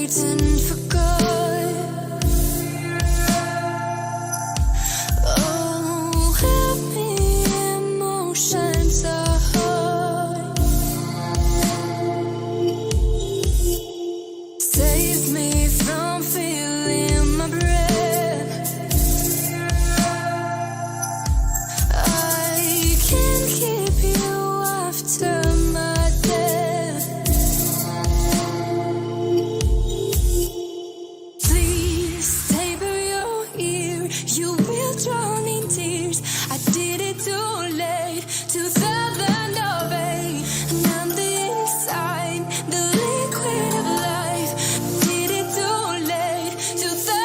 waiting for God. Oh, help me, emotions are hard. Save me from feeling my breath. I can't keep you after my death. Please taper your ear, you will drown in tears. I did it too late, 2008. And on the inside, the liquid of life. Did it too late, 2008.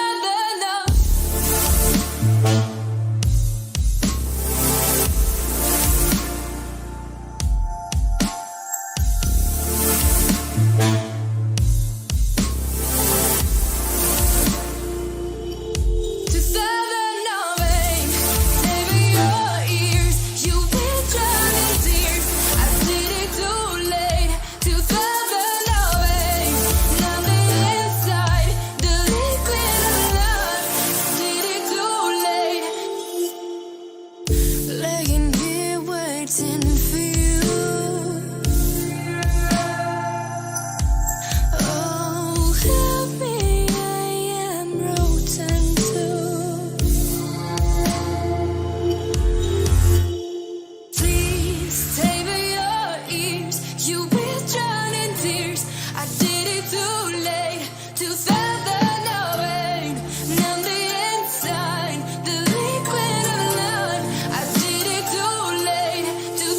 Laying here waiting for you. Oh, help me, I am rotten too. Please taper your ears, you will drown in tears. I did it too late, 2008. And on the inside, the liquid of love. I did it too late, 2008.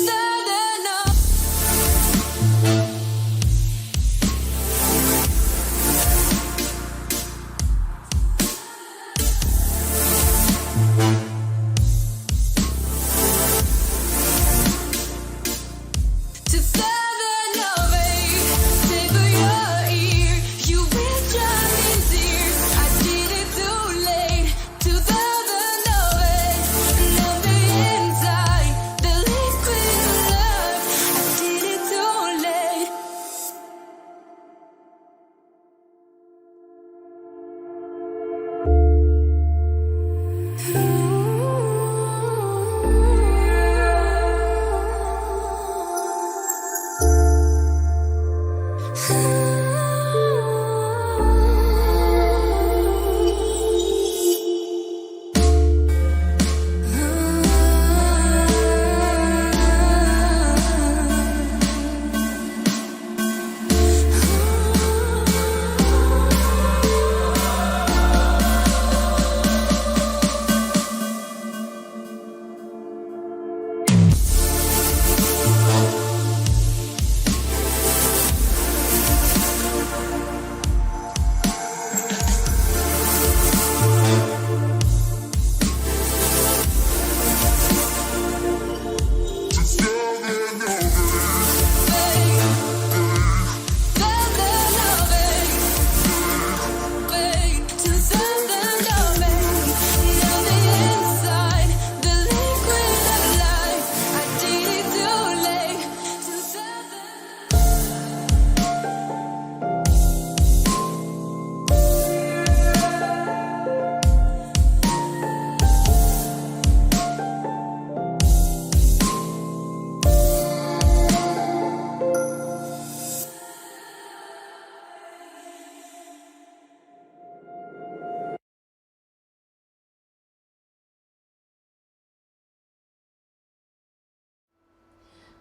Taper your ear, you will drown in tears. I did it too late, 2008. And on the inside, the liquid of love. I did it too late.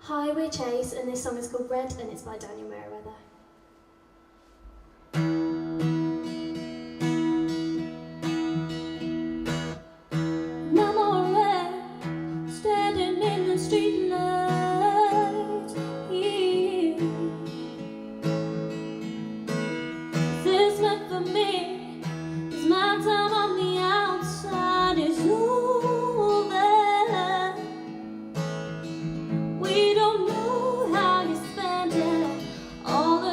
Hi, we're Chase, and this song is called Red, and it's by Daniel Merriweather. No more red, standing in the street light. This meant for me, 'cause my time on the outside is over. We don't know how you spend it, all the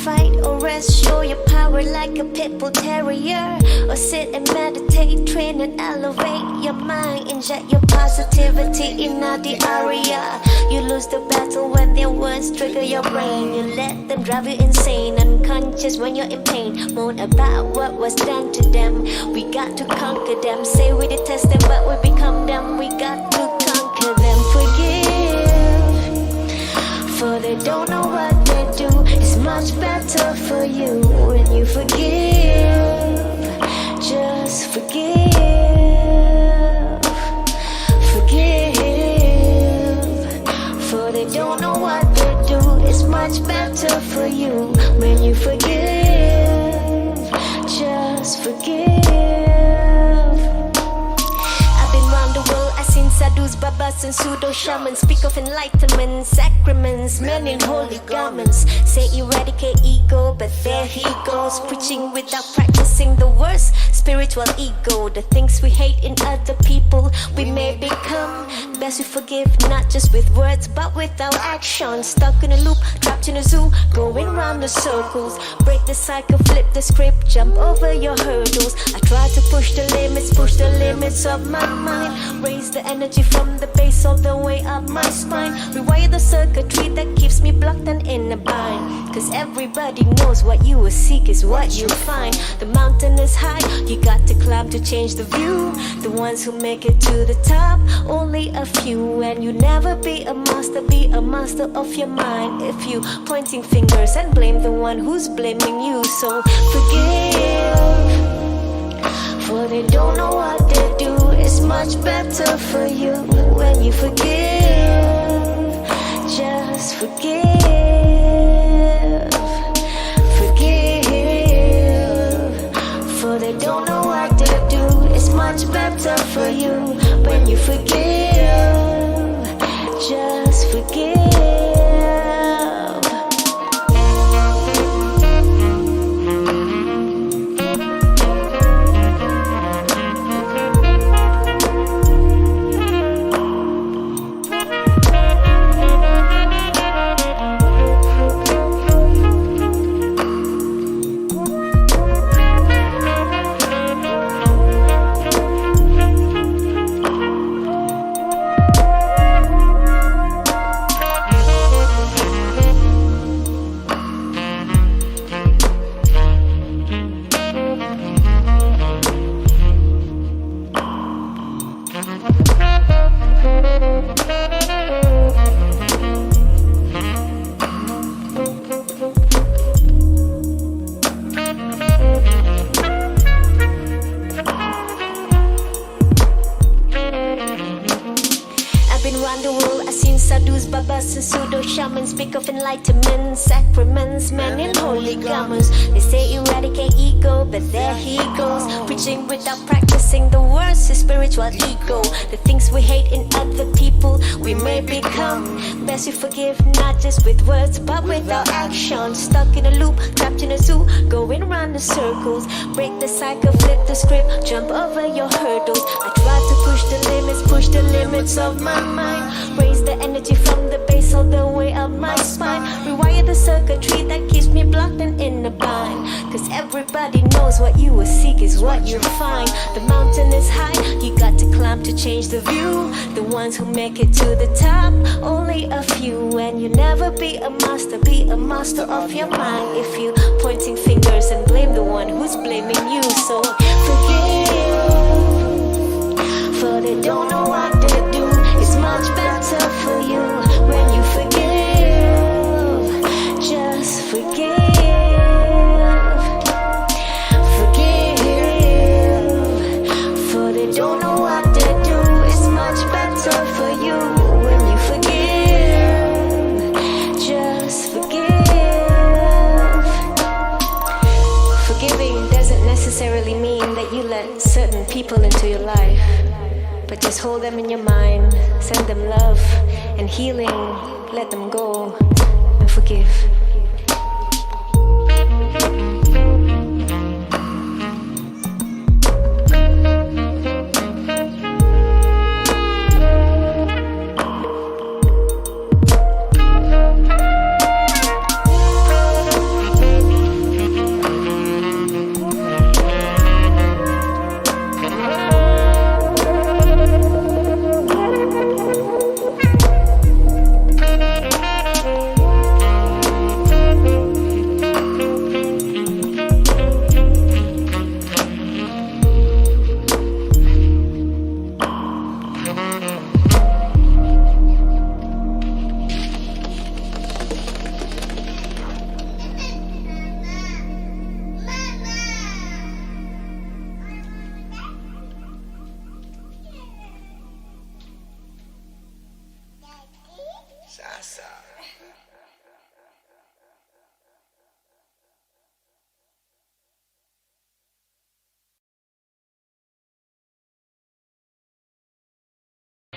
fight or rest, show your power like a pit bull terrier. Or sit and meditate, train and elevate your mind. Inject your positivity in the area. You lose the battle when their words trigger your brain. You let them drive you insane, unconscious when you're in pain. Moan about what was done to them. We got to conquer them. Say we detest them, but we become them. We got to conquer them. Forgive, for they don't know what they do. It's much better for you when you forgive. Just forgive. Forgive, for they don't know what they do. It's much better for you when you forgive. Just forgive. Sadhus, babas and pseudo shamans speak of enlightenment, sacraments, men in holy garments. Say eradicate ego, but there he goes, preaching without practicing the worst spiritual ego. The things we hate in other people, we may become. Best we forgive, not just with words, but with our actions. Stuck in a loop, trapped in a zoo, going round the circles. Break the cycle, flip the script, jump over your hurdles. I try to push the limits of my mind. Raise the energy from the base all the way up my spine. Rewire the circuitry that keeps me blocked and in a bind. Cause everybody knows what you will seek is what you find. The mountain is high, you got to climb to change the view. The ones who make it to the top, only a few. And you never be a master of your mind. If you pointing fingers and blame the one who's blaming you. So forgive, for they don't know what they do. It's much better for you when you forgive. Just forgive. Forgive, for they don't know what they do. It's much better for you when you forgive. Just forgive. Around the world, I've seen sadhus, babas and pseudo shamans speak of enlightenment, sacraments, men in holy garments. They say eradicate ego, but there he goes, preaching without practicing the worst is spiritual ego. The things we hate in other people, we may become. Best we forgive, not just with words, but with our actions. Stuck in a loop, trapped in a zoo, going round in circles. Break the cycle, flip the script, jump over your hurdles. I try to push the limits of my mind. Raise the energy from the base all the way up my spine. Rewire the circuitry that keeps me blocked and in a bind. Cause everybody knows what you will seek is what you find. The mountain is high, you got to climb to change the view. The ones who make it to the top, only a few. And you never be a master of your mind. If you pointing fingers and blame the one who's blaming you. So forgive, for they don't know what they do. It's much better for you when you forgive. Just forgive. Forgive, for they don't know what they do. It's much better for you when you forgive. Just forgive. Forgiving doesn't necessarily mean that you let certain people into your life. But just hold them in your mind, send them love and healing, let them go and forgive.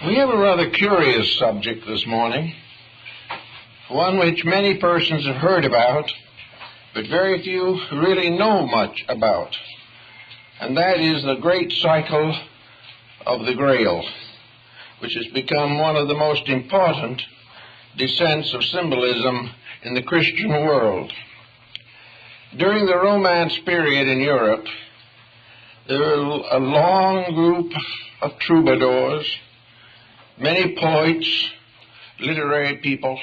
We have a rather curious subject this morning, one which many persons have heard about, but very few really know much about, and that is the great cycle of the Grail, which has become one of the most important descents of symbolism in the Christian world. During the Romance period in Europe, there were a long group of troubadours, many poets, literary people,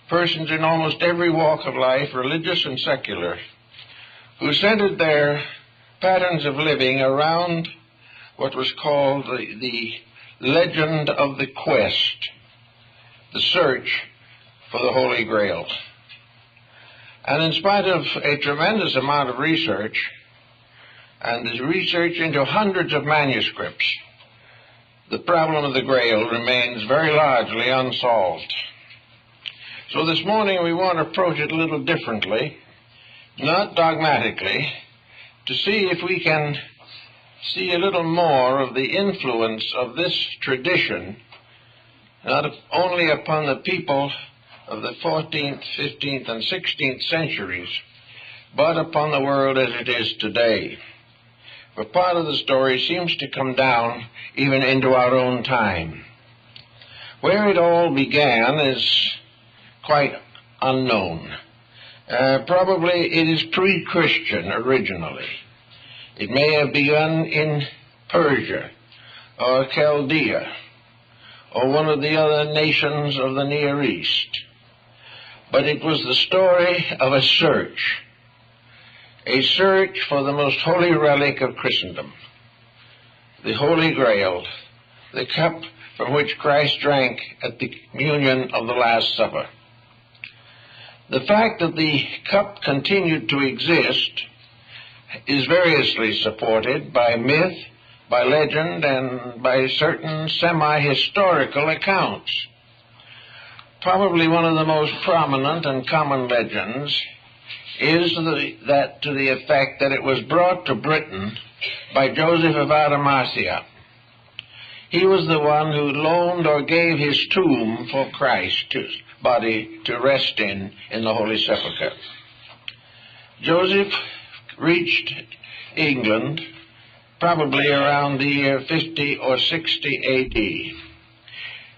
persons in almost every walk of life, religious and secular, who centered their patterns of living around what was called the legend of the quest, the search for the Holy Grail. And in spite of a tremendous amount of research, and the research into hundreds of manuscripts, the problem of the Grail remains very largely unsolved. So this morning we want to approach it a little differently, not dogmatically, to see if we can see a little more of the influence of this tradition, not only upon the people of the 14th, 15th, and 16th centuries, but upon the world as it is today. For part of the story seems to come down even into our own time. Where it all began is quite unknown. Probably it is pre-Christian originally. It may have begun in Persia or Chaldea or one of the other nations of the Near East. But it was the story of a search for the most holy relic of Christendom, the Holy Grail, the cup from which Christ drank at the communion of the Last Supper. The fact that the cup continued to exist is variously supported by myth, by legend, and by certain semi-historical accounts. Probably one of the most prominent and common legends is that to the effect that it was brought to Britain by Joseph of Arimathea. He was the one who loaned or gave his tomb for Christ's body to rest in the Holy Sepulchre. Joseph reached England probably around the year 50 or 60 A.D.,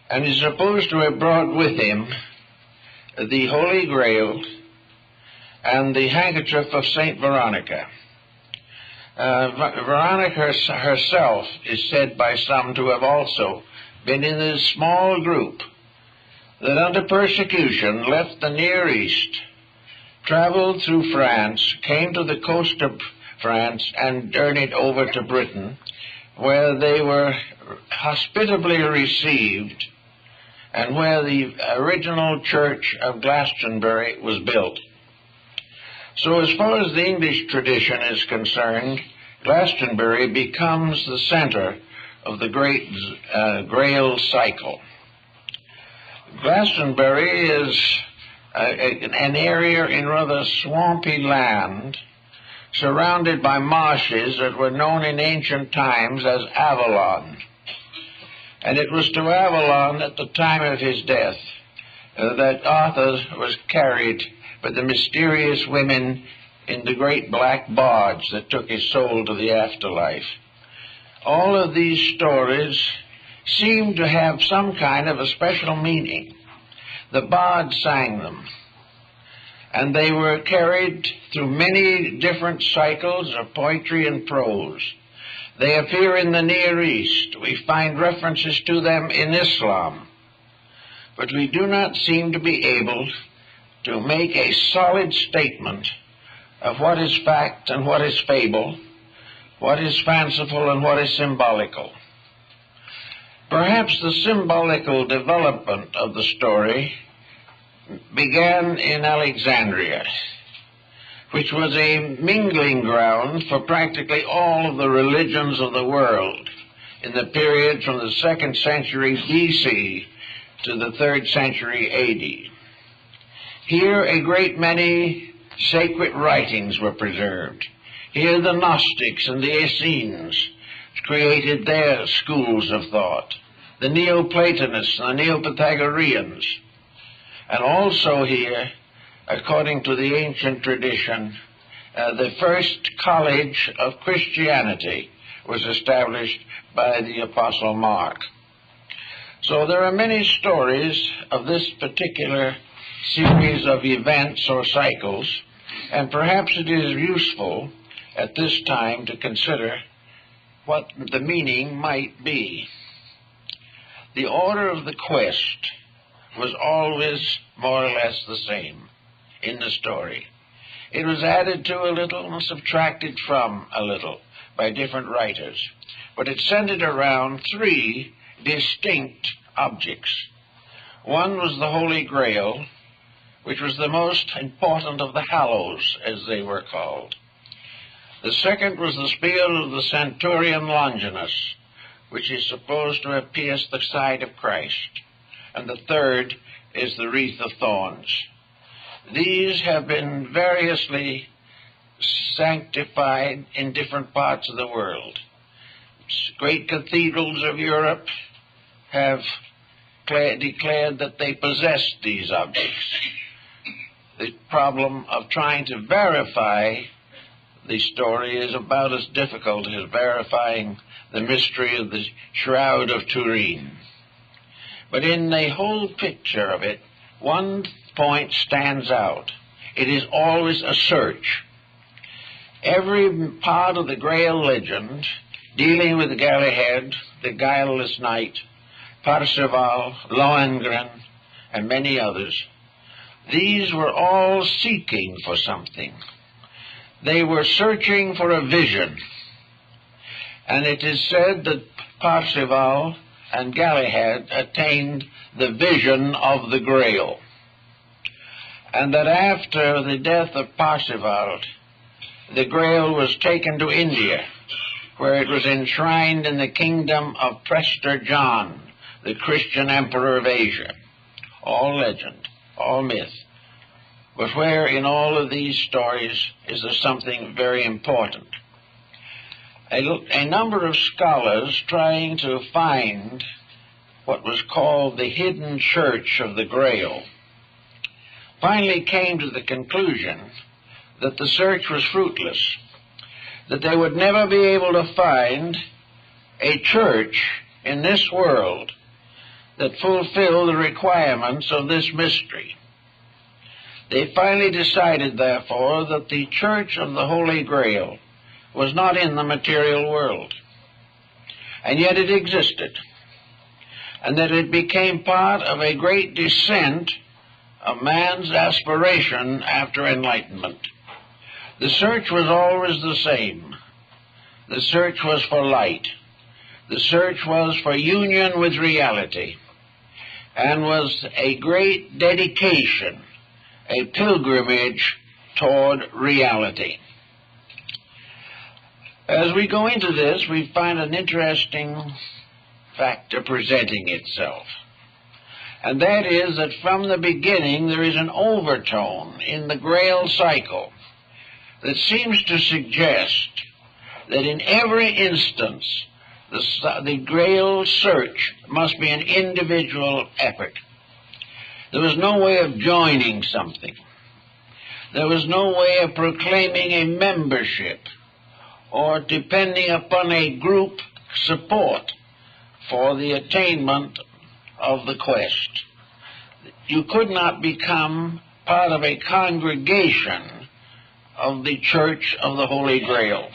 and is supposed to have brought with him the Holy Grail and the handkerchief of Saint Veronica. Veronica herself is said by some to have also been in this small group that under persecution left the Near East, traveled through France, came to the coast of France, and journeyed over to Britain, where they were hospitably received and where the original church of Glastonbury was built. So as far as the English tradition is concerned, Glastonbury becomes the center of the great Grail cycle. Glastonbury is an area in rather swampy land, surrounded by marshes that were known in ancient times as Avalon. And it was to Avalon at the time of his death that Arthur was carried by the mysterious women in the great black barge that took his soul to the afterlife. All of these stories seem to have some kind of a special meaning. The bards sang them, and they were carried through many different cycles of poetry and prose. They appear in the Near East. We find references to them in Islam, but we do not seem to be able to make a solid statement of what is fact and what is fable, what is fanciful and what is symbolical. Perhaps the symbolical development of the story began in Alexandria, which was a mingling ground for practically all of the religions of the world in the period from the 2nd century BC to the 3rd century AD. Here a great many sacred writings were preserved. Here the Gnostics and the Essenes created their schools of thought. the Neoplatonists and the Neopythagoreans, and also here, according to the ancient tradition, the first college of Christianity was established by the Apostle Mark. So there are many stories of this particular series of events or cycles, and perhaps it is useful at this time to consider what the meaning might be. The order of the quest was always more or less the same in the story. It was added to a little and subtracted from a little by different writers, but it centered around three distinct objects. One was the Holy Grail, which was the most important of the hallows, as they were called. The second was the spear of the centurion Longinus, which is supposed to have pierced the side of Christ. And the third is the wreath of thorns. These have been variously sanctified in different parts of the world. Great cathedrals of Europe have declared that they possessed these objects. The problem of trying to verify the story is about as difficult as verifying the mystery of the Shroud of Turin. But in the whole picture of it, one point stands out. It is always a search. Every part of the Grail legend, dealing with Galahad, the guileless knight, Parzival, Lohengrin, and many others, these were all seeking for something. They were searching for a vision. And it is said that Parzival and Galahad attained the vision of the Grail. And that after the death of Parzival, the Grail was taken to India, where it was enshrined in the kingdom of Prester John, the Christian emperor of Asia. All legend, all myth. But where in all of these stories is there something very important? A number of scholars trying to find what was called the hidden church of the Grail finally came to the conclusion that the search was fruitless, that they would never be able to find a church in this world that fulfilled the requirements of this mystery. They finally decided, therefore, that the church of the Holy Grail was not in the material world, and yet it existed, and that it became part of a great descent of man's aspiration after enlightenment. The search was always the same. The search was for light. The search was for union with reality, and was a great dedication, a pilgrimage toward reality. As we go into this, we find an interesting factor presenting itself. And that is that from the beginning there is an overtone in the Grail cycle that seems to suggest that in every instance the Grail search must be an individual effort. There was no way of joining something. There was no way of proclaiming a membership or depending upon a group support for the attainment of the quest. You could not become part of a congregation of the Church of the Holy Grail.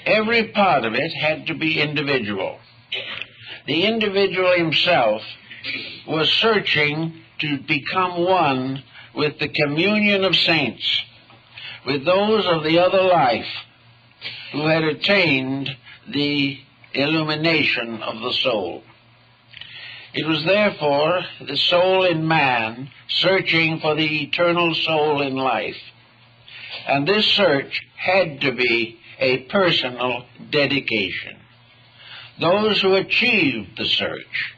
Every part of it had to be individual. The individual himself was searching to become one with the communion of saints, with those of the other life who had attained the illumination of the soul. It was therefore the soul in man searching for the eternal soul in life. And this search had to be a personal dedication. Those who achieved the search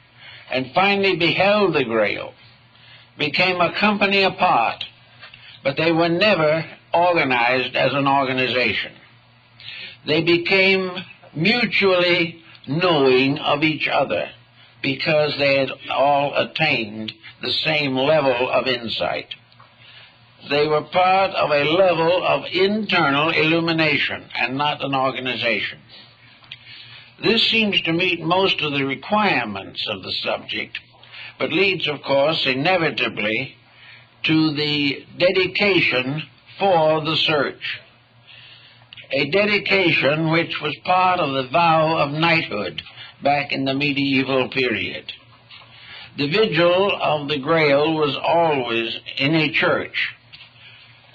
and finally beheld the Grail became a company apart, but they were never organized as an organization. They became mutually knowing of each other, because they had all attained the same level of insight. They were part of a level of internal illumination and not an organization. This seems to meet most of the requirements of the subject, but leads, of course, inevitably to the dedication for the search. A dedication which was part of the vow of knighthood back in the medieval period. The vigil of the Grail was always in a church,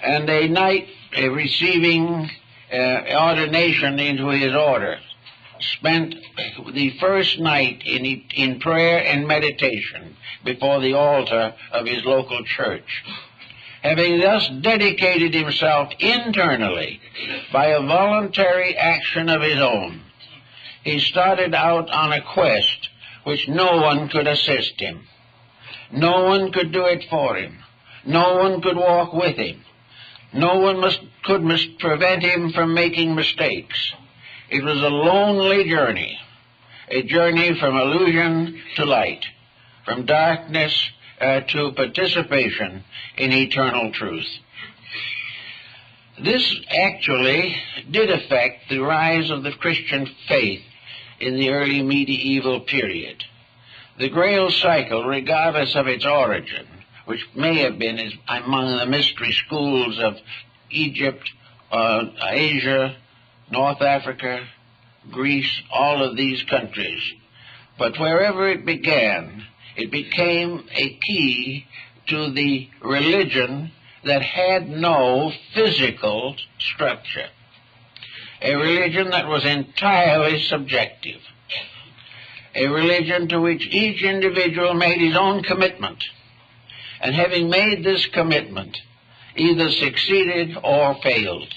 and a knight receiving ordination into his order spent the first night in prayer and meditation before the altar of his local church. Having thus dedicated himself internally by a voluntary action of his own, he started out on a quest which no one could assist him. No one could do it for him. No one could walk with him. No one could prevent him from making mistakes. It was a lonely journey, a journey from illusion to light, from darkness to participation in eternal truth. This actually did affect the rise of the Christian faith in the early medieval period. The Grail cycle, regardless of its origin, which may have been among the mystery schools of Egypt, Asia, North Africa, Greece, all of these countries. But wherever it began, it became a key to the religion that had no physical structure, a religion that was entirely subjective, a religion to which each individual made his own commitment, and having made this commitment, either succeeded or failed,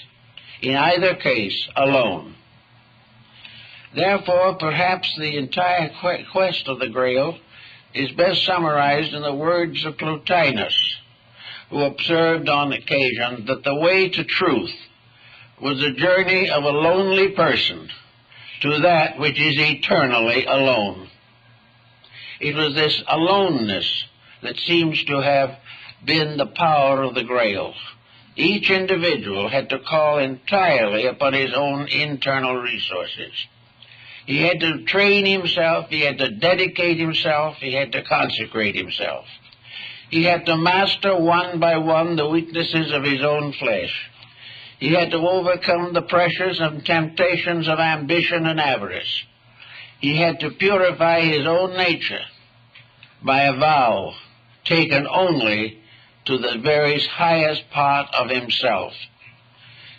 in either case alone. Therefore, perhaps the entire quest of the Grail is best summarized in the words of Plotinus, who observed on occasion that the way to truth was the journey of a lonely person to that which is eternally alone. It was this aloneness that seems to have been the power of the Grail. Each individual had to call entirely upon his own internal resources. He had to train himself, he had to dedicate himself, he had to consecrate himself. He had to master one by one the weaknesses of his own flesh. He had to overcome the pressures and temptations of ambition and avarice. He had to purify his own nature by a vow taken only to the very highest part of himself.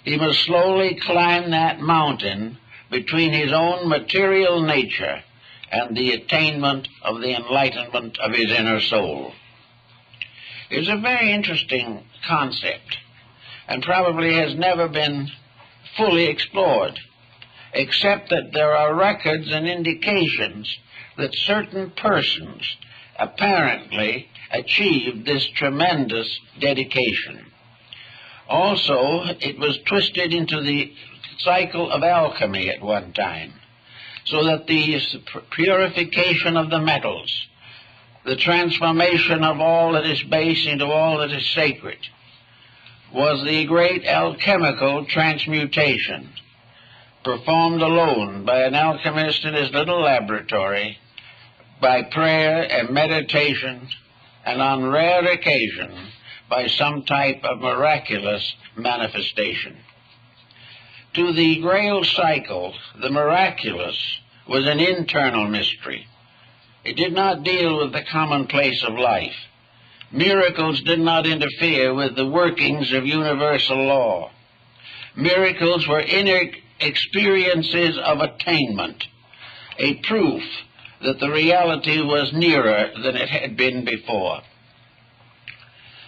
He must slowly climb that mountain between his own material nature and the attainment of the enlightenment of his inner soul. It's a very interesting concept, and probably has never been fully explored, except that there are records and indications that certain persons apparently achieved this tremendous dedication. Also, it was twisted into the cycle of alchemy at one time, so that the purification of the metals, the transformation of all that is base into all that is sacred, was the great alchemical transmutation, performed alone by an alchemist in his little laboratory, by prayer and meditation, and on rare occasion by some type of miraculous manifestation. To the Grail cycle, the miraculous was an internal mystery. It did not deal with the commonplace of life. Miracles did not interfere with the workings of universal law. Miracles were inner experiences of attainment, a proof that the reality was nearer than it had been before.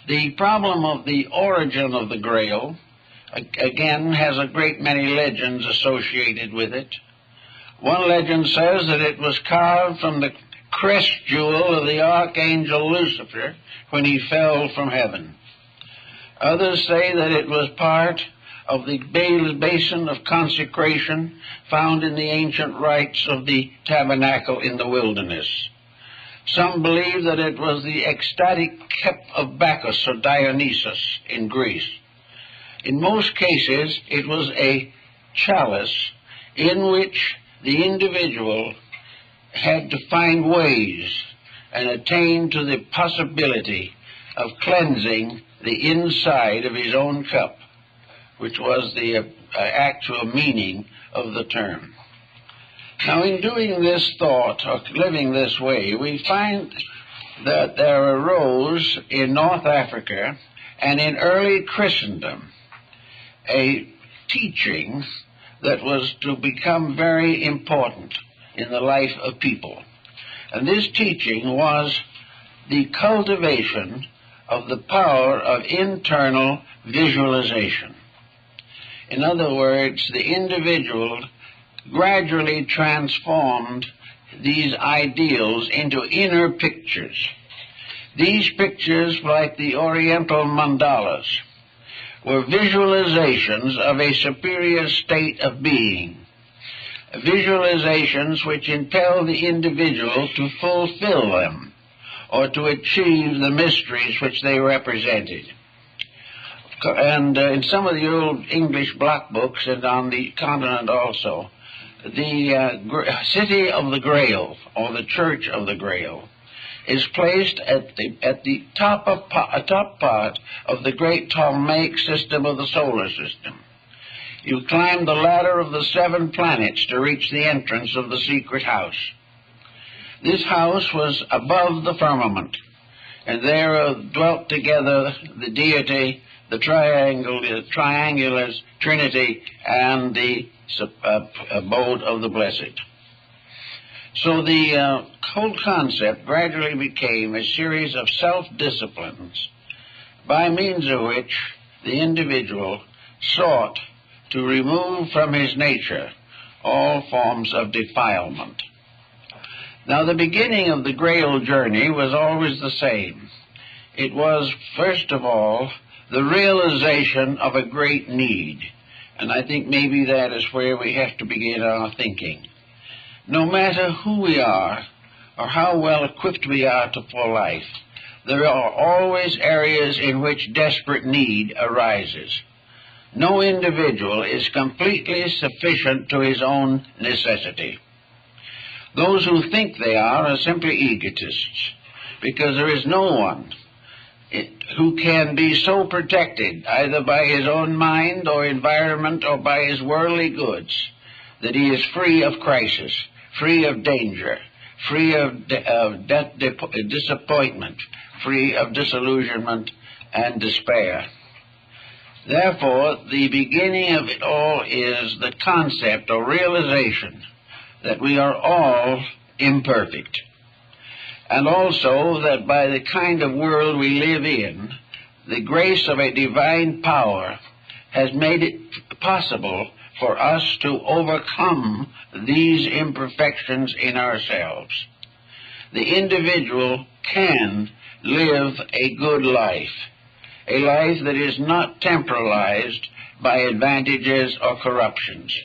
The problem of the origin of the Grail, again, has a great many legends associated with it. One legend says that it was carved from the crest jewel of the archangel Lucifer when he fell from heaven. Others say that it was part of the basin of consecration found in the ancient rites of the tabernacle in the wilderness. Some believe that it was the ecstatic cup of Bacchus or Dionysus in Greece. In most cases, it was a chalice in which the individual had to find ways and attain to the possibility of cleansing the inside of his own cup, which was the actual meaning of the term. Now, in doing this thought, or living this way, we find that there arose in North Africa and in early Christendom a teaching that was to become very important in the life of people. And this teaching was the cultivation of the power of internal visualization. In other words, the individual gradually transformed these ideals into inner pictures. These pictures, like the Oriental mandalas, were visualizations of a superior state of being, visualizations which impel the individual to fulfill them or to achieve the mysteries which they represented. And in some of the old English block books, and on the continent also, the city of the Grail, or the Church of the Grail, is placed at the top part of the great Ptolemaic system of the solar system. You climb the ladder of the 7 planets to reach the entrance of the secret house. This house was above the firmament, and there dwelt together the deity, the triangular Trinity, and the abode of the blessed. So the whole concept gradually became a series of self-disciplines by means of which the individual sought to remove from his nature all forms of defilement. Now, the beginning of the Grail journey was always the same. It was, first of all, the realization of a great need, and I think maybe that is where we have to begin our thinking. No matter who we are or how well equipped we are for life, there are always areas in which desperate need arises. No individual is completely sufficient to his own necessity. Those who think they are simply egotists, because there is no one who can be so protected either by his own mind or environment or by his worldly goods that he is free of crisis, free of danger, free of disappointment, free of disillusionment and despair. Therefore, the beginning of it all is the concept or realization that we are all imperfect, and also that by the kind of world we live in, the grace of a divine power has made it possible for us to overcome these imperfections in ourselves. The individual can live a good life, a life that is not temporalized by advantages or corruptions.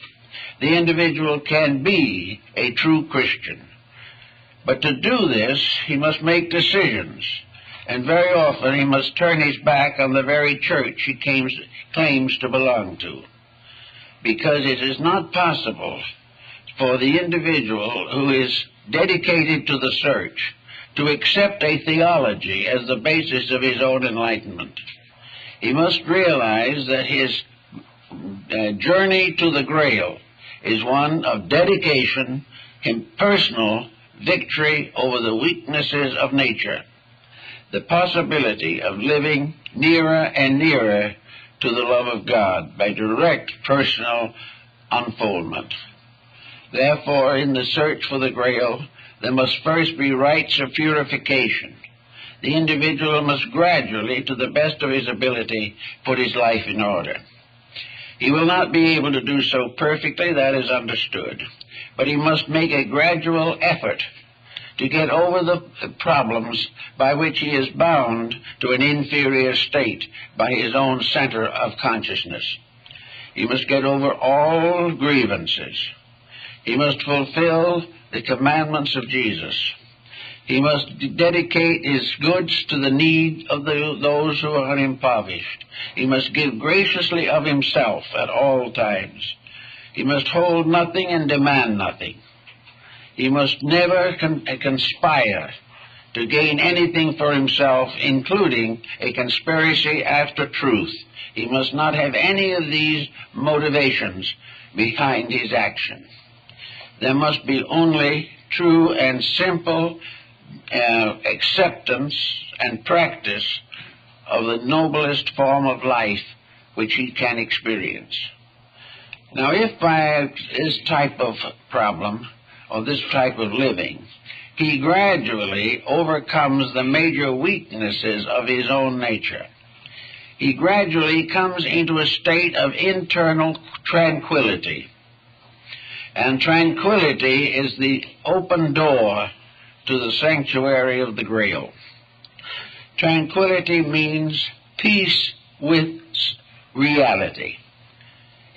The individual can be a true Christian. But to do this, he must make decisions, and very often he must turn his back on the very church he claims to belong to, because it is not possible for the individual who is dedicated to the search to accept a theology as the basis of his own enlightenment. He must realize that his journey to the Grail is one of dedication and personal victory over the weaknesses of nature, the possibility of living nearer and nearer to the love of God by direct personal unfoldment. Therefore, in the search for the Grail, there must first be rites of purification. The individual must gradually, to the best of his ability, put his life in order. He will not be able to do so perfectly, that is understood, but he must make a gradual effort to get over the problems by which he is bound to an inferior state by his own center of consciousness. He must get over all grievances. He must fulfill the commandments of Jesus. He must dedicate his goods to the need of those who are impoverished. He must give graciously of himself at all times. He must hold nothing and demand nothing. He must never conspire to gain anything for himself, including a conspiracy after truth. He must not have any of these motivations behind his action. There must be only true and simple acceptance and practice of the noblest form of life which he can experience. Now, if by this type of problem, or this type of living, he gradually overcomes the major weaknesses of his own nature, he gradually comes into a state of internal tranquility. And tranquility is the open door to the sanctuary of the Grail. Tranquility means peace with reality.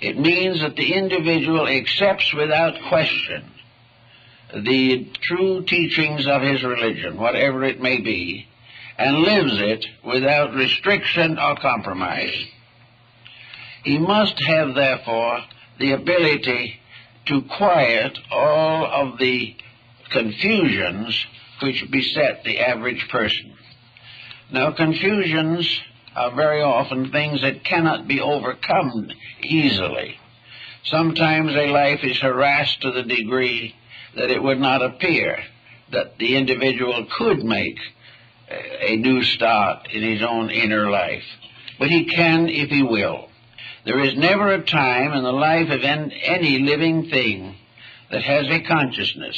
It means that the individual accepts without question the true teachings of his religion, whatever it may be, and lives it without restriction or compromise. He must have, therefore, the ability to quiet all of the confusions which beset the average person. Now, confusions are very often things that cannot be overcome easily. Sometimes a life is harassed to the degree that it would not appear that the individual could make a new start in his own inner life. But he can if he will. There is never a time in the life of any living thing that has a consciousness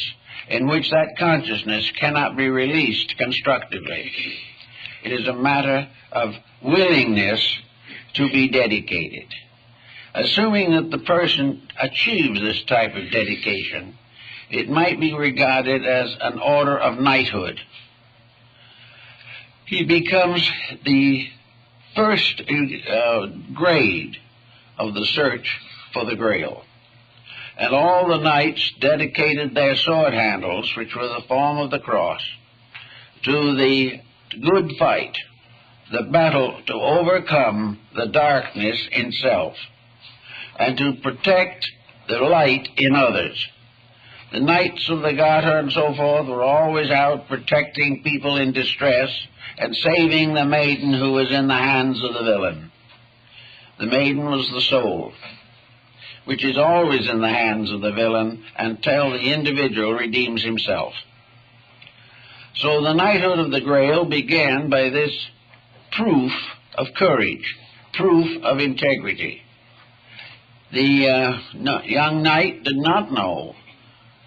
in which that consciousness cannot be released constructively. It is a matter of willingness to be dedicated. Assuming that the person achieves this type of dedication, it might be regarded as an order of knighthood. He becomes the first grade of the search for the Grail. And all the knights dedicated their sword handles, which were the form of the cross, to the good fight, the battle to overcome the darkness in self, and to protect the light in others. The Knights of the Garter and so forth were always out protecting people in distress and saving the maiden who was in the hands of the villain. The maiden was the soul, which is always in the hands of the villain until the individual redeems himself. So the knighthood of the Grail began by this proof of courage, proof of integrity. The young knight did not know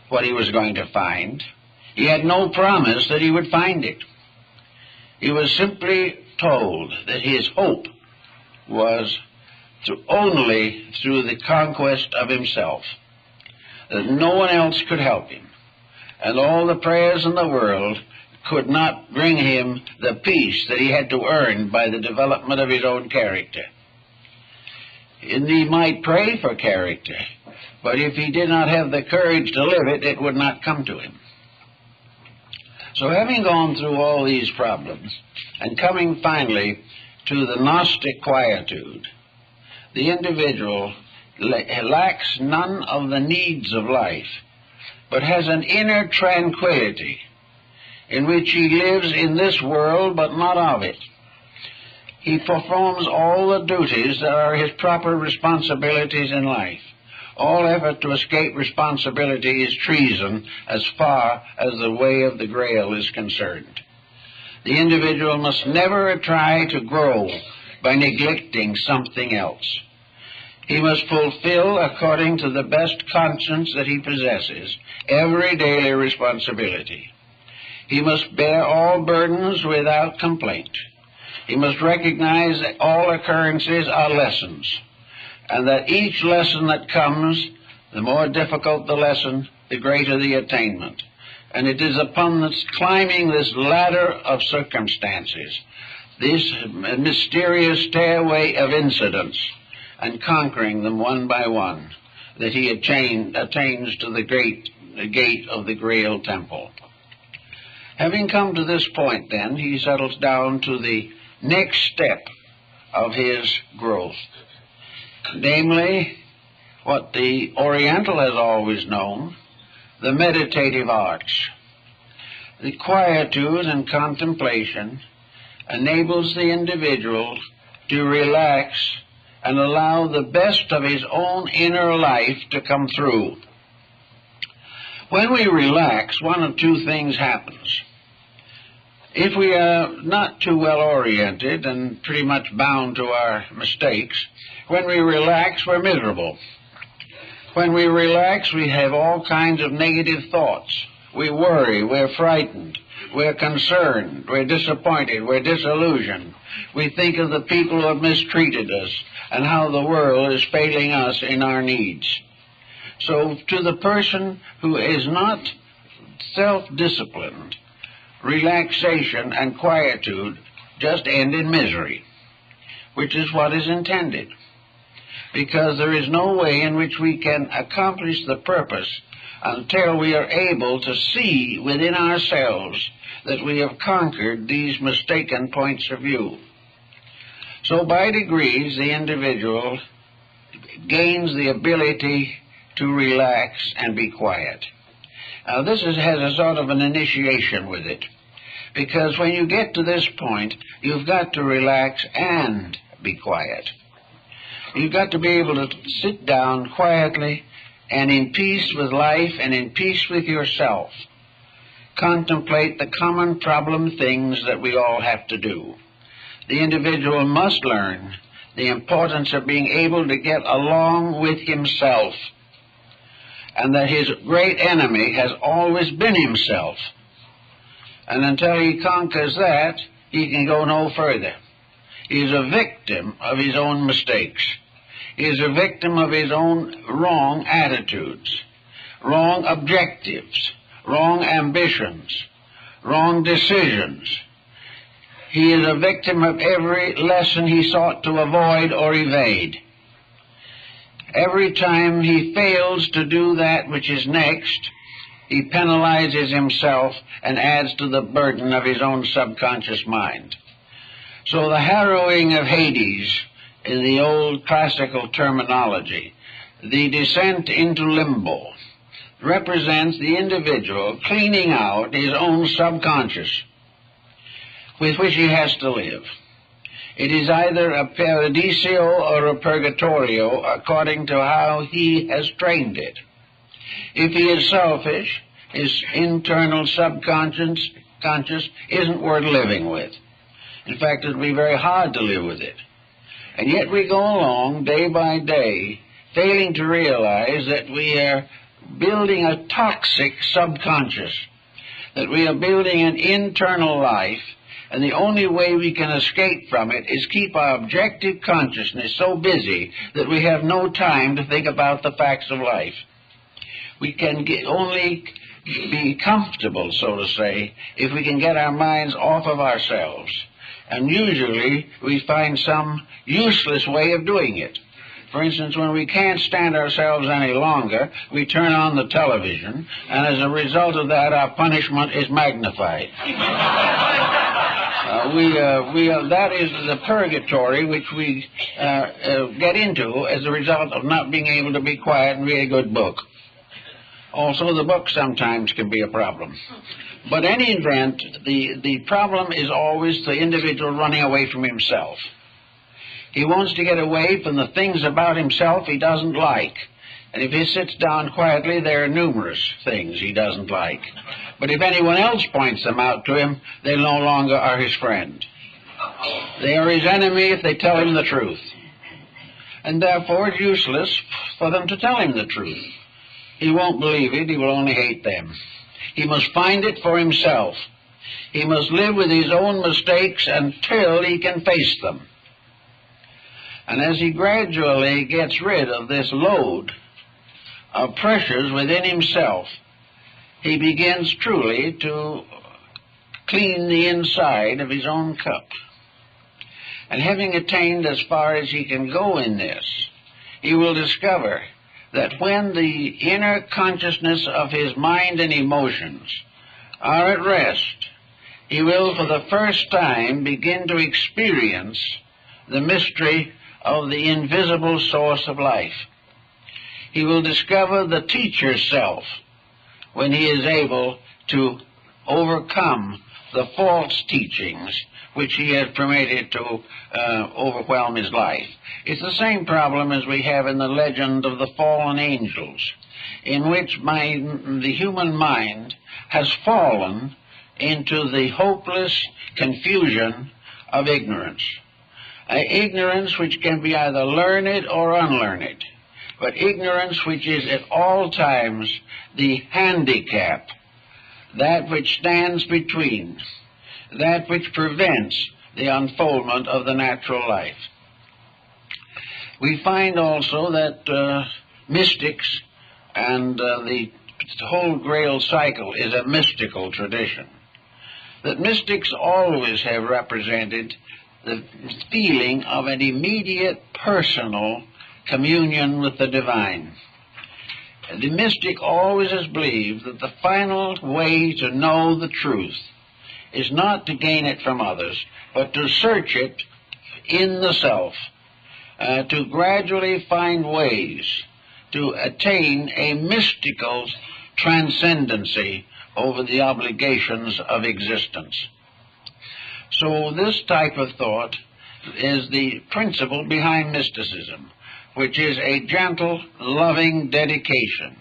what he was going to find. He had no promise that he would find it. He was simply told that his hope was only through the conquest of himself, that no one else could help him, and all the prayers in the world could not bring him the peace that he had to earn by the development of his own character. And he might pray for character, but if he did not have the courage to live it, it would not come to him. So having gone through all these problems, and coming finally to the Gnostic quietude, the individual lacks none of the needs of life, but has an inner tranquility in which he lives in this world but not of it. He performs all the duties that are his proper responsibilities in life. All effort to escape responsibility is treason as far as the way of the Grail is concerned. The individual must never try to grow by neglecting something else. He must fulfill, according to the best conscience that he possesses, every daily responsibility. He must bear all burdens without complaint. He must recognize that all occurrences are lessons, and that each lesson that comes, the more difficult the lesson, the greater the attainment. And it is upon this climbing this ladder of circumstances, this mysterious stairway of incidents, and conquering them one by one, that he attains to the gate of the Grail Temple. Having come to this point, then, he settles down to the next step of his growth, namely, what the Oriental has always known, the meditative arts. The quietude and contemplation enables the individual to relax and allow the best of his own inner life to come through. When we relax, one of two things happens. If we are not too well oriented and pretty much bound to our mistakes, when we relax, we're miserable. When we relax, we have all kinds of negative thoughts. We worry, we're frightened, we're concerned, we're disappointed, we're disillusioned. We think of the people who have mistreated us and how the world is failing us in our needs. So to the person who is not self-disciplined, relaxation and quietude just end in misery, which is what is intended, because there is no way in which we can accomplish the purpose until we are able to see within ourselves that we have conquered these mistaken points of view. So by degrees, the individual gains the ability to relax and be quiet. Now this has a sort of an initiation with it, because when you get to this point, you've got to relax and be quiet. You've got to be able to sit down quietly and in peace with life and in peace with yourself. Contemplate the common problem things that we all have to do. The individual must learn the importance of being able to get along with himself, and that his great enemy has always been himself. And until he conquers that, he can go no further. He is a victim of his own mistakes. He is a victim of his own wrong attitudes, wrong objectives, wrong ambitions, wrong decisions. He is a victim of every lesson he sought to avoid or evade. Every time he fails to do that which is next, he penalizes himself and adds to the burden of his own subconscious mind. So the harrowing of Hades, in the old classical terminology, the descent into limbo, represents the individual cleaning out his own subconscious with which he has to live. It is either a paradiso or a purgatorio according to how he has trained it. If he is selfish, his internal subconscious isn't worth living with. In fact, it will be very hard to live with it. And yet we go along day by day, failing to realize that we are building a toxic subconscious, that we are building an internal life, and the only way we can escape from it is keep our objective consciousness so busy that we have no time to think about the facts of life. We can only be comfortable, so to say, if we can get our minds off of ourselves. And usually we find some useless way of doing it. For instance, when we can't stand ourselves any longer, we turn on the television, and as a result of that, our punishment is magnified. That is the purgatory which we get into as a result of not being able to be quiet and read a good book. Also, the book sometimes can be a problem. But in any event, the problem is always the individual running away from himself. He wants to get away from the things about himself he doesn't like. And if he sits down quietly, there are numerous things he doesn't like. But if anyone else points them out to him, they no longer are his friend. They are his enemy if they tell him the truth. And therefore it's useless for them to tell him the truth. He won't believe it, he will only hate them. He must find it for himself. He must live with his own mistakes until he can face them. And as he gradually gets rid of this load of pressures within himself, he begins truly to clean the inside of his own cup. And having attained as far as he can go in this, he will discover that when the inner consciousness of his mind and emotions are at rest, he will for the first time begin to experience the mystery of the invisible source of life. He will discover the teacher self when he is able to overcome the false teachings which he has permitted to overwhelm his life. It's the same problem as we have in the legend of the fallen angels, in which the human mind has fallen into the hopeless confusion of ignorance. Ignorance which can be either learned or unlearned, but ignorance which is at all times the handicap, that which stands between, that which prevents the unfoldment of the natural life. We find also that mystics and the whole Grail cycle is a mystical tradition, that mystics always have represented the feeling of an immediate personal communion with the divine. The mystic always has believed that the final way to know the truth is not to gain it from others, but to search it in the self, to gradually find ways to attain a mystical transcendency over the obligations of existence. So this type of thought is the principle behind mysticism, which is a gentle, loving dedication.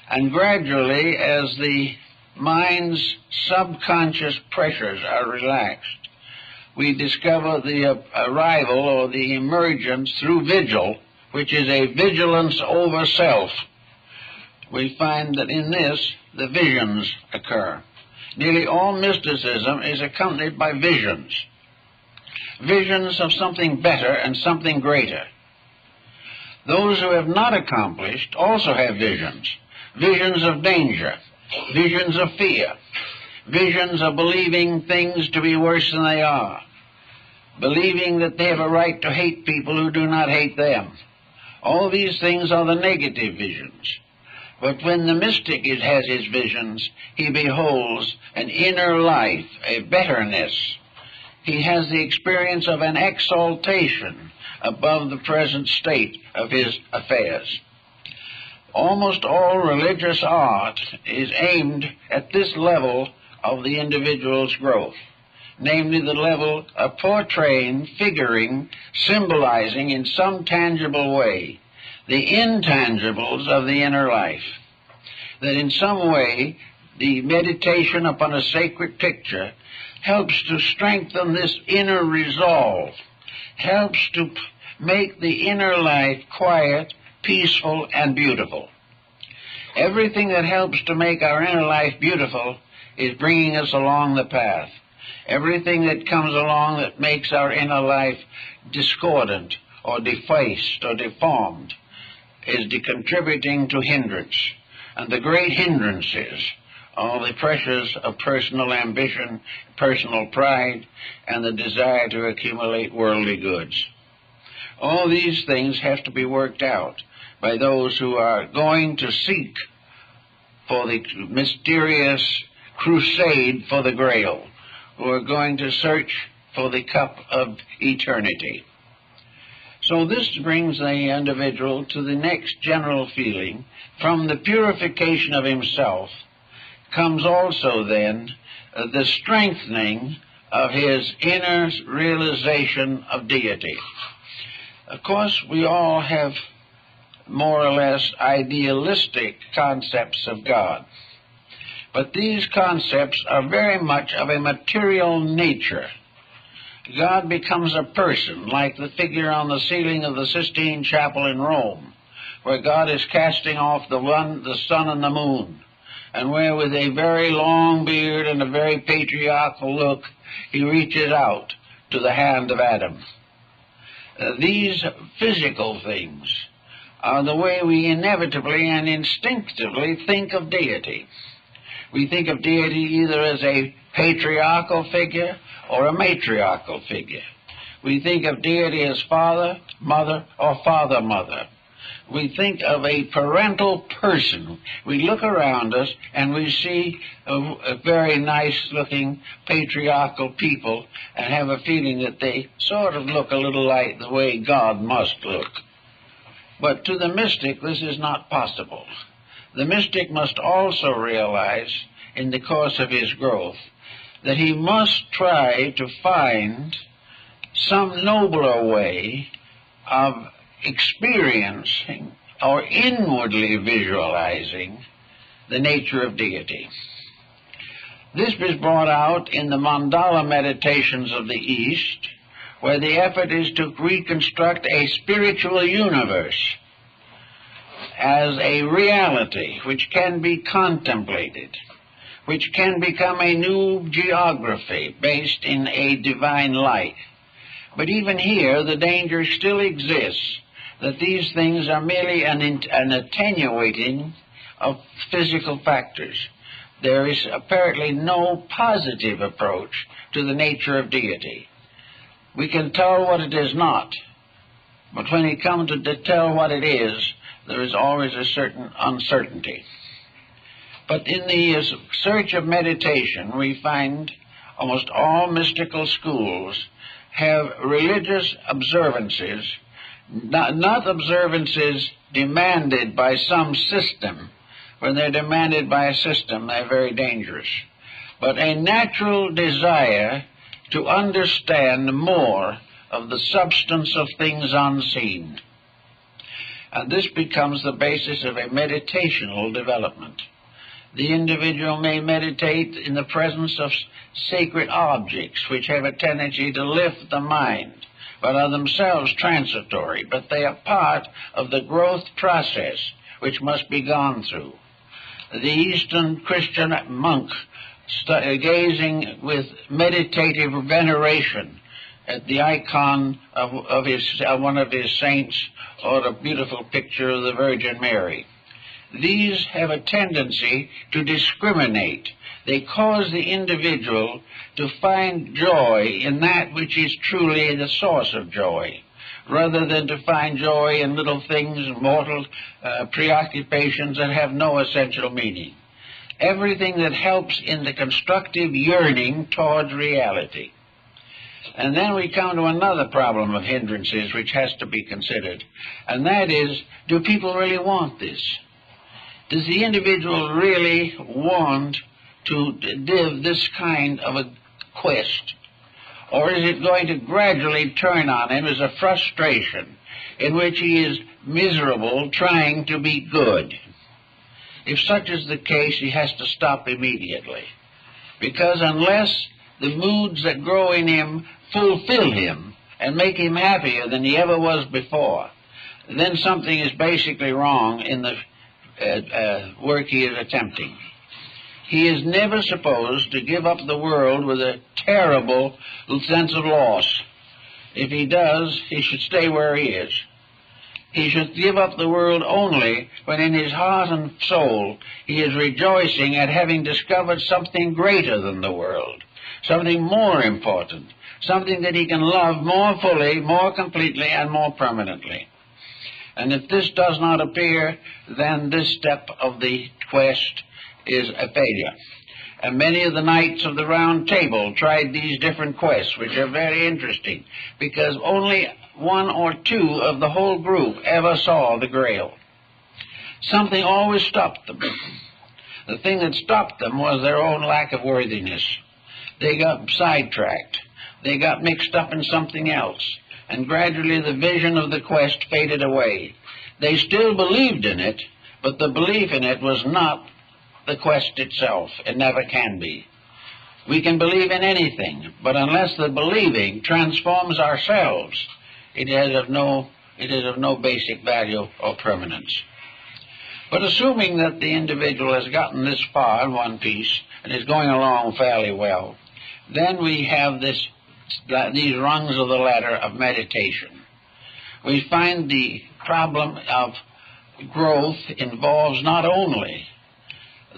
And gradually, as the mind's subconscious pressures are relaxed, we discover the arrival or the emergence through vigil, which is a vigilance over self. We find that in this, the visions occur. Nearly all mysticism is accompanied by visions. Visions of something better and something greater. Those who have not accomplished also have visions. Visions of danger, visions of fear, visions of believing things to be worse than they are, believing that they have a right to hate people who do not hate them. All these things are the negative visions. But when the mystic has his visions, he beholds an inner life, a betterness. He has the experience of an exaltation above the present state of his affairs. Almost all religious art is aimed at this level of the individual's growth, namely the level of portraying, figuring, symbolizing in some tangible way the intangibles of the inner life, that in some way the meditation upon a sacred picture helps to strengthen this inner resolve, helps to make the inner life quiet, peaceful, and beautiful. Everything that helps to make our inner life beautiful is bringing us along the path. Everything that comes along that makes our inner life discordant or defaced or deformed is contributing to hindrance. And the great hindrances are the pressures of personal ambition, personal pride, and the desire to accumulate worldly goods. All these things have to be worked out by those who are going to seek for the mysterious crusade for the Grail, who are going to search for the cup of eternity. So this brings the individual to the next general feeling. From the purification of himself comes also then the strengthening of his inner realization of deity. Of course, we all have more or less idealistic concepts of God, but these concepts are very much of a material nature. God becomes a person, like the figure on the ceiling of the Sistine Chapel in Rome, where God is casting off the sun and the moon, and where with a very long beard and a very patriarchal look, he reaches out to the hand of Adam. These physical things are the way we inevitably and instinctively think of deity. We think of deity either as a patriarchal figure or a matriarchal figure. We think of deity as father, mother, or father-mother. we think of a parental person. We look around us and we see a very nice-looking patriarchal people and have a feeling that they sort of look a little like the way God must look. But to the mystic, this is not possible. The mystic must also realize, in the course of his growth, that he must try to find some nobler way of experiencing or inwardly visualizing the nature of deity. This was brought out in the mandala meditations of the East, where the effort is to reconstruct a spiritual universe as a reality which can be contemplated, which can become a new geography based in a divine light. But even here, the danger still exists that these things are merely an attenuating of physical factors. There is apparently no positive approach to the nature of deity. We can tell what it is not, but when we come to tell what it is, there is always a certain uncertainty. But in the search of meditation, we find almost all mystical schools have religious observances, not observances demanded by some system. When they're demanded by a system, they're very dangerous. But a natural desire to understand more of the substance of things unseen. And this becomes the basis of a meditational development. The individual may meditate in the presence of sacred objects which have a tendency to lift the mind, but are themselves transitory, but they are part of the growth process which must be gone through. The Eastern Christian monk gazing with meditative veneration at the icon of one of his saints or a beautiful picture of the Virgin Mary. These have a tendency to discriminate. They cause the individual to find joy in that which is truly the source of joy, rather than to find joy in little things, mortal preoccupations that have no essential meaning. Everything that helps in the constructive yearning towards reality. And then we come to another problem of hindrances which has to be considered, and that is, do people really want this? Does the individual really want to live this kind of a quest? Or is it going to gradually turn on him as a frustration in which he is miserable trying to be good? If such is the case, he has to stop immediately. Because unless the moods that grow in him fulfill him and make him happier than he ever was before, then something is basically wrong in the work he is attempting. He is never supposed to give up the world with a terrible sense of loss. If he does, he should stay where he is. He should give up the world only when in his heart and soul he is rejoicing at having discovered something greater than the world, something more important, something that he can love more fully, more completely, and more permanently. And if this does not appear, then this step of the quest is a failure. And many of the knights of the Round Table tried these different quests, which are very interesting, because only one or two of the whole group ever saw the Grail. Something always stopped them. The thing that stopped them was their own lack of worthiness. They got sidetracked. They got mixed up in something else, and gradually the vision of the quest faded away. They still believed in it, but the belief in it was not the quest itself. It never can be. We can believe in anything, but unless the believing transforms ourselves, it is of no basic value or permanence. But assuming that the individual has gotten this far in one piece and is going along fairly well, then we have these rungs of the ladder of meditation. We find the problem of growth involves not only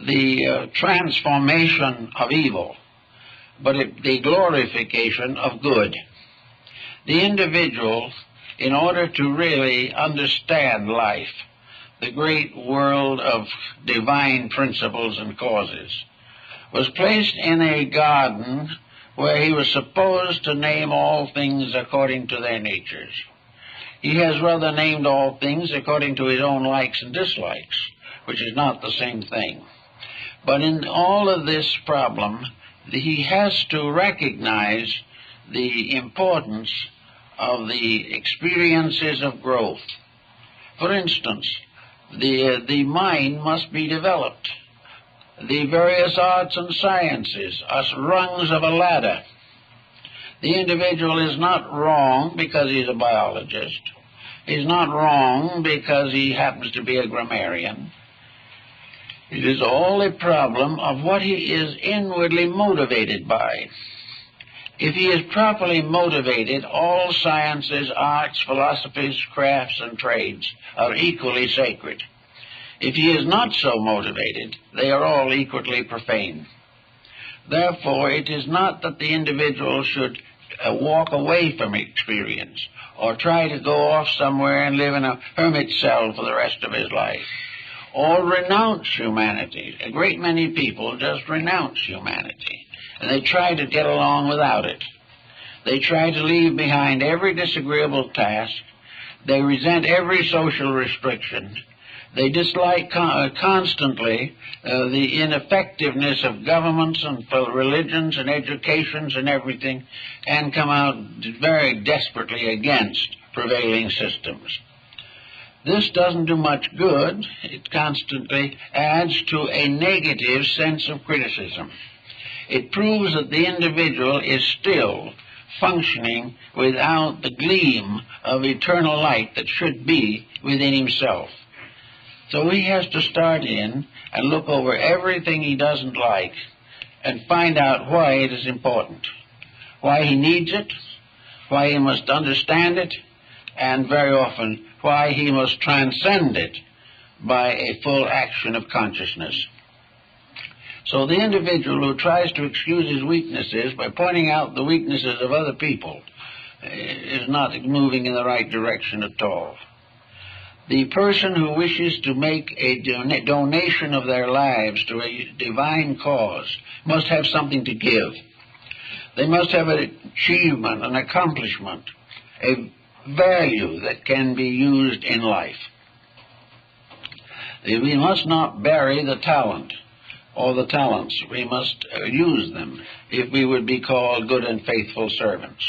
the transformation of evil, but the glorification of good. The individual in order to really understand life, the great world of divine principles and causes, was placed in a garden where he was supposed to name all things according to their natures. He has rather named all things according to his own likes and dislikes, which is not the same thing. But in all of this problem, he has to recognize the importance of the experiences of growth. For instance, the mind must be developed. The various arts and sciences are rungs of a ladder. The individual is not wrong because he's a biologist. He's not wrong because he happens to be a grammarian. It is all a problem of what he is inwardly motivated by. If he is properly motivated, all sciences, arts, philosophies, crafts, and trades are equally sacred. If he is not so motivated, they are all equally profane. Therefore, it is not that the individual should walk away from experience or try to go off somewhere and live in a hermit cell for the rest of his life, or renounce humanity. A great many people just renounce humanity, and they try to get along without it. They try to leave behind every disagreeable task. They resent every social restriction. They dislike constantly the ineffectiveness of governments and religions and educations and everything, and come out very desperately against prevailing systems. This doesn't do much good. It constantly adds to a negative sense of criticism. It proves that the individual is still functioning without the gleam of eternal light that should be within himself. So he has to start in and look over everything he doesn't like and find out why it is important, why he needs it, why he must understand it, and very often why he must transcend it by a full action of consciousness. So the individual who tries to excuse his weaknesses by pointing out the weaknesses of other people is not moving in the right direction at all. The person who wishes to make a donation of their lives to a divine cause must have something to give. They must have an achievement, an accomplishment, a value that can be used in life. We must not bury the talent or the talents. We must use them if we would be called good and faithful servants.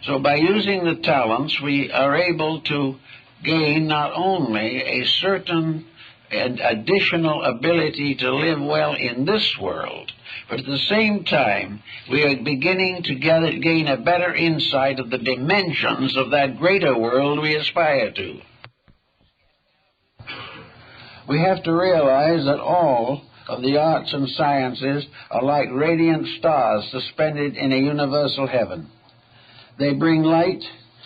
So by using the talents, we are able to gain not only a certain and additional ability to live well in this world, but at the same time, we are beginning to gain a better insight of the dimensions of that greater world we aspire to. We have to realize that all of the arts and sciences are like radiant stars suspended in a universal heaven. They bring light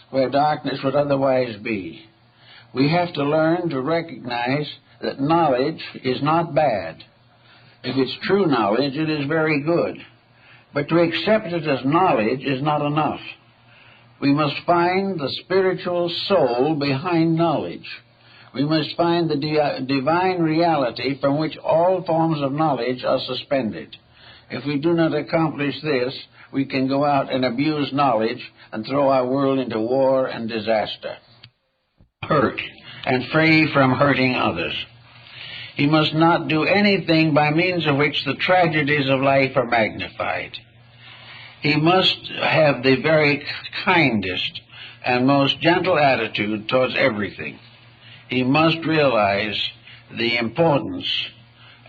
where darkness would otherwise be. We have to learn to recognize that knowledge is not bad. If it's true knowledge, it is very good. But to accept it as knowledge is not enough. We must find the spiritual soul behind knowledge. We must find the divine reality from which all forms of knowledge are suspended. If we do not accomplish this, we can go out and abuse knowledge and throw our world into war and disaster. Hurt and free from hurting others. He must not do anything by means of which the tragedies of life are magnified. He must have the very kindest and most gentle attitude towards everything. He must realize the importance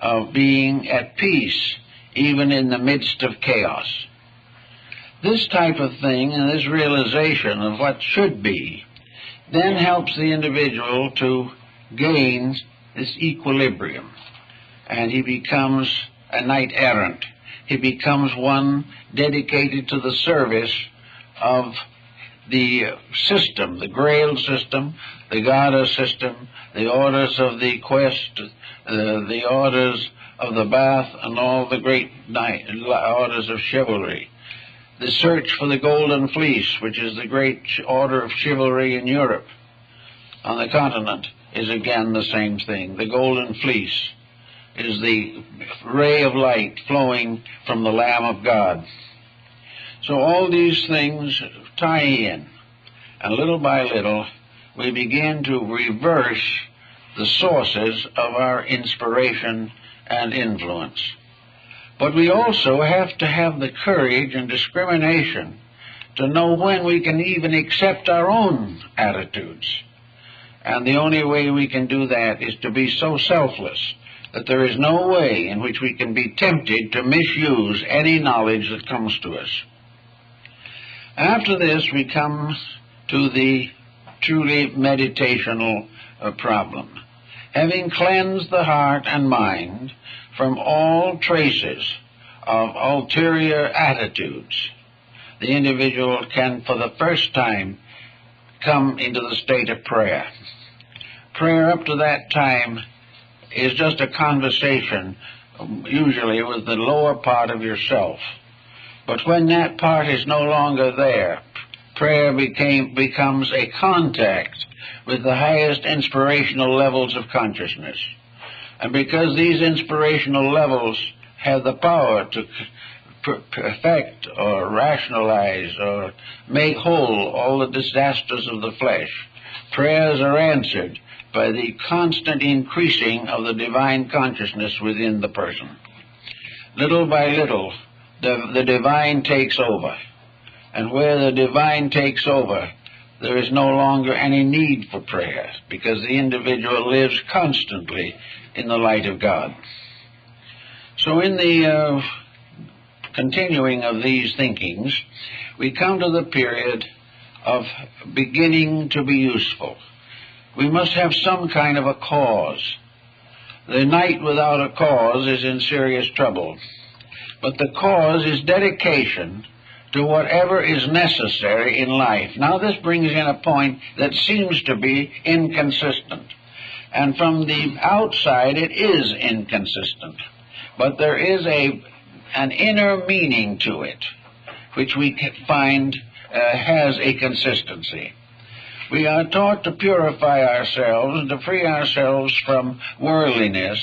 of being at peace even in the midst of chaos. This type of thing and this realization of what should be then helps the individual to gain this equilibrium, and he becomes a knight errant. He becomes one dedicated to the service of the system, the Grail system, the Garter system, the orders of the Quest, the orders of the Bath, and all the great orders of chivalry. The search for the golden fleece, which is the great order of chivalry in Europe, on the continent, is again the same thing. The golden fleece is the ray of light flowing from the Lamb of God. So all these things tie in, and little by little we begin to reverse the sources of our inspiration and influence. But we also have to have the courage and discrimination to know when we can even accept our own attitudes. And the only way we can do that is to be so selfless that there is no way in which we can be tempted to misuse any knowledge that comes to us. After this, we come to the truly meditational problem. Having cleansed the heart and mind from all traces of ulterior attitudes, the individual can, for the first time, come into the state of prayer. Prayer up to that time is just a conversation, usually with the lower part of yourself. But when that part is no longer there, prayer becomes a contact with the highest inspirational levels of consciousness. And because these inspirational levels have the power to perfect or rationalize or make whole all the disasters of the flesh, prayers are answered by the constant increasing of the divine consciousness within the person. Little by little, the divine takes over. And where the divine takes over, there is no longer any need for prayer, because the individual lives constantly in the light of God. So in the continuing of these thinkings, we come to the period of beginning to be useful. We must have some kind of a cause. The knight without a cause is in serious trouble. But the cause is dedication to whatever is necessary in life. Now this brings in a point that seems to be inconsistent. And from the outside it is inconsistent. But there is an inner meaning to it, which we find has a consistency. We are taught to purify ourselves and to free ourselves from worldliness,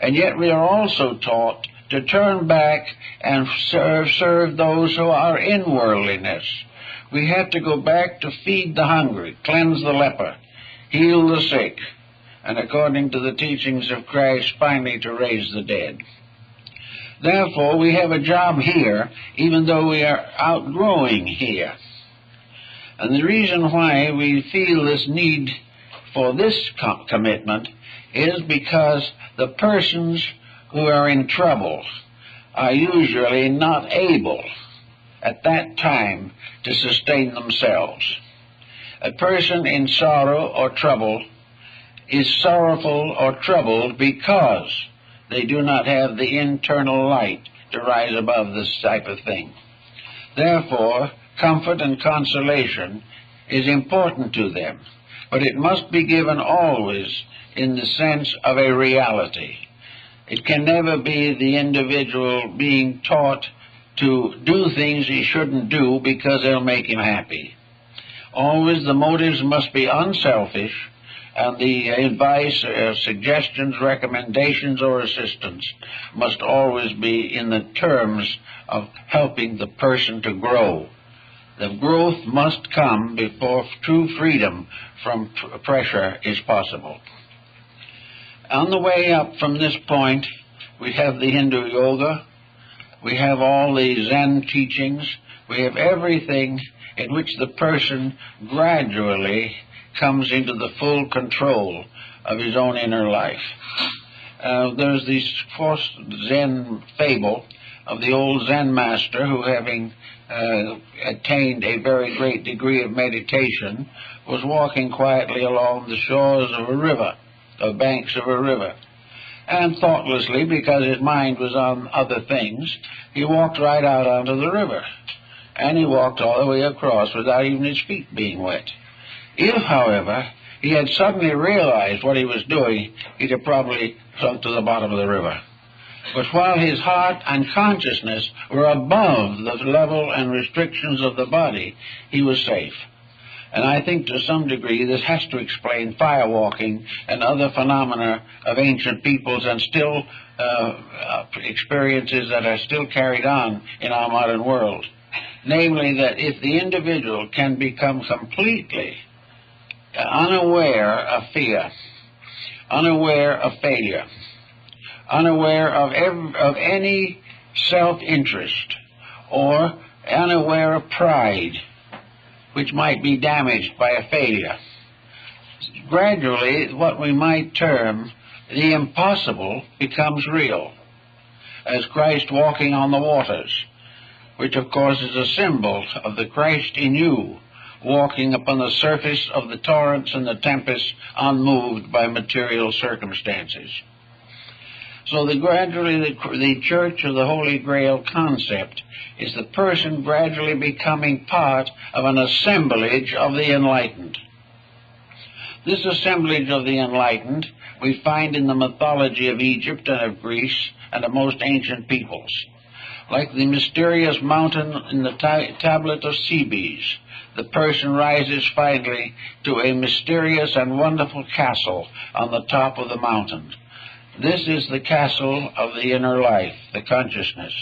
and yet we are also taught to turn back and serve those who are in worldliness. We have to go back to feed the hungry, cleanse the leper, heal the sick, and according to the teachings of Christ, finally to raise the dead. Therefore, we have a job here, even though we are outgrowing here. And the reason why we feel this need for this commitment is because the persons who are in trouble are usually not able at that time to sustain themselves. A person in sorrow or trouble is sorrowful or troubled because they do not have the internal light to rise above this type of thing. Therefore, comfort and consolation is important to them, but it must be given always in the sense of a reality. It can never be the individual being taught to do things he shouldn't do because they'll make him happy. Always the motives must be unselfish, and the advice, suggestions, recommendations, or assistance must always be in the terms of helping the person to grow. The growth must come before true freedom from pressure is possible. On the way up from this point, we have the Hindu yoga, we have all the Zen teachings, we have everything in which the person gradually comes into the full control of his own inner life. There's this first Zen fable of the old Zen master who, having attained a very great degree of meditation, was walking quietly along the shores of a river, the banks of a river. And thoughtlessly, because his mind was on other things, he walked right out onto the river. And he walked all the way across without even his feet being wet. If, however, he had suddenly realized what he was doing, he'd have probably sunk to the bottom of the river. But while his heart and consciousness were above the level and restrictions of the body, he was safe. And I think to some degree this has to explain firewalking and other phenomena of ancient peoples and still experiences that are still carried on in our modern world. Namely, that if the individual can become completely unaware of fear, unaware of failure, unaware of any self-interest, or unaware of pride, which might be damaged by a failure, gradually what we might term the impossible becomes real, as Christ walking on the waters, which of course is a symbol of the Christ in you, walking upon the surface of the torrents and the tempests, unmoved by material circumstances. So gradually the Church of the Holy Grail concept is the person gradually becoming part of an assemblage of the enlightened. This assemblage of the enlightened we find in the mythology of Egypt and of Greece and of most ancient peoples. Like the mysterious mountain in the tablet of Cebes, the person rises finally to a mysterious and wonderful castle on the top of the mountain. This is the castle of the inner life, the consciousness.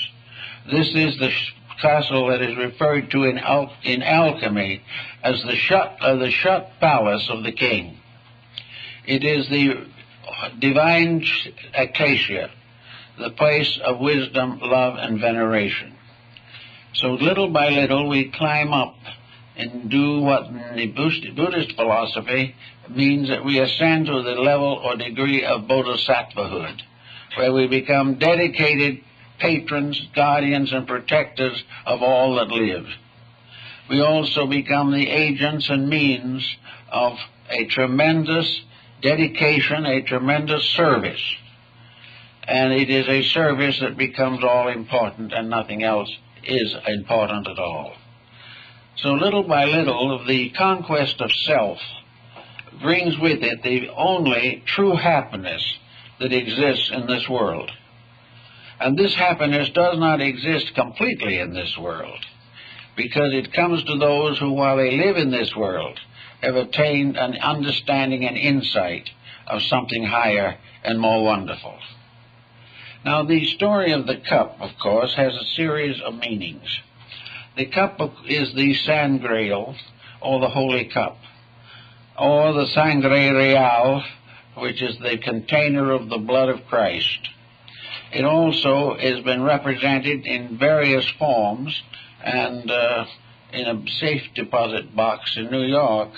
This is the castle that is referred to in alchemy as the shut palace of the king. It is the divine acacia, the place of wisdom, love, and veneration. So little by little we climb up and do what in the Buddhist philosophy means that we ascend to the level or degree of bodhisattvahood, where we become dedicated patrons, guardians, and protectors of all that live. We also become the agents and means of a tremendous dedication, a tremendous service. And it is a service that becomes all important, and nothing else is important at all. So little by little, the conquest of self brings with it the only true happiness that exists in this world. And this happiness does not exist completely in this world, because it comes to those who, while they live in this world, have attained an understanding and insight of something higher and more wonderful. Now, the story of the cup, of course, has a series of meanings. The cup is the Sangreal, or the Holy Cup, or the Sangre Real, which is the container of the blood of Christ. It also has been represented in various forms, and in a safe deposit box in New York,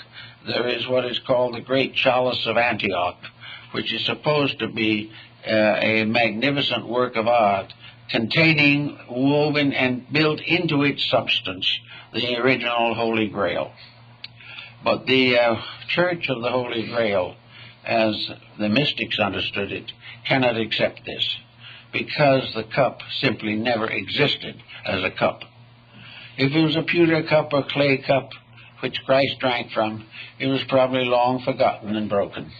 there is what is called the Great Chalice of Antioch, which is supposed to be a magnificent work of art containing, woven, and built into its substance the original Holy Grail. But the Church of the Holy Grail, as the mystics understood it, cannot accept this, because the cup simply never existed as a cup. If it was a pewter cup or clay cup which Christ drank from, it was probably long forgotten and broken.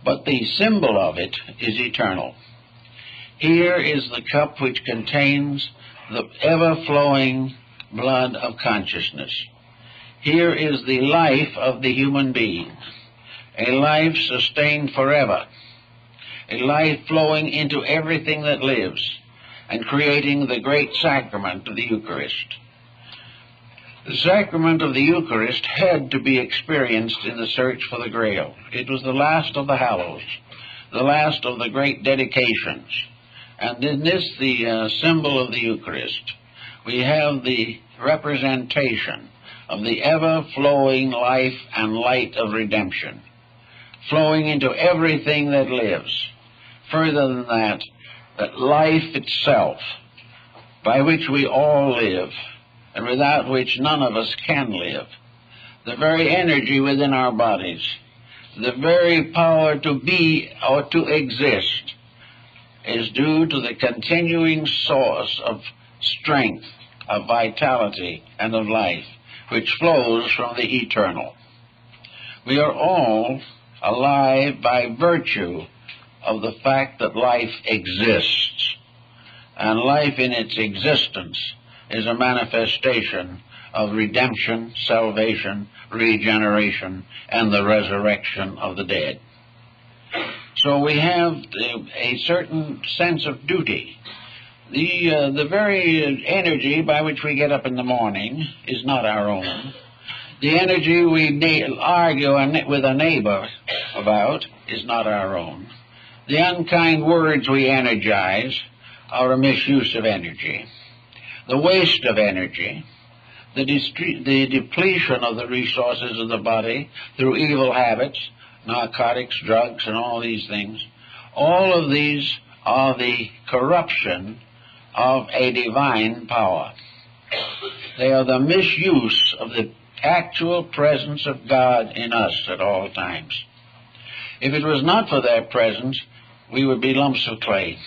But the symbol of it is eternal. Here is the cup which contains the ever-flowing blood of consciousness. Here is the life of the human being, a life sustained forever, a life flowing into everything that lives and creating the great sacrament of the Eucharist. The sacrament of the Eucharist had to be experienced in the search for the Grail. It was the last of the hallows, the last of the great dedications. And in this, the symbol of the Eucharist, we have the representation of the ever-flowing life and light of redemption, flowing into everything that lives. Further than that, that life itself, by which we all live, and without which none of us can live, the very energy within our bodies, the very power to be or to exist, is due to the continuing source of strength, of vitality, and of life, which flows from the eternal. We are all alive by virtue of the fact that life exists. and life in its existence is a manifestation of redemption, salvation, regeneration, and the resurrection of the dead. So we have a certain sense of duty. The very energy by which we get up in the morning is not our own. The energy we argue with a neighbor about is not our own. The unkind words we energize are a misuse of energy. The waste of energy, the depletion of the resources of the body through evil habits, narcotics, drugs, and all these things, all of these are the corruption of a divine power. They are the misuse of the actual presence of God in us at all times. If it was not for their presence, we would be lumps of clay.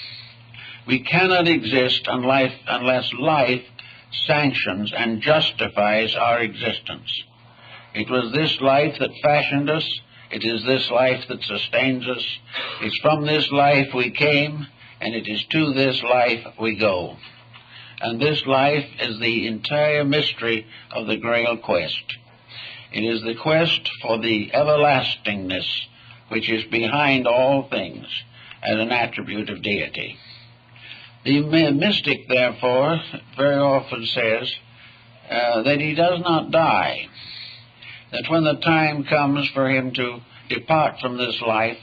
We cannot exist unless life sanctions and justifies our existence. It was this life that fashioned us. It is this life that sustains us. It's from this life we came, and it is to this life we go. And this life is the entire mystery of the Grail quest. It is the quest for the everlastingness which is behind all things as an attribute of deity. The mystic, therefore, very often says that he does not die, that when the time comes for him to depart from this life,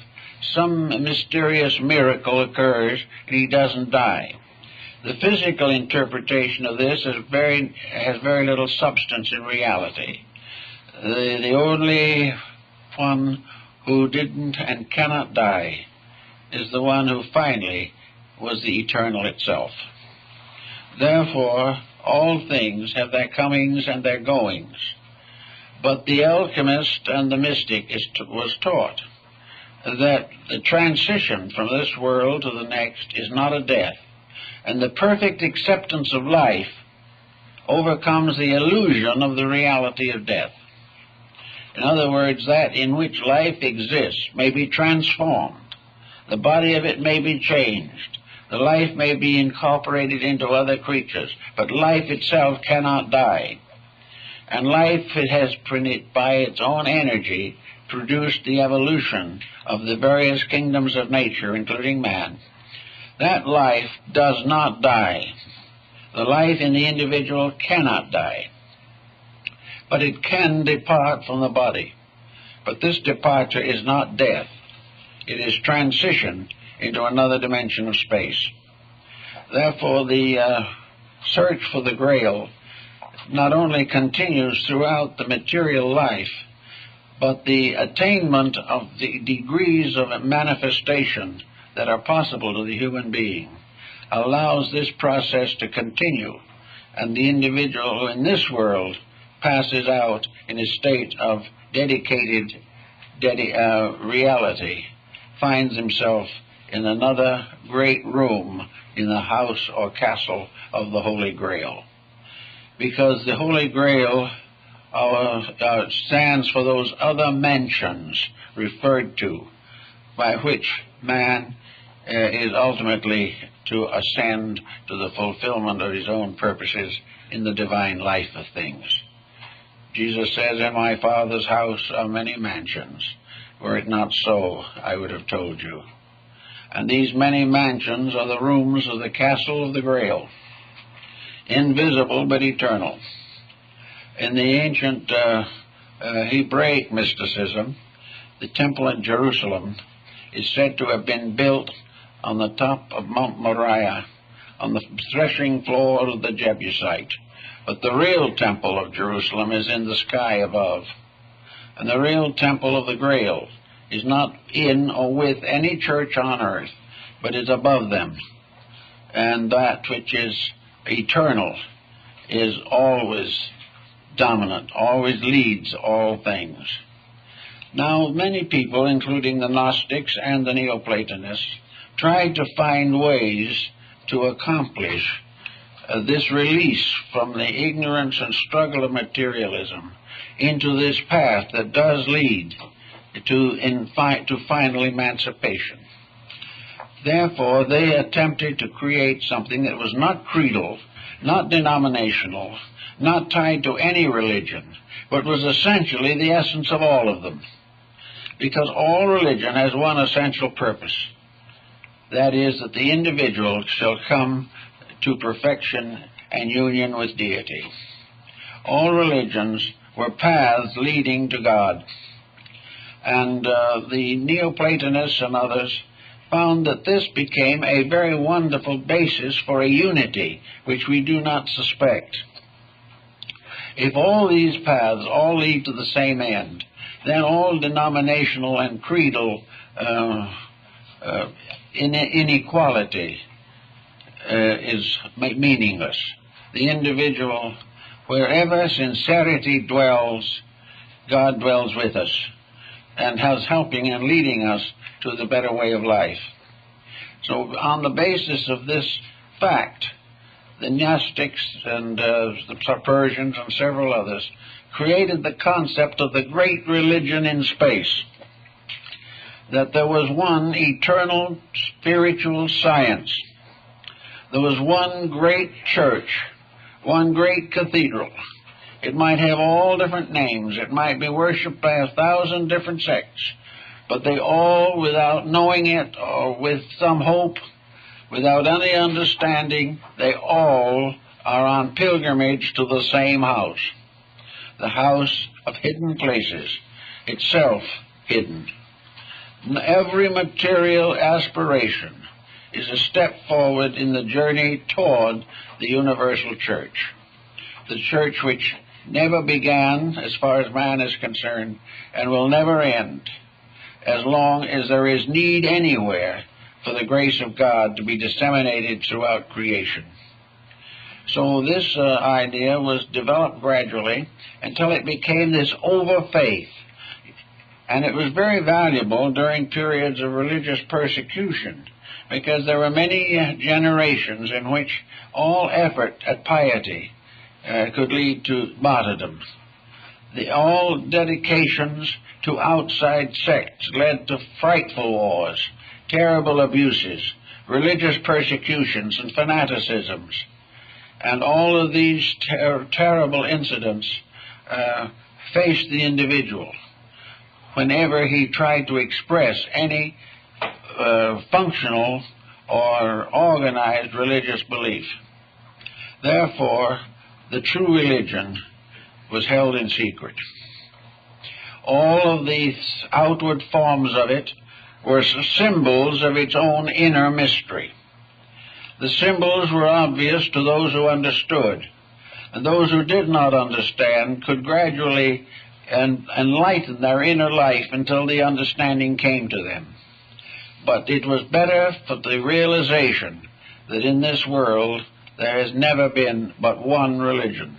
some mysterious miracle occurs and he doesn't die. The physical interpretation of this has very little substance in reality. The only one who didn't and cannot die is the one who finally was the eternal itself. Therefore, all things have their comings and their goings. But the alchemist and the mystic was taught that the transition from this world to the next is not a death, and the perfect acceptance of life overcomes the illusion of the reality of death. In other words, that in which life exists may be transformed. The body of it may be changed. The life may be incorporated into other creatures, but life itself cannot die. And life, it has, by its own energy, produced the evolution of the various kingdoms of nature, including man. That life does not die. The life in the individual cannot die. But it can depart from the body. But this departure is not death. It is transition into another dimension of space. Therefore, the search for the Grail not only continues throughout the material life, but the attainment of the degrees of manifestation that are possible to the human being allows this process to continue, and the individual who in this world passes out in a state of dedicated reality finds himself in another great room in the house or castle of the Holy Grail. Because the Holy Grail stands for those other mansions referred to, by which man is ultimately to ascend to the fulfillment of his own purposes in the divine life of things. Jesus says, "In my Father's house are many mansions. Were it not so, I would have told you." And these many mansions are the rooms of the castle of the Grail, invisible but eternal. In the ancient Hebraic mysticism, the temple at Jerusalem is said to have been built on the top of Mount Moriah, on the threshing floor of the Jebusite. But the real temple of Jerusalem is in the sky above. And the real temple of the Grail is not in or with any church on earth, but is above them. And that which is eternal is always dominant, always leads all things. Now, many people, including the Gnostics and the Neoplatonists, tried to find ways to accomplish this release from the ignorance and struggle of materialism into this path that does lead to final emancipation. Therefore, they attempted to create something that was not creedal, not denominational, not tied to any religion, but was essentially the essence of all of them. Because all religion has one essential purpose. That is, that the individual shall come to perfection and union with deity. All religions were paths leading to God. And the Neoplatonists and others found that this became a very wonderful basis for a unity which we do not suspect. If all these paths all lead to the same end, then all denominational and creedal inequality is meaningless. The individual, wherever sincerity dwells, God dwells with us and has helping and leading us to the better way of life. So on the basis of this fact, the Gnostics and the Persians and several others created the concept of the great religion in space, that there was one eternal spiritual science. There was one great church, one great cathedral. It might have all different names. It might be worshipped by 1,000 different sects. But they all, without knowing it or with some hope, without any understanding, they all are on pilgrimage to the same house. The house of hidden places, itself hidden. Every material aspiration is a step forward in the journey toward the universal church. The church which never began, as far as man is concerned, and will never end, as long as there is need anywhere for the grace of God to be disseminated throughout creation. So this idea was developed gradually until it became this over-faith. And it was very valuable during periods of religious persecution, because there were many generations in which all effort at piety could lead to martyrdom. All dedications to outside sects led to frightful wars, terrible abuses, religious persecutions, and fanaticisms. And all of these terrible incidents faced the individual whenever he tried to express any functional or organized religious belief. Therefore, the true religion was held in secret. All of these outward forms of it were symbols of its own inner mystery. The symbols were obvious to those who understood, and those who did not understand could gradually enlighten their inner life until the understanding came to them. But it was better for the realization that in this world there has never been but one religion,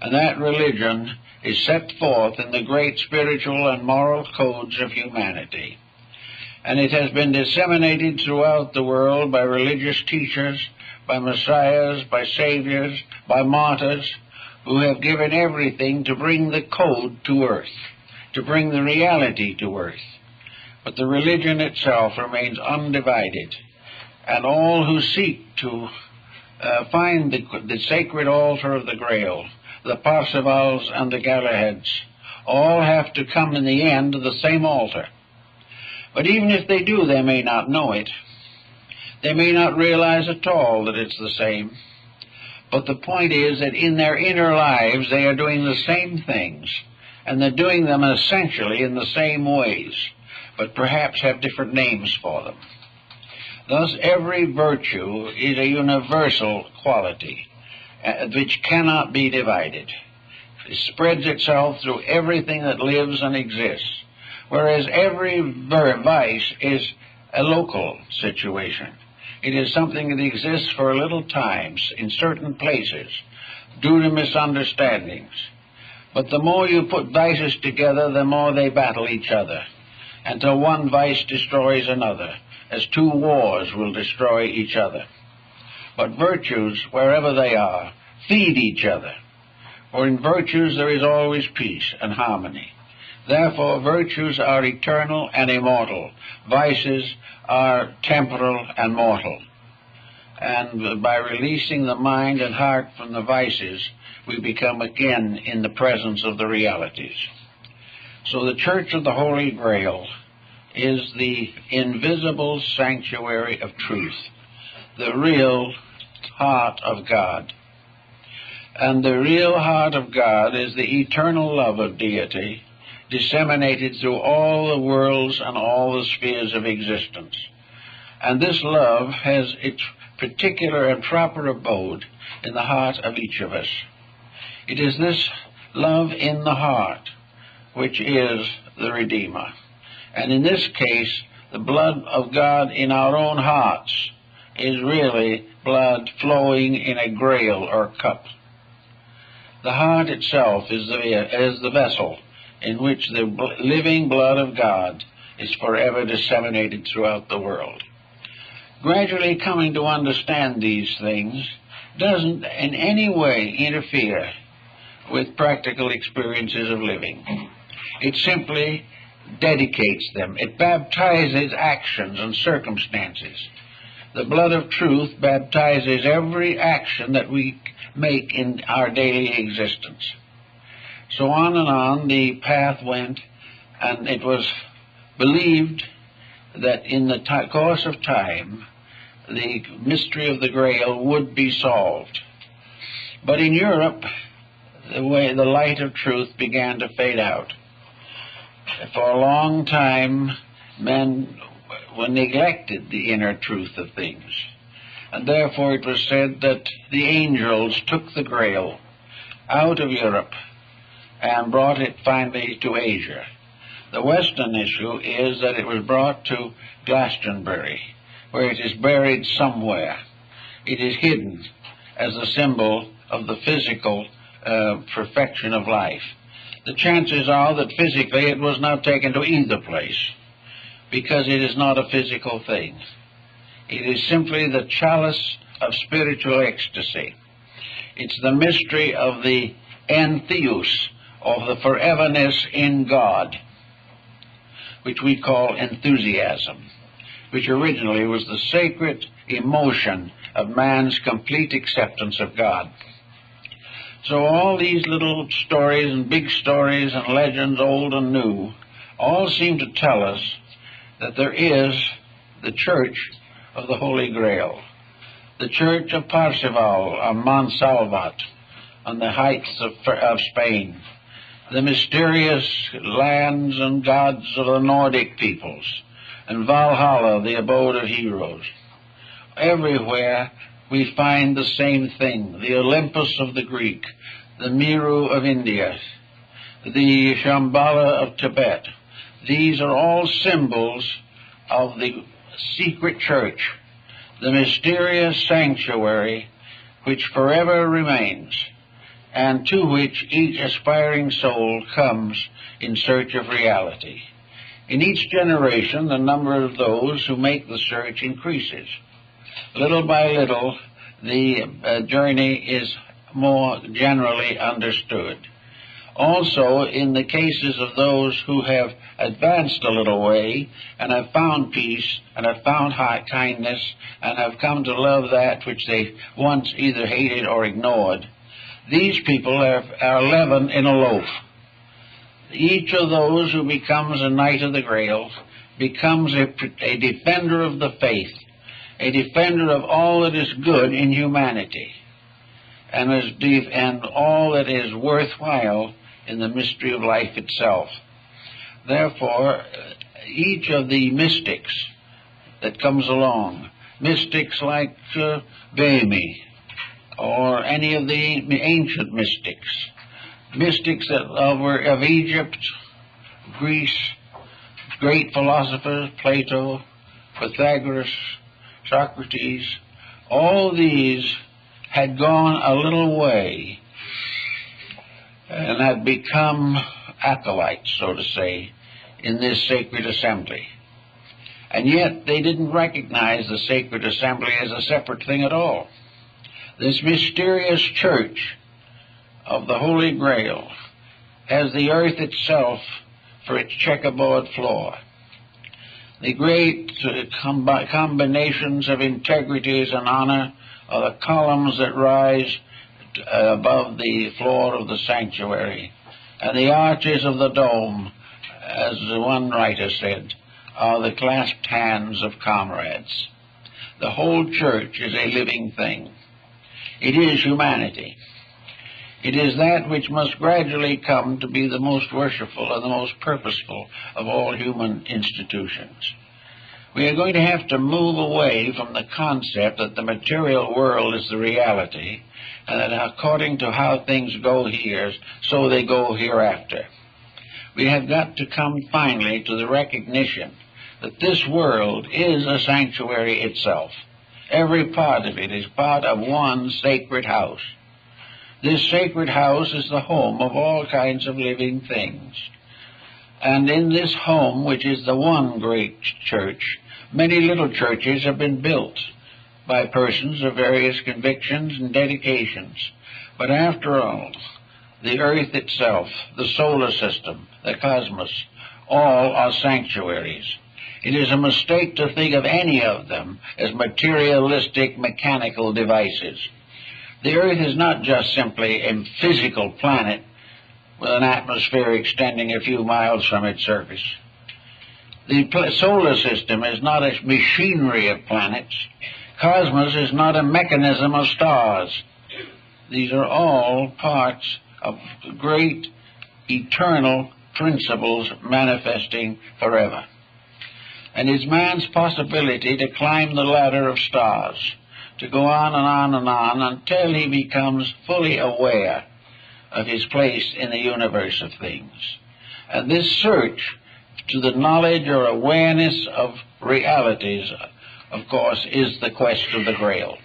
and that religion is set forth in the great spiritual and moral codes of humanity. And it has been disseminated throughout the world by religious teachers, by messiahs, by saviors, by martyrs, who have given everything to bring the code to earth, to bring the reality to earth. But the religion itself remains undivided, and all who seek to find the sacred altar of the Grail, the Parsifals and the Galahads, all have to come in the end to the same altar. But even if they do, they may not know it. They may not realize at all that it's the same. But the point is that in their inner lives they are doing the same things, and they're doing them essentially in the same ways, but perhaps have different names for them. Thus every virtue is a universal quality which cannot be divided. It spreads itself through everything that lives and exists, whereas every vice is a local situation. It is something that exists for a little time in certain places due to misunderstandings. But the more you put vices together, the more they battle each other, until one vice destroys another, as two wars will destroy each other. But virtues, wherever they are, feed each other. For in virtues there is always peace and harmony. Therefore, virtues are eternal and immortal. Vices are temporal and mortal. And by releasing the mind and heart from the vices, we become again in the presence of the realities. So the Church of the Holy Grail is the invisible sanctuary of truth, the real heart of God. And the real heart of God is the eternal love of deity, disseminated through all the worlds and all the spheres of existence. And this love has its particular and proper abode in the heart of each of us. It is this love in the heart which is the Redeemer. And in this case, the blood of God in our own hearts is really blood flowing in a grail or cup. The heart itself is the vessel in which the living blood of God is forever disseminated throughout the world. Gradually coming to understand these things doesn't in any way interfere with practical experiences of living. It simply dedicates them. It baptizes actions and circumstances. The blood of truth baptizes every action that we make in our daily existence. So on the path went, and it was believed that in the course of time, the mystery of the Grail would be solved. But in Europe, the light of truth began to fade out. For a long time, men neglected the inner truth of things. And therefore it was said that the angels took the Grail out of Europe and brought it finally to Asia. The Western issue is that it was brought to Glastonbury, where it is buried somewhere. It is hidden as a symbol of the physical perfection of life. The chances are that physically it was not taken to either place, because it is not a physical thing. It is simply the chalice of spiritual ecstasy. It's the mystery of the entheos, of the foreverness in God, which we call enthusiasm, which originally was the sacred emotion of man's complete acceptance of God. So all these little stories and big stories and legends, old and new, all seem to tell us that there is the Church of the Holy Grail, the Church of Parzival or Montsalvat on the heights of Spain, the mysterious lands and gods of the Nordic peoples, and Valhalla, the abode of heroes. Everywhere we find the same thing: the Olympus of the Greek, the Meru of India, the Shambhala of Tibet. These are all symbols of the secret church, the mysterious sanctuary which forever remains, and to which each aspiring soul comes in search of reality. In each generation, the number of those who make the search increases. Little by little, the journey is more generally understood. Also, in the cases of those who have advanced a little way and have found peace and have found kindness and have come to love that which they once either hated or ignored, these people are leaven in a loaf. Each of those who becomes a Knight of the Grail becomes a defender of the faith, a defender of all that is good in humanity, and all that is worthwhile in the mystery of life itself. Therefore, each of the mystics that comes along, mystics like Bami, or any of the ancient mystics, mystics of Egypt, Greece, great philosophers, Plato, Pythagoras, Socrates, all these had gone a little way and had become acolytes, so to say, in this sacred assembly. And yet they didn't recognize the sacred assembly as a separate thing at all. This mysterious church of the Holy Grail has the earth itself for its checkerboard floor. The great combinations of integrities and honor are the columns that rise above the floor of the sanctuary, and the arches of the dome, as one writer said, are the clasped hands of comrades. The whole church is a living thing. It is humanity. It is that which must gradually come to be the most worshipful and the most purposeful of all human institutions. We are going to have to move away from the concept that the material world is the reality, and that according to how things go here, so they go hereafter. We have got to come finally to the recognition that this world is a sanctuary itself. Every part of it is part of one sacred house. This sacred house is the home of all kinds of living things. And in this home, which is the one great church, many little churches have been built by persons of various convictions and dedications. But after all, the earth itself, the solar system, the cosmos, all are sanctuaries. It is a mistake to think of any of them as materialistic, mechanical devices. The earth is not just simply a physical planet with an atmosphere extending a few miles from its surface. The solar system is not a machinery of planets. Cosmos is not a mechanism of stars. These are all parts of great eternal principles manifesting forever. And it's man's possibility to climb the ladder of stars, to go on and on and on until he becomes fully aware of his place in the universe of things. And this search to the knowledge or awareness of realities, of course, is the quest of the Grail.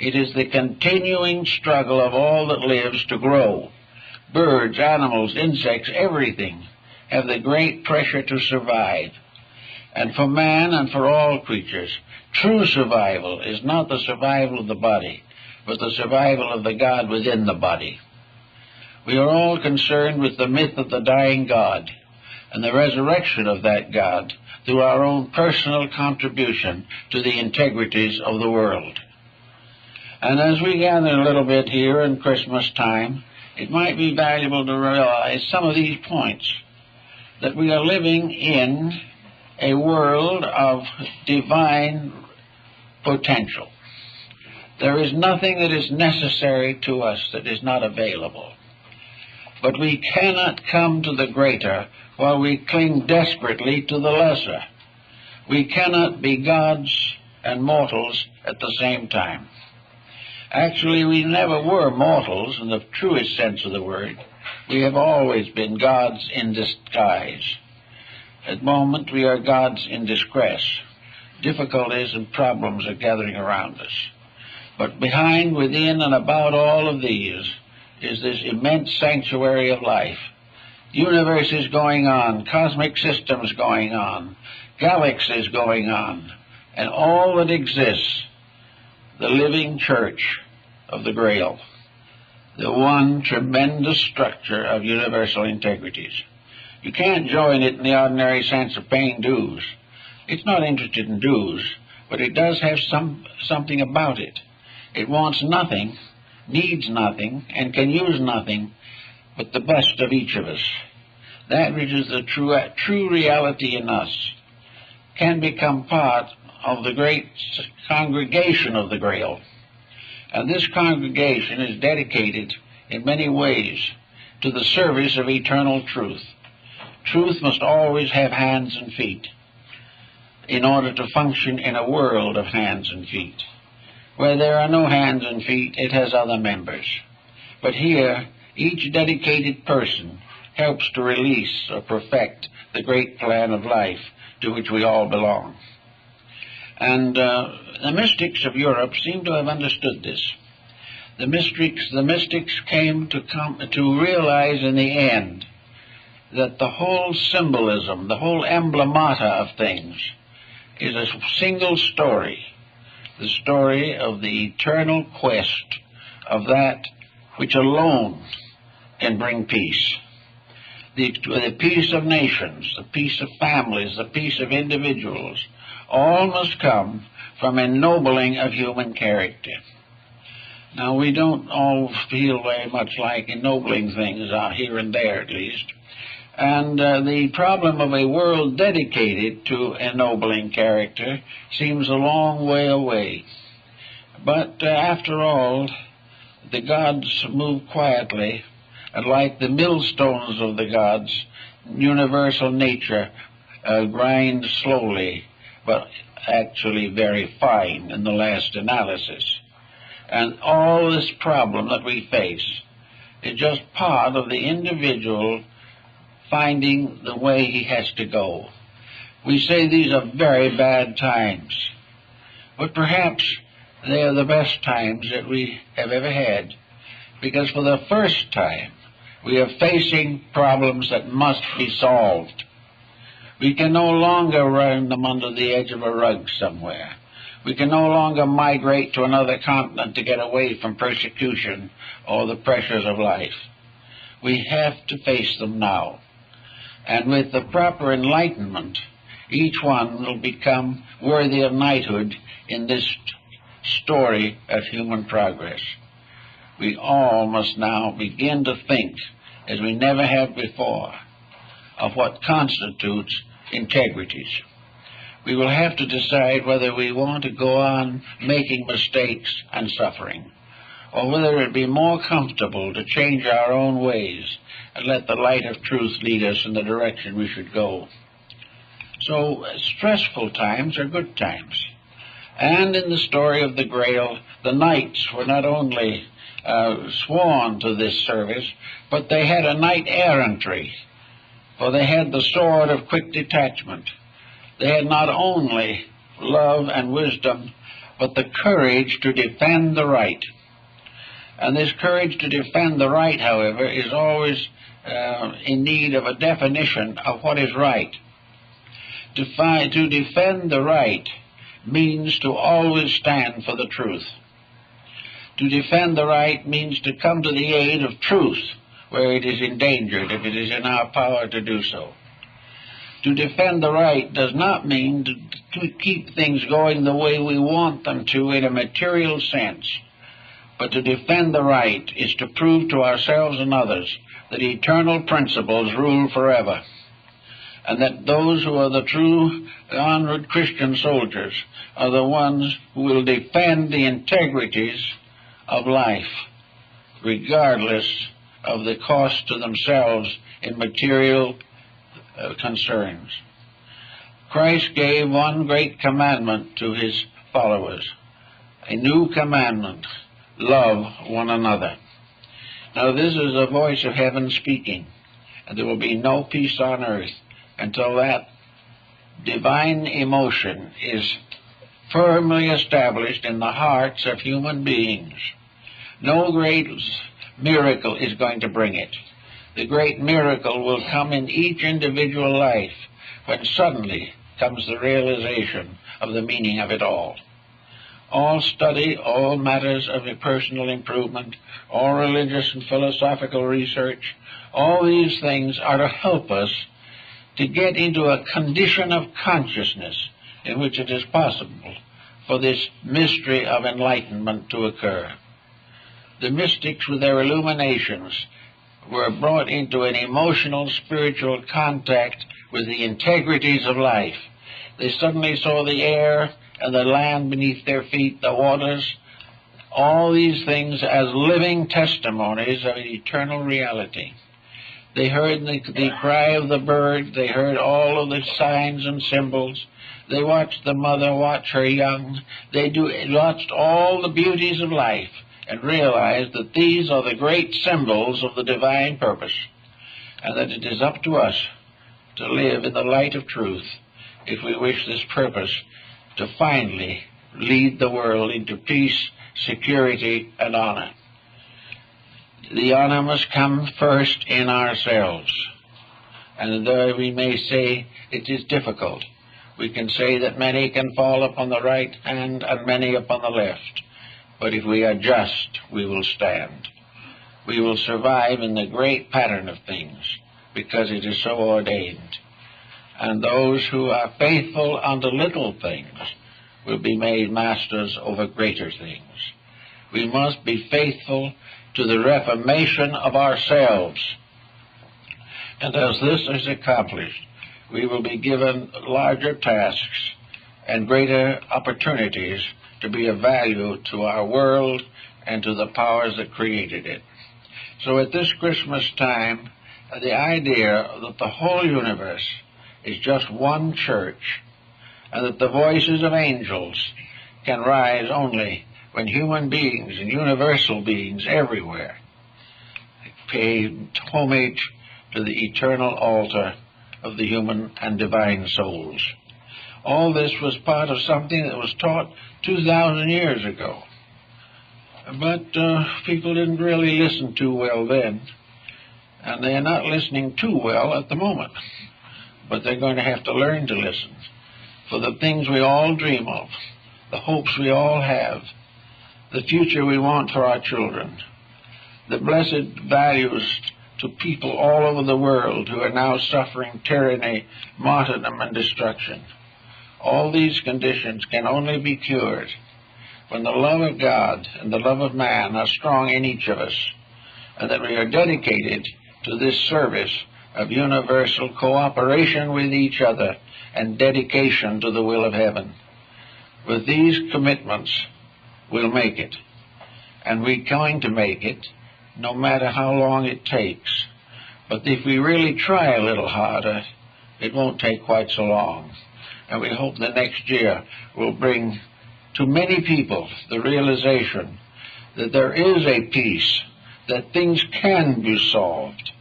It is the continuing struggle of all that lives to grow. Birds, animals, insects, everything have the great pressure to survive. And for man and for all creatures, true survival is not the survival of the body, but the survival of the God within the body. We are all concerned with the myth of the dying God and the resurrection of that God through our own personal contribution to the integrities of the world. And as we gather a little bit here in Christmas time, it might be valuable to realize some of these points, that we are living in a world of divine potential. There is nothing that is necessary to us that is not available. But we cannot come to the greater while we cling desperately to the lesser. We cannot be gods and mortals at the same time. Actually, we never were mortals in the truest sense of the word. We have always been gods in disguise. At the moment, we are gods in distress. Difficulties and problems are gathering around us. But behind, within, and about all of these is this immense sanctuary of life. Universes going on, cosmic systems going on, galaxies going on, and all that exists, the living church of the Grail, the one tremendous structure of universal integrities. You can't join it in the ordinary sense of paying dues. It's not interested in dues, but it does have something about it. It wants nothing, needs nothing, and can use nothing but the best of each of us. That which is the true reality in us can become part of the great congregation of the Grail. And this congregation is dedicated in many ways to the service of eternal truth. Truth must always have hands and feet in order to function in a world of hands and feet. Where there are no hands and feet, it has other members. But here, each dedicated person helps to release or perfect the great plan of life to which we all belong. And the mystics of Europe seem to have understood this. The mystics came to realize in the end that the whole symbolism, the whole emblemata of things is a single story, the story of the eternal quest of that which alone can bring peace. the peace of nations, the peace of families, the peace of individuals, all must come from ennobling of human character. Now, we don't all feel very much like ennobling things here and there, at least. And the problem of a world dedicated to ennobling character seems a long way away. But after all, the gods move quietly, and like the millstones of the gods, universal nature grinds slowly, but actually very fine in the last analysis. And all this problem that we face is just part of the individual finding the way he has to go. We say these are very bad times, but perhaps they are the best times that we have ever had, because for the first time we are facing problems that must be solved. We can no longer run them under the edge of a rug somewhere. We can no longer migrate to another continent to get away from persecution or the pressures of life. We have to face them now. And with the proper enlightenment, each one will become worthy of knighthood in this story of human progress. We all must now begin to think, as we never have before, of what constitutes integrities. We will have to decide whether we want to go on making mistakes and suffering, or whether it would be more comfortable to change our own ways and let the light of truth lead us in the direction we should go. So stressful times are good times. And in the story of the Grail, the knights were not only sworn to this service, but they had a knight errantry, for they had the sword of quick detachment. They had not only love and wisdom, but the courage to defend the right. And this courage to defend the right, however, is always in need of a definition of what is right. To defend the right means to always stand for the truth. To defend the right means to come to the aid of truth where it is endangered, if it is in our power to do so. To defend the right does not mean to keep things going the way we want them to in a material sense, but to defend the right is to prove to ourselves and others that eternal principles rule forever, and that those who are the true honored Christian soldiers are the ones who will defend the integrities of life, regardless of the cost to themselves in material concerns. Christ gave one great commandment to his followers, a new commandment: love one another. Now this is the voice of heaven speaking, and there will be no peace on earth until that divine emotion is firmly established in the hearts of human beings. No great miracle is going to bring it. The great miracle will come in each individual life when suddenly comes the realization of the meaning of it all. All study, all matters of personal improvement, all religious and philosophical research, all these things are to help us to get into a condition of consciousness in which it is possible for this mystery of enlightenment to occur. The mystics, with their illuminations, were brought into an emotional, spiritual contact with the integrities of life. They suddenly saw the air and the land beneath their feet, the waters, all these things as living testimonies of an eternal reality. They heard the cry of the bird. They heard all of the signs and symbols. They watched the mother watch her young. They watched all the beauties of life and realized that these are the great symbols of the divine purpose, and that it is up to us to live in the light of truth if we wish this purpose to finally lead the world into peace, security, and honor. The honor must come first in ourselves. And though we may say it is difficult, we can say that many can fall upon the right hand and many upon the left. But if we are just, we will stand. We will survive in the great pattern of things, because it is so ordained. And those who are faithful unto little things will be made masters over greater things. We must be faithful to the reformation of ourselves. And as this is accomplished, we will be given larger tasks and greater opportunities to be of value to our world and to the powers that created it. So at this Christmas time, the idea that the whole universe is just one church, and that the voices of angels can rise only when human beings and universal beings everywhere pay homage to the eternal altar of the human and divine souls. All this was part of something that was taught 2,000 years ago. But people didn't really listen too well then, and they're not listening too well at the moment. But they're going to have to learn to listen. For the things we all dream of, the hopes we all have, the future we want for our children, the blessed values to people all over the world who are now suffering tyranny, martyrdom, and destruction. All these conditions can only be cured when the love of God and the love of man are strong in each of us, and that we are dedicated to this service of universal cooperation with each other and dedication to the will of heaven. With these commitments, we'll make it. And we're going to make it, no matter how long it takes. But if we really try a little harder, it won't take quite so long. And we hope the next year will bring to many people the realization that there is a peace, that things can be solved,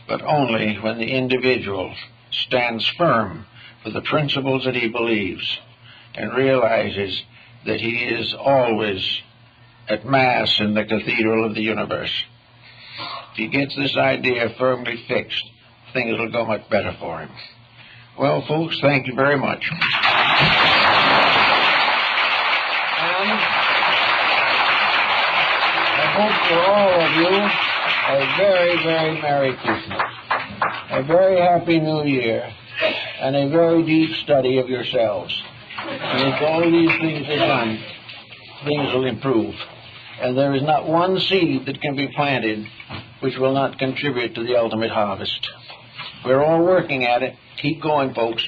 but only when the individual stands firm for the principles that he believes and realizes that he is always at Mass in the cathedral of the universe. If he gets this idea firmly fixed, things will go much better for him. Well, folks, thank you very much. And I hope for all of you a very, very Merry Christmas, a very Happy New Year, and a very deep study of yourselves. And if all these things are done, things will improve. And there is not one seed that can be planted which will not contribute to the ultimate harvest. We're all working at it. Keep going, folks.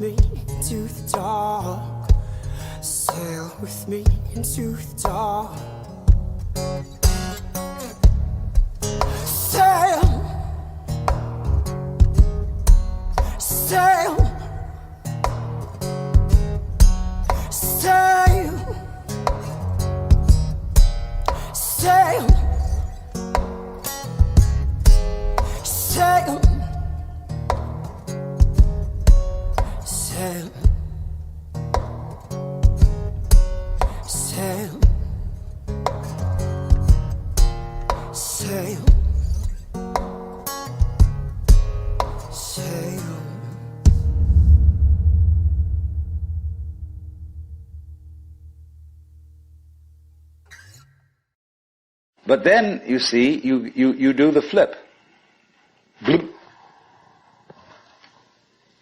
me into the dark. Sail with me into the dark. Sail, sail, sail, sail, sail, sail, sail, sail, sail. But then, you see, you do the flip. Bloop.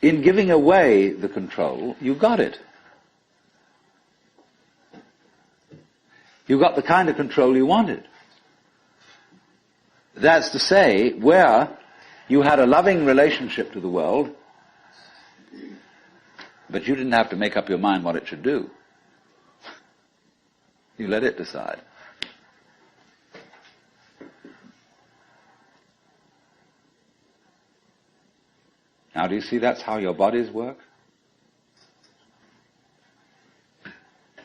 In giving away the control, you got it. You got the kind of control you wanted. That's to say, where you had a loving relationship to the world, but you didn't have to make up your mind what it should do. You let it decide. Now, do you see that's how your bodies work?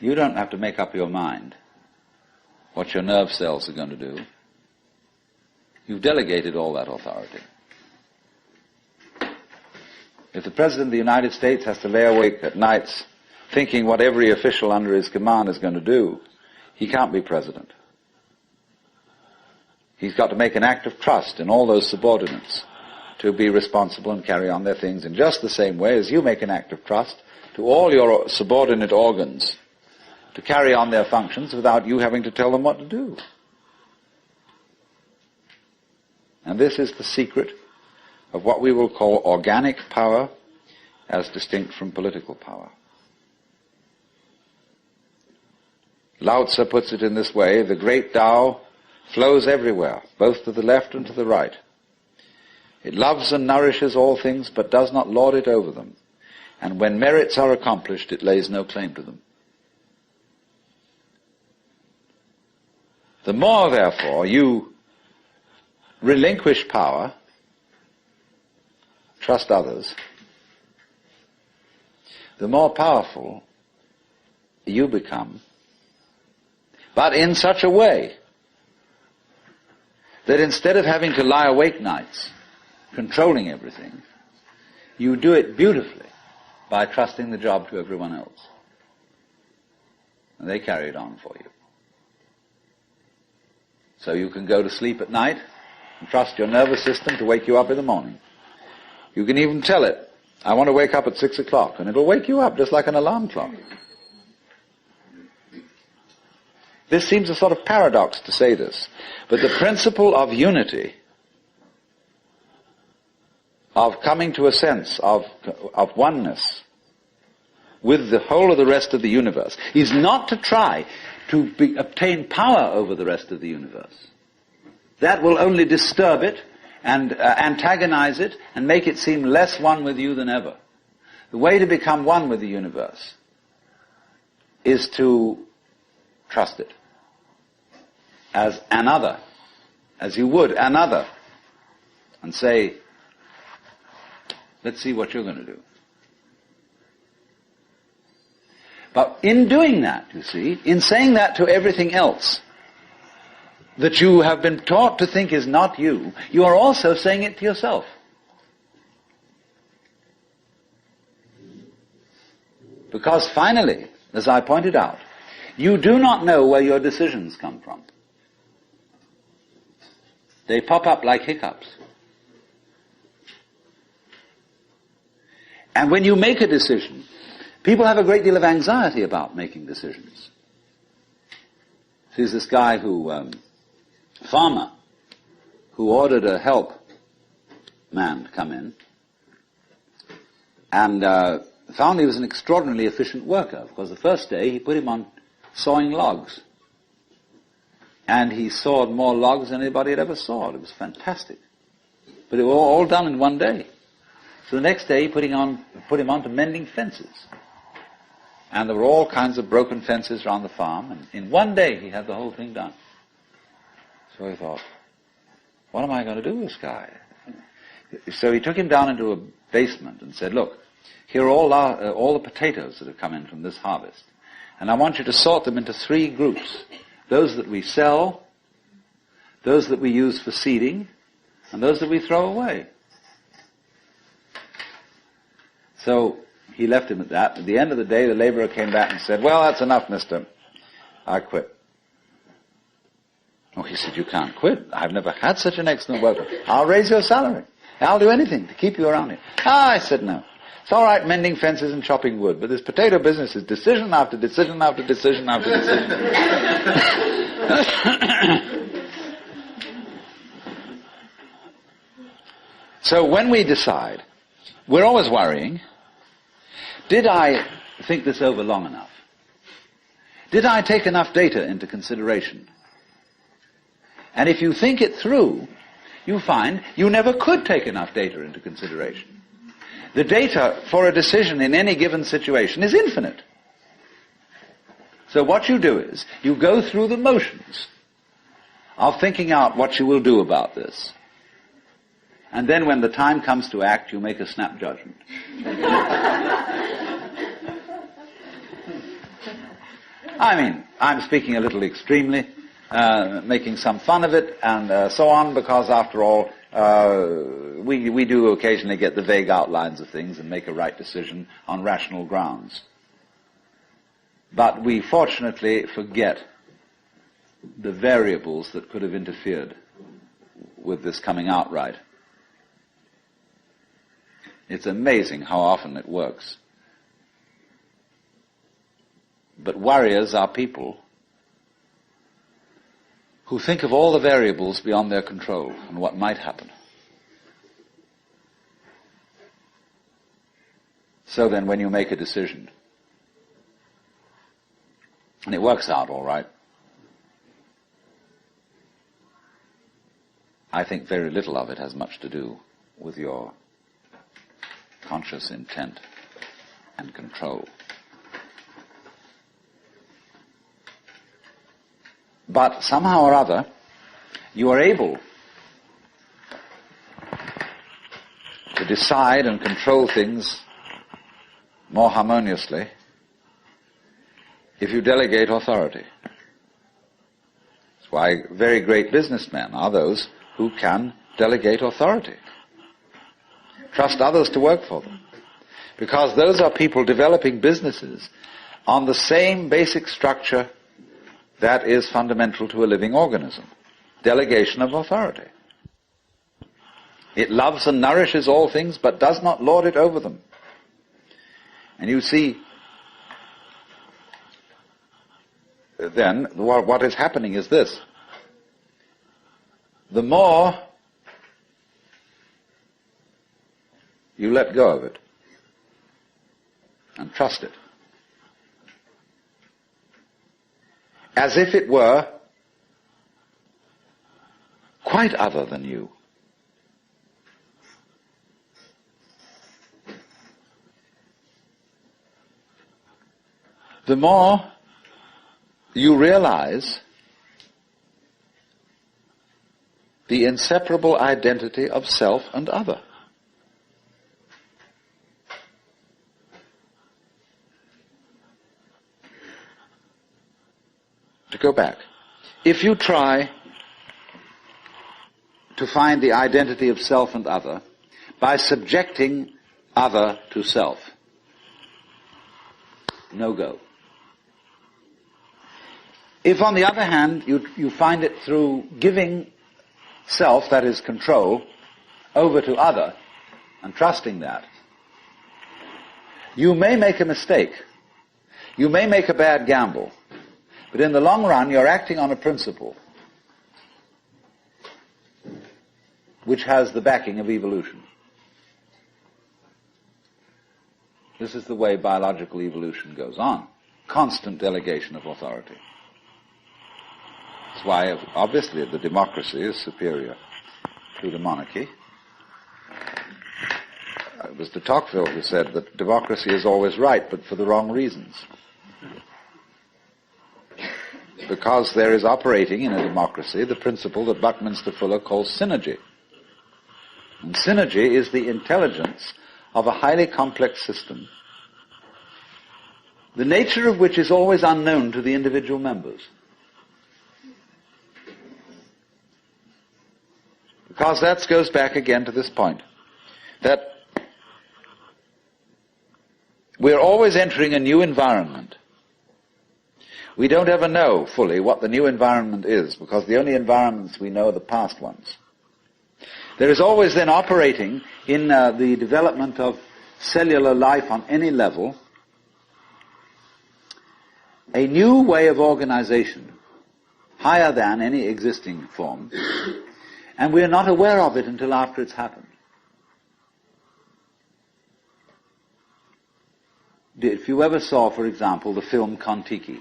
You don't have to make up your mind what your nerve cells are going to do. You've delegated all that authority. If the President of the United States has to lay awake at nights thinking what every official under his command is going to do, he can't be president. He's got to make an act of trust in all those subordinates to be responsible and carry on their things in just the same way as you make an act of trust to all your subordinate organs to carry on their functions without you having to tell them what to do. And this is the secret of what we will call organic power as distinct from political power. Lao Tzu puts it in this way: the great Tao flows everywhere, both to the left and to the right. It loves and nourishes all things, but does not lord it over them. And when merits are accomplished, it lays no claim to them. The more, therefore, you relinquish power, trust others, the more powerful you become, but in such a way that instead of having to lie awake nights controlling everything, you do it beautifully by trusting the job to everyone else. And they carry it on for you. So you can go to sleep at night and trust your nervous system to wake you up in the morning. You can even tell it, I want to wake up at 6 o'clock, and it'll wake you up just like an alarm clock. This seems a sort of paradox to say this, but the principle of unity, of coming to a sense of oneness with the whole of the rest of the universe, is not to try to obtain power over the rest of the universe. That will only disturb it and antagonize it and make it seem less one with you than ever. The way to become one with the universe is to trust it as another, as you would another, and say, let's see what you're going to do. But in doing that, you see, in saying that to everything else that you have been taught to think is not you, you are also saying it to yourself. Because finally, as I pointed out, you do not know where your decisions come from. They pop up like hiccups. And when you make a decision, people have a great deal of anxiety about making decisions. There's this guy farmer, who ordered a help man to come in, and found he was an extraordinarily efficient worker, because the first day he put him on sawing logs. And he sawed more logs than anybody had ever sawed. It was fantastic. But it was all done in one day. So the next day he put him on to mending fences. And there were all kinds of broken fences around the farm, and in one day he had the whole thing done. So he thought, what am I going to do with this guy? So he took him down into a basement and said, look, here are all the potatoes that have come in from this harvest. And I want you to sort them into 3 groups. Those that we sell, those that we use for seeding, and those that we throw away. So he left him at that. At the end of the day, the laborer came back and said, well, that's enough, mister. I quit. Oh, he said, you can't quit. I've never had such an excellent worker. I'll raise your salary. I'll do anything to keep you around here. I said, no. It's all right mending fences and chopping wood, but this potato business is decision after decision after decision after decision. So when we decide, we're always worrying, did I think this over long enough? Did I take enough data into consideration? And if you think it through, you find you never could take enough data into consideration. The data for a decision in any given situation is infinite. So what you do is, you go through the motions of thinking out what you will do about this. And then when the time comes to act, you make a snap judgment. I mean, I'm speaking a little extremely, making some fun of it and so on, because after all, we do occasionally get the vague outlines of things and make a right decision on rational grounds. But we fortunately forget the variables that could have interfered with this coming out right. It's amazing how often it works. But warriors are people who think of all the variables beyond their control and what might happen. So then when you make a decision, and it works out all right, I think very little of it has much to do with your conscious intent and control. But somehow or other, you are able to decide and control things more harmoniously if you delegate authority. That's why very great businessmen are those who can delegate authority. Trust others to work for them. Because those are people developing businesses on the same basic structure that is fundamental to a living organism. Delegation of authority. It loves and nourishes all things, but does not lord it over them. And you see, then, what is happening is this. The more you let go of it and trust it, as if it were quite other than you, the more you realize the inseparable identity of self and other. To go back, if you try to find the identity of self and other by subjecting other to self, no go. If, on the other hand, you find it through giving self, that is control, over to other, and trusting that, you may make a mistake. You may make a bad gamble. But in the long run, you're acting on a principle which has the backing of evolution. This is the way biological evolution goes on. Constant delegation of authority. That's why, obviously, the democracy is superior to the monarchy. it was de Tocqueville who said that democracy is always right, but for the wrong reasons. Because there is operating in a democracy the principle that Buckminster Fuller calls synergy. And synergy is the intelligence of a highly complex system, the nature of which is always unknown to the individual members. Because that goes back again to this point, that we're always entering a new environment. We don't ever know fully what the new environment is, because the only environments we know are the past ones. There is always then operating in the development of cellular life on any level a new way of organization, higher than any existing form, and we are not aware of it until after it's happened. If you ever saw, for example, the film Kon-Tiki,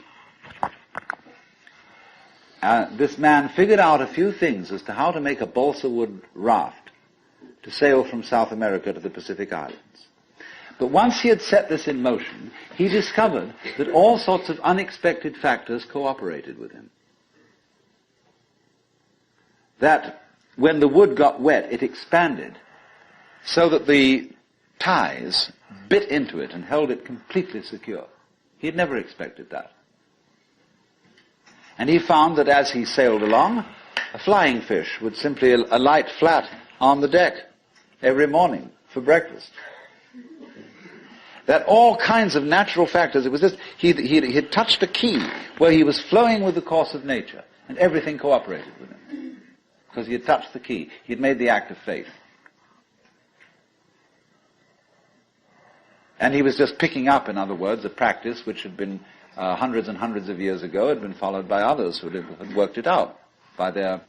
this man figured out a few things as to how to make a balsa wood raft to sail from South America to the Pacific Islands. But once he had set this in motion, he discovered that all sorts of unexpected factors cooperated with him. That when the wood got wet, it expanded so that the ties bit into it and held it completely secure. He had never expected that. And he found that as he sailed along, a flying fish would simply alight flat on the deck every morning for breakfast. That all kinds of natural factors, it was just, he had touched a key where he was flowing with the course of nature, and everything cooperated with him. Because he had touched the key. He had made the act of faith. And he was just picking up, in other words, a practice which had been hundreds and hundreds of years ago, had been followed by others who had worked it out by their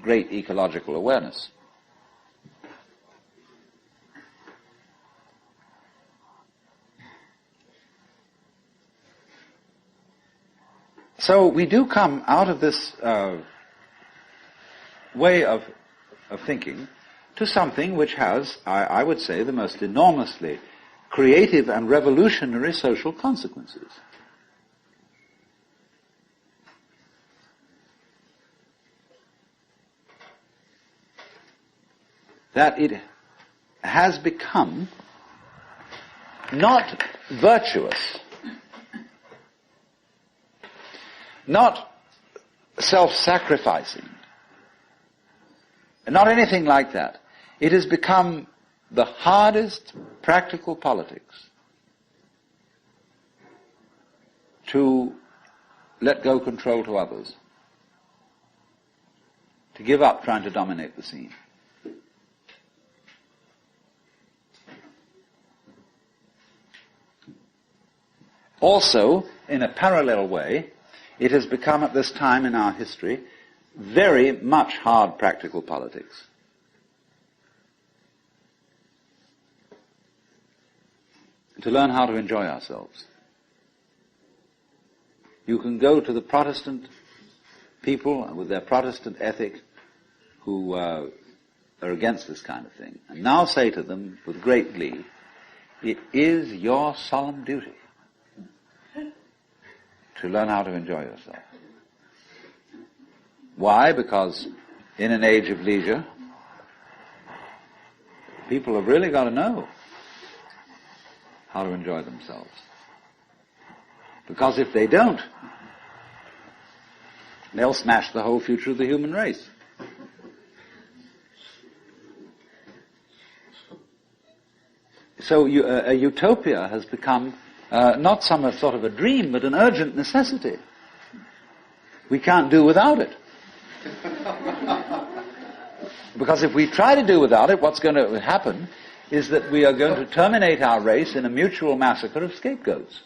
great ecological awareness. So we do come out of this way of thinking to something which has, I would say, the most enormously creative and revolutionary social consequences. That it has become not virtuous, not self-sacrificing, not anything like that. It has become the hardest practical politics to let go control to others, to give up trying to dominate the scene. Also, in a parallel way, it has become at this time in our history very much hard practical politics. To learn how to enjoy ourselves. You can go to the Protestant people with their Protestant ethic who are against this kind of thing, and now say to them with great glee, it is your solemn duty to learn how to enjoy yourself. Why? Because in an age of leisure, people have really got to know how to enjoy themselves. Because if they don't, they'll smash the whole future of the human race. So a utopia has become not some sort of a dream, but an urgent necessity. We can't do without it. Because if we try to do without it, what's going to happen is that we are going to terminate our race in a mutual massacre of scapegoats.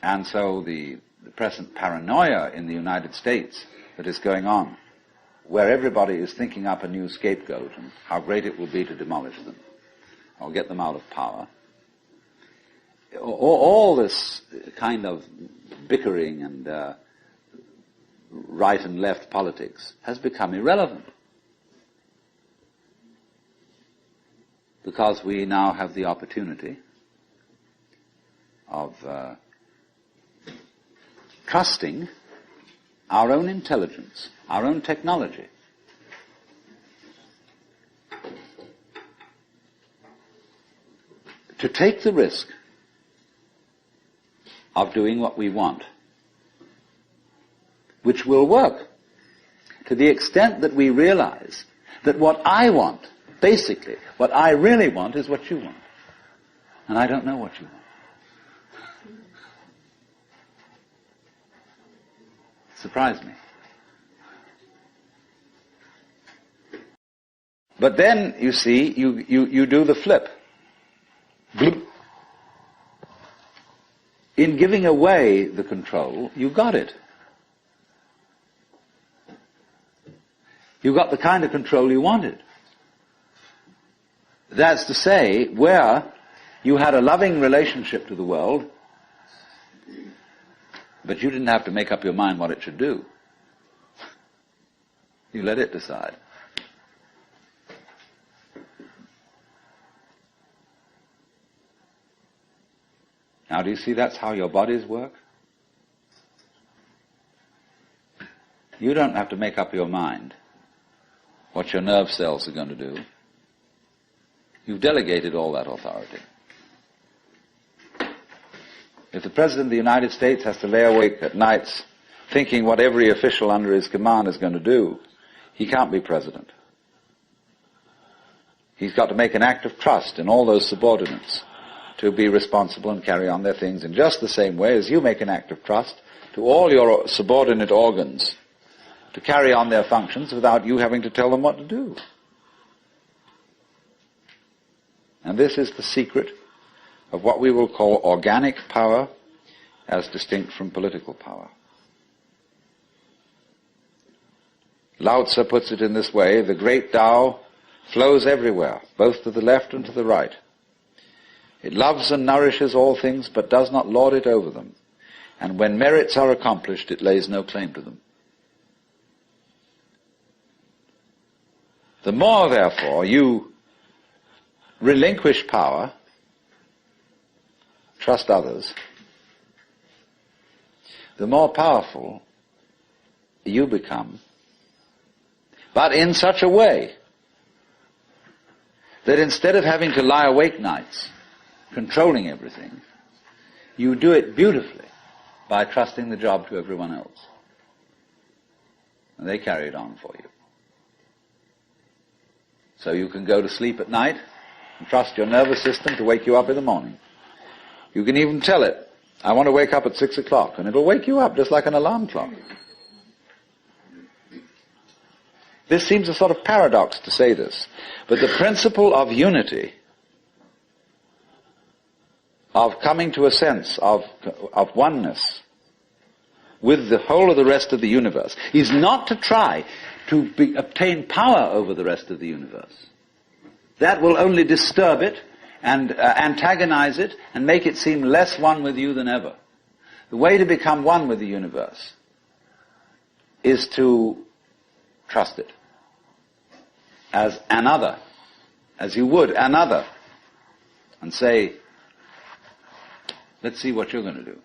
And so the present paranoia in the United States that is going on, where everybody is thinking up a new scapegoat and how great it will be to demolish them or get them out of power, all this kind of bickering and right and left politics has become irrelevant. because we now have the opportunity of trusting our own intelligence, our own technology. To take the risk of doing what we want, which will work to the extent that we realize that what I want, basically, what I really want is what you want. And I don't know what you want. Surprised me. But then, you see, you do the flip. Bloop. In giving away the control, you got it. You got the kind of control you wanted. That's to say, where you had a loving relationship to the world, but you didn't have to make up your mind what it should do. You let it decide. Now, do you see that's how your bodies work? You don't have to make up your mind what your nerve cells are going to do. You've delegated all that authority. If the President of the United States has to lay awake at nights thinking what every official under his command is going to do, he can't be president. He's got to make an act of trust in all those subordinates to be responsible and carry on their things in just the same way as you make an act of trust to all your subordinate organs to carry on their functions without you having to tell them what to do. And this is the secret of what we will call organic power as distinct from political power. Lao Tzu puts it in this way: the great Tao flows everywhere, both to the left and to the right. It loves and nourishes all things, but does not lord it over them. And when merits are accomplished, it lays no claim to them. The more, therefore, you relinquish power, trust others, the more powerful you become, but in such a way that instead of having to lie awake nights controlling everything, you do it beautifully by trusting the job to everyone else. And they carry it on for you. So you can go to sleep at night and trust your nervous system to wake you up in the morning. You can even tell it, I want to wake up at 6 o'clock, and it'll wake you up just like an alarm clock. This seems a sort of paradox to say this, but the principle of unity, of coming to a sense of oneness with the whole of the rest of the universe, is not to try to obtain power over the rest of the universe. That will only disturb it and antagonize it and make it seem less one with you than ever. The way to become one with the universe is to trust it as another, as you would another, and say, let's see what you're going to do.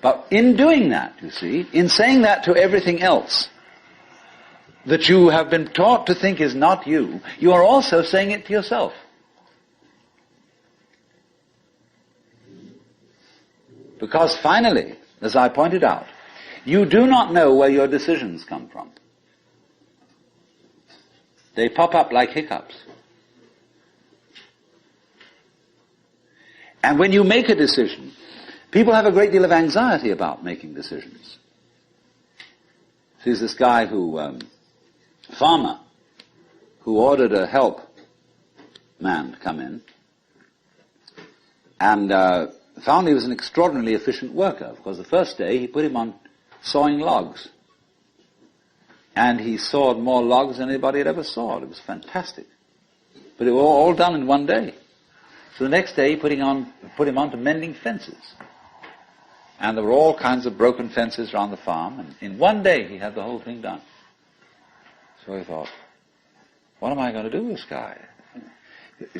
But in doing that, you see, in saying that to everything else that you have been taught to think is not you, you are also saying it to yourself. Because finally, as I pointed out, you do not know where your decisions come from. They pop up like hiccups. And when you make a decision, people have a great deal of anxiety about making decisions. There's this guy farmer, who ordered a help man to come in, and found he was an extraordinarily efficient worker, because the first day he put him on sawing logs. And he sawed more logs than anybody had ever sawed. It was fantastic. But it was all done in one day. So the next day he put him on to mending fences. And there were all kinds of broken fences around the farm, and in one day he had the whole thing done. So he thought, What am I going to do with this guy?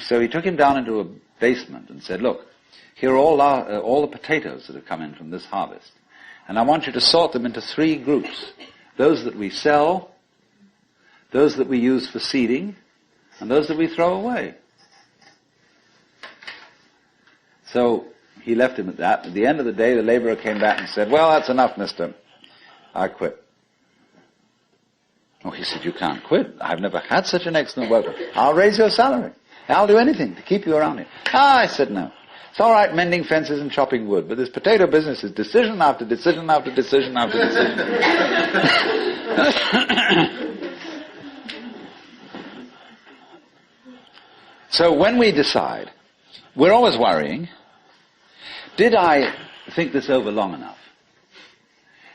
So he took him down into a basement and said, look, here are all the potatoes that have come in from this harvest. And I want you to sort them into 3 groups. Those that we sell, those that we use for seeding, and those that we throw away. So he left him at that. At the end of the day, the laborer came back and said, well, that's enough, mister. I quit. Oh, he said, you can't quit. I've never had such an excellent worker. I'll raise your salary. I'll do anything to keep you around here. Ah, I said, no. It's all right mending fences and chopping wood, but this potato business is decision after decision after decision after decision. So when we decide, we're always worrying, did I think this over long enough?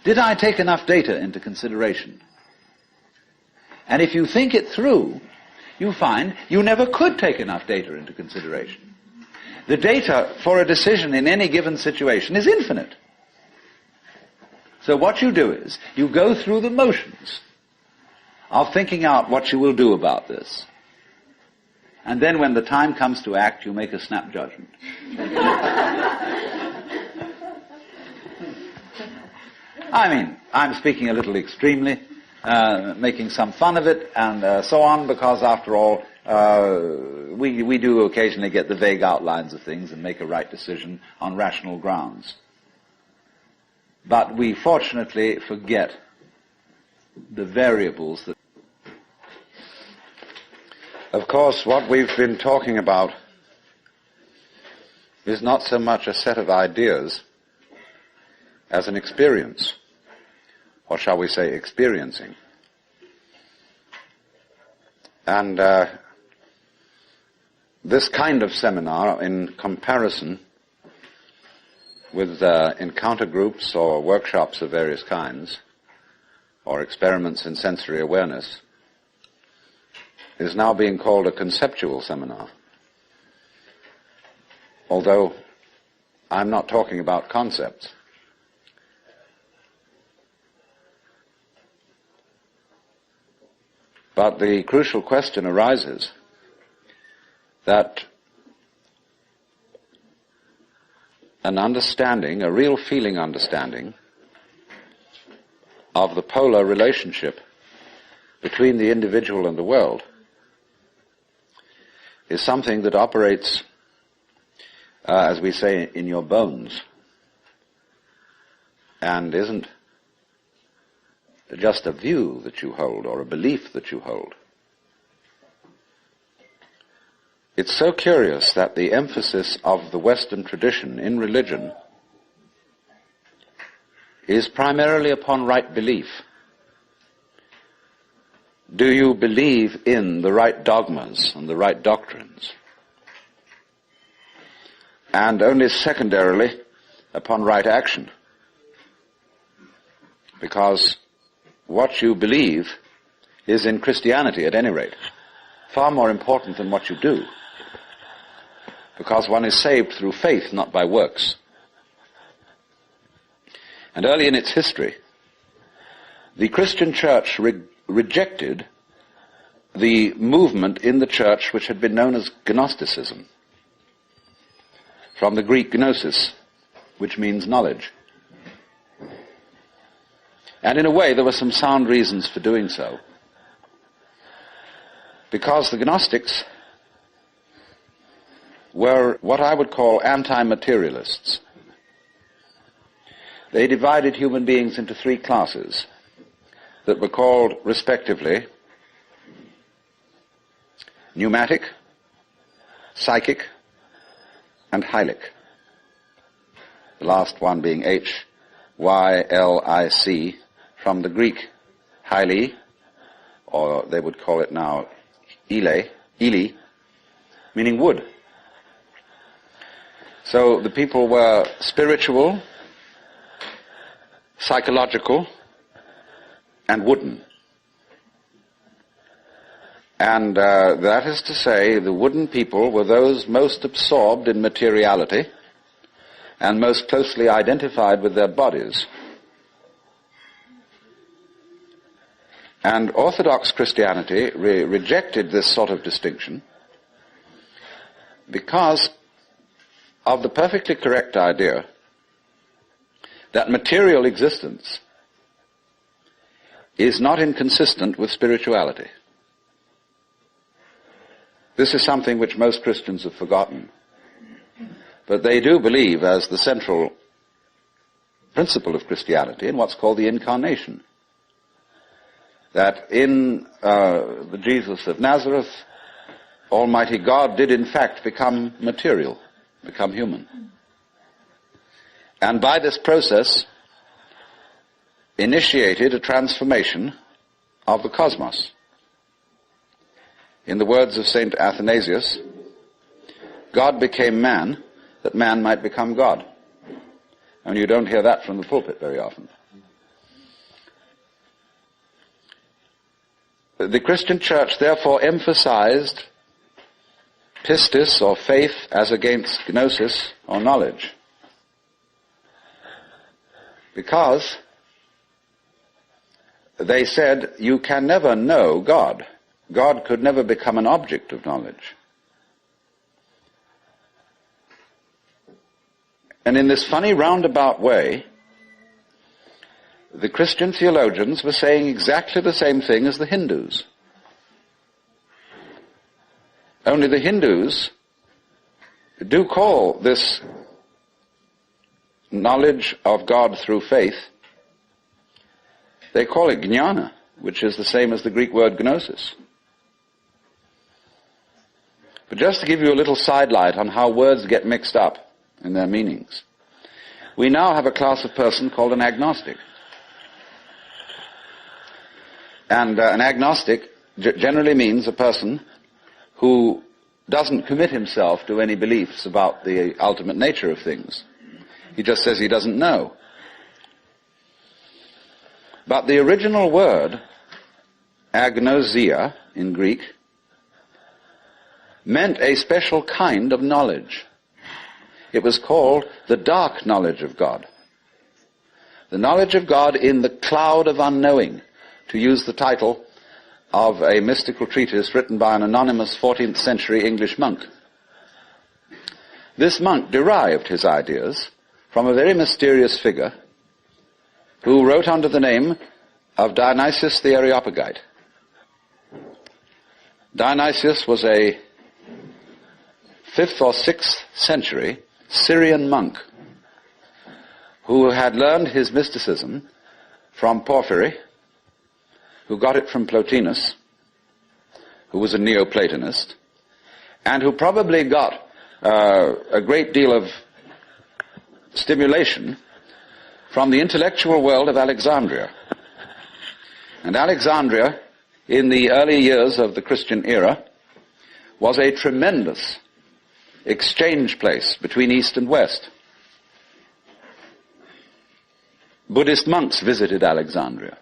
Did I take enough data into consideration? And if you think it through, you find you never could take enough data into consideration. The data for a decision in any given situation is infinite. So what you do is, you go through the motions of thinking out what you will do about this. And then when the time comes to act, you make a snap judgment. I mean, I'm speaking a little extremely, making some fun of it and so on, because after all, we do occasionally get the vague outlines of things and make a right decision on rational grounds. But we fortunately forget the variables that... Of course, what we've been talking about is not so much a set of ideas as an experience, or shall we say experiencing. And this kind of seminar, in comparison with encounter groups or workshops of various kinds, or experiments in sensory awareness, is now being called a conceptual seminar. Although I'm not talking about concepts. But the crucial question arises that an understanding, a real feeling understanding, of the polar relationship between the individual and the world is something that operates, as we say, in your bones, and isn't just a view that you hold or a belief that you hold. It's so curious that the emphasis of the Western tradition in religion is primarily upon right belief. Do you believe in the right dogmas and the right doctrines? And only secondarily upon right action. Because what you believe is, in Christianity at any rate, far more important than what you do. Because one is saved through faith, not by works. And early in its history, the Christian church rejected the movement in the church which had been known as Gnosticism, from the Greek gnosis, which means knowledge. And in a way, there were some sound reasons for doing so. Because the Gnostics were what I would call anti-materialists. They divided human beings into 3 classes that were called, respectively, pneumatic, psychic, and hylic. The last one being H-Y-L-I-C, from the Greek hyli, or they would call it now ile, meaning wood. So the people were spiritual, psychological, and wooden. And that is to say, the wooden people were those most absorbed in materiality and most closely identified with their bodies. And Orthodox Christianity rejected this sort of distinction because of the perfectly correct idea that material existence is not inconsistent with spirituality. This is something which most Christians have forgotten. But they do believe as the central principle of Christianity in what's called the incarnation. That in the Jesus of Nazareth, Almighty God did in fact become material, become human. And by this process initiated a transformation of the cosmos. In the words of St. Athanasius, God became man that man might become God. And you don't hear that from the pulpit very often. The Christian Church therefore emphasized pistis, or faith, as against gnosis, or knowledge. Because they said you can never know God. God could never become an object of knowledge. And in this funny roundabout way, the Christian theologians were saying exactly the same thing as the Hindus. Only the Hindus do call this knowledge of God through faith, they call it jnana, which is the same as the Greek word gnosis. But just to give you a little sidelight on how words get mixed up in their meanings, we now have a class of person called an agnostic. And an agnostic generally means a person who doesn't commit himself to any beliefs about the ultimate nature of things. He just says he doesn't know. But the original word, agnosia in Greek, meant a special kind of knowledge. It was called the dark knowledge of God. The knowledge of God in the cloud of unknowing, to use the title of a mystical treatise written by an anonymous 14th century English monk. This monk derived his ideas from a very mysterious figure who wrote under the name of Dionysius the Areopagite. Dionysius was a 5th or 6th century Syrian monk who had learned his mysticism from Porphyry, who got it from Plotinus, who was a Neoplatonist, and who probably got a great deal of stimulation from the intellectual world of Alexandria. And Alexandria, in the early years of the Christian era, was a tremendous exchange place between East and West. Buddhist monks visited Alexandria.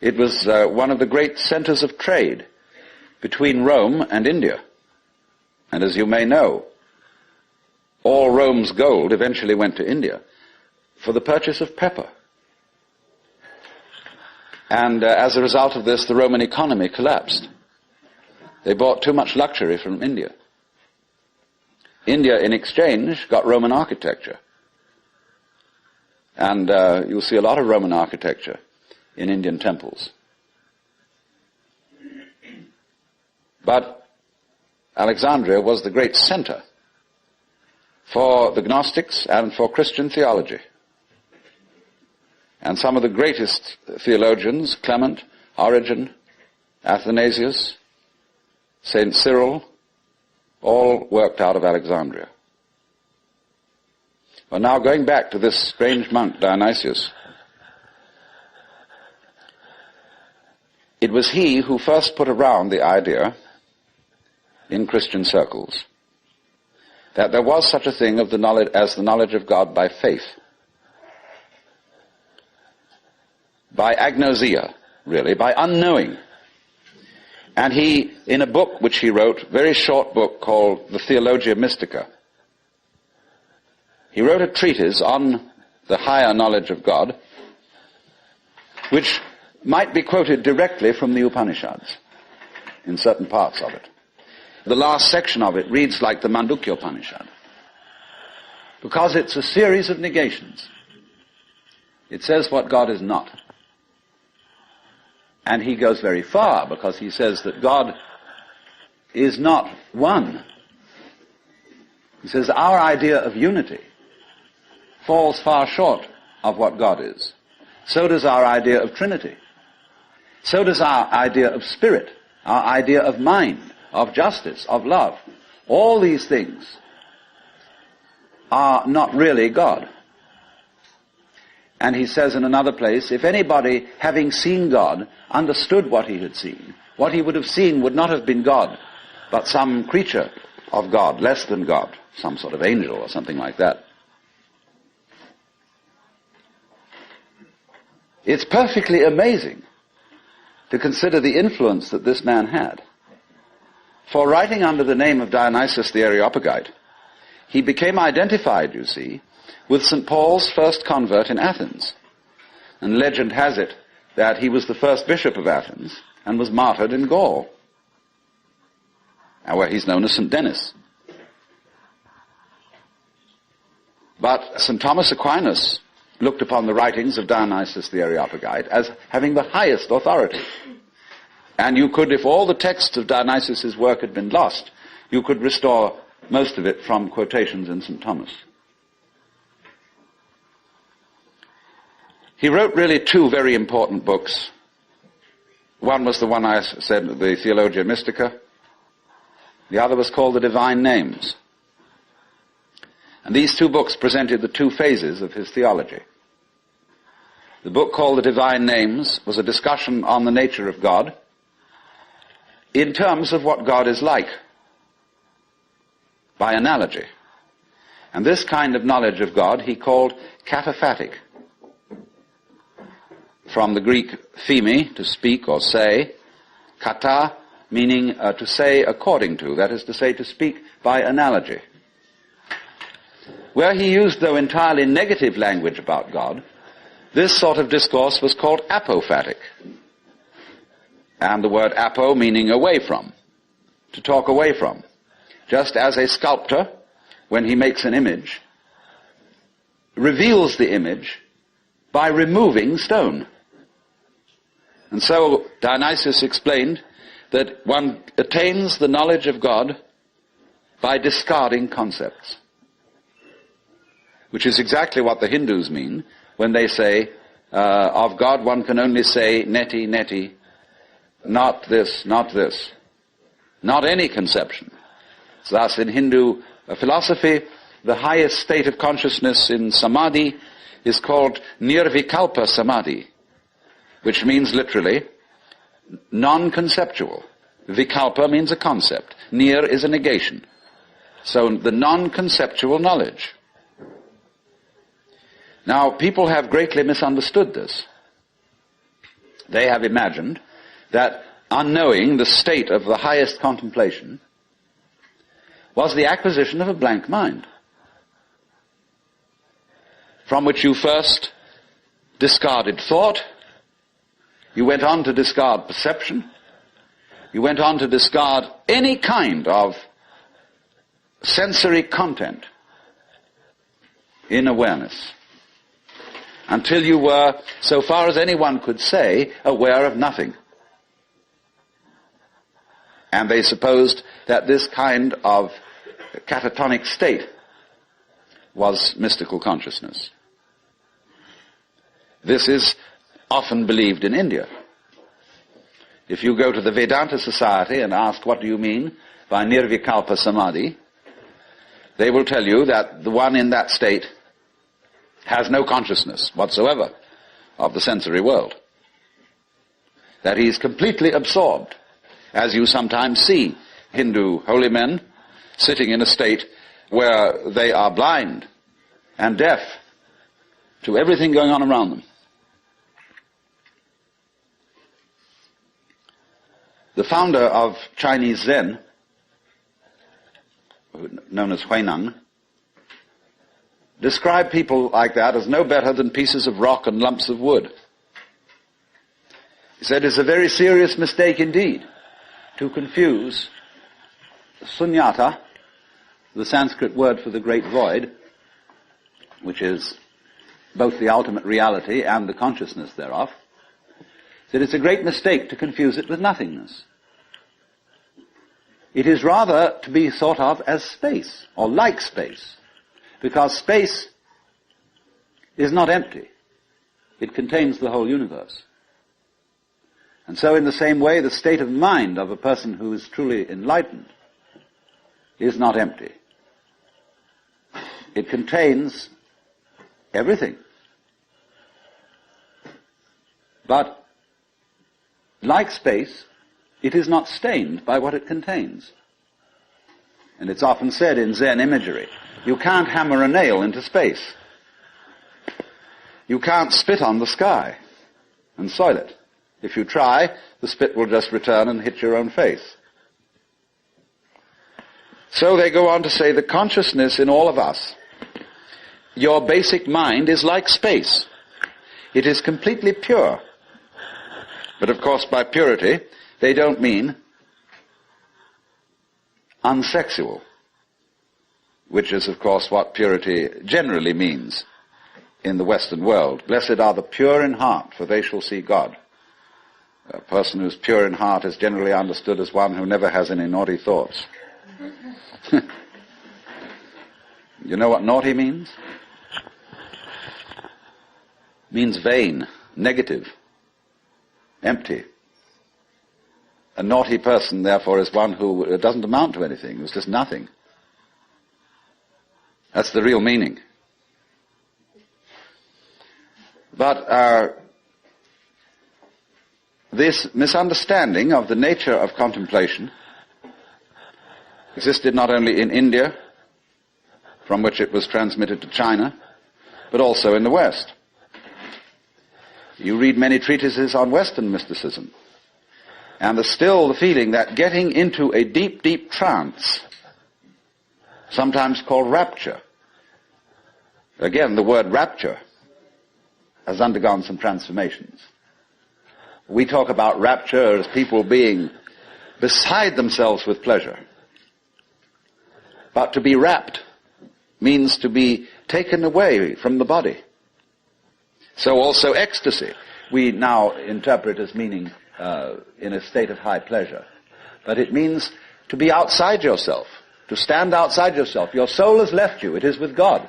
It was one of the great centers of trade between Rome and India. And as you may know, all Rome's gold eventually went to India for the purchase of pepper. And as a result of this, the Roman economy collapsed. They bought too much luxury from India. India, in exchange, got Roman architecture. And you'll see a lot of Roman architecture in Indian temples. But Alexandria was the great center for the Gnostics and for Christian theology. And some of the greatest theologians, Clement, Origen, Athanasius, St. Cyril, all worked out of Alexandria. Well, now going back to this strange monk, Dionysius, it was he who first put around the idea in Christian circles that there was such a thing of the knowledge as the knowledge of God by faith, by agnosia, really, by unknowing. And he, in a book which he wrote, very short book called the Theologia Mystica, he wrote a treatise on the higher knowledge of God, which might be quoted directly from the Upanishads in certain parts of it. The last section of it reads like the Mandukya Upanishad, because it's a series of negations. It says what God is not. And he goes very far, because he says that God is not one. He says our idea of unity falls far short of what God is. So does our idea of Trinity. So does our idea of spirit, our idea of mind, of justice, of love. All these things are not really God. And he says in another place, if anybody, having seen God, understood what he had seen, what he would have seen would not have been God, but some creature of God, less than God, some sort of angel or something like that. It's perfectly amazing to consider the influence that this man had. For writing under the name of Dionysius the Areopagite, he became identified, you see, with St. Paul's first convert in Athens. And legend has it that he was the first bishop of Athens and was martyred in Gaul, where he's known as St. Denis. But St. Thomas Aquinas looked upon the writings of Dionysius the Areopagite as having the highest authority. And you could, if all the texts of Dionysius' work had been lost, you could restore most of it from quotations in St. Thomas. He wrote really two very important books. One was the one I said, the Theologia Mystica. The other was called The Divine Names. And these two books presented the two phases of his theology. The book called The Divine Names was a discussion on the nature of God in terms of what God is like, by analogy. And this kind of knowledge of God he called kataphatic, from the Greek themi, to speak or say, kata, meaning to say according to, that is to say, to speak by analogy. Where he used, though, entirely negative language about God, this sort of discourse was called apophatic. And the word apo meaning away from, to talk away from. Just as a sculptor, when he makes an image, reveals the image by removing stone. And so Dionysius explained that one attains the knowledge of God by discarding concepts, which is exactly what the Hindus mean when they say, of God one can only say neti, neti, not this, not this, not any conception. Thus, in Hindu philosophy, the highest state of consciousness in samadhi is called nirvikalpa samadhi, which means literally non-conceptual. Vikalpa means a concept. Nir is a negation. So the non-conceptual knowledge. Now, people have greatly misunderstood this. They have imagined that unknowing, the state of the highest contemplation, was the acquisition of a blank mind, from which you first discarded thought, you went on to discard perception, you went on to discard any kind of sensory content in awareness, until you were, so far as anyone could say, aware of nothing. And they supposed that this kind of catatonic state was mystical consciousness. This is often believed in India. If you go to the Vedanta Society and ask, what do you mean by nirvikalpa samadhi, they will tell you that the one in that state has no consciousness whatsoever of the sensory world. That he is completely absorbed, as you sometimes see Hindu holy men sitting in a state where they are blind and deaf to everything going on around them. The founder of Chinese Zen, known as huina, described people like that as no better than pieces of rock and lumps of wood. He said it's a very serious mistake indeed to confuse sunyata, the Sanskrit word for the great void, which is both the ultimate reality and the consciousness thereof. He said it's a great mistake to confuse it with nothingness. It is rather to be thought of as space, or like space, because space is not empty. It contains the whole universe. And so in the same way, the state of mind of a person who is truly enlightened is not empty. It contains everything. But like space, it is not stained by what it contains. And it's often said in Zen imagery, you can't hammer a nail into space. You can't spit on the sky and soil it. If you try, the spit will just return and hit your own face. So they go on to say the consciousness in all of us, your basic mind is like space. It is completely pure. But of course by purity, they don't mean unsexual, which is of course what purity generally means in the Western world. Blessed are the pure in heart, for they shall see God. A person who's pure in heart is generally understood as one who never has any naughty thoughts. You know what naughty means? It means vain, negative, empty. A naughty person, therefore, is one who doesn't amount to anything, who's just nothing. That's the real meaning. But this misunderstanding of the nature of contemplation existed not only in India, from which it was transmitted to China, but also in the West. You read many treatises on Western mysticism, and there's still the feeling that getting into a deep, deep trance, sometimes called rapture, again, the word rapture has undergone some transformations. We talk about rapture as people being beside themselves with pleasure. But to be rapt means to be taken away from the body. So also ecstasy, we now interpret as meaning in a state of high pleasure. But it means to be outside yourself, to stand outside yourself. Your soul has left you, it is with God.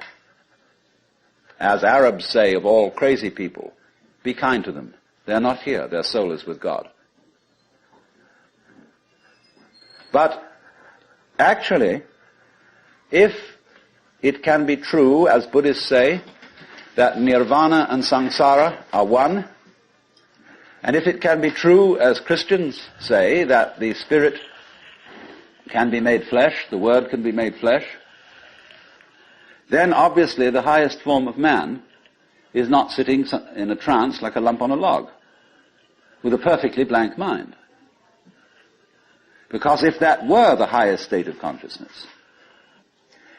As Arabs say of all crazy people, be kind to them. They're not here, their soul is with God. But actually, if it can be true, as Buddhists say, that nirvana and samsara are one, and if it can be true, as Christians say, that the spirit can be made flesh, the word can be made flesh, then obviously the highest form of man is not sitting in a trance like a lump on a log, with a perfectly blank mind. Because if that were the highest state of consciousness,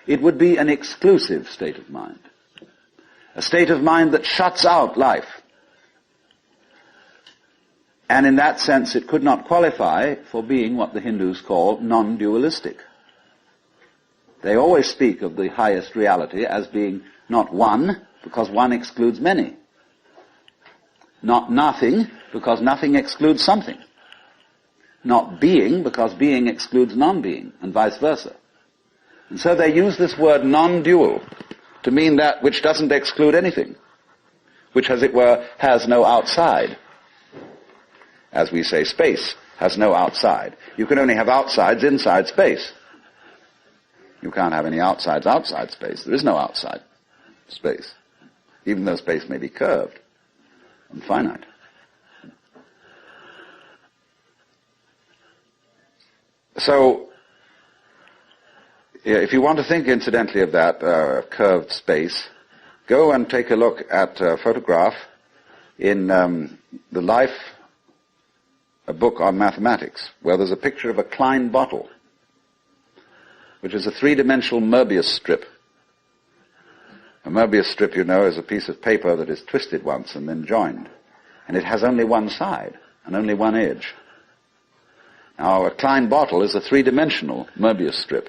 it would be an exclusive state of mind. A state of mind that shuts out life. And in that sense it could not qualify for being what the Hindus call non-dualistic. They always speak of the highest reality as being not one, because one excludes many. Not nothing, because nothing excludes something. Not being, because being excludes non-being, and vice versa. And so they use this word non-dual to mean that which doesn't exclude anything, which, as it were, has no outside. As we say, space has no outside. You can only have outsides inside space. You can't have any outsides outside space. There is no outside space, even though space may be curved and finite. So, if you want to think incidentally of that curved space, go and take a look at a photograph in the Life, a book on mathematics, where there's a picture of a Klein bottle, which is a three-dimensional Möbius strip. A Möbius strip, you know, is a piece of paper that is twisted once and then joined. And it has only one side. and only one edge. Now, a Klein bottle is a three-dimensional Möbius strip,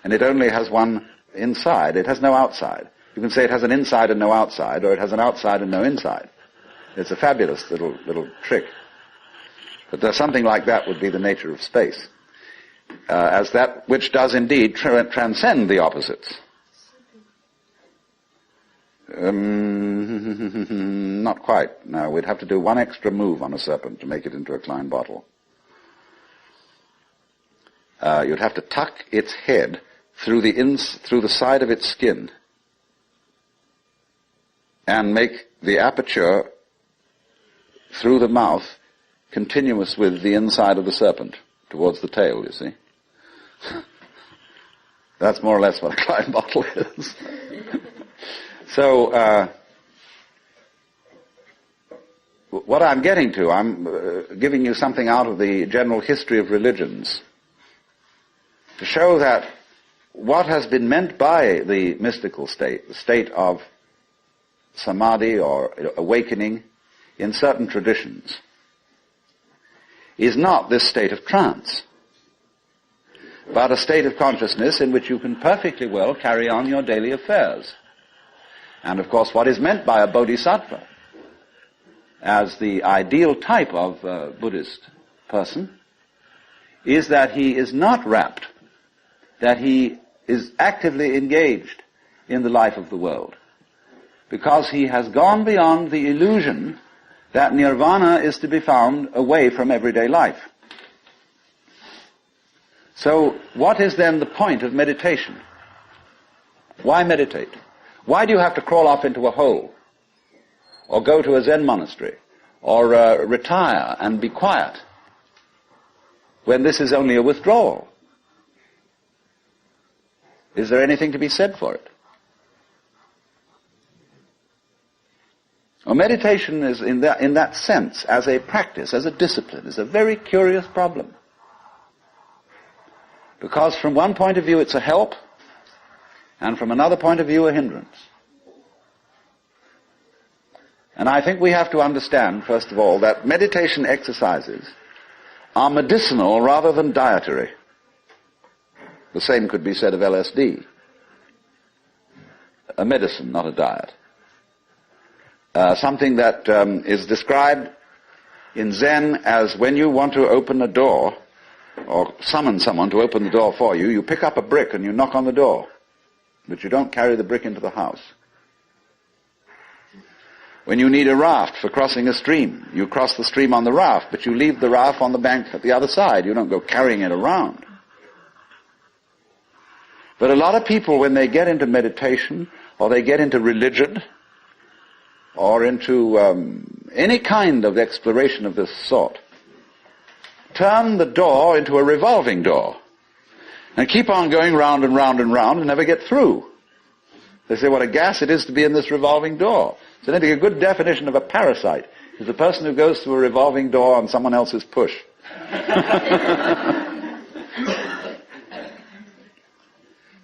and it only has one inside. It has no outside. You can say it has an inside and no outside, or it has an outside and no inside. It's a fabulous little trick. But something like that would be the nature of space, as that which does indeed transcend the opposites. Not quite. No, we'd have to do one extra move on a serpent to make it into a Klein bottle. You'd have to tuck its head through the side of its skin and make the aperture through the mouth continuous with the inside of the serpent towards the tail, you see. That's more or less what a Klein bottle is. So, what I'm getting to, I'm giving you something out of the general history of religions to show that what has been meant by the mystical state, the state of samadhi or awakening in certain traditions, is not this state of trance, but a state of consciousness in which you can perfectly well carry on your daily affairs. And of course, what is meant by a bodhisattva as the ideal type of Buddhist person is that he is not rapt, that he is actively engaged in the life of the world, because he has gone beyond the illusion that nirvana is to be found away from everyday life. So, what is then the point of meditation? Why meditate? Why do you have to crawl off into a hole, or go to a Zen monastery, or retire and be quiet, when this is only a withdrawal? Is there anything to be said for it? Well, meditation is, in that sense, as a practice, as a discipline, is a very curious problem. Because from one point of view it's a help, and from another point of view a hindrance. And I think we have to understand, first of all, that meditation exercises are medicinal rather than dietary. The same could be said of LSD. A medicine, not a diet. Something that is described in Zen as when you want to open a door, or summon someone to open the door for you, you pick up a brick and you knock on the door, but you don't carry the brick into the house. When you need a raft for crossing a stream, you cross the stream on the raft, but you leave the raft on the bank at the other side. You don't go carrying it around. But a lot of people, when they get into meditation, or they get into religion, or into any kind of exploration of this sort, turn the door into a revolving door and keep on going round and round and round and never get through. They say, what a gas it is to be in this revolving door. So I think a good definition of a parasite is the person who goes through a revolving door on someone else's push.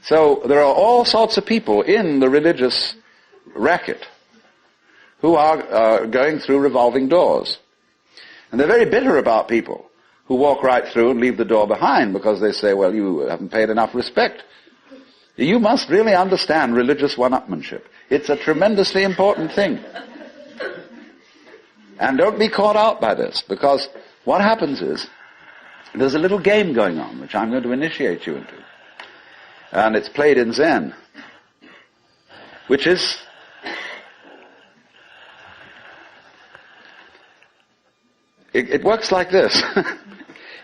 So there are all sorts of people in the religious racket who are going through revolving doors. And they're very bitter about people who walk right through and leave the door behind, because they say, well, you haven't paid enough respect. You must really understand religious one-upmanship. It's a tremendously important thing. And don't be caught out by this, because what happens is, there's a little game going on, which I'm going to initiate you into. And it's played in Zen, which is, it works like this.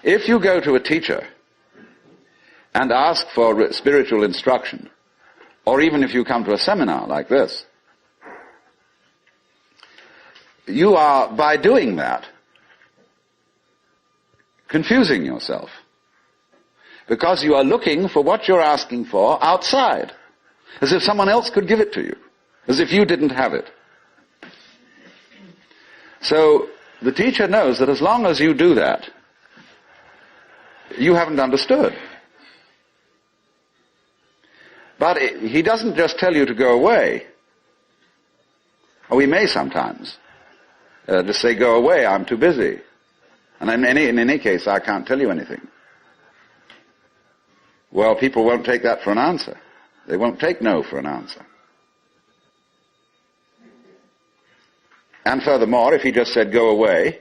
If you go to a teacher and ask for spiritual instruction, or even if you come to a seminar like this, you are, by doing that, confusing yourself. Because you are looking for what you're asking for outside, as if someone else could give it to you, as if you didn't have it. So the teacher knows that as long as you do that, you haven't understood. But he doesn't just tell you to go away. Or he may sometimes just say, go away, I'm too busy. And in any case, I can't tell you anything. Well, people won't take that for an answer. They won't take no for an answer. And furthermore, if he just said, go away,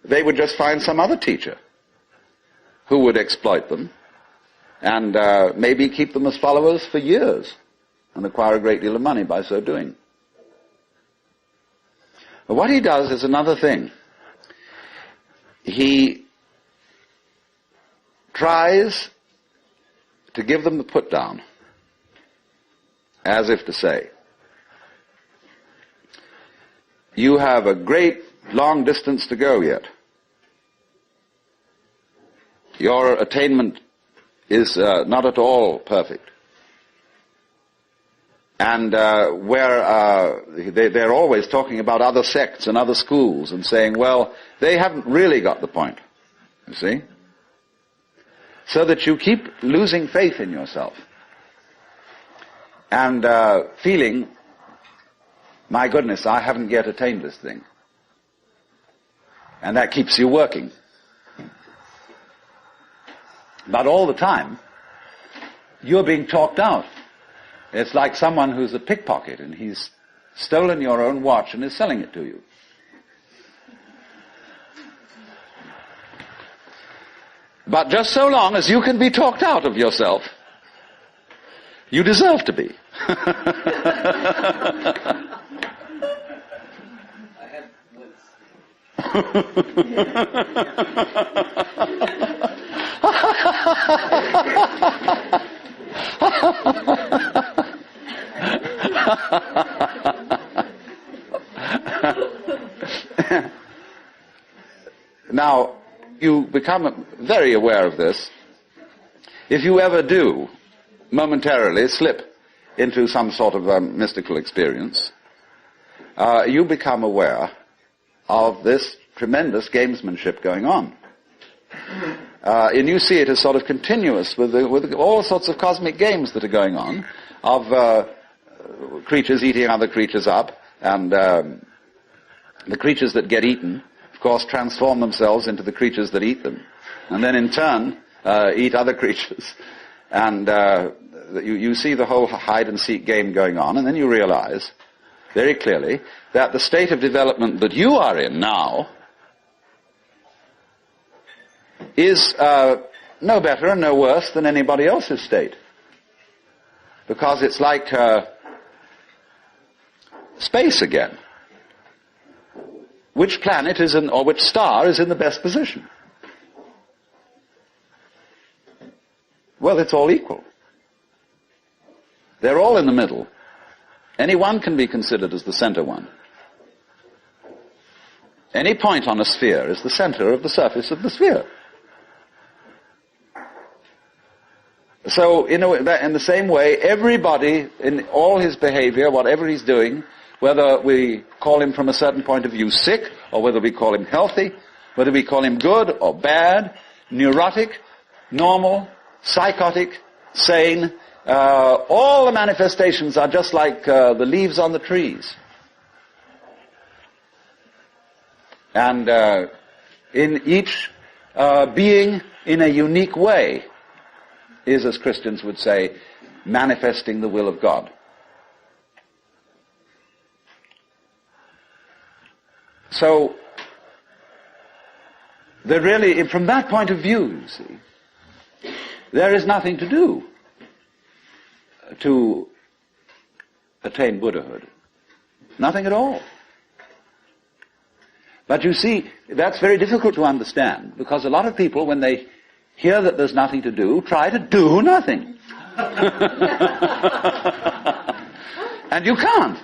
they would just find some other teacher who would exploit them and maybe keep them as followers for years and acquire a great deal of money by so doing. But what he does is another thing. He tries to give them the put down, as if to say, you have a great long distance to go yet. Your attainment is not at all perfect. And they're always talking about other sects and other schools and saying, well, they haven't really got the point, you see? So that you keep losing faith in yourself and feeling, my goodness, I haven't yet attained this thing. And that keeps you working. But all the time, you're being talked out. It's like someone who's a pickpocket and he's stolen your own watch and is selling it to you. But just so long as you can be talked out of yourself, you deserve to be. Now, you become very aware of this. If you ever do momentarily slip into some sort of mystical experience, you become aware of this tremendous gamesmanship going on. And you see it as sort of continuous with all sorts of cosmic games that are going on, of creatures eating other creatures up, and the creatures that get eaten, of course, transform themselves into the creatures that eat them, and then in turn eat other creatures. And you see the whole hide-and-seek game going on, and then you realize very clearly that the state of development that you are in now is no better and no worse than anybody else's state. Because it's like space again. Which planet is in, or which star is in the best position? Well, it's all equal. They're all in the middle. Any one can be considered as the center one. Any point on a sphere is the center of the surface of the sphere. So, in the same way, everybody, in all his behavior, whatever he's doing, whether we call him from a certain point of view sick, or whether we call him healthy, whether we call him good or bad, neurotic, normal, psychotic, sane, all the manifestations are just like the leaves on the trees. And in each being in a unique way is, as Christians would say, manifesting the will of God. So, there really, from that point of view, you see, there is nothing to do to attain Buddhahood. Nothing at all. But you see, that's very difficult to understand, because a lot of people, when they hear that there's nothing to do, try to do nothing. And you can't.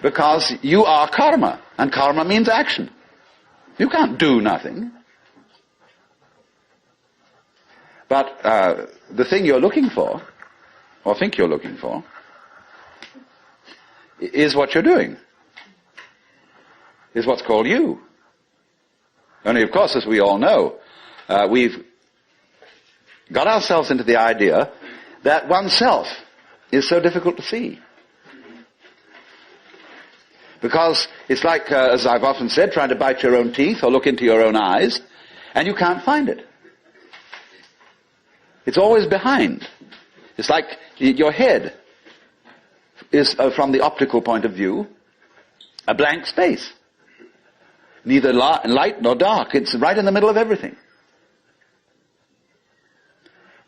Because you are karma, and karma means action. You can't do nothing. But the thing you're looking for, or think you're looking for, is what you're doing. Is what's called you. Only, of course, as we all know, we've got ourselves into the idea that oneself is so difficult to see. Because it's like, as I've often said, trying to bite your own teeth or look into your own eyes, and you can't find it. It's always behind. It's like your head is, from the optical point of view, a blank space. Neither light nor dark. It's right in the middle of everything.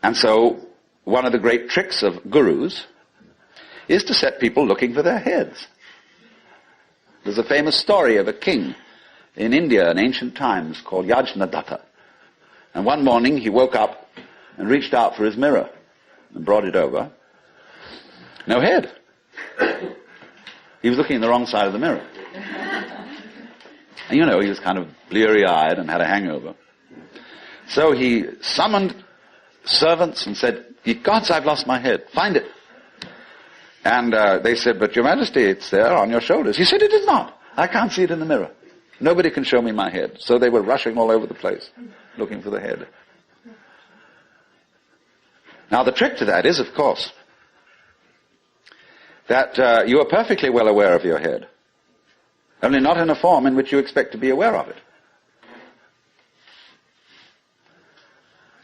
And so, one of the great tricks of gurus is to set people looking for their heads. There's a famous story of a king in India in ancient times called Yajnadatta. And one morning he woke up and reached out for his mirror and brought it over. No head. He was looking in the wrong side of the mirror. And he was kind of bleary-eyed and had a hangover. So he summoned servants and said, "Ye gods, I've lost my head. Find it." And they said, "But Your Majesty, it's there on your shoulders." He said, "It is not. I can't see it in the mirror. Nobody can show me my head." So they were rushing all over the place, looking for the head. Now the trick to that is, of course, that you are perfectly well aware of your head, only not in a form in which you expect to be aware of it.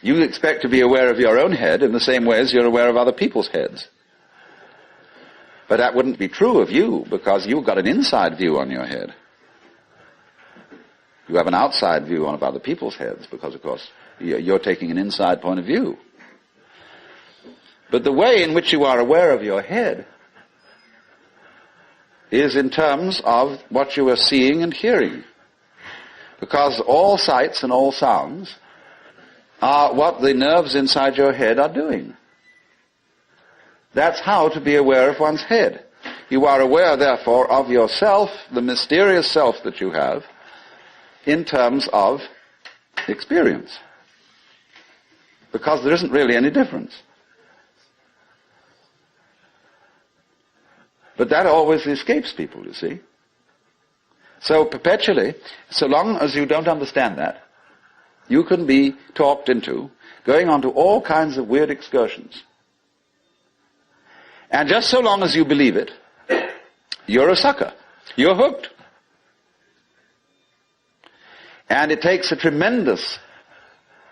You expect to be aware of your own head in the same way as you're aware of other people's heads. But that wouldn't be true of you, because you've got an inside view on your head. You have an outside view on other people's heads, because, of course, you're taking an inside point of view. But the way in which you are aware of your head is in terms of what you are seeing and hearing. Because all sights and all sounds are what the nerves inside your head are doing. That's how to be aware of one's head. You are aware, therefore, of yourself, the mysterious self that you have, in terms of experience. Because there isn't really any difference. But that always escapes people, you see. So perpetually, so long as you don't understand that, you can be talked into going on to all kinds of weird excursions. And just so long as you believe it, you're a sucker. You're hooked. And it takes a tremendous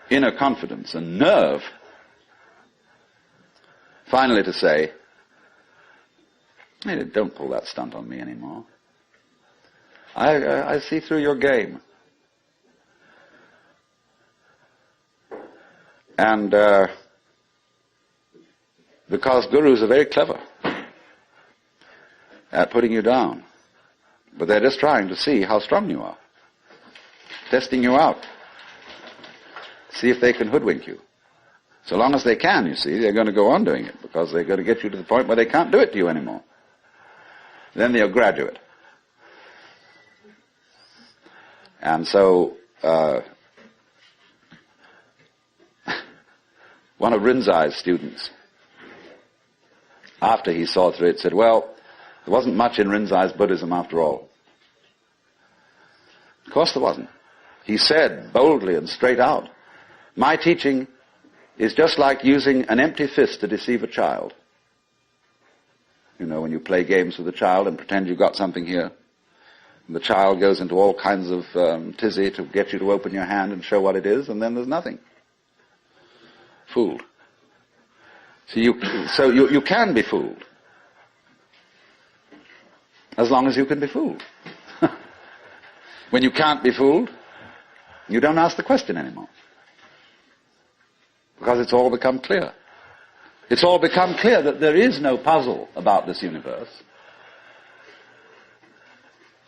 inner confidence and nerve finally to say, "Hey, don't pull that stunt on me anymore. I see through your game." And because gurus are very clever at putting you down, but they're just trying to see how strong you are, testing you out, see if they can hoodwink you. So long as they can, you see, they're going to go on doing it, because they're going to get you to the point where they can't do it to you anymore. Then they'll graduate. And so one of Rinzai's students, after he saw through it, said, "Well, there wasn't much in Rinzai's Buddhism after all." Of course there wasn't. He said boldly and straight out, "My teaching is just like using an empty fist to deceive a child." You know, when you play games with a child and pretend you've got something here, and the child goes into all kinds of tizzy to get you to open your hand and show what it is, and then there's nothing. Fooled. So you can be fooled, as long as you can be fooled. When you can't be fooled, you don't ask the question anymore, because it's all become clear. It's all become clear that there is no puzzle about this universe.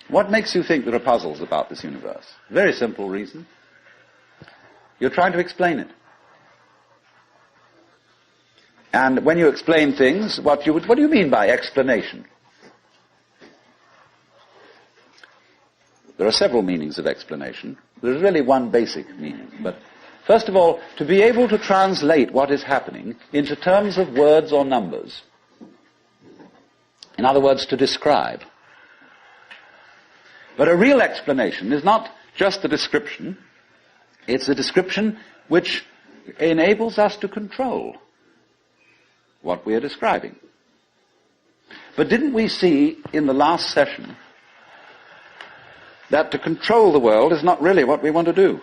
What makes you think there are puzzles about this universe? Very simple reason. You're trying to explain it. And when you explain things, what do you mean by explanation? There are several meanings of explanation. There's really one basic meaning. But first of all, to be able to translate what is happening into terms of words or numbers. In other words, to describe. But a real explanation is not just a description. It's a description which enables us to control what we are describing. But didn't we see in the last session that to control the world is not really what we want to do.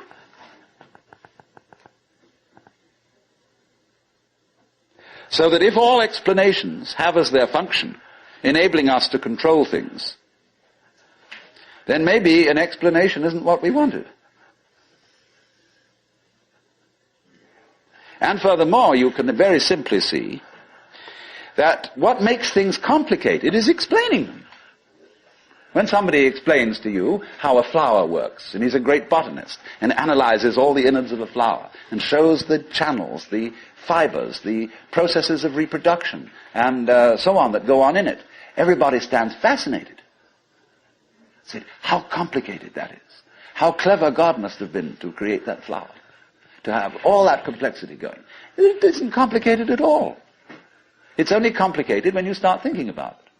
So that if all explanations have as their function enabling us to control things, then maybe an explanation isn't what we wanted. And furthermore, you can very simply see that what makes things complicated is explaining them. When somebody explains to you how a flower works, and he's a great botanist, and analyzes all the innards of a flower, and shows the channels, the fibers, the processes of reproduction, and so on that go on in it, everybody stands fascinated. Say, how complicated that is. How clever God must have been to create that flower, to have all that complexity going. It isn't complicated at all. It's only complicated when you start thinking about it.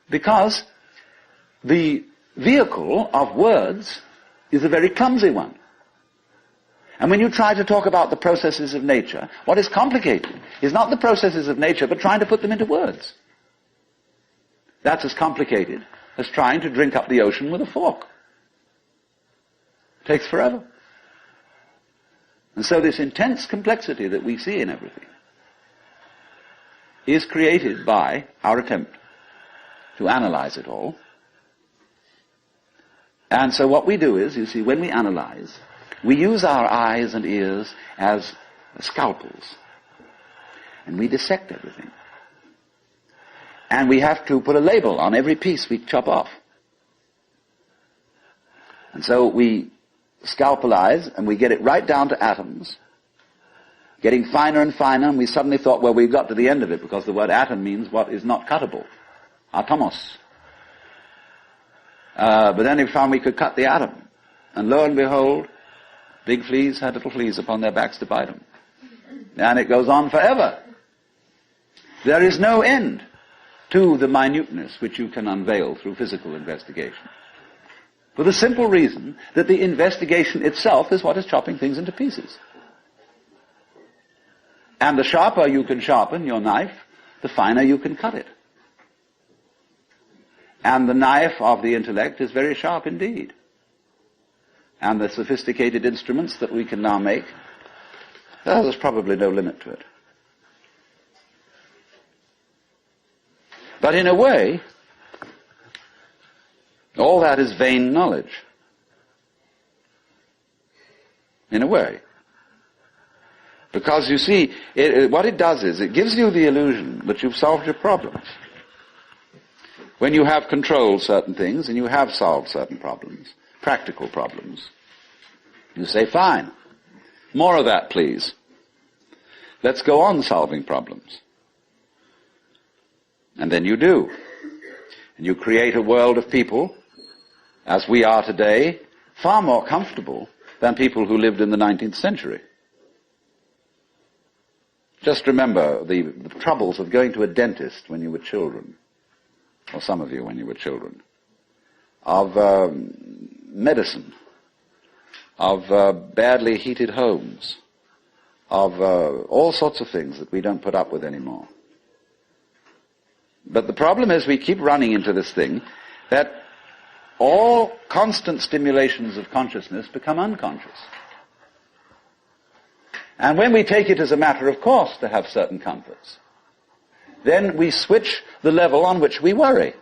Because the vehicle of words is a very clumsy one. And when you try to talk about the processes of nature, what is complicated is not the processes of nature, but trying to put them into words. That's as complicated as trying to drink up the ocean with a fork. It takes forever. And so this intense complexity that we see in everything is created by our attempt to analyze it all. And so what we do is, you see, when we analyze, we use our eyes and ears as scalpels. And we dissect everything. And we have to put a label on every piece we chop off. And so we scalpelize, and we get it right down to atoms, getting finer and finer, and we suddenly thought, well, we've got to the end of it, because the word atom means what is not cuttable. Atomos. But then we found we could cut the atom. And lo and behold, big fleas had little fleas upon their backs to bite them. And it goes on forever. There is no end to the minuteness which you can unveil through physical investigation. For the simple reason that the investigation itself is what is chopping things into pieces. And the sharper you can sharpen your knife, the finer you can cut it. And the knife of the intellect is very sharp indeed. And the sophisticated instruments that we can now make, well, there's probably no limit to it. But in a way, all that is vain knowledge. In a way. Because you see, what it does is, it gives you the illusion that you've solved your problems. When you have controlled certain things, and you have solved certain problems, practical problems, you say, fine, more of that, please. Let's go on solving problems. And then you do. And you create a world of people, as we are today, far more comfortable than people who lived in the 19th century. Just remember the troubles of going to a dentist when you were children, or some of you when you were children, of medicine, of badly heated homes, of all sorts of things that we don't put up with anymore. But the problem is we keep running into this thing that all constant stimulations of consciousness become unconscious. And when we take it as a matter of course to have certain comforts, then we switch the level on which we worry.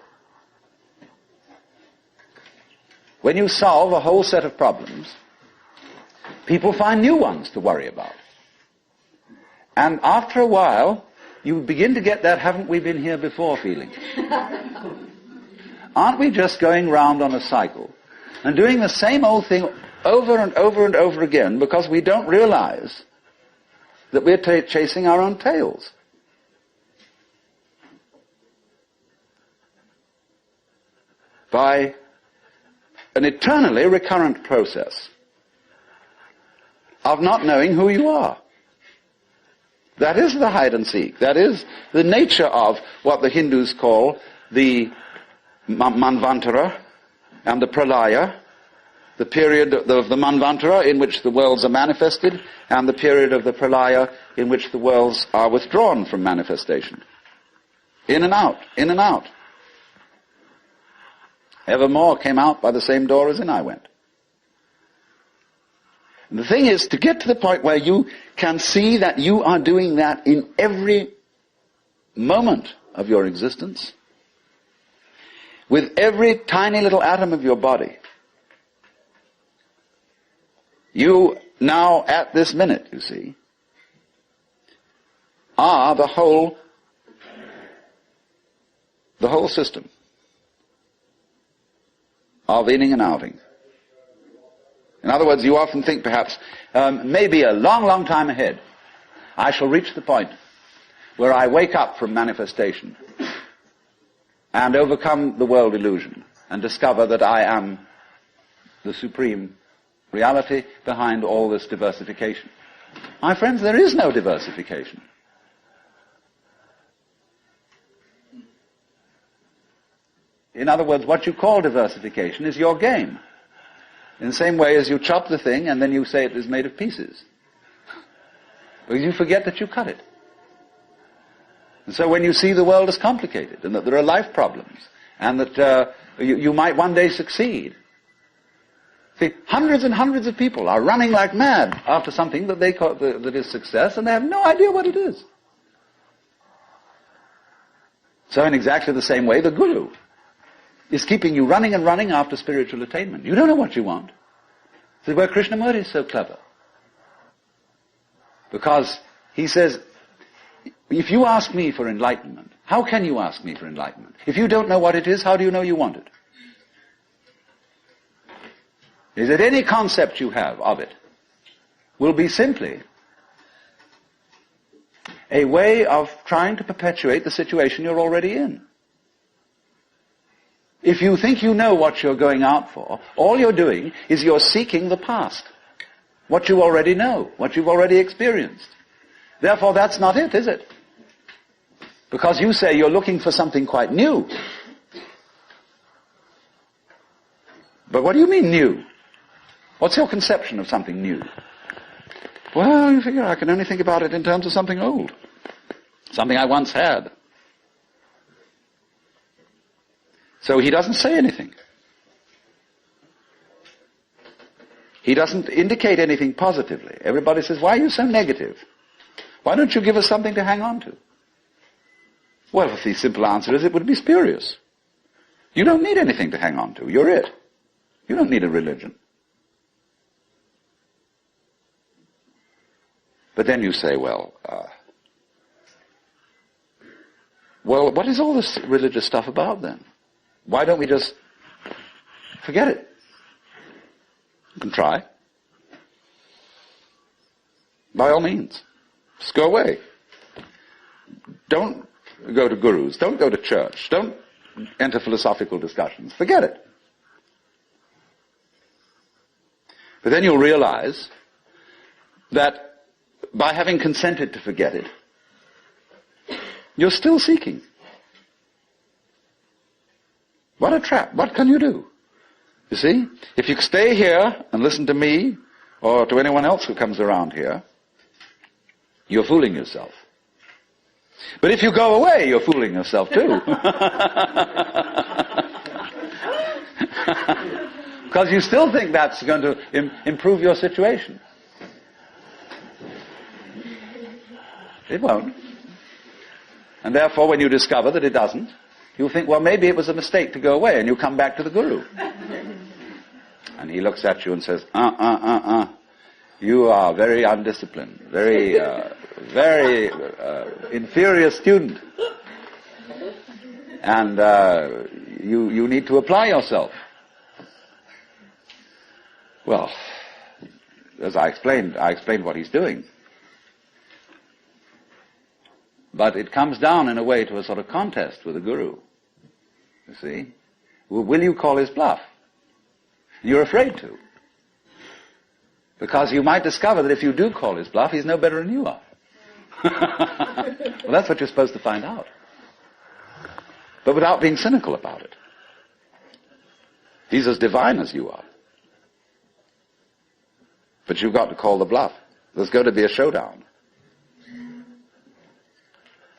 When you solve a whole set of problems, people find new ones to worry about. And after a while, you begin to get that haven't we been here before feeling. Aren't we just going round on a cycle and doing the same old thing over and over and over again because we don't realize that we're chasing our own tails? By an eternally recurrent process of not knowing who you are. That is the hide and seek. That is the nature of what the Hindus call the Manvantara and the Pralaya, the period of the Manvantara in which the worlds are manifested, and the period of the Pralaya in which the worlds are withdrawn from manifestation. In and out, in and out. evermore came out by the same door as in I went. And the thing is to get to the point where you can see that you are doing that in every moment of your existence, with every tiny little atom of your body. You now, at this minute, you see, are the whole system of inning and outing. In other words, you often think perhaps, maybe a long, long time ahead, I shall reach the point where I wake up from manifestation and overcome the world illusion and discover that I am the supreme reality behind all this diversification. My friends, there is no diversification. In other words, what you call diversification is your game. In the same way as you chop the thing and then you say it is made of pieces. Because you forget that you cut it. And so when you see the world as complicated and that there are life problems and that you might one day succeed. See, hundreds and hundreds of people are running like mad after something that they call that is success, and they have no idea what it is. So in exactly the same way, the guru is keeping you running and running after spiritual attainment. You don't know what you want. This is where Krishnamurti is so clever. Because he says, if you ask me for enlightenment, how can you ask me for enlightenment? If you don't know what it is, how do you know you want it? Is that any concept you have of it will be simply a way of trying to perpetuate the situation you're already in. If you think you know what you're going out for, all you're doing is you're seeking the past. What you already know, what you've already experienced. Therefore, that's not it, is it? Because you say you're looking for something quite new. But what do you mean new? What's your conception of something new? Well, you figure I can only think about it in terms of something old. Something I once had. So he doesn't say anything. He doesn't indicate anything positively. Everybody says, why are you so negative? Why don't you give us something to hang on to? Well, the simple answer is it would be spurious. You don't need anything to hang on to. You're it. You don't need a religion. But then you say, well, what is all this religious stuff about then? Why don't we just forget it? You can try. By all means. Just go away. Don't go to gurus. Don't go to church. Don't enter philosophical discussions. Forget it. But then you'll realize that by having consented to forget it, you're still seeking. What a trap. What can you do? You see, if you stay here and listen to me or to anyone else who comes around here, you're fooling yourself. But if you go away, you're fooling yourself too. Because you still think that's going to improve your situation. It won't. And therefore, when you discover that it doesn't, you'll think, well, maybe it was a mistake to go away, and you come back to the guru. And he looks at you and says, you are very undisciplined, very inferior student. And you need to apply yourself. Well, as I explained what he's doing. But it comes down in a way to a sort of contest with the guru. You see? Will you call his bluff? You're afraid to. Because you might discover that if you do call his bluff, he's no better than you are. Well, that's what you're supposed to find out. But without being cynical about it. He's as divine as you are. But you've got to call the bluff. There's going to be a showdown.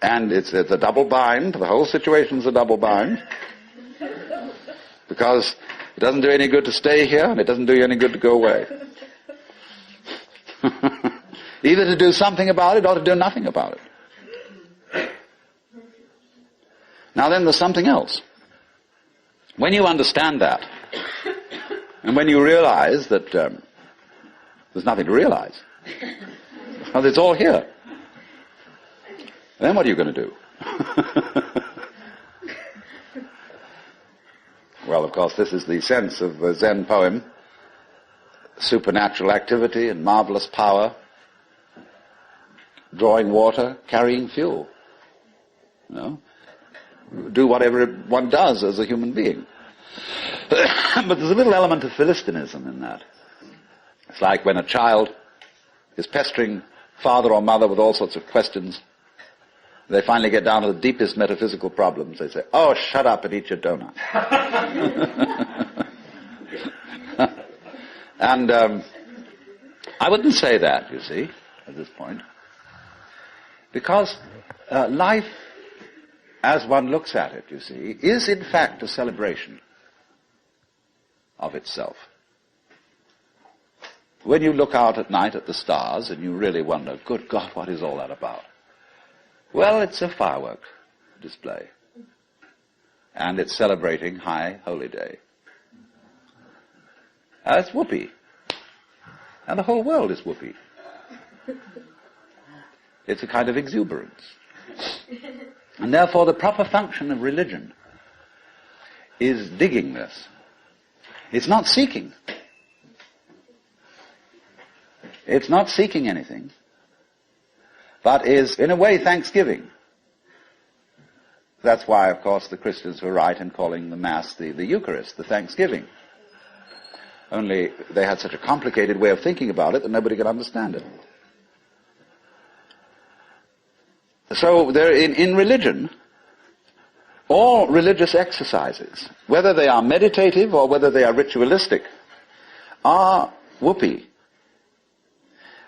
And it's a double bind. The whole situation's a double bind. Because it doesn't do any good to stay here, and it doesn't do you any good to go away. Either to do something about it or to do nothing about it. Now then, there's something else. When you understand that, and when you realize that there's nothing to realize, because it's all here, then what are you going to do? Well, of course, this is the sense of the Zen poem: supernatural activity and marvelous power, drawing water, carrying fuel. You know? Do whatever one does as a human being. But there's a little element of Philistinism in that. It's like when a child is pestering father or mother with all sorts of questions. They finally get down to the deepest metaphysical problems. They say, "Oh, shut up and eat your donut." And I wouldn't say that, you see, at this point. Because life, as one looks at it, you see, is in fact a celebration of itself. When you look out at night at the stars and you really wonder, good God, what is all that about? Well, it's a firework display. And it's celebrating High Holy Day. It's whoopee. And the whole world is whoopee. It's a kind of exuberance. And therefore the proper function of religion is digging this. It's not seeking. It's not seeking anything, but is, in a way, thanksgiving. That's why, of course, the Christians were right in calling the Mass the Eucharist, the thanksgiving. Only they had such a complicated way of thinking about it that nobody could understand it. So there, in religion, all religious exercises, whether they are meditative or whether they are ritualistic, are whoopee.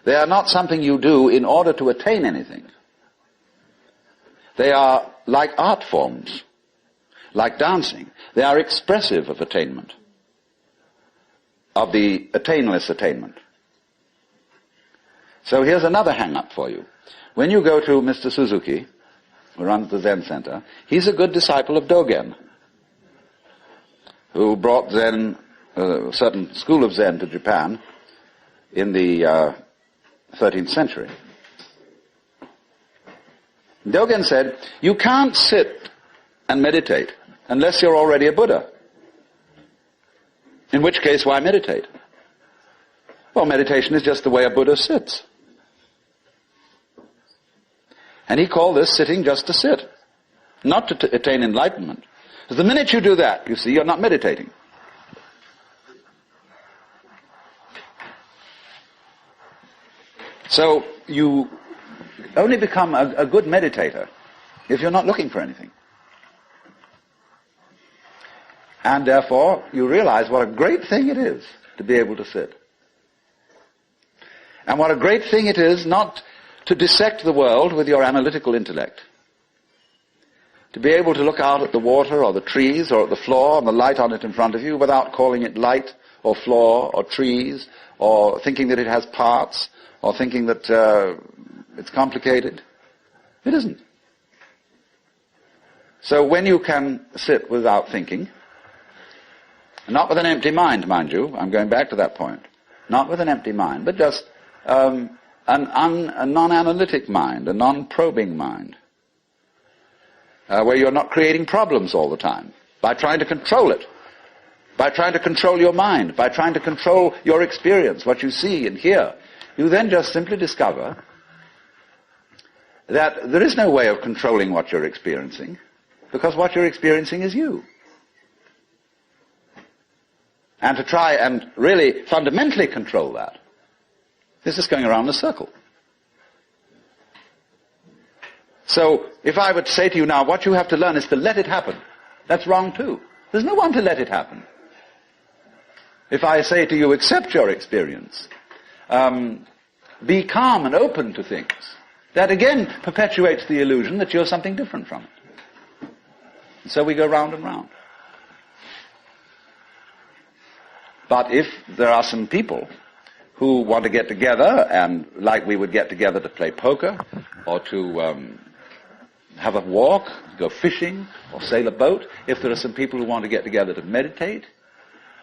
They are not something you do in order to attain anything. They are like art forms, like dancing. They are expressive of attainment, of the attainless attainment. So here's another hang-up for you. When you go to Mr. Suzuki, who runs the Zen Center, he's a good disciple of Dogen, who brought Zen, a certain school of Zen to Japan in the 13th century. Dogen said, you can't sit and meditate unless you're already a Buddha. In which case, why meditate? Well, meditation is just the way a Buddha sits. And he called this sitting just to sit, not to attain enlightenment. Because the minute you do that, you see, you're not meditating. So you only become a good meditator if you're not looking for anything. And therefore, you realize what a great thing it is to be able to sit. And what a great thing it is not to dissect the world with your analytical intellect. To be able to look out at the water or the trees or at the floor and the light on it in front of you without calling it light or floor or trees or thinking that it has parts or thinking that it's complicated. It isn't. So when you can sit without thinking, not with an empty mind, mind you, I'm going back to that point, not with an empty mind, but just a non-analytic mind, a non-probing mind, where you're not creating problems all the time by trying to control it, by trying to control your mind, by trying to control your experience, what you see and hear. You then just simply discover that there is no way of controlling what you're experiencing, because what you're experiencing is you. And to try and really fundamentally control that is just going around in a circle. So if I would say to you now, what you have to learn is to let it happen, that's wrong too. There's no one to let it happen. If I say to you, accept your experience, be calm and open to things, that again perpetuates the illusion that you're something different from it. And so we go round and round. But if there are some people who want to get together, and like we would get together to play poker, or to have a walk, go fishing, or sail a boat, if there are some people who want to get together to meditate,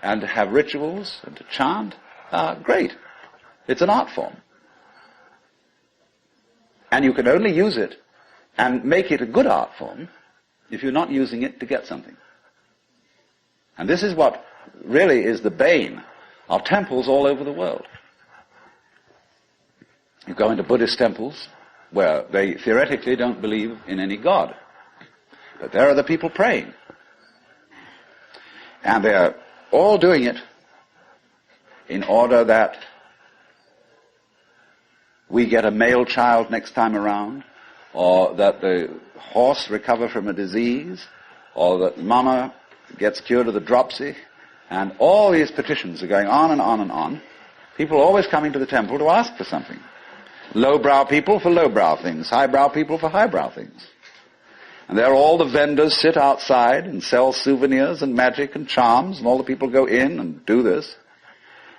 and to have rituals, and to chant, great. It's an art form. And you can only use it and make it a good art form if you're not using it to get something. And this is what really is the bane of temples all over the world. You go into Buddhist temples where they theoretically don't believe in any God. But there are the people praying. And they're all doing it in order that we get a male child next time around, or that the horse recover from a disease, or that mama gets cured of the dropsy, and all these petitions are going on and on and on. People are always coming to the temple to ask for something. Lowbrow people for lowbrow things, highbrow people for highbrow things. And there all the vendors sit outside and sell souvenirs and magic and charms, and all the people go in and do this.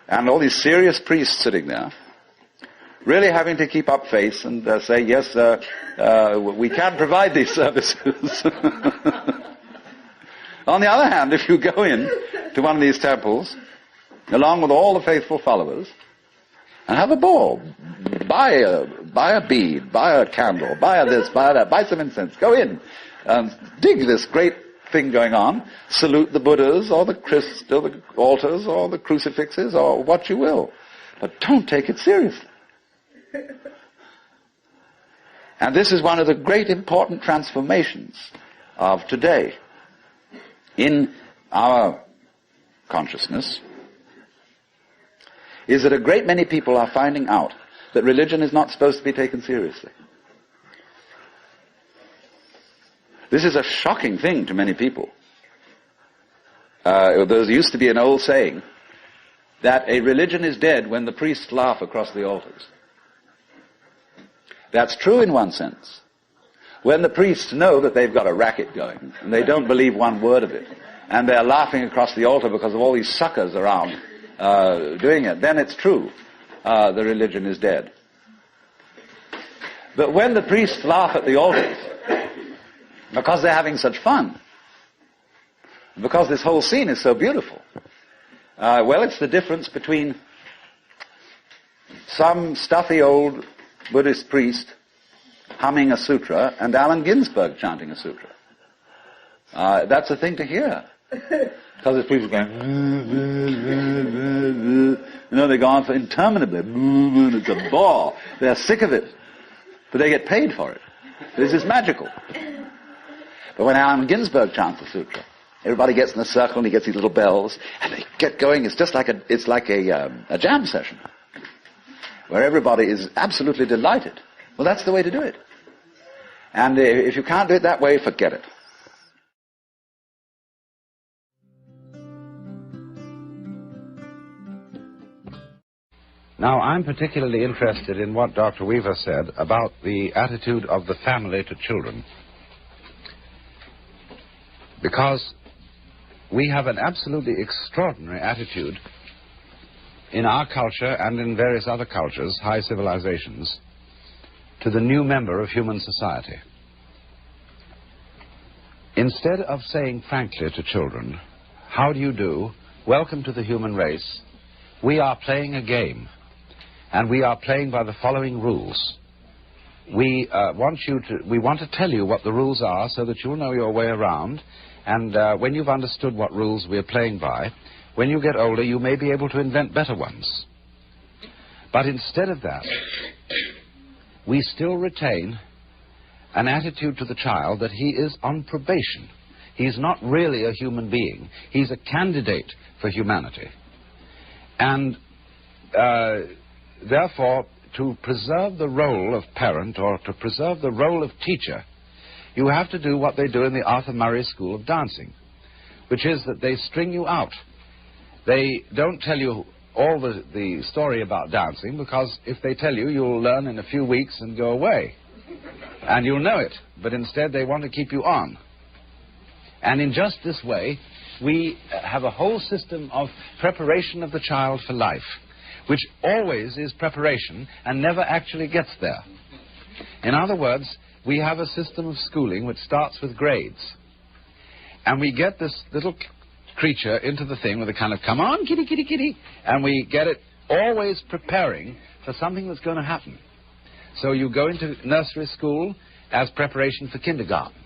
And all these serious priests sitting there, really having to keep up face and say, yes, we can provide these services. On the other hand, if you go in to one of these temples, along with all the faithful followers, and have a ball, buy a bead, buy a candle, buy a this, buy that, buy some incense, go in, and dig this great thing going on, salute the Buddhas, or the altars, or the crucifixes, or what you will. But don't take it seriously. And this is one of the great important transformations of today in our consciousness, is that a great many people are finding out that religion is not supposed to be taken seriously. This is a shocking thing to many people. There used to be an old saying that a religion is dead when the priests laugh across the altars. That's true in one sense. When the priests know that they've got a racket going, and they don't believe one word of it, and they're laughing across the altar because of all these suckers around doing it, then it's true. The religion is dead. But when the priests laugh at the altars, because they're having such fun, because this whole scene is so beautiful, well, it's the difference between some stuffy old Buddhist priest humming a sutra and Allen Ginsberg chanting a sutra. That's a thing to hear. Because there's people going, they go on for interminably, it's a bore. They're sick of it. But they get paid for it. This is magical. But when Allen Ginsberg chants the sutra, everybody gets in a circle and he gets these little bells, and they get going. It's just like a jam session, where everybody is absolutely delighted. Well, that's the way to do it. And if you can't do it that way, forget it. Now, I'm particularly interested in what Dr. Weaver said about the attitude of the family to children. Because we have an absolutely extraordinary attitude in our culture and in various other cultures, high civilizations, to the new member of human society. Instead of saying frankly to children, how do you do, welcome to the human race, we are playing a game. And we are playing by the following rules. We want to tell you what the rules are so that you'll know your way around. And when you've understood what rules we're playing by, when you get older, you may be able to invent better ones. But instead of that, we still retain an attitude to the child that he is on probation. He's not really a human being. He's a candidate for humanity. And therefore, to preserve the role of parent or to preserve the role of teacher, you have to do what they do in the Arthur Murray School of Dancing, which is that they string you out. They don't tell you all the story about dancing, because if they tell you, you'll learn in a few weeks and go away. And you'll know it. But instead, they want to keep you on. And in just this way, we have a whole system of preparation of the child for life, which always is preparation and never actually gets there. In other words, we have a system of schooling which starts with grades. And we get this little creature into the thing with a kind of, come on, kitty, kitty, kitty, and we get it always preparing for something that's going to happen. So you go into nursery school as preparation for kindergarten.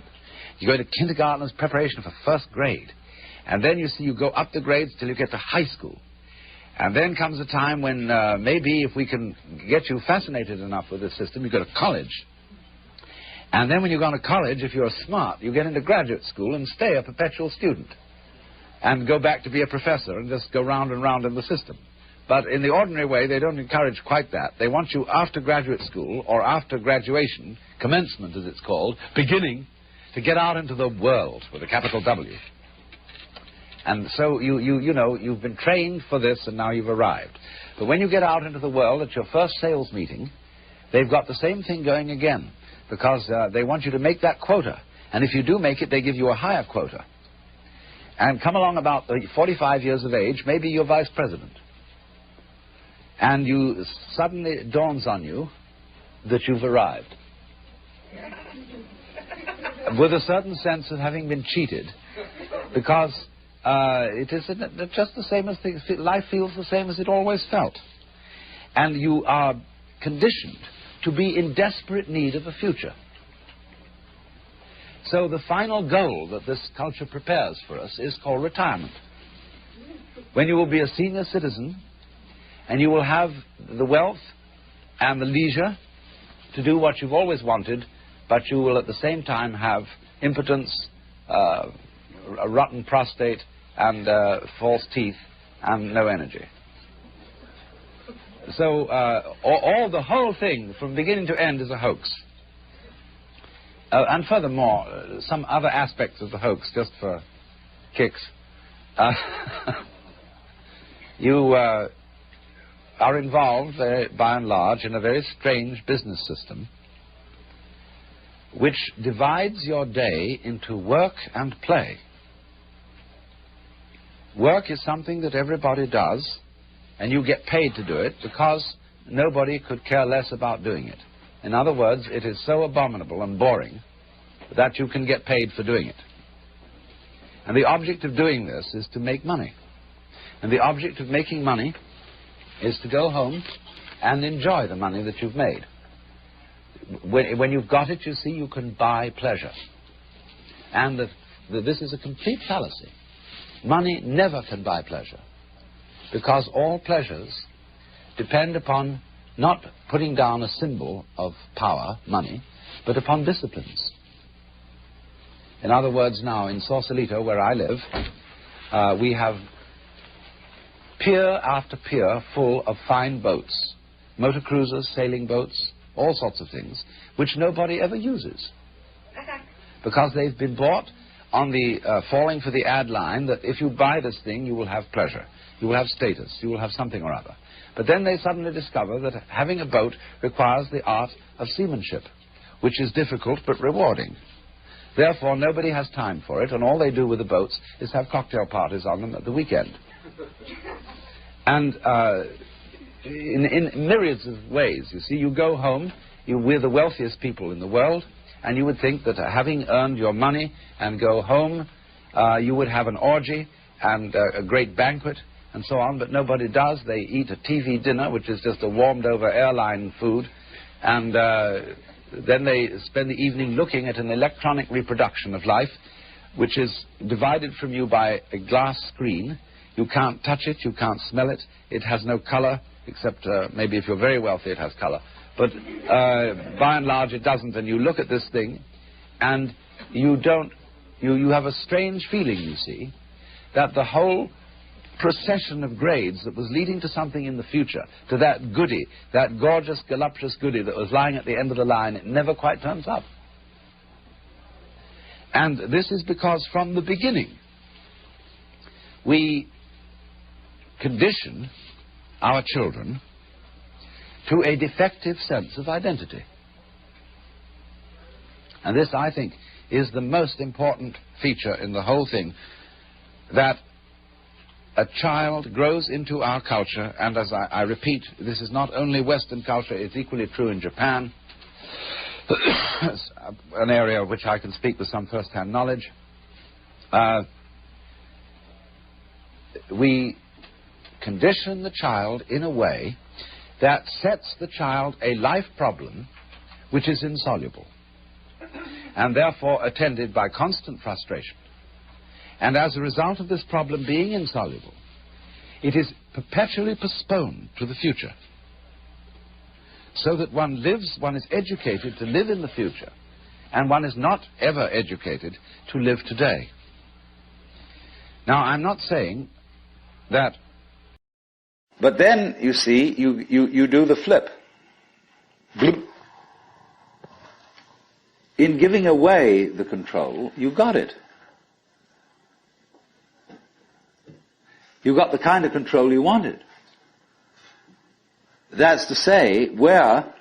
You go to kindergarten as preparation for first grade. And then you see you go up the grades till you get to high school. And then comes a time when maybe if we can get you fascinated enough with this system, you go to college. And then when you go to college, if you're smart, you get into graduate school and stay a perpetual student. And go back to be a professor and just go round and round in the system. But in the ordinary way, they don't encourage quite that. They want you after graduate school, or after graduation, commencement as it's called, beginning, to get out into the world with a capital W. And so you know, you've been trained for this and now you've arrived. But when you get out into the world at your first sales meeting, they've got the same thing going again, because they want you to make that quota. And if you do make it, they give you a higher quota. And come along about 45 years of age, maybe you're vice president. And you suddenly it dawns on you that you've arrived. With a certain sense of having been cheated, because it is just the same as things. Life feels the same as it always felt. And you are conditioned to be in desperate need of a future. So the final goal that this culture prepares for us is called retirement. When you will be a senior citizen, and you will have the wealth and the leisure to do what you've always wanted, but you will at the same time have impotence, a rotten prostate, and false teeth, and no energy. So the whole thing, from beginning to end, is a hoax. And furthermore, some other aspects of the hoax, just for kicks. You are involved, by and large, in a very strange business system which divides your day into work and play. Work is something that everybody does, and you get paid to do it because nobody could care less about doing it. In other words, it is so abominable and boring that you can get paid for doing it. And the object of doing this is to make money. And the object of making money is to go home and enjoy the money that you've made. When you've got it, you see, you can buy pleasure. And this is a complete fallacy. Money never can buy pleasure, because all pleasures depend upon not putting down a symbol of power, money, but upon disciplines. In other words, now in Sausalito, where I live, we have pier after pier full of fine boats, motor cruisers, sailing boats, all sorts of things, which nobody ever uses. Because they've been bought on the falling for the ad line that if you buy this thing, you will have pleasure, you will have status, you will have something or other. But then they suddenly discover that having a boat requires the art of seamanship, which is difficult but rewarding. Therefore, nobody has time for it, and all they do with the boats is have cocktail parties on them at the weekend. And in myriads of ways, you see, you go home, we're the wealthiest people in the world, and you would think that having earned your money and go home, you would have an orgy and a great banquet and so on, but nobody does. They eat a TV dinner, which is just a warmed-over airline food, and then they spend the evening looking at an electronic reproduction of life, which is divided from you by a glass screen. You can't touch it, you can't smell it, it has no color, except maybe if you're very wealthy it has color. But by and large it doesn't, and you look at this thing, and you have a strange feeling, you see, that the whole procession of grades that was leading to something in the future, to that goody, that gorgeous, voluptuous goody that was lying at the end of the line, it never quite turns up. And this is because from the beginning we condition our children to a defective sense of identity. And this, I think, is the most important feature in the whole thing. that a child grows into our culture, and as I repeat, this is not only Western culture, it's equally true in Japan, an area of which I can speak with some first-hand knowledge. We condition the child in a way that sets the child a life problem which is insoluble, and therefore attended by constant frustration. And as a result of this problem being insoluble, it is perpetually postponed to the future, so that one is educated to live in the future, and one is not ever educated to live today. Now, I'm not saying that... But then, you see, you do the flip. Bloop. In giving away the control, you got it. You got the kind of control you wanted. That's to say, where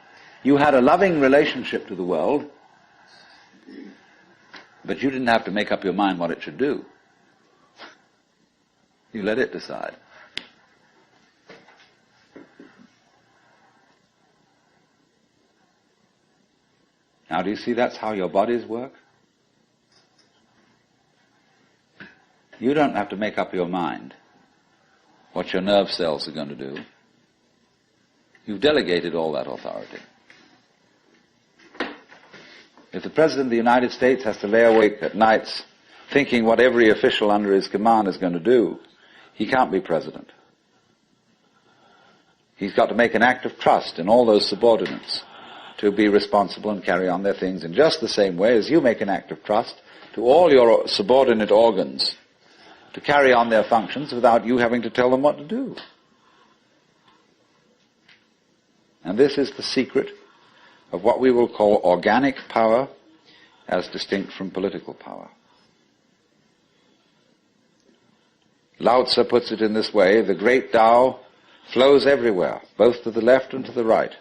you had a loving relationship to the world, but you didn't have to make up your mind what it should do. You let it decide. Now, do you see that's how your bodies work? You don't have to make up your mind what your nerve cells are going to do. You've delegated all that authority. If the President of the United States has to lay awake at nights thinking what every official under his command is going to do, he can't be president. He's got to make an act of trust in all those subordinates to be responsible and carry on their things in just the same way as you make an act of trust to all your subordinate organs to carry on their functions without you having to tell them what to do. And this is the secret of what we will call organic power as distinct from political power. Lao Tzu puts it in this way: the great Tao flows everywhere, both to the left and to the right.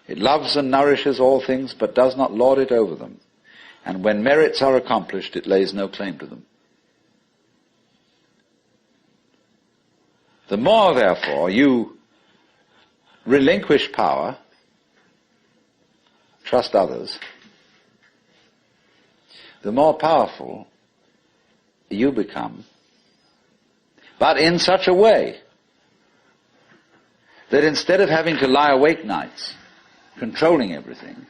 It loves and nourishes all things, but does not lord it over them. And when merits are accomplished, it lays no claim to them. The more, therefore, you relinquish power, trust others, the more powerful you become, but in such a way that instead of having to lie awake nights controlling everything,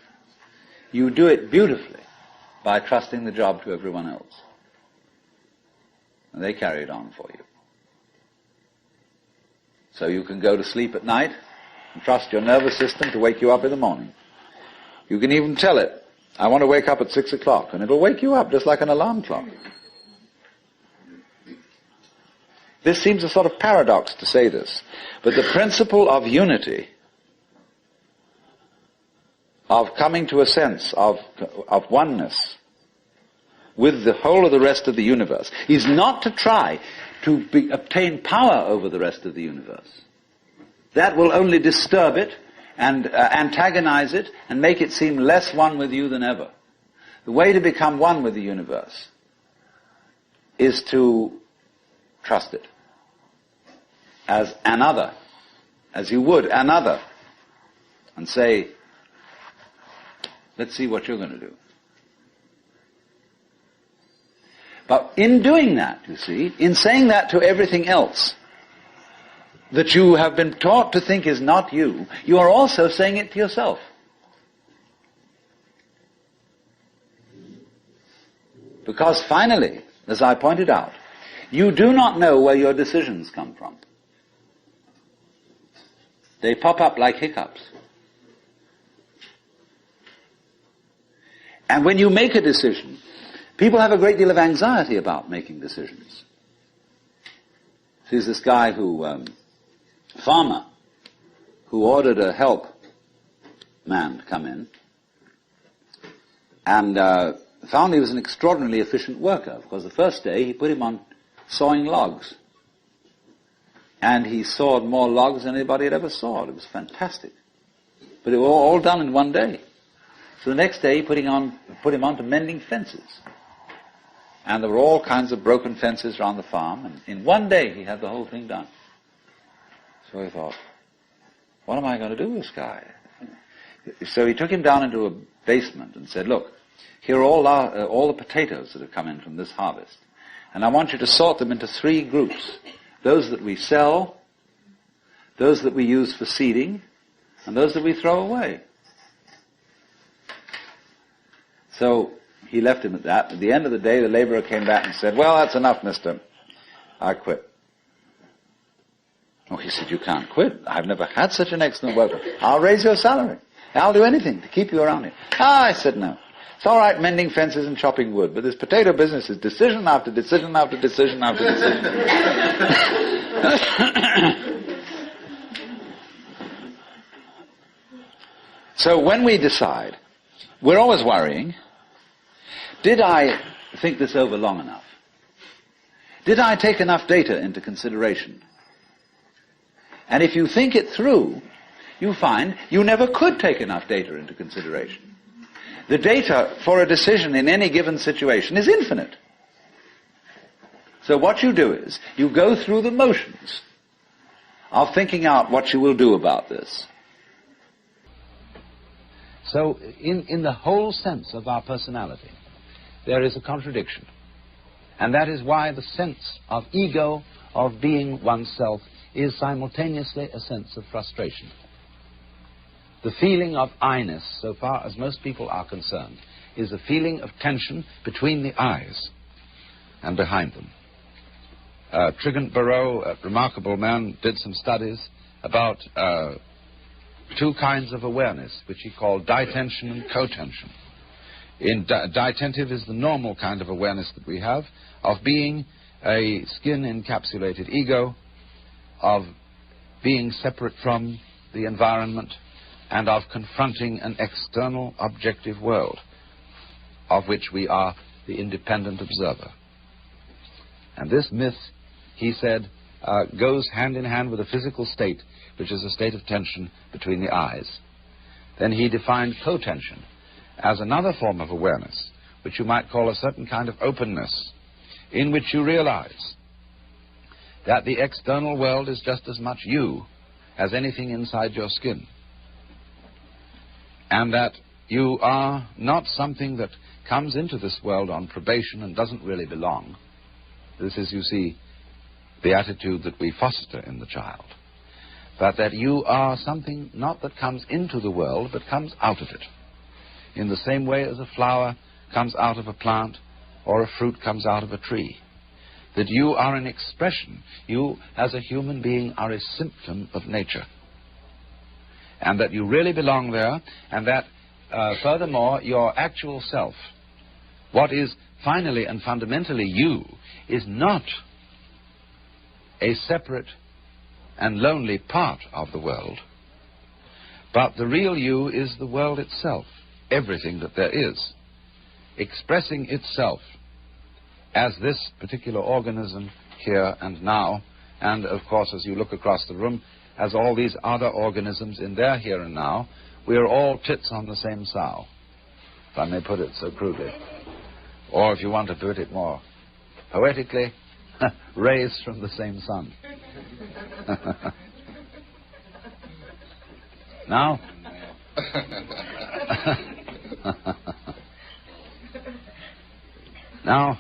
you do it beautifully by trusting the job to everyone else. And they carry it on for you. So you can go to sleep at night and trust your nervous system to wake you up in the morning. You can even tell it, I want to wake up at 6 o'clock, and it'll wake you up just like an alarm clock. This seems a sort of paradox to say this, but the principle of unity, of coming to a sense of oneness with the whole of the rest of the universe, is not to try to obtain power over the rest of the universe. That will only disturb it and antagonize it and make it seem less one with you than ever. The way to become one with the universe is to trust it as another, as you would another, and say, let's see what you're going to do. But in doing that, you see, in saying that to everything else that you have been taught to think is not you, you are also saying it to yourself. Because finally, as I pointed out, you do not know where your decisions come from. They pop up like hiccups. And when you make a decision, people have a great deal of anxiety about making decisions. There's this guy farmer, who ordered a help man to come in, and found he was an extraordinarily efficient worker, because the first day he put him on sawing logs. And he sawed more logs than anybody had ever sawed. It was fantastic. But it was all done in one day. So the next day he put him on to mending fences. And there were all kinds of broken fences around the farm, and in one day he had the whole thing done. So he thought, what am I going to do with this guy? So he took him down into a basement and said, look, here are all the potatoes that have come in from this harvest. And I want you to sort them into 3 groups. Those that we sell, those that we use for seeding, and those that we throw away. So he left him at that. At the end of the day, the laborer came back and said, well, that's enough, mister. I quit. Oh, he said, you can't quit. I've never had such an excellent worker. I'll raise your salary. I'll do anything to keep you around here. Ah, I said, no. It's all right mending fences and chopping wood, but this potato business is decision after decision after decision after decision. So when we decide, we're always worrying, did I think this over long enough? Did I take enough data into consideration? And if you think it through, you find you never could take enough data into consideration. The data for a decision in any given situation is infinite. So what you do is, you go through the motions of thinking out what you will do about this. So in the whole sense of our personality, there is a contradiction. And that is why the sense of ego, of being oneself, is simultaneously a sense of frustration. The feeling of I-ness, so far as most people are concerned, is a feeling of tension between the eyes and behind them. Trigant Barreau, a remarkable man, did some studies about 2 kinds of awareness, which he called ditension and cotension. Ditentive is the normal kind of awareness that we have, of being a skin-encapsulated ego, of being separate from the environment, and of confronting an external objective world, of which we are the independent observer. And this myth, he said, goes hand in hand with a physical state, which is a state of tension between the eyes. Then he defined cotension as another form of awareness, which you might call a certain kind of openness, in which you realize that the external world is just as much you as anything inside your skin, and that you are not something that comes into this world on probation and doesn't really belong. This is, you see, the attitude that we foster in the child. But that you are something not that comes into the world, but comes out of it, in the same way as a flower comes out of a plant or a fruit comes out of a tree. That you are an expression, you as a human being are a symptom of nature. And that you really belong there, and that furthermore your actual self, what is finally and fundamentally you, is not a separate and lonely part of the world, but the real you is the world itself, everything that there is, expressing itself as this particular organism here and now, and of course as you look across the room, as all these other organisms in their here and now. We are all tits on the same sow, if I may put it so crudely. Or if you want to put it more poetically, rays from the same sun. Now, now,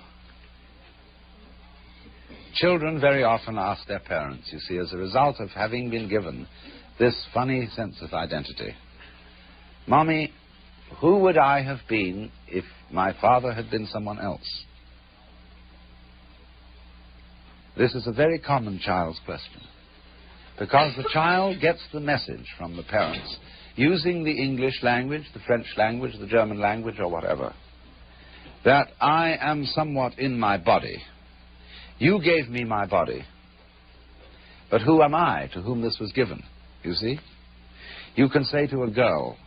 children very often ask their parents, you see, as a result of having been given this funny sense of identity, Mommy, who would I have been if my father had been someone else? This is a very common child's question, because the child gets the message from the parents using the English language, the French language, the German language, or whatever, that I am somewhat in my body. You gave me my body, but who am I to whom this was given, you see? You can say to a girl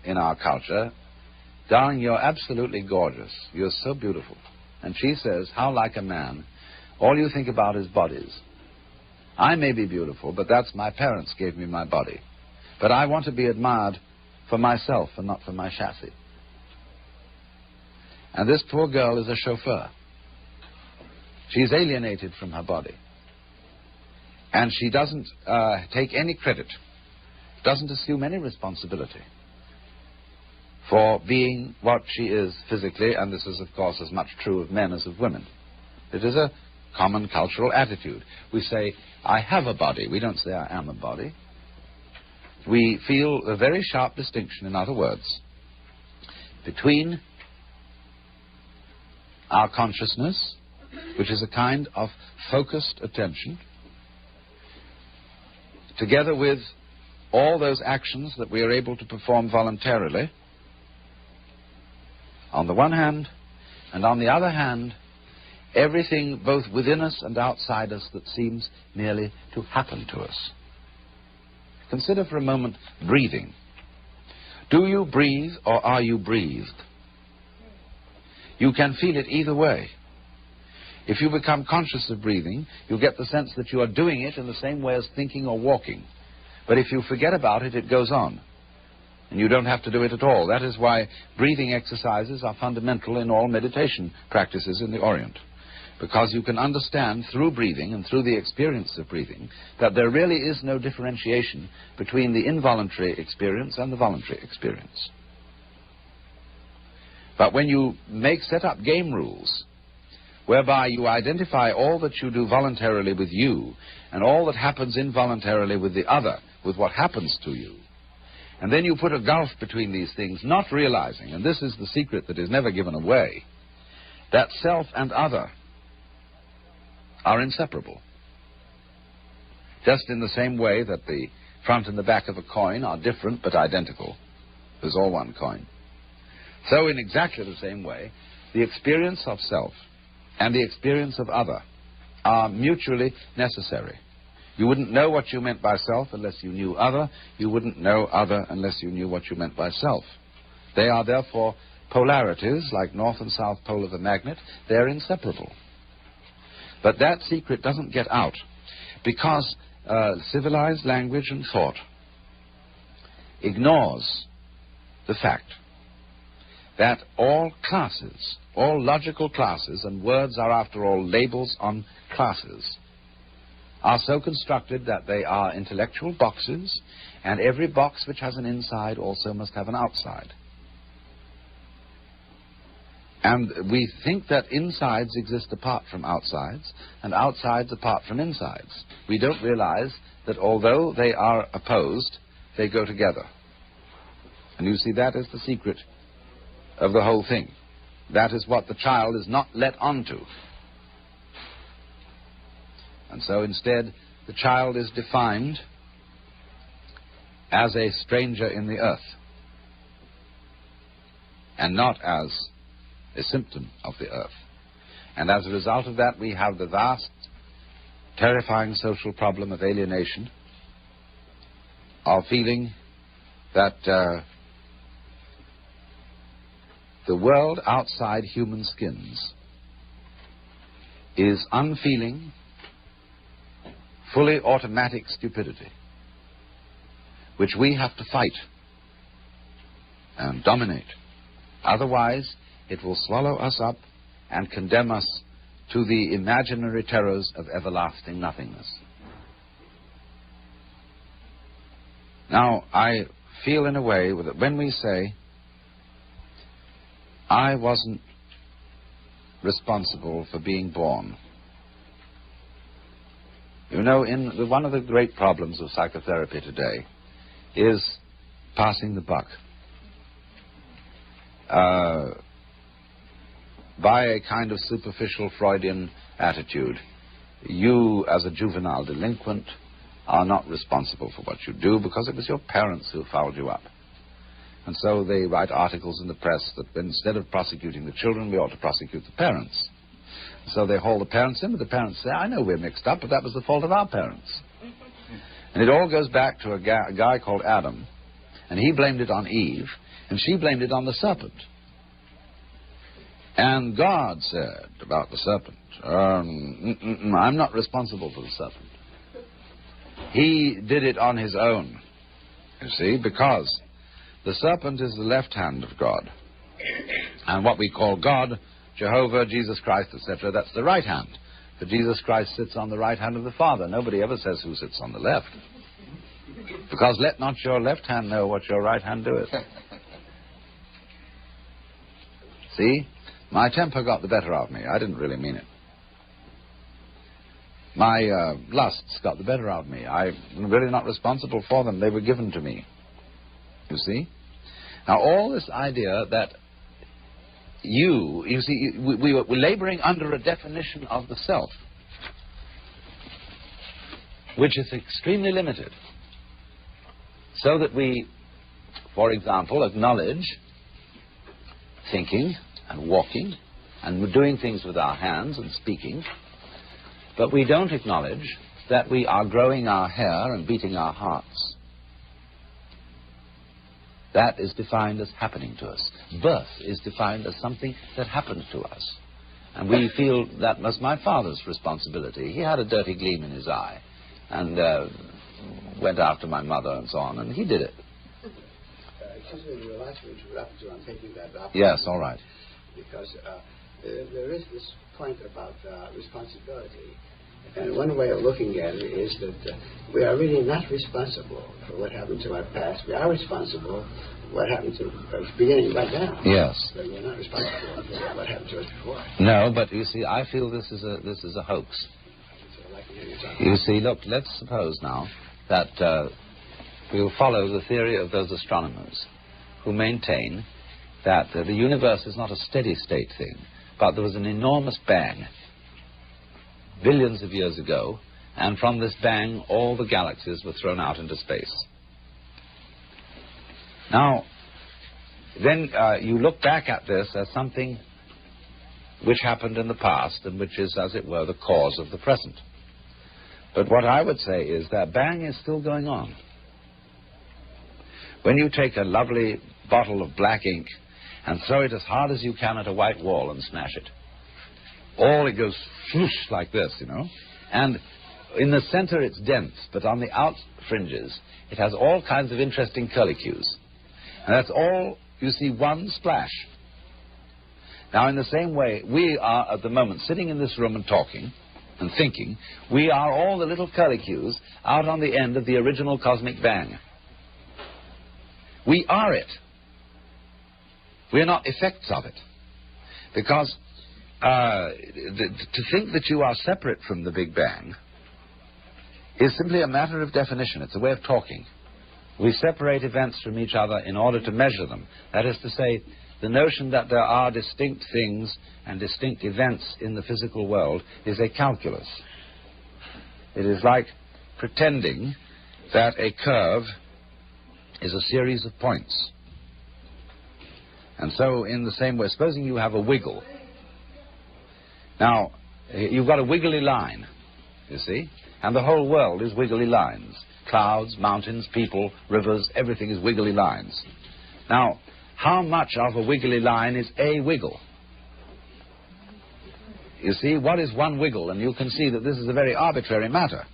in our culture, darling, you're absolutely gorgeous, you're so beautiful. And she says, how like a man, all you think about is bodies. I may be beautiful, but that's my parents gave me my body. But I want to be admired for myself and not for my chassis. And this poor girl is a chauffeur. She's alienated from her body. And she doesn't take any credit, doesn't assume any responsibility for being what she is physically, and this is, of course, as much true of men as of women. It is a common cultural attitude. We say, I have a body. We don't say, I am a body. We feel a very sharp distinction, in other words, between our consciousness, which is a kind of focused attention, together with all those actions that we are able to perform voluntarily, on the one hand, and on the other hand, everything both within us and outside us that seems merely to happen to us. Consider for a moment breathing. Do you breathe or are you breathed? You can feel it either way. If you become conscious of breathing, you'll get the sense that you are doing it in the same way as thinking or walking. But if you forget about it, it goes on. And you don't have to do it at all. That is why breathing exercises are fundamental in all meditation practices in the Orient. Because you can understand through breathing and through the experience of breathing that there really is no differentiation between the involuntary experience and the voluntary experience. But when you set up game rules whereby you identify all that you do voluntarily with you and all that happens involuntarily with the other, with what happens to you, and then you put a gulf between these things, not realizing, and this is the secret that is never given away, that self and other are inseparable. Just in the same way that the front and the back of a coin are different but identical. There's all one coin. So in exactly the same way, the experience of self and the experience of other are mutually necessary. You wouldn't know what you meant by self unless you knew other. You wouldn't know other unless you knew what you meant by self. They are therefore polarities, like north and south pole of a magnet. They're inseparable. But that secret doesn't get out because civilized language and thought ignores the fact that all classes, all logical classes, and words are after all labels on classes, are so constructed that they are intellectual boxes, and every box which has an inside also must have an outside. And we think that insides exist apart from outsides, and outsides apart from insides. We don't realize that although they are opposed, they go together. And you see, that is the secret of the whole thing. That is what the child is not let onto. And so instead, the child is defined as a stranger in the earth, and not as a symptom of the earth. And as a result of that, we have the vast, terrifying social problem of alienation, of feeling that the world outside human skins is unfeeling, fully automatic stupidity, which we have to fight and dominate. Otherwise, it will swallow us up and condemn us to the imaginary terrors of everlasting nothingness. Now, I feel in a way that when we say, I wasn't responsible for being born. You know, one of the great problems of psychotherapy today is passing the buck. By a kind of superficial Freudian attitude, you, as a juvenile delinquent, are not responsible for what you do because it was your parents who fouled you up. And so they write articles in the press that instead of prosecuting the children, we ought to prosecute the parents. So they haul the parents in, but the parents say, I know we're mixed up, but that was the fault of our parents. And it all goes back to a guy called Adam, and he blamed it on Eve, and she blamed it on the serpent. And God said about the serpent, I'm not responsible for the serpent. He did it on his own, you see, because the serpent is the left hand of God. And what we call God, Jehovah, Jesus Christ, etc., that's the right hand For Jesus Christ sits on the right hand of the Father. Nobody ever says who sits on the left. Because let not your left hand know what your right hand doeth. See? My temper got the better of me. I didn't really mean it. My lusts got the better of me. I'm really not responsible for them. They were given to me. You see? Now, all this idea that you see, we're laboring under a definition of the self, which is extremely limited. So that we, for example, acknowledge thinking and walking and doing things with our hands and speaking, but we don't acknowledge that we are growing our hair and beating our hearts. That is defined as happening to us. Birth is defined as something that happens to us. And we feel that was my father's responsibility. He had a dirty gleam in his eye and went after my mother and so on, and he did it. Excuse me, you'll ask me to interrupt you. I'm taking that up. Yes, all right. Because there is this point about responsibility. And one way of looking at it is that we are really not responsible for what happened to our past. We are responsible for what happened to us beginning right now. Yes. But we're not responsible for what happened to us before. No, but you see, I feel this is a hoax. So I'd like to hear you talk. You see, look, let's suppose now that we'll follow the theory of those astronomers who maintain that the universe is not a steady state thing, but there was an enormous bang billions of years ago, and from this bang all the galaxies were thrown out into space. Now, then you look back at this as something which happened in the past and which is, as it were, the cause of the present. But what I would say is that bang is still going on. When you take a lovely bottle of black ink and throw it as hard as you can at a white wall and smash it, it goes swoosh like this, you know. And in the center it's dense, but on the out fringes it has all kinds of interesting curlicues. And that's all, you see, one splash. Now, in the same way, we are at the moment sitting in this room and talking and thinking. We are all the little curlicues out on the end of the original cosmic bang. We are it. We are not effects of it. Because to think that you are separate from the Big Bang is simply a matter of definition. It's a way of talking. We separate events from each other in order to measure them. That is to say, the notion that there are distinct things and distinct events in the physical world is a calculus. It is like pretending that a curve is a series of points. And so, in the same way, supposing you have a wiggle. Now, you've got a wiggly line, you see, and the whole world is wiggly lines. Clouds, mountains, people, rivers, everything is wiggly lines. Now, how much of a wiggly line is a wiggle? You see, what is one wiggle? And you can see that this is a very arbitrary matter.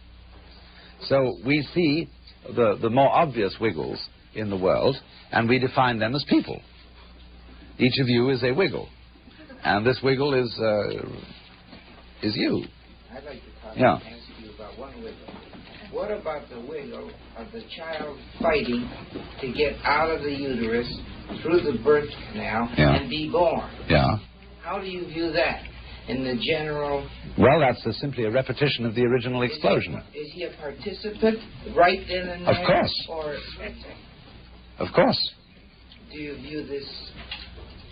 So we see the more obvious wiggles in the world, and we define them as people. Each of you is a wiggle. And this wiggle is you. I'd like to Yeah. ask you about one wiggle. What about the wiggle of the child fighting to get out of the uterus through the birth canal and be born? Yeah. How do you view that in the general? Well, that's simply a repetition of the original explosion. Is he a participant right then and there? Of course. Or Of course. do you view this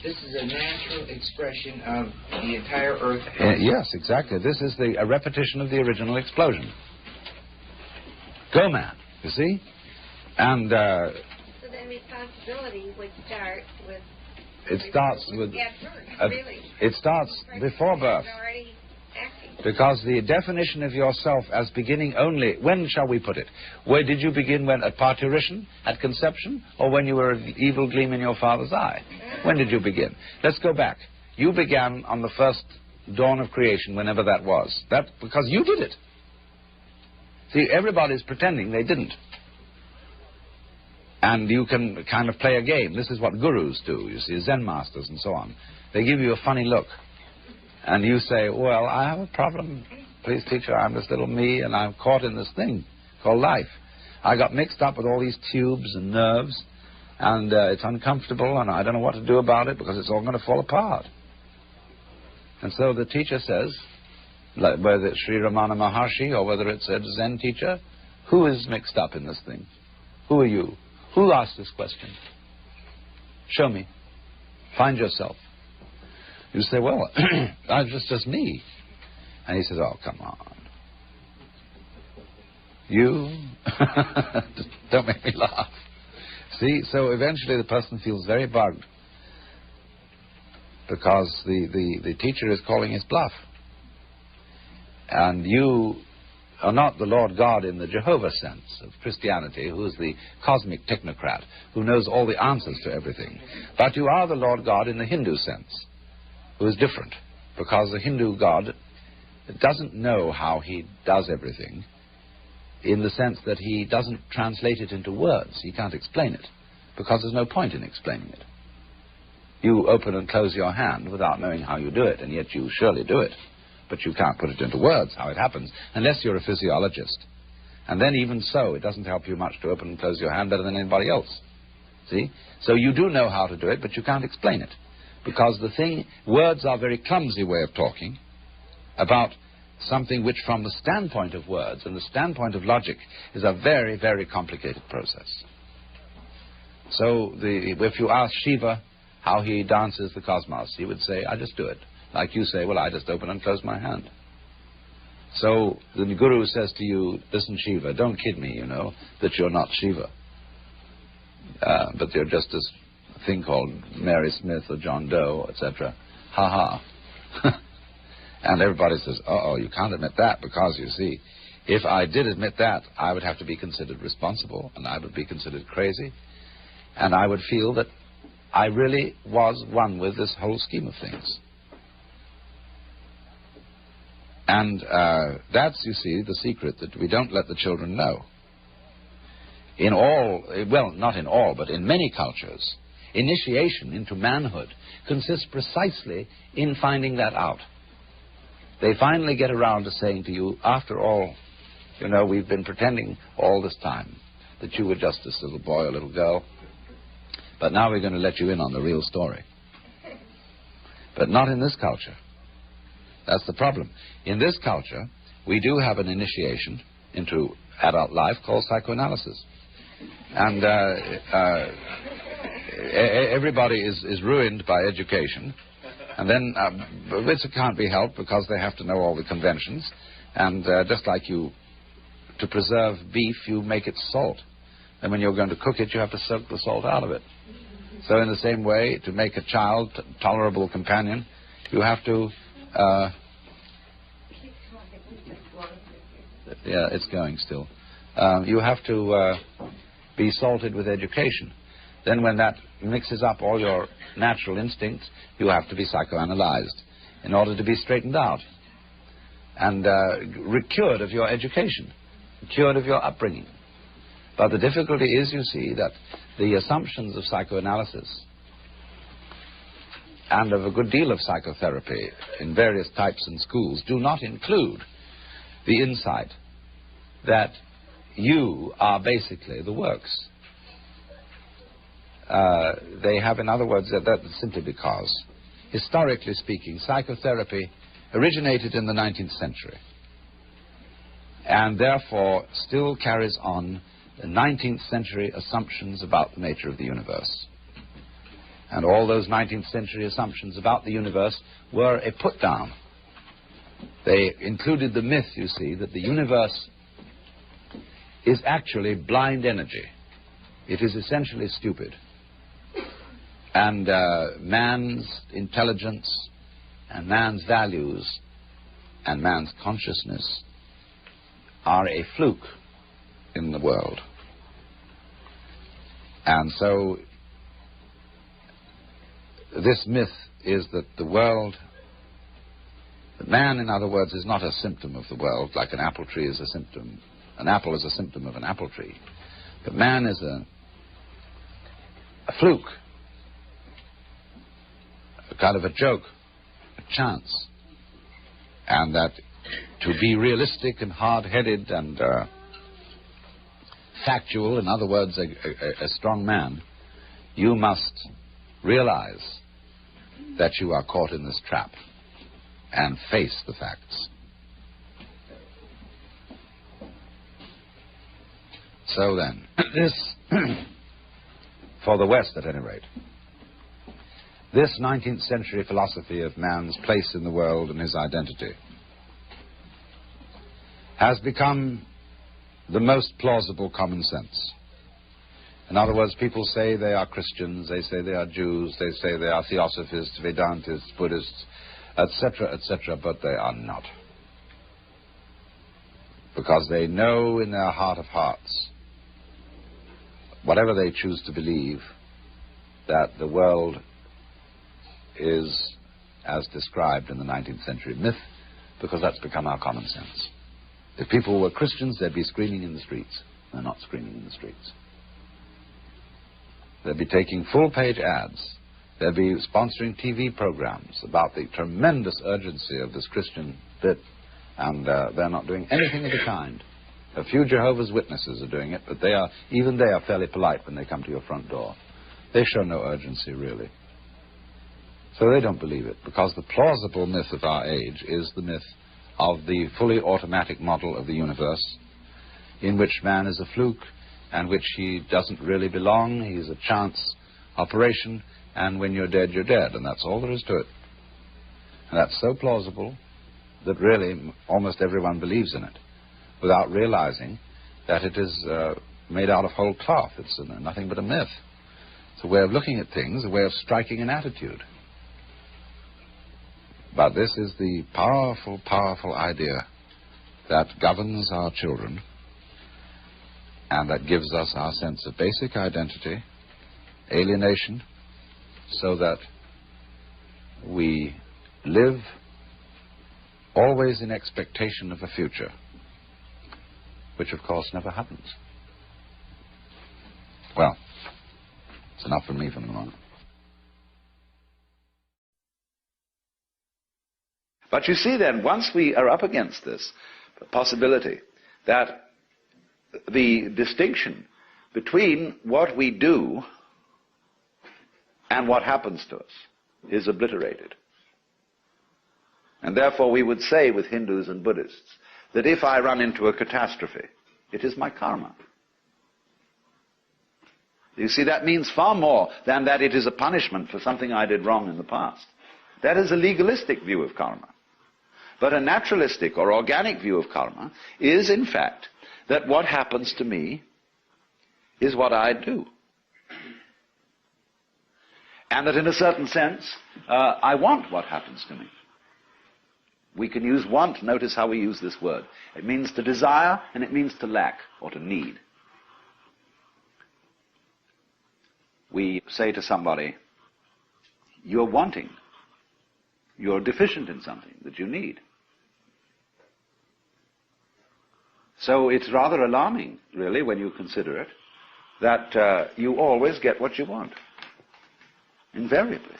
is a natural expression of the entire Earth? Yes, exactly. This is a repetition of the original explosion. Go, man, you see? And so then responsibility would start with... it starts with... At birth, really. It starts before birth. Already acting. Because the definition of yourself as beginning only... When shall we put it? Where did you begin? When? At parturition? At conception? Or when you were an evil gleam in your father's eye? When did you begin? Let's go back. You began on the first dawn of creation, whenever that was. That because you did it. See, everybody's pretending they didn't. And you can kind of play a game. This is what gurus do, you see, Zen masters and so on. They give you a funny look. And you say, well, I have a problem. Please, teacher, I'm this little me, and I'm caught in this thing called life. I got mixed up with all these tubes and nerves, and it's uncomfortable, and I don't know what to do about it because it's all going to fall apart. And so the teacher says, like whether it's Sri Ramana Maharshi or whether it's a Zen teacher, who is mixed up in this thing? Who are you? Who asked this question? Show me. Find yourself. You say, well, it's just me. And he says, oh, come on. You? Don't make me laugh. See, so eventually the person feels very bugged because the teacher is calling his bluff. And you are not the Lord God in the Jehovah sense of Christianity, who is the cosmic technocrat, who knows all the answers to everything. But you are the Lord God in the Hindu sense, who is different, because the Hindu God doesn't know how he does everything, in the sense that he doesn't translate it into words. He can't explain it, because there's no point in explaining it. You open and close your hand without knowing how you do it, and yet you surely do it. But you can't put it into words how it happens, unless you're a physiologist. And then even so, it doesn't help you much to open and close your hand better than anybody else. See? So you do know how to do it, but you can't explain it. Because the thing, words are a very clumsy way of talking about something which from the standpoint of words and the standpoint of logic is a very, very complicated process. So if you ask Shiva how he dances the cosmos, he would say, I just do it. Like you say, well, I just open and close my hand. So the Guru says to you, listen, Shiva, don't kid me, you know, that you're not Shiva. But you're just this thing called Mary Smith or John Doe, etc. Ha ha. And everybody says, uh-oh, you can't admit that, because, you see, if I did admit that, I would have to be considered responsible, and I would be considered crazy, and I would feel that I really was one with this whole scheme of things. And that's, you see, the secret that we don't let the children know. In all, well, not in all, but in many cultures, initiation into manhood consists precisely in finding that out. They finally get around to saying to you, after all, you know, we've been pretending all this time that you were just this little boy or little girl, but now we're going to let you in on the real story. But not in this culture. That's the problem. In this culture, we do have an initiation into adult life called psychoanalysis. And everybody is ruined by education. And then, which can't be helped because they have to know all the conventions. And just like you, to preserve beef, you make it salt. And when you're going to cook it, you have to soak the salt out of it. So in the same way, to make a child tolerable companion, you have to... yeah, it's going still. You have to be salted with education. Then when that mixes up all your natural instincts, you have to be psychoanalyzed in order to be straightened out and cured of your education, cured of your upbringing. But the difficulty is, you see, that the assumptions of psychoanalysis and of a good deal of psychotherapy in various types and schools do not include the insight that you are basically the works. They have, in other words, that's simply because, historically speaking, psychotherapy originated in the 19th century and therefore still carries on the 19th century assumptions about the nature of the universe. And all those 19th century assumptions about the universe were a put-down. They included the myth, you see, that the universe is actually blind energy. It is essentially stupid. And man's intelligence and man's values and man's consciousness are a fluke in the world. And so this myth is that the world, that man, in other words, is not a symptom of the world, like an apple tree is a symptom. An apple is a symptom of an apple tree. But man is a fluke, a kind of a joke, a chance. And that to be realistic and hard-headed and factual, in other words, a strong man, you must realize that you are caught in this trap and face the facts. So then, this, for the West at any rate, this 19th century philosophy of man's place in the world and his identity has become the most plausible common sense. In other words, people say they are Christians, they say they are Jews, they say they are Theosophists, Vedantists, Buddhists, etc., but they are not. Because they know in their heart of hearts, whatever they choose to believe, that the world is as described in the 19th century myth, because that's become our common sense. If people were Christians, they'd be screaming in the streets. They're not screaming in the streets. They'd be taking full-page ads. They'd be sponsoring TV programs about the tremendous urgency of this Christian bit, and they're not doing anything of the kind. A few Jehovah's Witnesses are doing it, but even they are fairly polite when they come to your front door. They show no urgency, really. So they don't believe it, because the plausible myth of our age is the myth of the fully automatic model of the universe, in which man is a fluke, and which he doesn't really belong. He's a chance operation, and when you're dead, and that's all there is to it. And that's so plausible that really almost everyone believes in it, without realizing that it is made out of whole cloth. It's nothing but a myth. It's a way of looking at things, a way of striking an attitude. But this is the powerful, powerful idea that governs our children and that gives us our sense of basic identity, alienation, so that we live always in expectation of a future, which of course never happens. Well, it's enough for me for the moment. But you see then, once we are up against this possibility that the distinction between what we do and what happens to us is obliterated. And therefore we would say with Hindus and Buddhists that if I run into a catastrophe, it is my karma. You see, that means far more than that it is a punishment for something I did wrong in the past. That is a legalistic view of karma. But a naturalistic or organic view of karma is, in fact, that what happens to me is what I do. And that in a certain sense, I want what happens to me. We can use want, notice how we use this word. It means to desire and it means to lack or to need. We say to somebody, you're wanting. You're deficient in something that you need. So it's rather alarming, really, when you consider it, that you always get what you want. Invariably.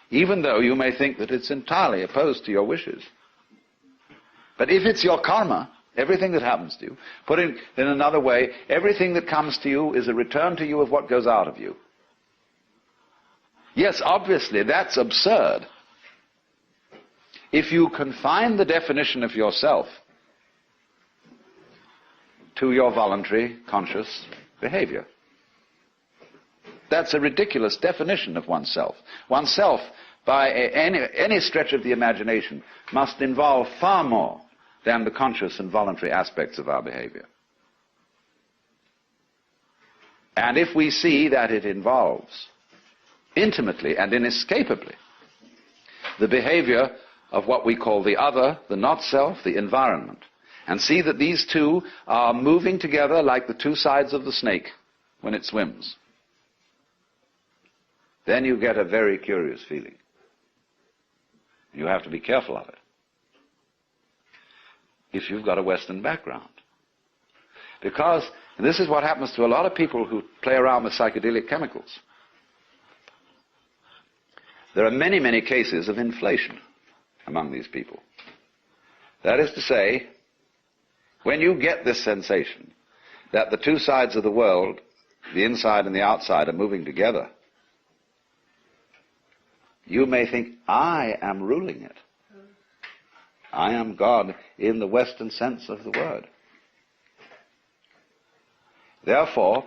Even though you may think that it's entirely opposed to your wishes. But if it's your karma, everything that happens to you, put it in another way, everything that comes to you is a return to you of what goes out of you. Yes, obviously, that's absurd. If you confine the definition of yourself to your voluntary, conscious behavior. That's a ridiculous definition of oneself. Oneself, by any stretch of the imagination, must involve far more than the conscious and voluntary aspects of our behavior. And if we see that it involves intimately and inescapably the behavior of what we call the other, the not-self, the environment, and see that these two are moving together like the two sides of the snake when it swims, then you get a very curious feeling. You have to be careful of it if you've got a Western background. Because, and this is what happens to a lot of people who play around with psychedelic chemicals, there are many, many cases of inflation. among these people. That is to say, when you get this sensation that the two sides of the world, the inside and the outside, are moving together, you may think, I am ruling it. I am God in the Western sense of the word. Therefore,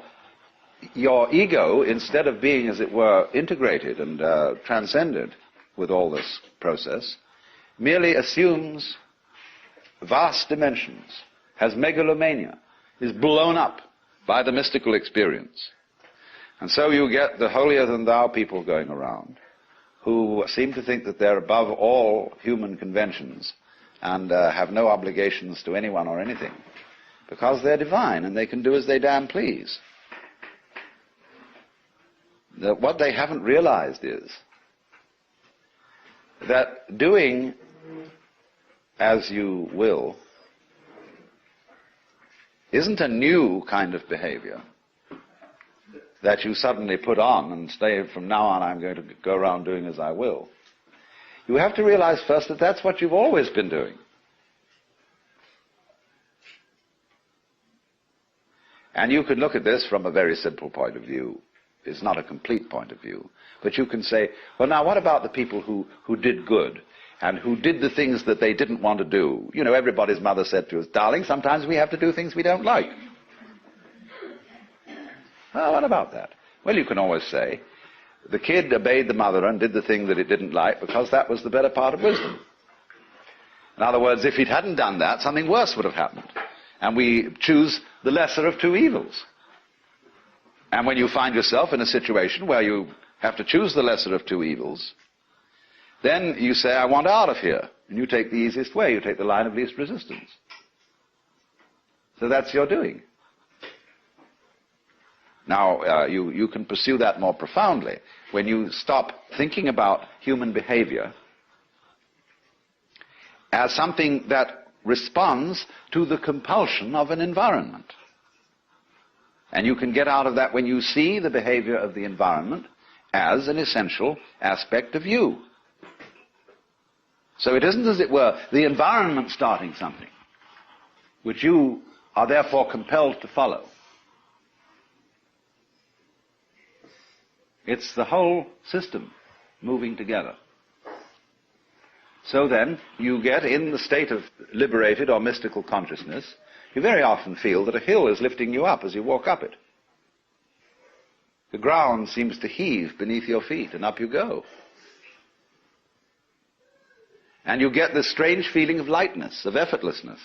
your ego, instead of being, as it were, integrated and transcended with all this process, merely assumes vast dimensions, has megalomania, is blown up by the mystical experience. And so you get the holier-than-thou people going around who seem to think that they're above all human conventions and have no obligations to anyone or anything, because they're divine and they can do as they damn please. What they haven't realized is that doing as you will isn't a new kind of behavior that you suddenly put on and say, from now on I'm going to go around doing as I will. You have to realize first that that's what you've always been doing. And you can look at this from a very simple point of view. It's not a complete point of view. But you can say, well, now what about the people who did good and who did the things that they didn't want to do? You know, everybody's mother said to us, darling, sometimes we have to do things we don't like. Well, what about that? Well, you can always say, the kid obeyed the mother and did the thing that it didn't like because that was the better part of wisdom. In other words, if it hadn't done that, something worse would have happened. And we choose the lesser of two evils. And when you find yourself in a situation where you have to choose the lesser of two evils, then you say, I want out of here. And you take the easiest way. You take the line of least resistance. So that's your doing. Now, you can pursue that more profoundly when you stop thinking about human behavior as something that responds to the compulsion of an environment. And you can get out of that when you see the behavior of the environment as an essential aspect of you. So it isn't, as it were, the environment starting something, which you are therefore compelled to follow. It's the whole system moving together. So then, you get in the state of liberated or mystical consciousness, you very often feel that a hill is lifting you up as you walk up it. The ground seems to heave beneath your feet, and up you go. And you get this strange feeling of lightness, of effortlessness.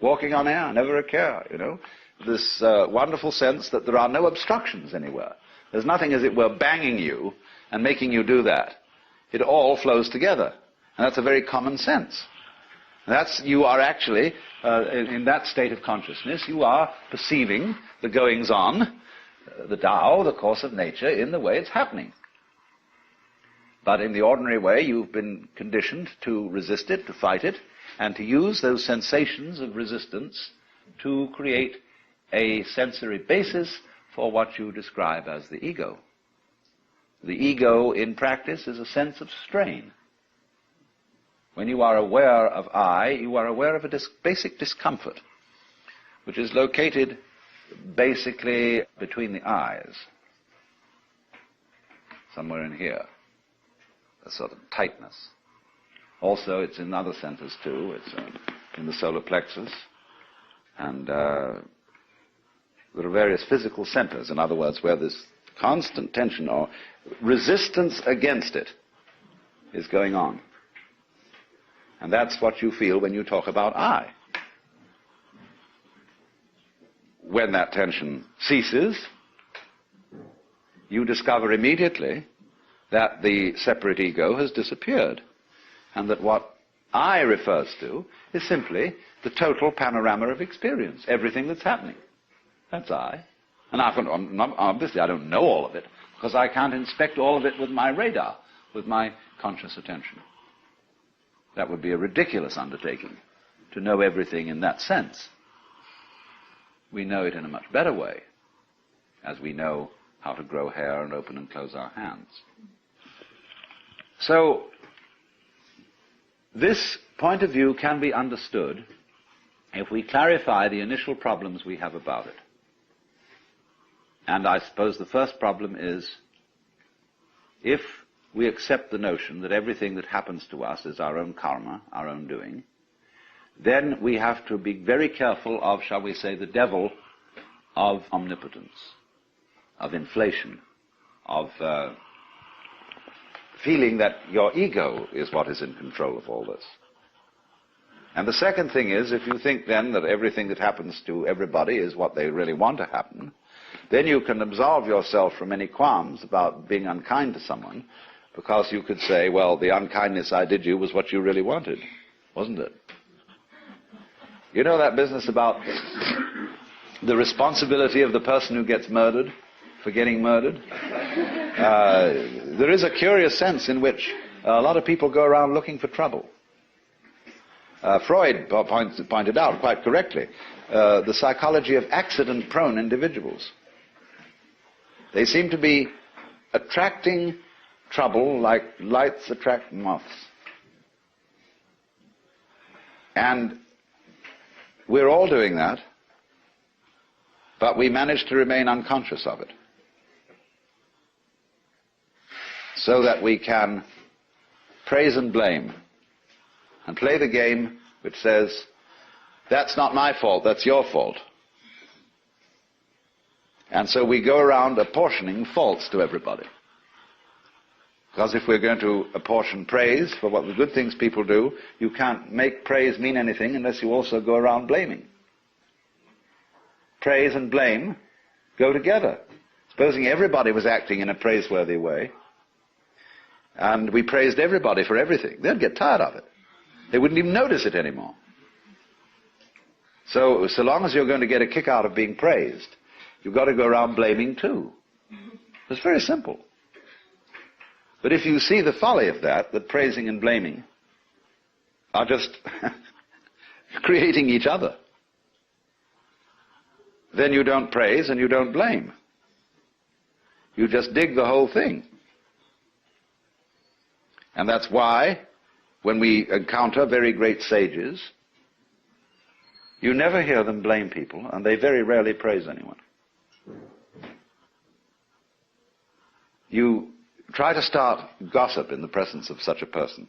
Walking on air, never a care, you know. This wonderful sense that there are no obstructions anywhere. There's nothing, as it were, banging you and making you do that. It all flows together. And that's a very common sense. You are actually, in that state of consciousness, you are perceiving the goings-on, the Tao, the course of nature, in the way it's happening. But in the ordinary way, you've been conditioned to resist it, to fight it, and to use those sensations of resistance to create a sensory basis for what you describe as the ego. The ego, in practice, is a sense of strain. When you are aware of I, you are aware of a basic discomfort, which is located basically between the eyes, somewhere in here, a sort of tightness. Also, it's in other centers too. It's in the solar plexus, and there are various physical centers, in other words, where this constant tension or resistance against it is going on. And that's what you feel when you talk about I. When that tension ceases, you discover immediately that the separate ego has disappeared, and that what I refers to is simply the total panorama of experience, everything that's happening. That's I. And obviously I don't know all of it, because I can't inspect all of it with my radar, with my conscious attention. That would be a ridiculous undertaking, to know everything in that sense. We know it in a much better way, as we know how to grow hair and open and close our hands. So, This point of view can be understood if we clarify the initial problems we have about it. And I suppose the first problem is, if we accept the notion that everything that happens to us is our own karma, our own doing, then we have to be very careful of, shall we say, the devil of omnipotence, of inflation, of feeling that your ego is what is in control of all this. And the second thing is, if you think then that everything that happens to everybody is what they really want to happen, then you can absolve yourself from any qualms about being unkind to someone, because you could say, well, the unkindness I did you was what you really wanted, wasn't it? You know that business about the responsibility of the person who gets murdered for getting murdered? There is a curious sense in which a lot of people go around looking for trouble. Freud pointed out quite correctly the psychology of accident-prone individuals. They seem to be attracting trouble like lights attract moths. And we're all doing that, but we manage to remain unconscious of it, so that we can praise and blame and play the game which says, that's not my fault, that's your fault. And so we go around apportioning faults to everybody. Because if we're going to apportion praise for what the good things people do, you can't make praise mean anything unless you also go around blaming. Praise and blame go together. Supposing everybody was acting in a praiseworthy way, and we praised everybody for everything, they'd get tired of it. They wouldn't even notice it anymore. So long as you're going to get a kick out of being praised, you've got to go around blaming too. It's very simple. But if you see the folly of that praising and blaming are just creating each other, then you don't praise and you don't blame. You just dig the whole thing. And that's why, when we encounter very great sages, you never hear them blame people, and they very rarely praise anyone. You try to start gossip in the presence of such a person,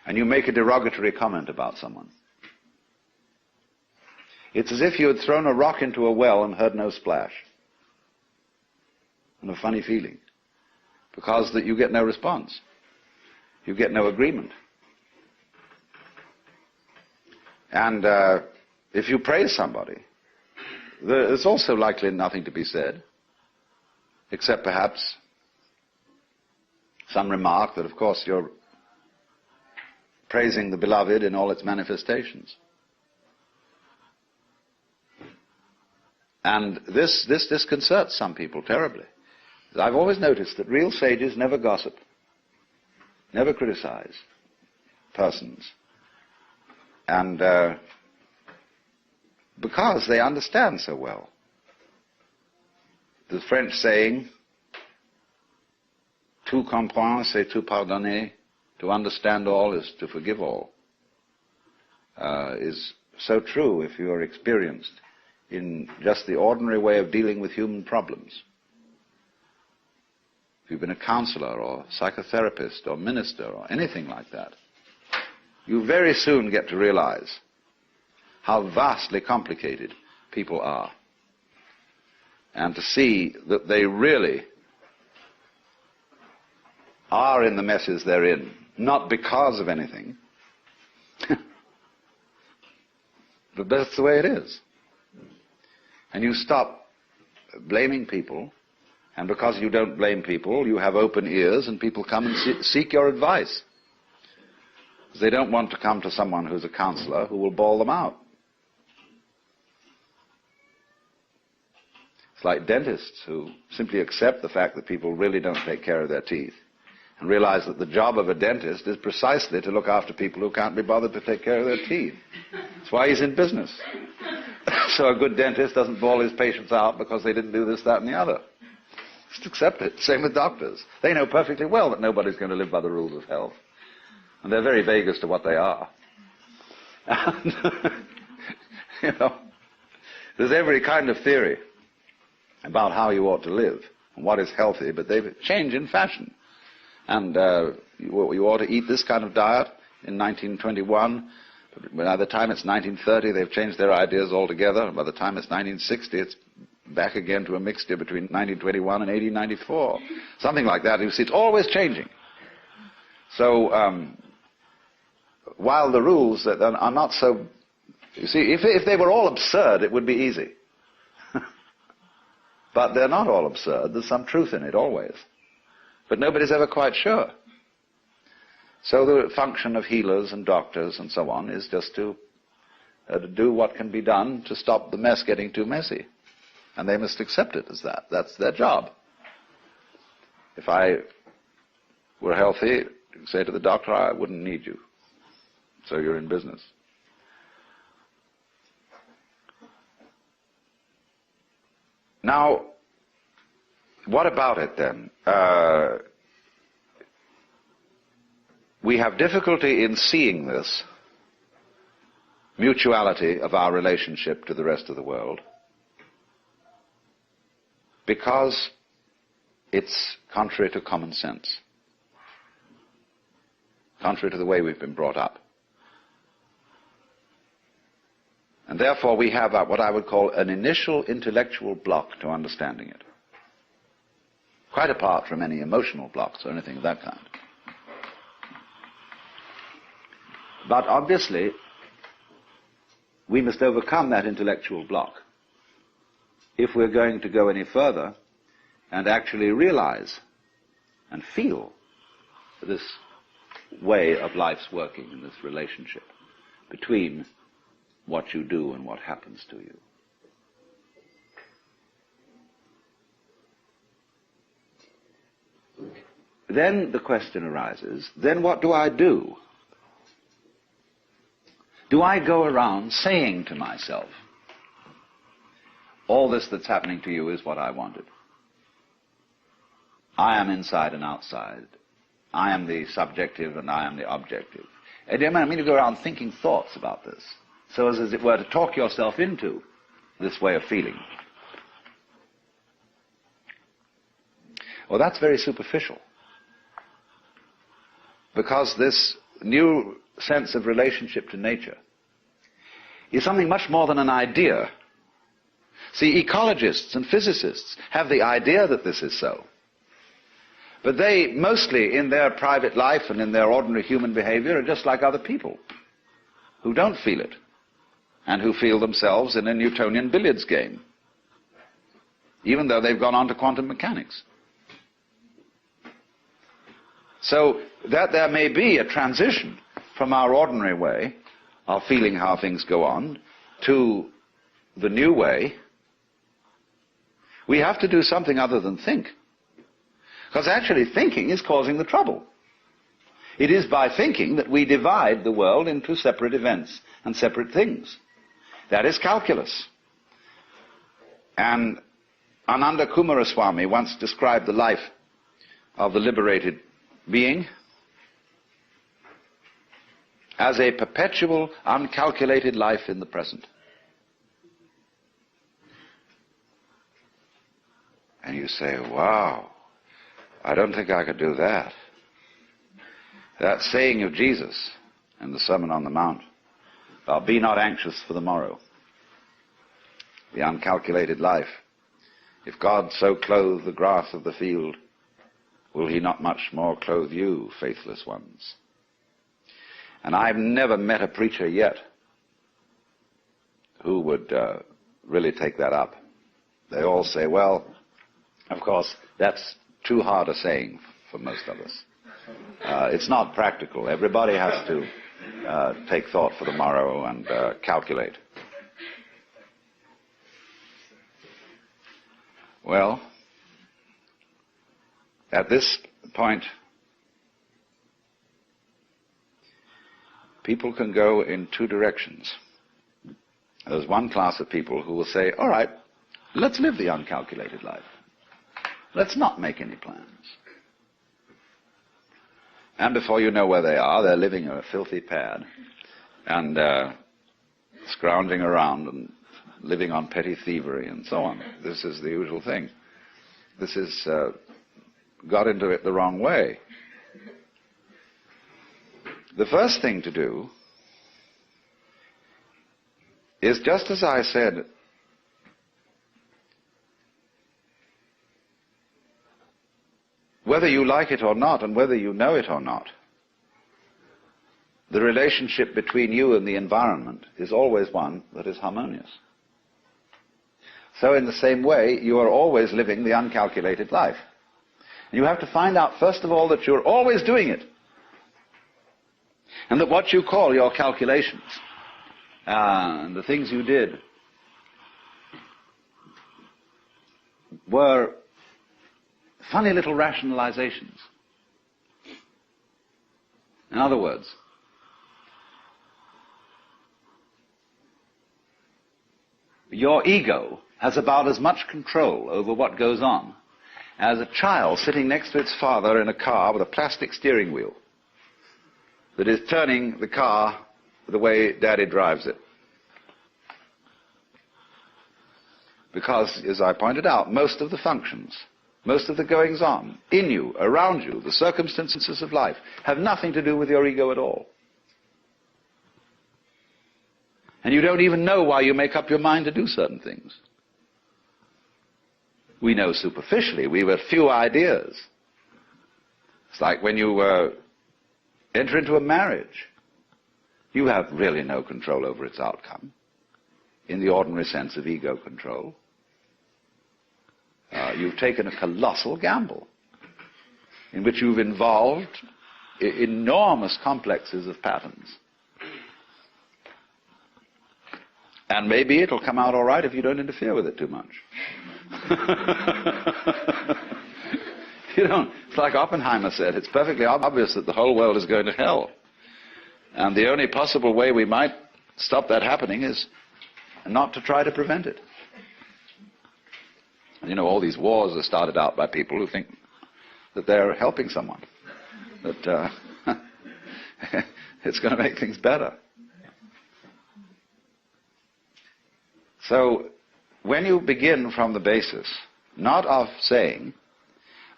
and you make a derogatory comment about someone. It's as if you had thrown a rock into a well and heard no splash. And a funny feeling, because that you get no response. You get no agreement. And if you praise somebody, there's also likely nothing to be said, except perhaps some remark that, of course, you're praising the beloved in all its manifestations. And this disconcerts some people terribly. I've always noticed that real sages never gossip, never criticize persons. And because they understand so well. The French saying, tout comprendre, c'est tout pardonner, to understand all is to forgive all, is so true if you are experienced in just the ordinary way of dealing with human problems. If you've been a counselor or psychotherapist or minister or anything like that, you very soon get to realize how vastly complicated people are, and to see that they really are in the messes they're in, not because of anything, but that's the way it is. And you stop blaming people, and because you don't blame people, you have open ears, and people come and seek your advice. They don't want to come to someone who's a counselor who will bawl them out. It's like dentists who simply accept the fact that people really don't take care of their teeth, and realize that the job of a dentist is precisely to look after people who can't be bothered to take care of their teeth. That's why he's in business. So a good dentist doesn't bawl his patients out because they didn't do this, that, and the other. Just accept it. Same with doctors. They know perfectly well that nobody's going to live by the rules of health. And they're very vague as to what they are. And, you know, there's every kind of theory about how you ought to live and what is healthy, but they change in fashion. And you ought to eat this kind of diet in 1921. By the time it's 1930, they've changed their ideas altogether. And by the time it's 1960, it's back again to a mixture between 1921 and 1894. Something like that. You see, it's always changing. So while the rules that are not so... You see, if they were all absurd, it would be easy. But they're not all absurd. There's some truth in it, always. But nobody's ever quite sure. So the function of healers and doctors and so on is just to do what can be done to stop the mess getting too messy. And they must accept it as that. That's their job. If I were healthy, say to the doctor, I wouldn't need you. So you're in business. Now, what about it then? We have difficulty in seeing this mutuality of our relationship to the rest of the world because it's contrary to common sense, contrary to the way we've been brought up. And therefore we have what I would call an initial intellectual block to understanding it, quite apart from any emotional blocks or anything of that kind. But obviously, we must overcome that intellectual block if we're going to go any further and actually realize and feel this way of life's working in this relationship between what you do and what happens to you. Then the question arises, then what do I do? Do I go around saying to myself, all this that's happening to you is what I wanted? I am inside and outside. I am the subjective and I am the objective. I mean to go around thinking thoughts about this, so as it were to talk yourself into this way of feeling. Well, that's very superficial, because this new sense of relationship to nature is something much more than an idea. See, ecologists and physicists have the idea that this is so, but they mostly in their private life and in their ordinary human behavior are just like other people who don't feel it and who feel themselves in a Newtonian billiards game, even though they've gone on to quantum mechanics. So that there may be a transition from our ordinary way of feeling how things go on to the new way, we have to do something other than think. Because actually thinking is causing the trouble. It is by thinking that we divide the world into separate events and separate things. That is calculus. And Ananda Kumaraswamy once described the life of the liberated being as a perpetual, uncalculated life in the present. And you say, wow, I don't think I could do that. That saying of Jesus in the Sermon on the Mount, be not anxious for the morrow, the uncalculated life. If God so clothe the grass of the field, will he not much more clothe you, faithless ones? And I've never met a preacher yet who would really take that up. They all say, well, of course, that's too hard a saying for most of us. It's not practical. Everybody has to take thought for the morrow and calculate. Well, at this point, people can go in two directions. There's one class of people who will say, all right, let's live the uncalculated life. Let's not make any plans. And before you know where they are, they're living in a filthy pad and scrounging around and living on petty thievery and so on. This is the usual thing. This is got into it the wrong way. The first thing to do is, just as I said, whether you like it or not, and whether you know it or not, the relationship between you and the environment is always one that is harmonious. So in the same way, you are always living the uncalculated life. You have to find out, first of all, that you're always doing it. And that what you call your calculations, and the things you did, were funny little rationalizations. In other words, your ego has about as much control over what goes on as a child sitting next to its father in a car with a plastic steering wheel that is turning the car the way Daddy drives it. Because, as I pointed out, most of the functions, most of the goings-on in you, around you, the circumstances of life, have nothing to do with your ego at all. And you don't even know why you make up your mind to do certain things. We know superficially, we have few ideas. It's like when you enter into a marriage. You have really no control over its outcome, in the ordinary sense of ego control. You've taken a colossal gamble in which you've involved enormous complexes of patterns. And maybe it'll come out all right if you don't interfere with it too much. You don't. It's like Oppenheimer said, it's perfectly obvious that the whole world is going to hell. And the only possible way we might stop that happening is not to try to prevent it. You know, all these wars are started out by people who think that they're helping someone, that it's going to make things better. So, when you begin from the basis, not of saying,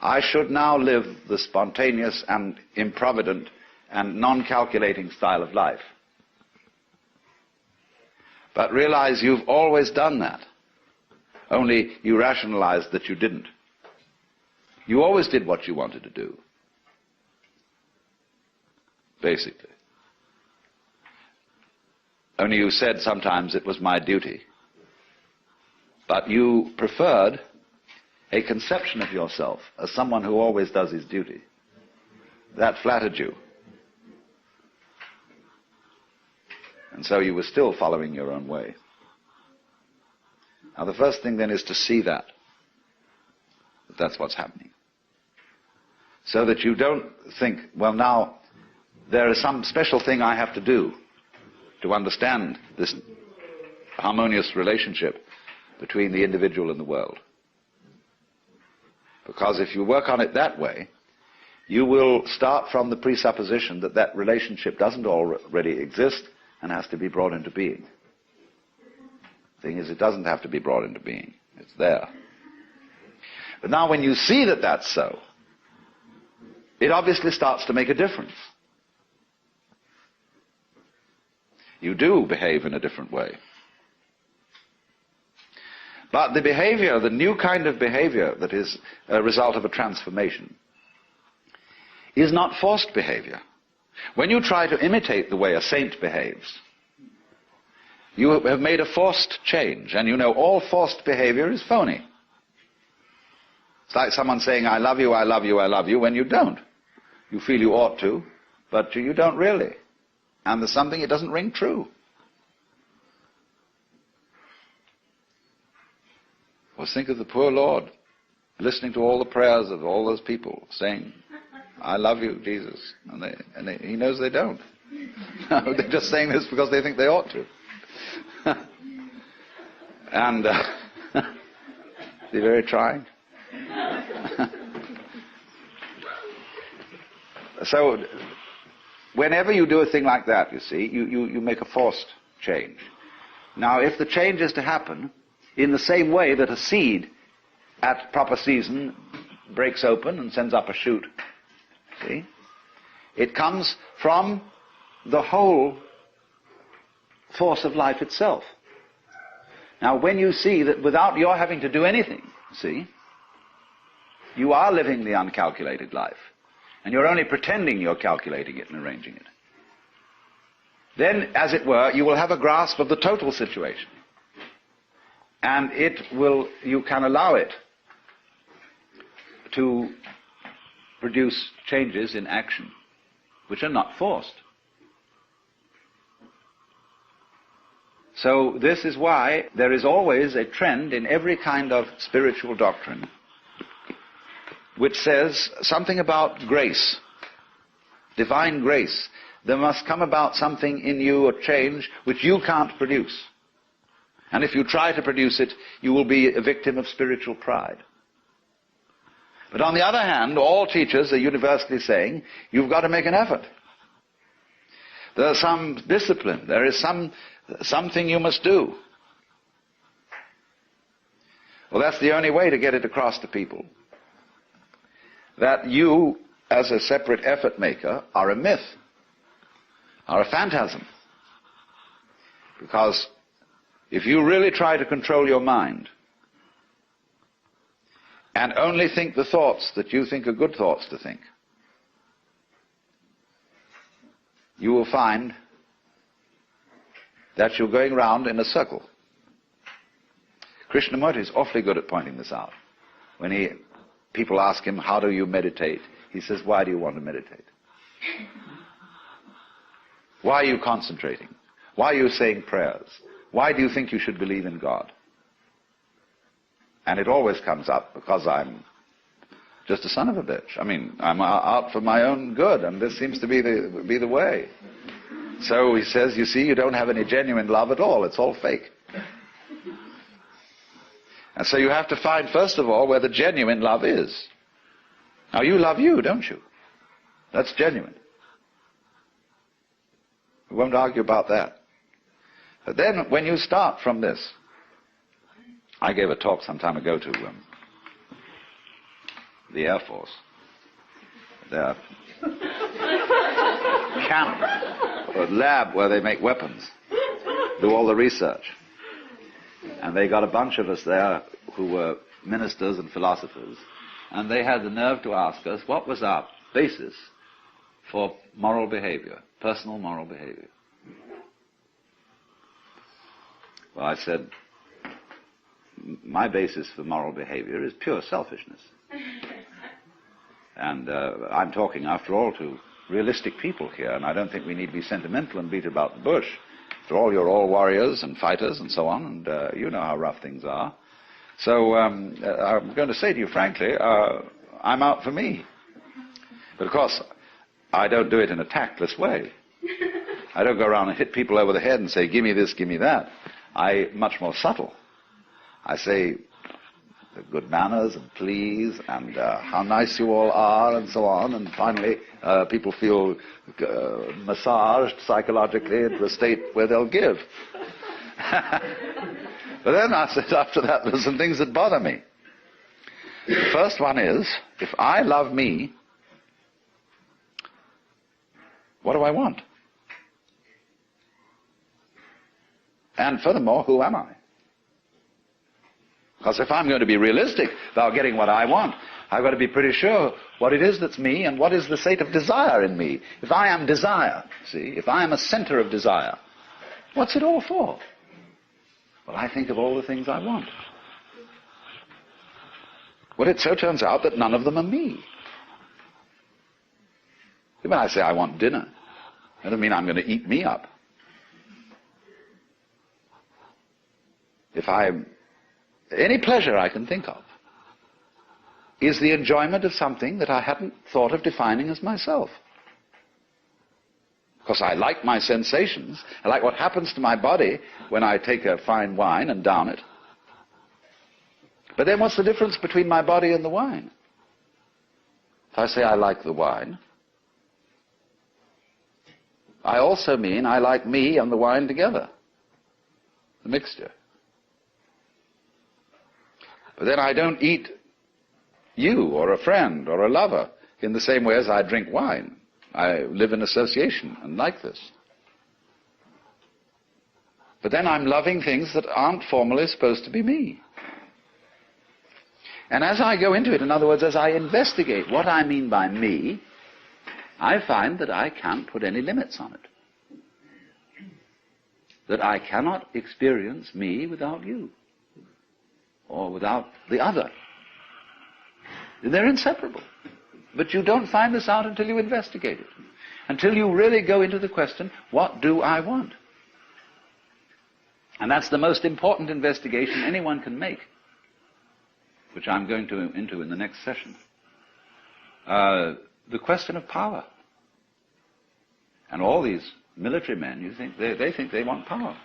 I should now live the spontaneous and improvident and non-calculating style of life, but realize you've always done that, only you rationalized that you didn't. You always did what you wanted to do, basically. Only you said sometimes it was my duty. But you preferred a conception of yourself as someone who always does his duty. That flattered you. And so you were still following your own way. Now the first thing then is to see that that's what's happening. So that you don't think, well, now there is some special thing I have to do to understand this harmonious relationship between the individual and the world. Because if you work on it that way, you will start from the presupposition that that relationship doesn't already exist and has to be brought into being. The thing is, it doesn't have to be brought into being. It's there. But now when you see that that's so, it obviously starts to make a difference. You do behave in a different way. But the behavior, the new kind of behavior that is a result of a transformation, is not forced behavior. When you try to imitate the way a saint behaves, you have made a forced change, and you know all forced behavior is phony. It's like someone saying, I love you, I love you, I love you, when you don't. You feel you ought to, but you don't really. And there's something, it doesn't ring true. Well, think of the poor Lord listening to all the prayers of all those people saying, I love you, Jesus. And he knows they don't. No, they're just saying this because they think they ought to. And they're very trying. So whenever you do a thing like that, you see, you make a forced change. Now, if the change is to happen in the same way that a seed at proper season breaks open and sends up a shoot, see, it comes from the whole force of life itself. Now, when you see that without your having to do anything, see, you are living the uncalculated life, and you're only pretending you're calculating it and arranging it, then, as it were, you will have a grasp of the total situation. And you can allow it to produce changes in action, which are not forced. So this is why there is always a trend in every kind of spiritual doctrine which says something about grace, divine grace. There must come about something in you, a change, which you can't produce. And if you try to produce it, you will be a victim of spiritual pride. But on the other hand, all teachers are universally saying, you've got to make an effort. There's some discipline. There is something you must do. Well, that's the only way to get it across to people. That you, as a separate effort maker, are a myth, are a phantasm. Because if you really try to control your mind and only think the thoughts that you think are good thoughts to think, you will find that you're going round in a circle. Krishnamurti is awfully good at pointing this out. When people ask him, how do you meditate? He says, why do you want to meditate? Why are you concentrating? Why are you saying prayers? Why do you think you should believe in God? And it always comes up because I'm just a son of a bitch. I mean, I'm out for my own good, and this seems to be the way. So he says, you see, you don't have any genuine love at all. It's all fake. And so you have to find, first of all, where the genuine love is. Now, you love you, don't you? That's genuine. We won't argue about that. But then, when you start from this, I gave a talk some time ago to the Air Force. Their camp, or lab where they make weapons, do all the research. And they got a bunch of us there who were ministers and philosophers, and they had the nerve to ask us what was our basis for moral behavior, personal moral behavior. Well, I said, my basis for moral behavior is pure selfishness. And I'm talking, after all, to realistic people here, and I don't think we need to be sentimental and beat about the bush. After all, you're all warriors and fighters and so on, and you know how rough things are. So I'm going to say to you frankly, I'm out for me. But of course, I don't do it in a tactless way. I don't go around and hit people over the head and say, give me this, give me that. I'm much more subtle. I say good manners and please and how nice you all are and so on, and finally people feel massaged psychologically into a state where they'll give. But then I said after that there's some things that bother me. The first one is, if I love me, what do I want? And furthermore, who am I? Because if I'm going to be realistic about getting what I want, I've got to be pretty sure what it is that's me and what is the state of desire in me. If I am desire, see, if I am a center of desire, what's it all for? Well, I think of all the things I want. Well, it so turns out that none of them are me. When I say I want dinner, that doesn't mean I'm going to eat me up. Any pleasure I can think of is the enjoyment of something that I hadn't thought of defining as myself. Because I like my sensations. I like what happens to my body when I take a fine wine and down it. But then what's the difference between my body and the wine? If I say I like the wine, I also mean I like me and the wine together, the mixture. But then I don't eat you or a friend or a lover in the same way as I drink wine. I live in association and like this. But then I'm loving things that aren't formally supposed to be me. And as I go into it, in other words, as I investigate what I mean by me, I find that I can't put any limits on it. That I cannot experience me without you, or without the other. They're inseparable. But you don't find this out until you investigate it, until you really go into the question, what do I want? And that's the most important investigation anyone can make, which I'm going into in the next session. The question of power. And all these military men, you think they think they want power.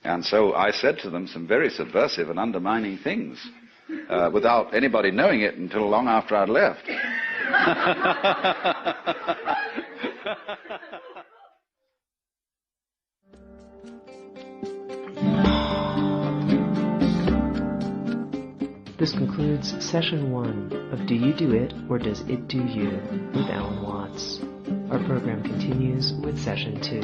And so I said to them some very subversive and undermining things without anybody knowing it until long after I'd left. This concludes Session 1 of Do You Do It or Does It Do You with Alan Watts. Our program continues with Session 2.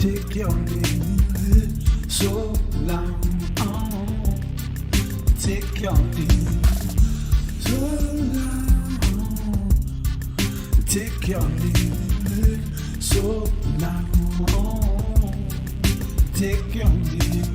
Take your leave, so long. Take your leave, so long. Take your leave, so long. Take your leave.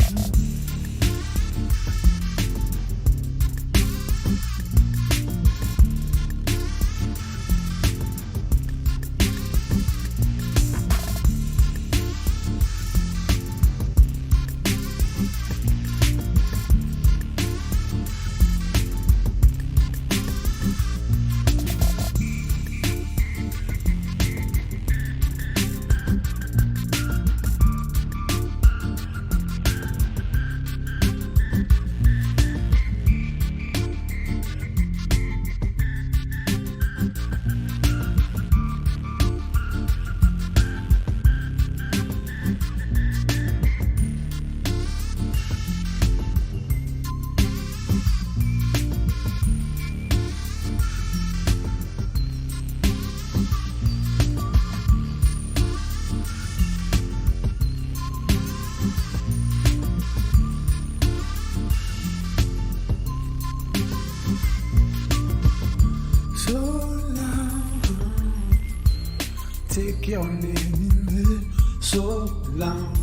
Take your name, so long.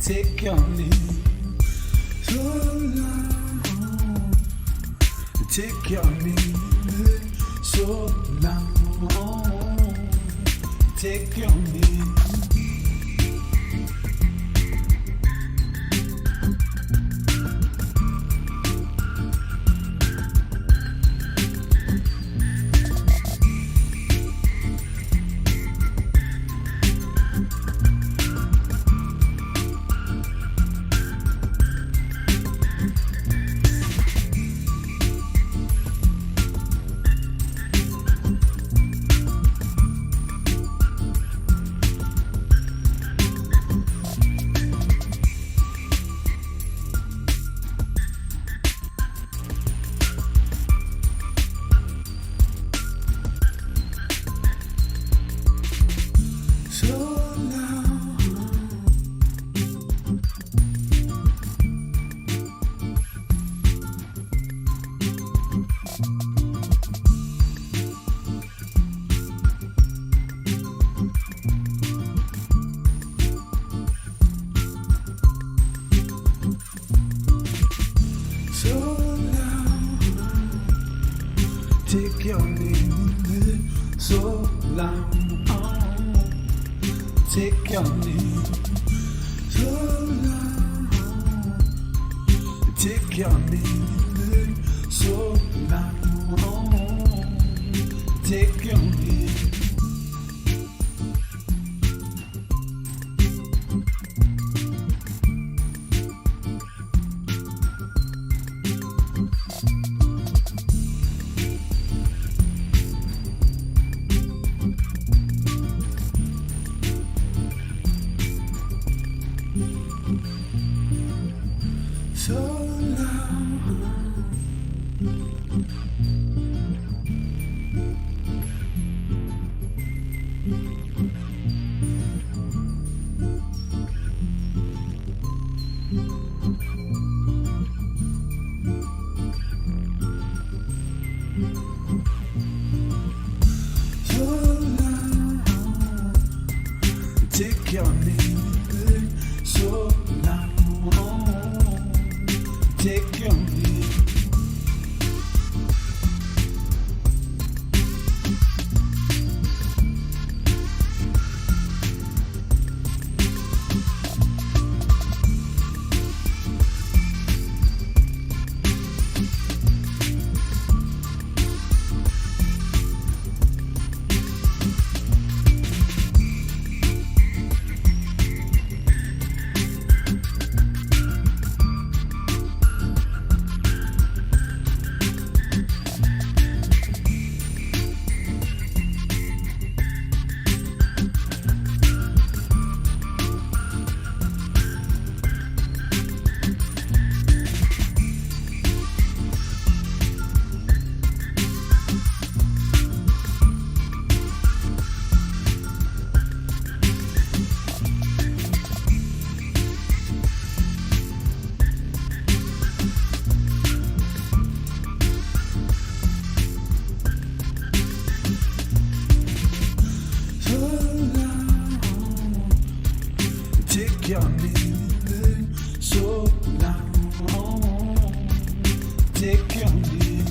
Take your name, so long. Take your name, so long. Take your name. long. Take your name so long. Take your name so long. Take your name. So long. So long. Take your name so long. Take your name. So long. Take your name so long. Take your name.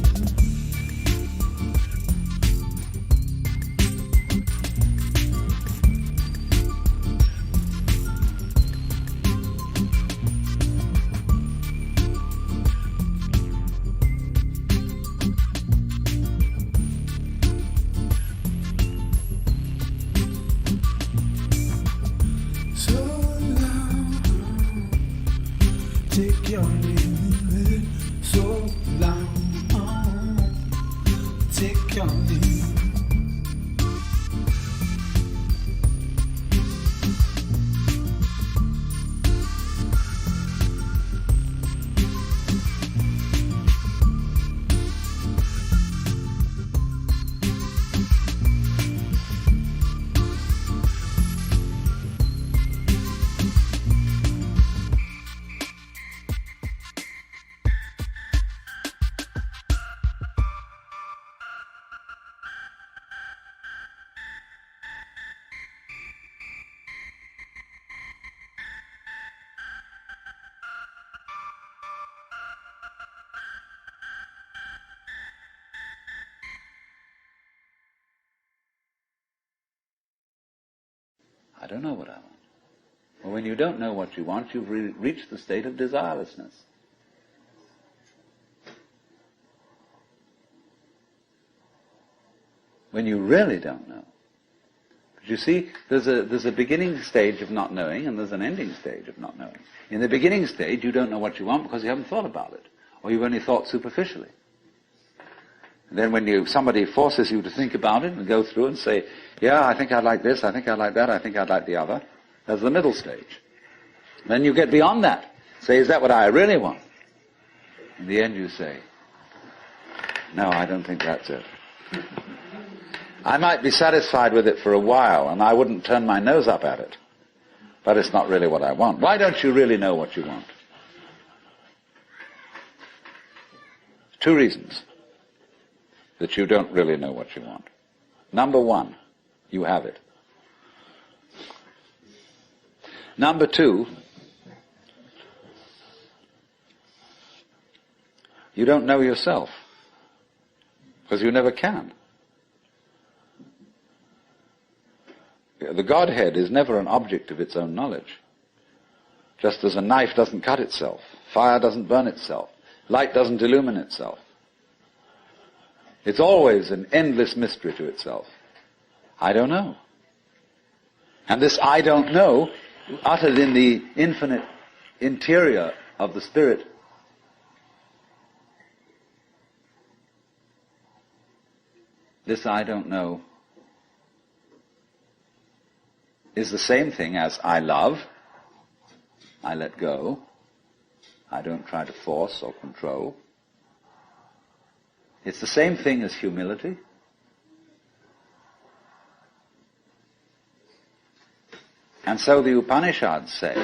So long. Take your name so long. Take your name. I don't know what I want. Well, when you don't know what you want, you've reached the state of desirelessness. When you really don't know. But you see, there's a beginning stage of not knowing, and there's an ending stage of not knowing. In the beginning stage, you don't know what you want because you haven't thought about it, or you've only thought superficially. And then when somebody forces you to think about it and go through and say, yeah, I think I'd like this, I think I'd like that, I think I'd like the other, there's the middle stage. Then you get beyond that. Say, is that what I really want? In the end you say, no, I don't think that's it. I might be satisfied with it for a while, and I wouldn't turn my nose up at it. But it's not really what I want. Why don't you really know what you want? Two reasons that you don't really know what you want. Number one, you have it. Number two, you don't know yourself, because you never can. the Godhead is never an object of its own knowledge. Just as a knife doesn't cut itself, fire doesn't burn itself, light doesn't illumine itself. It's always an endless mystery to itself. I don't know. And this I don't know, uttered in the infinite interior of the spirit, this I don't know is the same thing as I love, I let go, I don't try to force or control. It's the same thing as humility. And so the Upanishads say,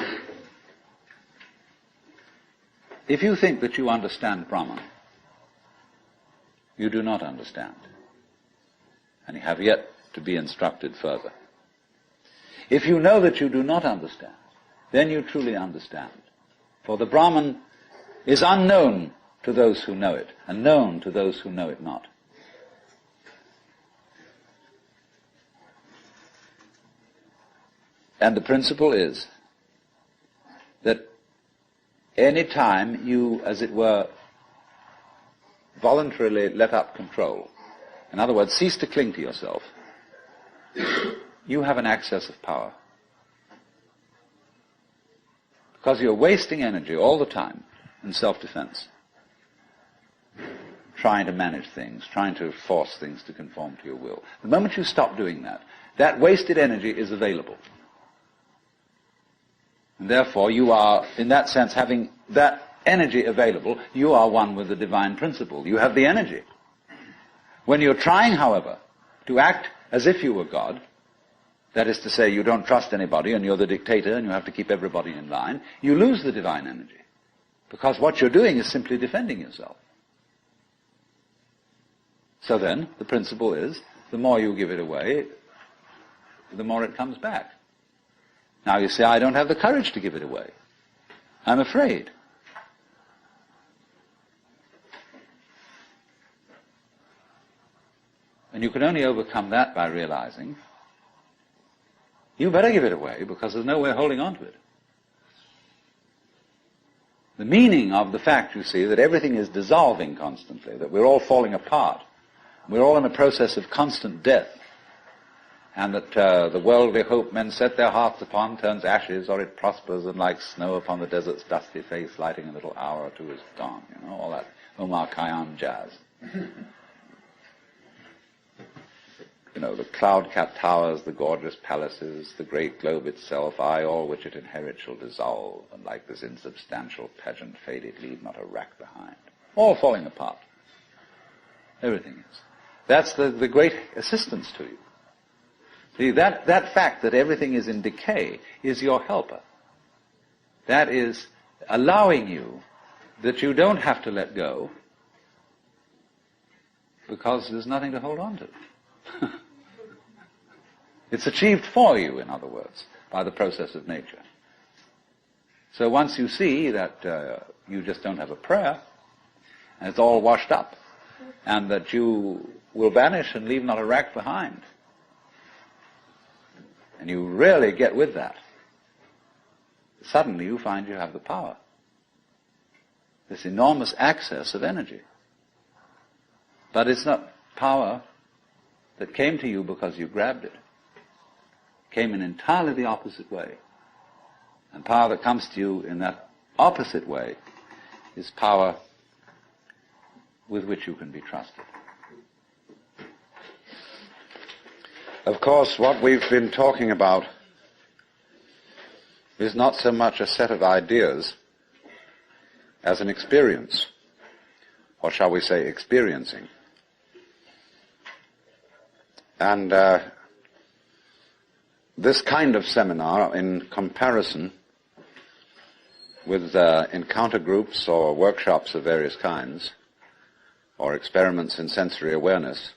if you think that you understand Brahman, you do not understand. And you have yet to be instructed further. If you know that you do not understand, then you truly understand. For the Brahman is unknown to those who know it, and known to those who know it not. And the principle is that any time you, as it were, voluntarily let up control, in other words, cease to cling to yourself, you have an access of power. Because you're wasting energy all the time in self-defense, trying to manage things, trying to force things to conform to your will. The moment you stop doing that, that wasted energy is available. And therefore, you are, in that sense, having that energy available, you are one with the divine principle. You have the energy. When you're trying, however, to act as if you were God, that is to say, you don't trust anybody and you're the dictator and you have to keep everybody in line, you lose the divine energy. Because what you're doing is simply defending yourself. So then, the principle is, the more you give it away, the more it comes back. Now you say, I don't have the courage to give it away. I'm afraid. And you can only overcome that by realizing you better give it away because there's no way of holding on to it. The meaning of the fact, you see, that everything is dissolving constantly, that we're all falling apart, we're all in a process of constant death, and that the world we hope men set their hearts upon turns ashes, or it prospers, and like snow upon the desert's dusty face, lighting a little hour or two is gone. You know, all that Omar Khayyam jazz. You know, the cloud-capped towers, the gorgeous palaces, the great globe itself, I, all which it inherit, shall dissolve, and like this insubstantial pageant faded, leave not a rack behind. All falling apart. Everything is. That's the great assistance to you. See, that fact that everything is in decay is your helper. That is allowing you that you don't have to let go because there's nothing to hold on to. It's achieved for you, in other words, by the process of nature. So once you see that you just don't have a prayer, and it's all washed up, and that you will vanish and leave not a rack behind, and you really get with that, suddenly you find you have the power. This enormous access of energy. But it's not power that came to you because you grabbed it. It came in entirely the opposite way. And power that comes to you in that opposite way is power with which you can be trusted. Of course, what we've been talking about is not so much a set of ideas as an experience, or shall we say experiencing. And this kind of seminar, in comparison with encounter groups or workshops of various kinds, or experiments in sensory awareness,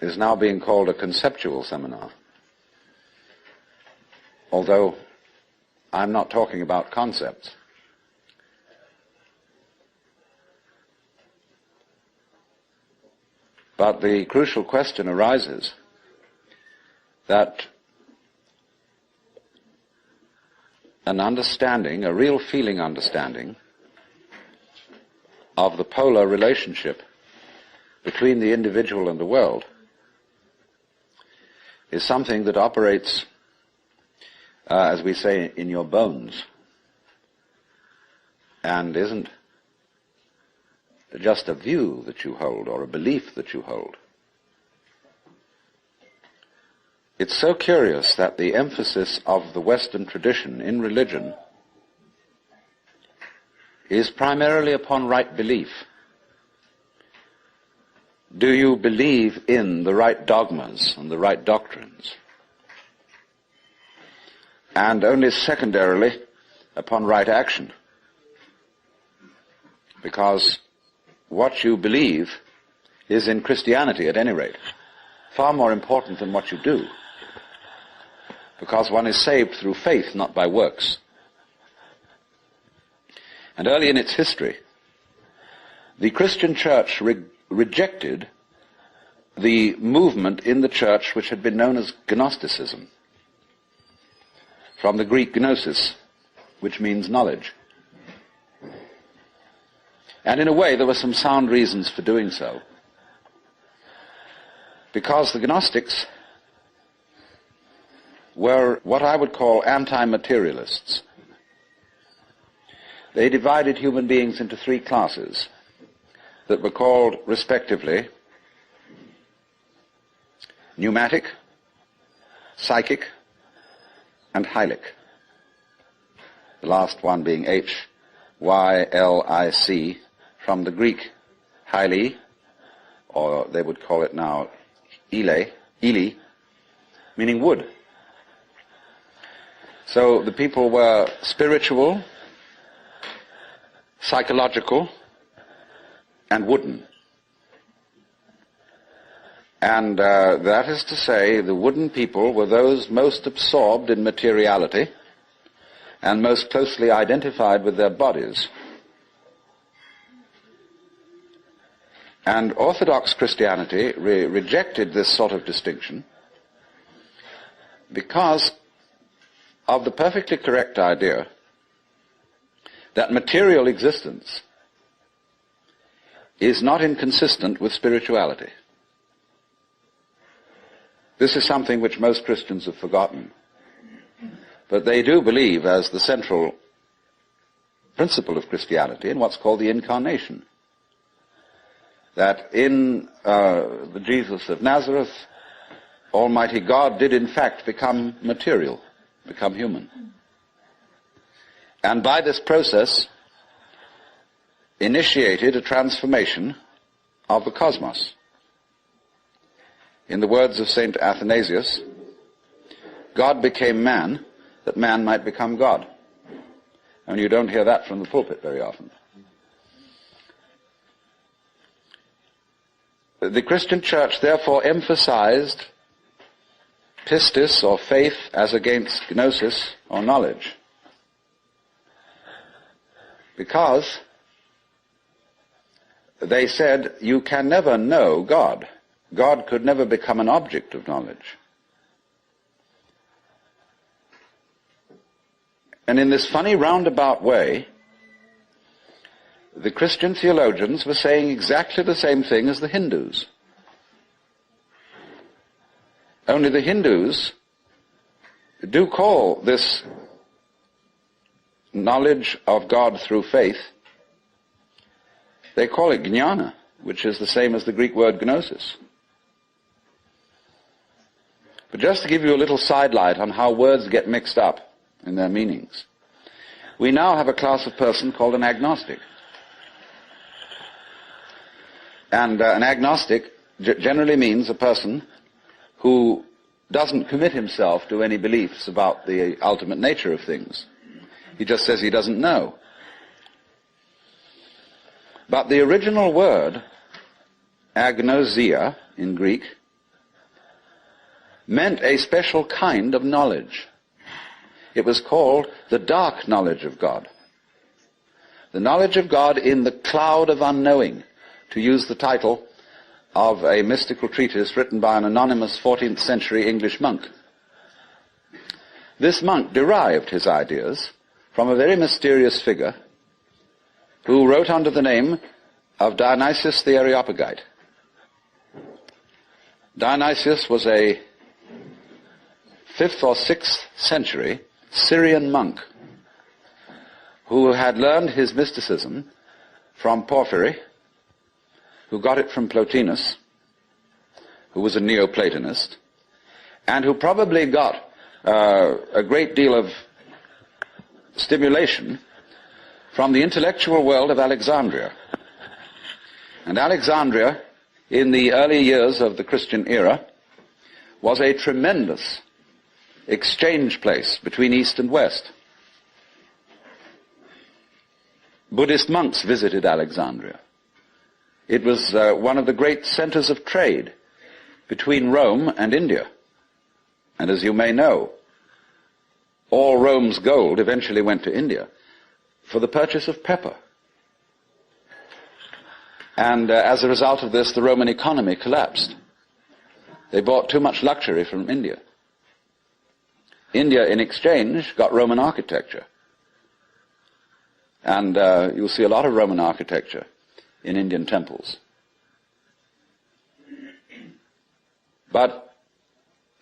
is now being called a conceptual seminar. Although I'm not talking about concepts. But the crucial question arises that an understanding, a real feeling understanding, of the polar relationship between the individual and the world is something that operates, as we say, in your bones, and isn't just a view that you hold or a belief that you hold. It's so curious that the emphasis of the Western tradition in religion is primarily upon right belief. Do you believe in the right dogmas and the right doctrines? And only secondarily upon right action. Because what you believe is, in Christianity at any rate, far more important than what you do. Because one is saved through faith, not by works. And early in its history, the Christian church rejected the movement in the church which had been known as Gnosticism, from the Greek gnosis, which means knowledge. And in a way, there were some sound reasons for doing so. Because the Gnostics were what I would call anti-materialists. They divided human beings into three classes that were called, respectively, pneumatic, psychic, and hylic. The last one being H-Y-L-I-C, from the Greek hyli, or they would call it now ile, meaning wood. So the people were spiritual, psychological, and wooden. And that is to say, the wooden people were those most absorbed in materiality and most closely identified with their bodies. And Orthodox Christianity rejected this sort of distinction because of the perfectly correct idea that material existence is not inconsistent with spirituality. This is something which most Christians have forgotten. But they do believe as the central principle of Christianity in what's called the incarnation. That in the Jesus of Nazareth, Almighty God did in fact become material, become human. And by this process initiated a transformation of the cosmos. In the words of St. Athanasius, God became man that man might become God. And you don't hear that from the pulpit very often. The Christian Church therefore emphasized pistis, or faith, as against gnosis, or knowledge. Because they said you can never know God. God could never become an object of knowledge. And in this funny roundabout way, the Christian theologians were saying exactly the same thing as the Hindus. Only the Hindus do call this knowledge of God through faith, they call it jnana, which is the same as the Greek word gnosis. But just to give you a little sidelight on how words get mixed up in their meanings, we now have a class of person called an agnostic. And an agnostic generally means a person who doesn't commit himself to any beliefs about the ultimate nature of things. He just says he doesn't know. But the original word, agnosia in Greek, meant a special kind of knowledge. It was called the dark knowledge of God. The knowledge of God in the cloud of unknowing, to use the title of a mystical treatise written by an anonymous 14th century English monk This monk derived his ideas from a very mysterious figure who wrote under the name of Dionysius the Areopagite. Dionysius was a 5th or 6th century Syrian monk who had learned his mysticism from Porphyry, who got it from Plotinus, who was a Neoplatonist, and who probably got a great deal of stimulation from the intellectual world of Alexandria. And Alexandria, in the early years of the Christian era, was a tremendous exchange place between East and West. Buddhist monks visited Alexandria. It was one of the great centers of trade between Rome and India. And as you may know, all Rome's gold eventually went to India for the purchase of pepper. And as a result of this, the Roman economy collapsed. They bought too much luxury from India. India, in exchange, got Roman architecture. And you'll see a lot of Roman architecture in Indian temples. But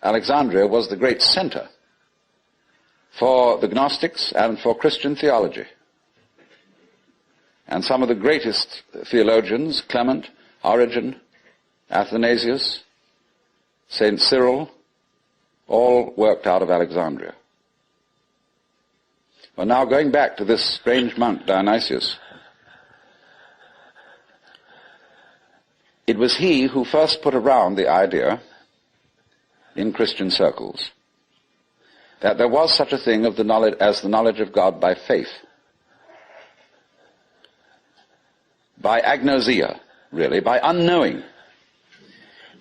Alexandria was the great center for the Gnostics and for Christian theology. And some of the greatest theologians, Clement, Origen, Athanasius, St. Cyril, all worked out of Alexandria. Well, now going back to this strange monk, Dionysius, it was he who first put around the idea in Christian circles that there was such a thing of the knowledge as the knowledge of God by faith, by agnosia, really, by unknowing.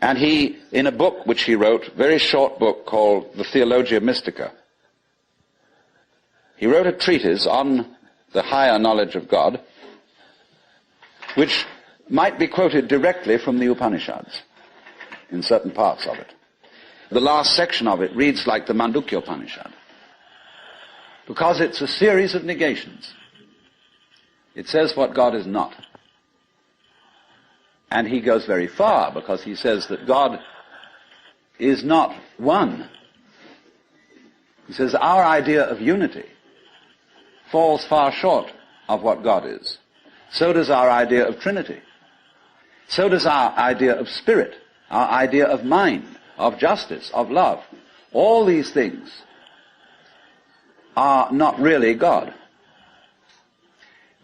And he, in a book which he wrote, very short book called the Theologia Mystica, he wrote a treatise on the higher knowledge of God, which might be quoted directly from the Upanishads, in certain parts of it. The last section of it reads like the Mandukya Upanishad, because it's a series of negations. It says what God is not. And he goes very far, because he says that God is not one. He says our idea of unity falls far short of what God is. So does our idea of Trinity. So does our idea of spirit, our idea of mind, of justice, of love. All these things are not really God.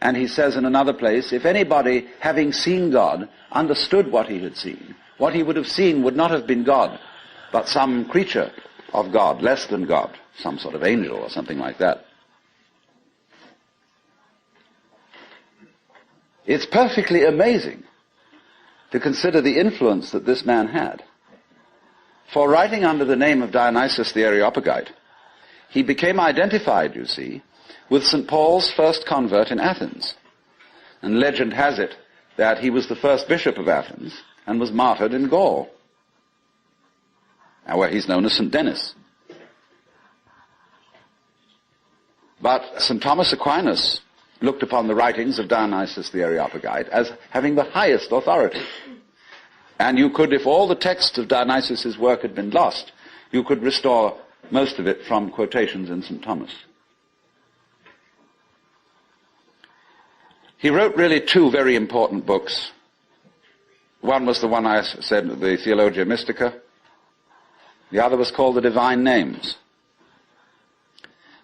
And he says in another place, if anybody, having seen God, understood what he had seen, what he would have seen would not have been God, but some creature of God, less than God, some sort of angel or something like that. It's perfectly amazing to consider the influence that this man had. For writing under the name of Dionysius the Areopagite, he became identified, you see, with St. Paul's first convert in Athens. And legend has it that he was the first bishop of Athens and was martyred in Gaul, where he's known as St. Denis. But St. Thomas Aquinas looked upon the writings of Dionysius the Areopagite as having the highest authority. And you could, if all the texts of Dionysius' work had been lost, you could restore most of it from quotations in St. Thomas. He wrote really two very important books. One was the one I said, the Theologia Mystica. The other was called the Divine Names.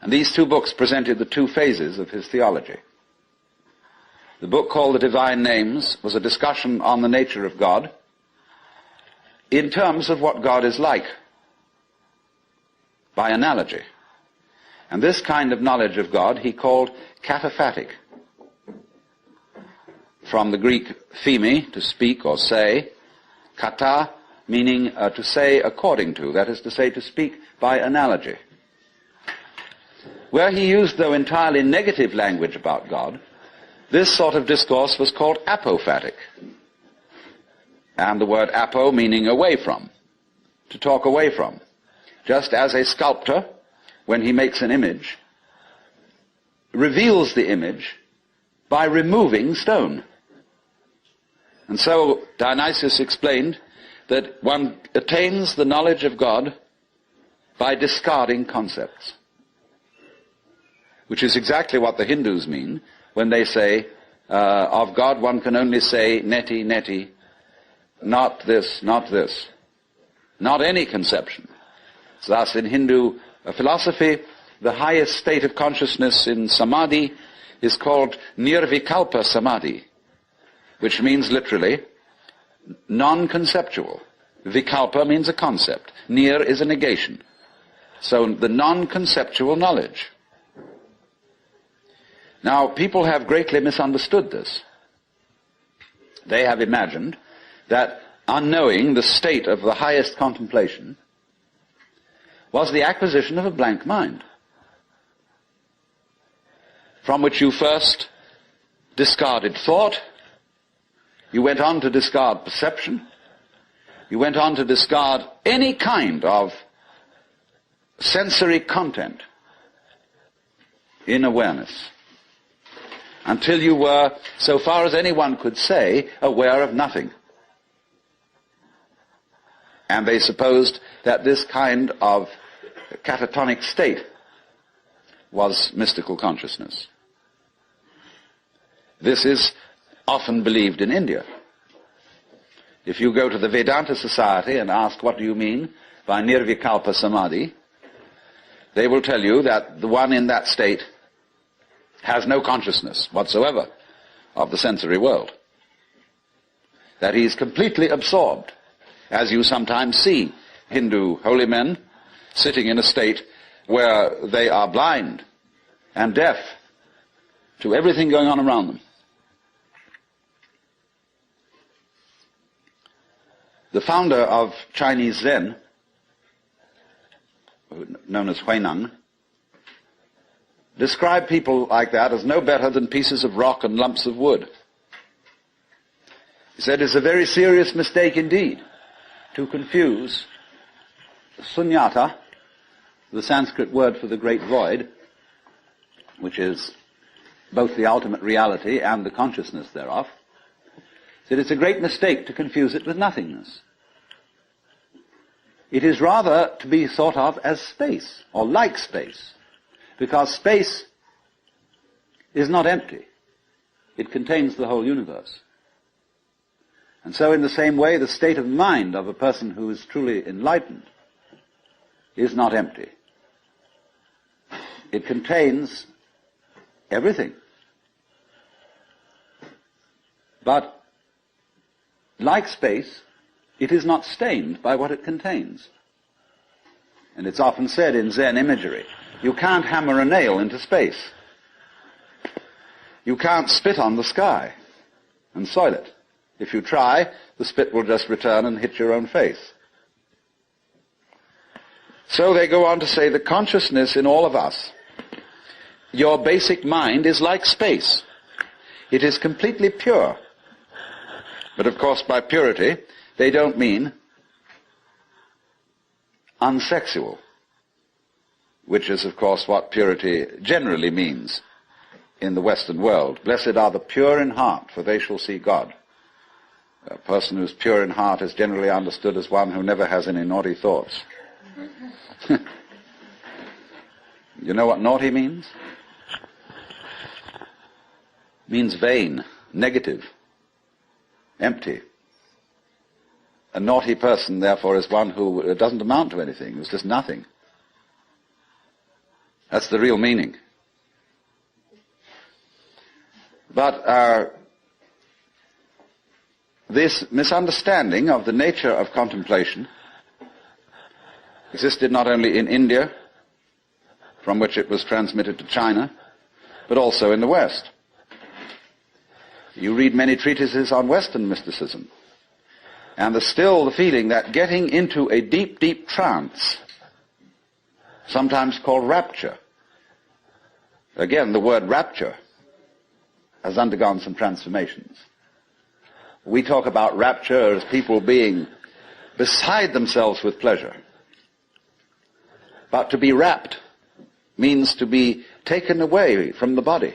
And these two books presented the two phases of his theology. The book called the Divine Names was a discussion on the nature of God in terms of what God is like, by analogy. And this kind of knowledge of God he called kataphatic, from the Greek pheme, to speak or say, kata, meaning to say according to, that is to say, to speak by analogy. Where he used, though, entirely negative language about God, this sort of discourse was called apophatic. And the word apo meaning away from, to talk away from. Just as a sculptor when he makes an image, reveals the image by removing stone. And so Dionysius explained that one attains the knowledge of God by discarding concepts, which is exactly what the Hindus mean when they say, of God one can only say neti, neti, not this, not this, not any conception. So thus in Hindu philosophy, the highest state of consciousness in samadhi is called nirvikalpa samadhi, which means literally non-conceptual. Vikalpa means a concept. Nir is a negation. So the non-conceptual knowledge. Now, people have greatly misunderstood this. They have imagined that unknowing the state of the highest contemplation was the acquisition of a blank mind, from which you first discarded thought, you went on to discard perception, you went on to discard any kind of sensory content in awareness, until you were, so far as anyone could say, aware of nothing. And they supposed that this kind of catatonic state was mystical consciousness. This is often believed in India. If you go to the Vedanta Society and ask, what do you mean by nirvikalpa samadhi, they will tell you that the one in that state has no consciousness whatsoever of the sensory world. That he is completely absorbed, as you sometimes see Hindu holy men sitting in a state where they are blind and deaf to everything going on around them. The founder of Chinese Zen, known as huina, described people like that as no better than pieces of rock and lumps of wood. He said it's a very serious mistake indeed to confuse sunyata, the Sanskrit word for the great void, which is both the ultimate reality and the consciousness thereof. He said it's a great mistake to confuse it with nothingness. It is rather to be thought of as space, or like space, because space is not empty. It contains the whole universe. And so in the same way, the state of mind of a person who is truly enlightened is not empty. It contains everything. But like space, it is not stained by what it contains. And it's often said in Zen imagery, you can't hammer a nail into space. You can't spit on the sky and soil it. If you try, the spit will just return and hit your own face. So they go on to say the consciousness in all of us, your basic mind is like space. It is completely pure. But of course by purity, they don't mean unsexual, which is of course what purity generally means in the Western world. Blessed are the pure in heart, for they shall see God. A person who's pure in heart is generally understood as one who never has any naughty thoughts. You know what naughty means? It means vain, negative, empty. A naughty person, therefore, is one who doesn't amount to anything, who's just nothing. That's the real meaning. But this misunderstanding of the nature of contemplation existed not only in India, from which it was transmitted to China, but also in the West. You read many treatises on Western mysticism, and there's still the feeling that getting into a deep, deep trance, sometimes called rapture. Again, the word rapture has undergone some transformations. We talk about rapture as people being beside themselves with pleasure. But to be rapt means to be taken away from the body.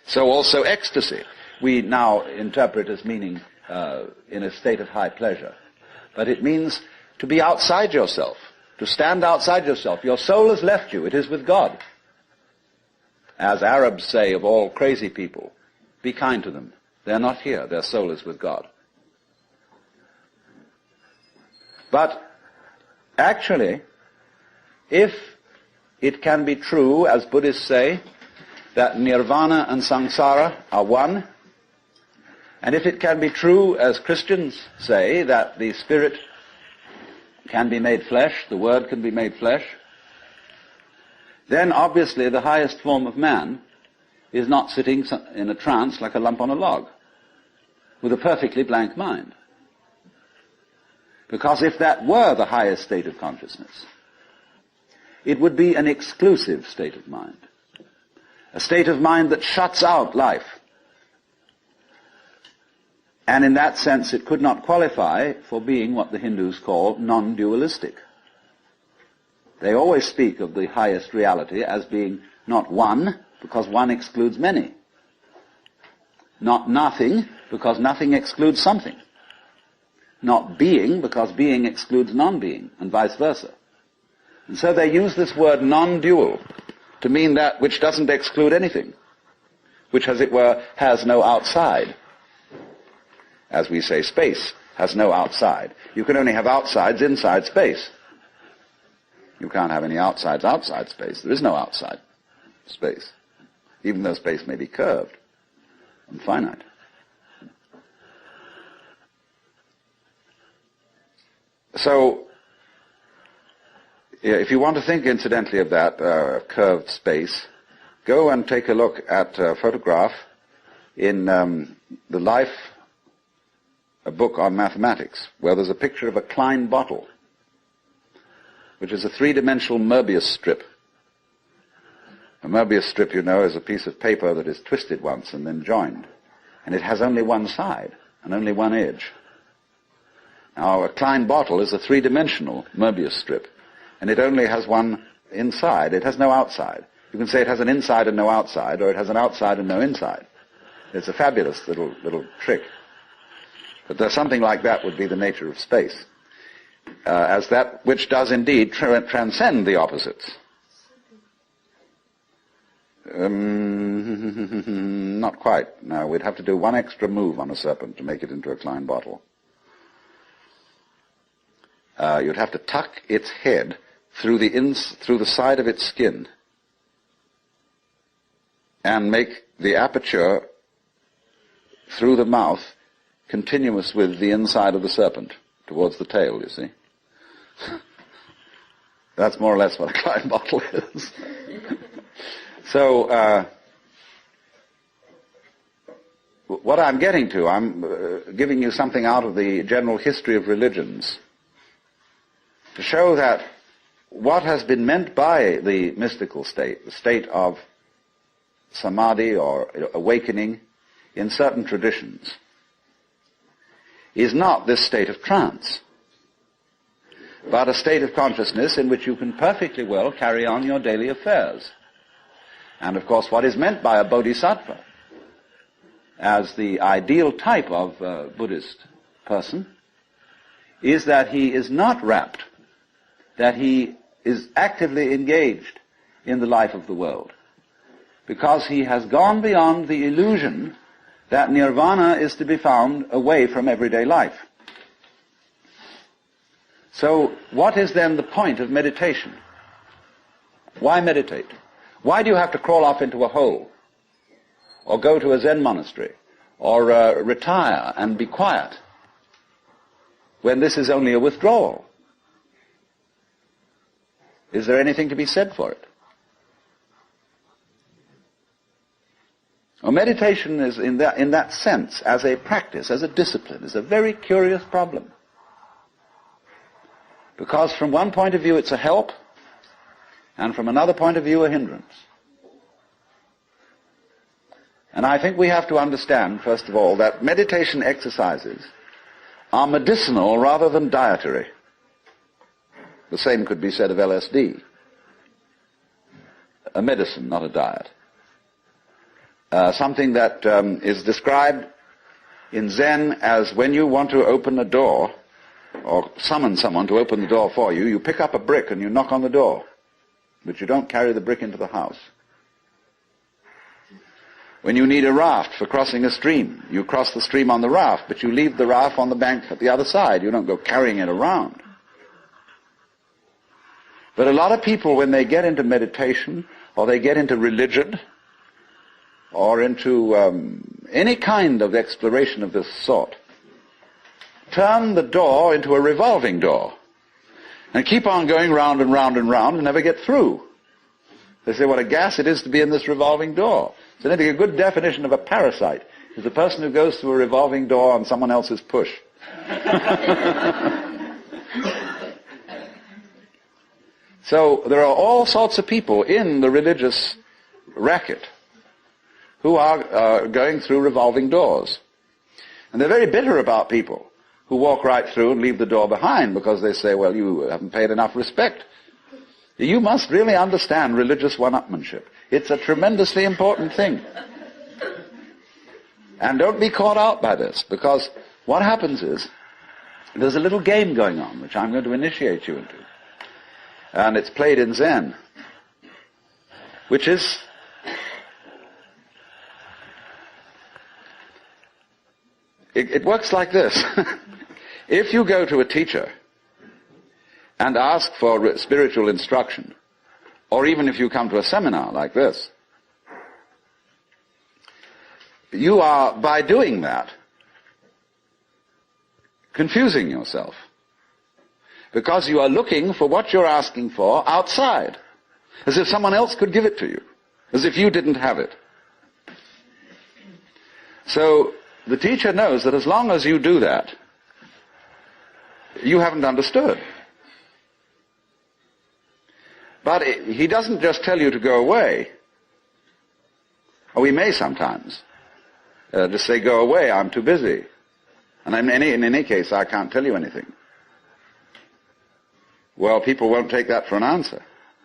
So also ecstasy, we now interpret as meaning in a state of high pleasure. But it means to be outside yourself, to stand outside yourself. Your soul has left you, it is with God. As Arabs say of all crazy people, be kind to them. They're not here, their soul is with God. But actually, if it can be true, as Buddhists say, that nirvana and samsara are one, and if it can be true, as Christians say, that the spirit can be made flesh, the word can be made flesh, then obviously the highest form of man is not sitting in a trance like a lump on a log, with a perfectly blank mind. Because if that were the highest state of consciousness, it would be an exclusive state of mind. A state of mind that shuts out life. And in that sense it could not qualify for being what the Hindus call non-dualistic. They always speak of the highest reality as being not one, because one excludes many. Not nothing, because nothing excludes something. Not being, because being excludes non-being, and vice versa. And so they use this word non-dual to mean that which doesn't exclude anything, which, as it were, has no outside. As we say, space has no outside. You can only have outsides inside space. You can't have any outsides outside space. There is no outside space, even though space may be curved and finite. So, if you want to think, incidentally, of that curved space, go and take a look at a photograph in The Life, a book on mathematics, where there's a picture of a Klein bottle, which is a three-dimensional Möbius strip. A Möbius strip, you know, is a piece of paper that is twisted once and then joined. And it has only one side and only one edge. Now, a Klein bottle is a three-dimensional Möbius strip, and it only has one inside. It has no outside. You can say it has an inside and no outside, or it has an outside and no inside. It's a fabulous little trick. But there's something like that would be the nature of space, as that which does indeed transcend the opposites. Not quite. No, we'd have to do one extra move on a serpent to make it into a Klein bottle. You'd have to tuck its head through the side of its skin and make the aperture through the mouth continuous with the inside of the serpent towards the tail, you see. That's more or less what a Klein bottle is. So, what I'm getting to, I'm giving you something out of the general history of religions to show that what has been meant by the mystical state, the state of samadhi or awakening in certain traditions, is not this state of trance, but a state of consciousness in which you can perfectly well carry on your daily affairs. And of course, what is meant by a bodhisattva as the ideal type of Buddhist person is that he is not wrapped, that he is actively engaged in the life of the world, because he has gone beyond the illusion that nirvana is to be found away from everyday life. So, what is then the point of meditation? Why meditate? Why do you have to crawl off into a hole, or go to a Zen monastery, or retire and be quiet, when this is only a withdrawal? Is there anything to be said for it? Well, meditation is, in that sense, as a practice, as a discipline, is a very curious problem. Because from one point of view it's a help, and from another point of view a hindrance. And I think we have to understand, first of all, that meditation exercises are medicinal rather than dietary. The same could be said of LSD. a medicine, not a diet. Something that is described in Zen as when you want to open a door, or summon someone to open the door for you, you pick up a brick and you knock on the door, but you don't carry the brick into the house. When you need a raft for crossing a stream, you cross the stream on the raft, but you leave the raft on the bank at the other side. You don't go carrying it around. But a lot of people, when they get into meditation, or they get into religion, or into any kind of exploration of this sort, turn the door into a revolving door and keep on going round and round and round and never get through. They say what a gas it is to be in this revolving door. So I think a good definition of a parasite is the person who goes through a revolving door on someone else's push. So there are all sorts of people in the religious racket who are going through revolving doors. And they're very bitter about people who walk right through and leave the door behind because they say, well, you haven't paid enough respect. You must really understand religious one-upmanship. It's a tremendously important thing. And don't be caught out by this, because what happens is there's a little game going on, which I'm going to initiate you into. And it's played in Zen, which is it works like this. If you go to a teacher and ask for spiritual instruction, or even if you come to a seminar like this, you are, by doing that, confusing yourself. Because you are looking for what you're asking for outside, as if someone else could give it to you, as if you didn't have it. So the teacher knows that as long as you do that, you haven't understood. But he doesn't just tell you to go away. Or he may sometimes just say, go away, I'm too busy. And in any case, I can't tell you anything. Well, people won't take that for an answer.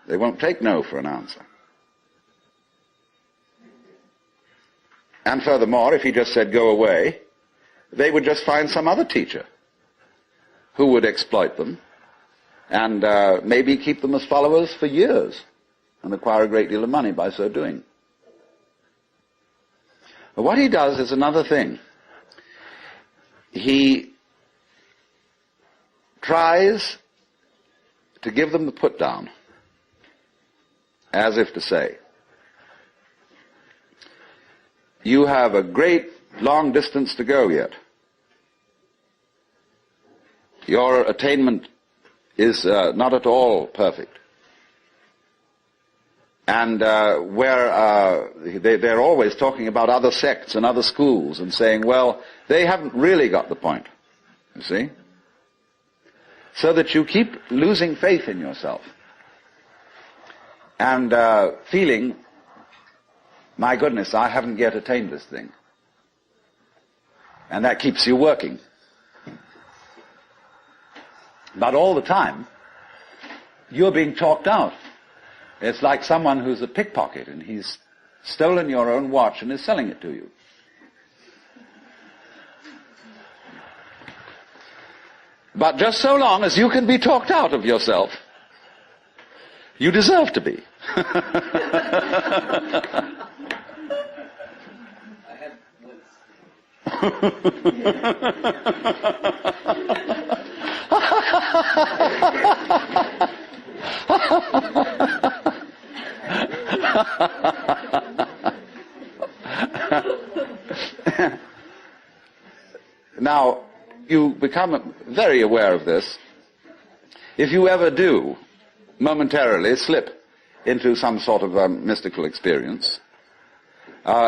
They won't take no for an answer. And furthermore, if he just said, go away, they would just find some other teacher who would exploit them and maybe keep them as followers for years and acquire a great deal of money by so doing. But what he does is another thing. He tries to give them the put down, as if to say, you have a great long distance to go yet. Your attainment is not at all perfect. And they're always talking about other sects and other schools and saying, well, they haven't really got the point, you see? So that you keep losing faith in yourself and feeling, my goodness, I haven't yet attained this thing. And that keeps you working. But all the time, you're being talked out. It's like someone who's a pickpocket and he's stolen your own watch and is selling it to you. But just so long as you can be talked out of yourself, you deserve to be. Now, you become very aware of this if you ever do momentarily slip into some sort of mystical experience.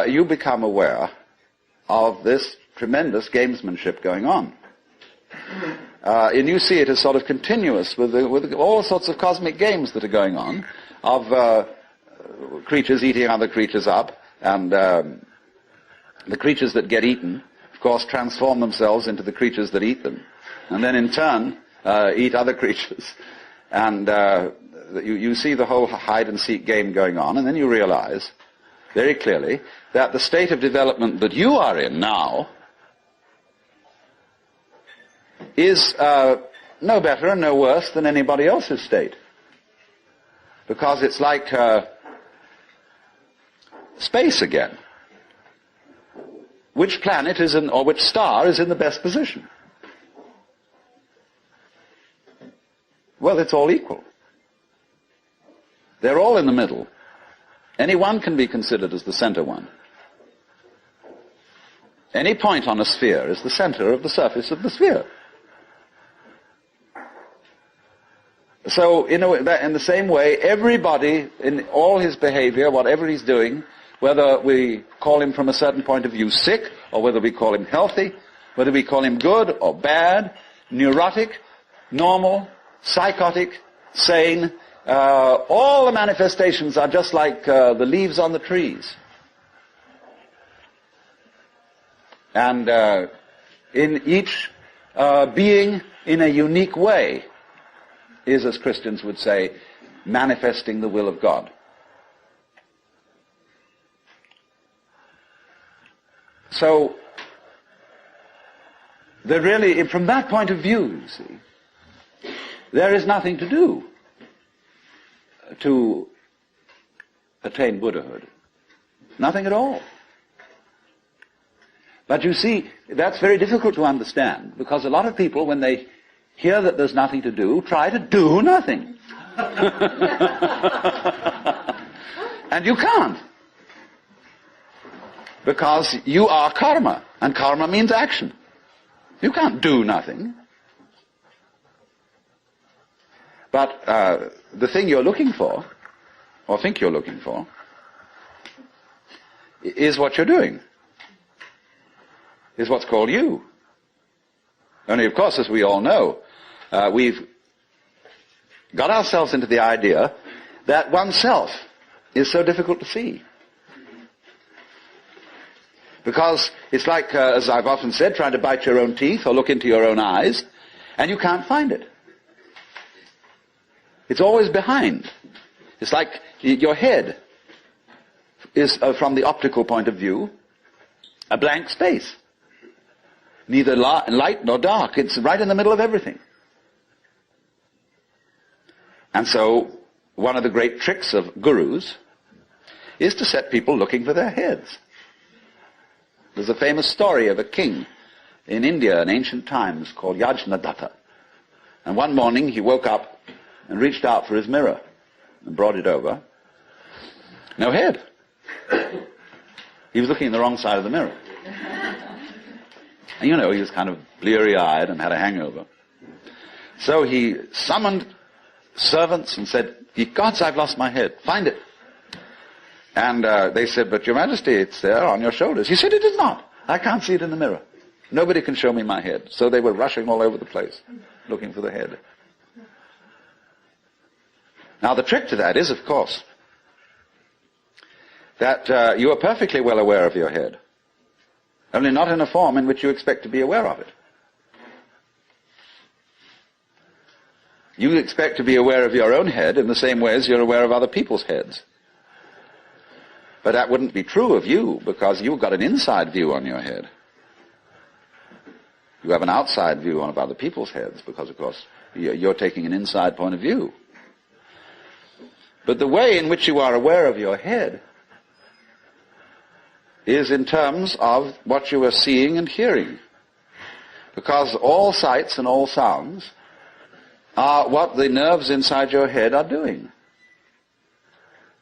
You become aware of this tremendous gamesmanship going on. And you see it as sort of continuous with all sorts of cosmic games that are going on, of creatures eating other creatures up, and the creatures that get eaten, of course, transform themselves into the creatures that eat them, and then in turn eat other creatures. And you see the whole hide-and-seek game going on, and then you realize very clearly that the state of development that you are in now is no better and no worse than anybody else's state. Because it's like space again. Which planet is in, or which star is in the best position? Well, it's all equal. They're all in the middle. Any one can be considered as the center one. Any point on a sphere is the center of the surface of the sphere. So, in the same way, everybody, in all his behavior, whatever he's doing, whether we call him from a certain point of view sick, or whether we call him healthy, whether we call him good or bad, neurotic, normal, psychotic, sane, all the manifestations are just like the leaves on the trees. And in each being in a unique way is, as Christians would say, manifesting the will of God. So, there really, from that point of view, you see, there is nothing to do to attain Buddhahood. Nothing at all. But you see, that's very difficult to understand, because a lot of people, when they hear that there's nothing to do, try to do nothing. And you can't. Because you are karma, and karma means action. You can't do nothing. But the thing you're looking for, or think you're looking for, is what you're doing. Is what's called you. Only, of course, as we all know, we've got ourselves into the idea that oneself is so difficult to see. Because it's like, as I've often said, trying to bite your own teeth or look into your own eyes, and you can't find it. It's always behind. It's like your head is, from the optical point of view, a blank space. Neither light nor dark. It's right in the middle of everything. And so, one of the great tricks of gurus is to set people looking for their heads. There's a famous story of a king in India in ancient times called Yajnadatta. And one morning he woke up and reached out for his mirror and brought it over. No head. He was looking in the wrong side of the mirror. And you know, he was kind of bleary-eyed and had a hangover. So he summoned servants and said, "Ye gods, I've lost my head. Find it." And they said, "But Your Majesty, it's there on your shoulders." He said, "It is not. I can't see it in the mirror. Nobody can show me my head." So they were rushing all over the place, looking for the head. Now the trick to that is, of course, that you are perfectly well aware of your head, only not in a form in which you expect to be aware of it. You expect to be aware of your own head in the same way as you're aware of other people's heads. But that wouldn't be true of you, because you've got an inside view on your head. You have an outside view of other people's heads, because, of course, you're taking an inside point of view. But the way in which you are aware of your head is in terms of what you are seeing and hearing. Because all sights and all sounds are what the nerves inside your head are doing.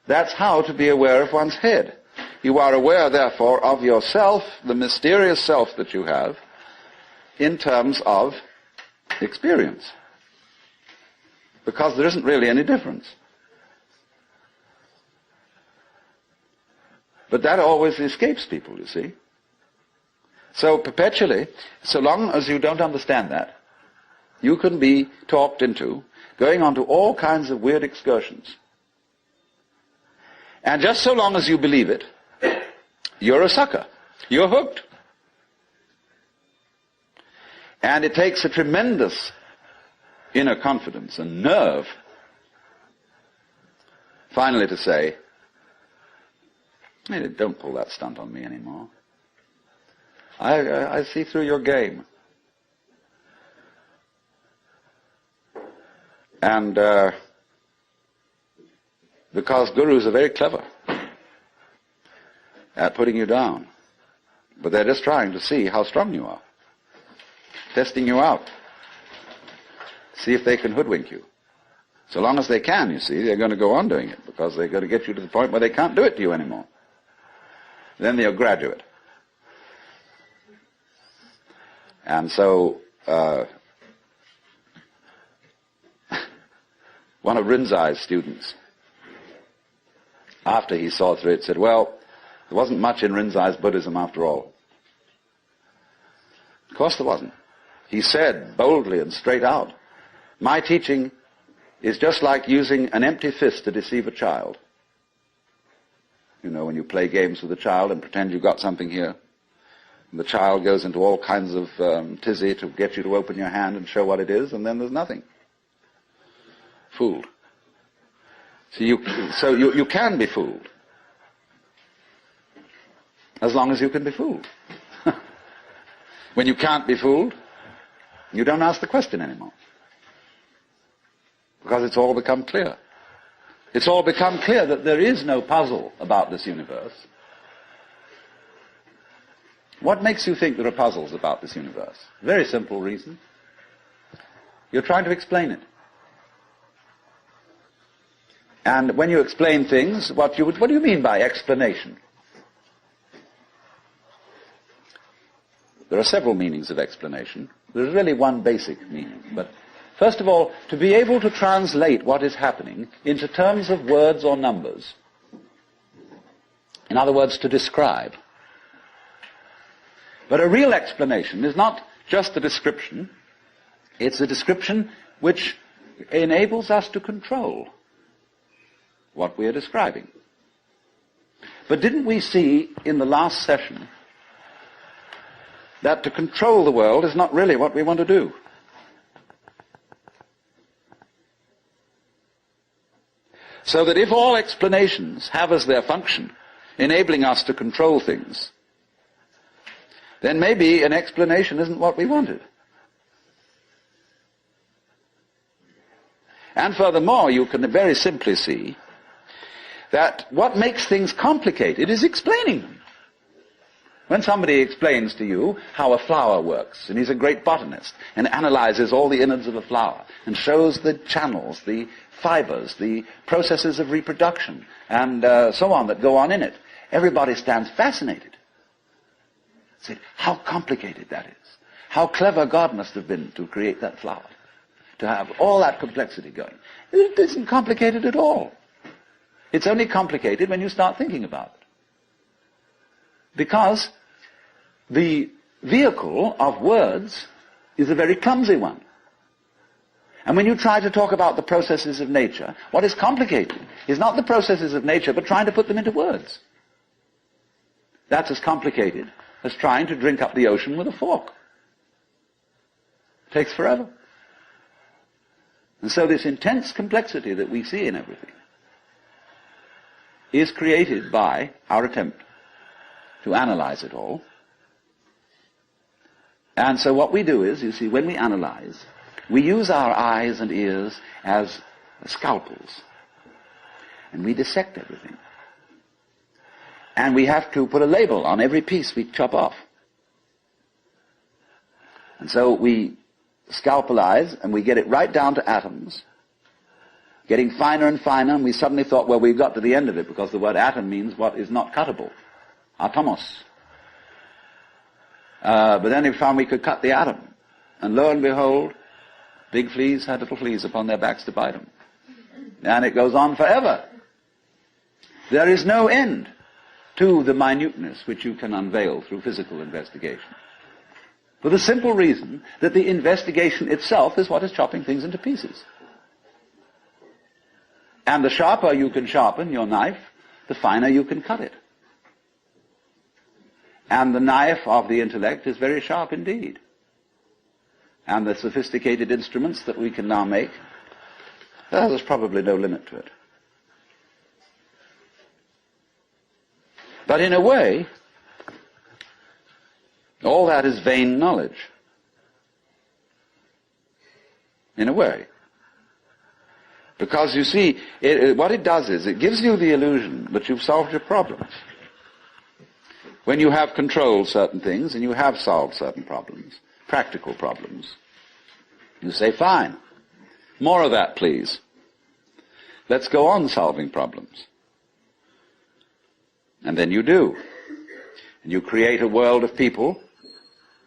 That's how to be aware of one's head. You are aware, therefore, of yourself, the mysterious self that you have, in terms of experience. Because there isn't really any difference. But that always escapes people, you see. So perpetually, so long as you don't understand that, you can be talked into going on to all kinds of weird excursions. And just so long as you believe it, you're a sucker. You're hooked. And it takes a tremendous inner confidence and nerve finally to say, hey, don't pull that stunt on me anymore. I see through your game. And because gurus are very clever at putting you down, but they're just trying to see how strong you are, testing you out, see if they can hoodwink you. So long as they can, you see, they're going to go on doing it, because they're going to get you to the point where they can't do it to you anymore. Then they'll graduate. And so one of Rinzai's students, after he saw through it, said, well, there wasn't much in Rinzai's Buddhism after all. Of course there wasn't. He said boldly and straight out, my teaching is just like using an empty fist to deceive a child. You know, when you play games with a child and pretend you've got something here, and the child goes into all kinds of tizzy to get you to open your hand and show what it is, and then there's nothing. Fooled. So you can be fooled. As long as you can be fooled. When you can't be fooled, you don't ask the question anymore. Because it's all become clear. It's all become clear that there is no puzzle about this universe. What makes you think there are puzzles about this universe? Very simple reason. You're trying to explain it. And when you explain things, what do you mean by explanation? There are several meanings of explanation. There's really one basic meaning. But first of all, to be able to translate what is happening into terms of words or numbers. In other words, to describe. But a real explanation is not just a description. It's a description which enables us to control what we are describing. But didn't we see in the last session that to control the world is not really what we want to do? So that if all explanations have as their function enabling us to control things, then maybe an explanation isn't what we wanted. And furthermore, you can very simply see that what makes things complicated is explaining them. When somebody explains to you how a flower works, and he's a great botanist, and analyzes all the innards of a flower, and shows the channels, the fibers, the processes of reproduction, and so on that go on in it, everybody stands fascinated. Say, how complicated that is. How clever God must have been to create that flower, to have all that complexity going. It isn't complicated at all. It's only complicated when you start thinking about it. Because the vehicle of words is a very clumsy one. And when you try to talk about the processes of nature, what is complicated is not the processes of nature, but trying to put them into words. That's as complicated as trying to drink up the ocean with a fork. It takes forever. And so this intense complexity that we see in everything is created by our attempt to analyze it all. And so what we do is, you see, when we analyze, we use our eyes and ears as scalpels. And we dissect everything. And we have to put a label on every piece we chop off. And so we scalpelize, and we get it right down to atoms, getting finer and finer, and we suddenly thought, well, we've got to the end of it, because the word atom means what is not cuttable. Atomos. But then we found we could cut the atom. And lo and behold, big fleas had little fleas upon their backs to bite them. And it goes on forever. There is no end to the minuteness which you can unveil through physical investigation. For the simple reason that the investigation itself is what is chopping things into pieces. And the sharper you can sharpen your knife, the finer you can cut it. And the knife of the intellect is very sharp indeed. And the sophisticated instruments that we can now make, there's probably no limit to it. But in a way, all that is vain knowledge. In a way. Because you see, what it does is it gives you the illusion that you've solved your problems. When you have controlled certain things and you have solved certain problems, practical problems, you say, fine, more of that, please. Let's go on solving problems. And then you do. And you create a world of people,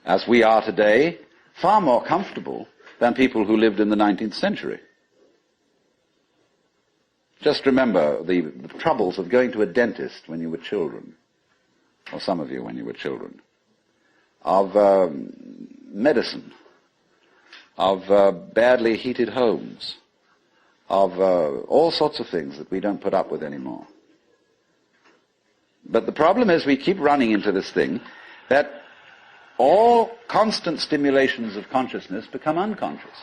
as we are today, far more comfortable than people who lived in the 19th century. Just remember the troubles of going to a dentist when you were children, or some of you when you were children, of medicine, of badly heated homes, of all sorts of things that we don't put up with anymore. But the problem is we keep running into this thing that all constant stimulations of consciousness become unconscious.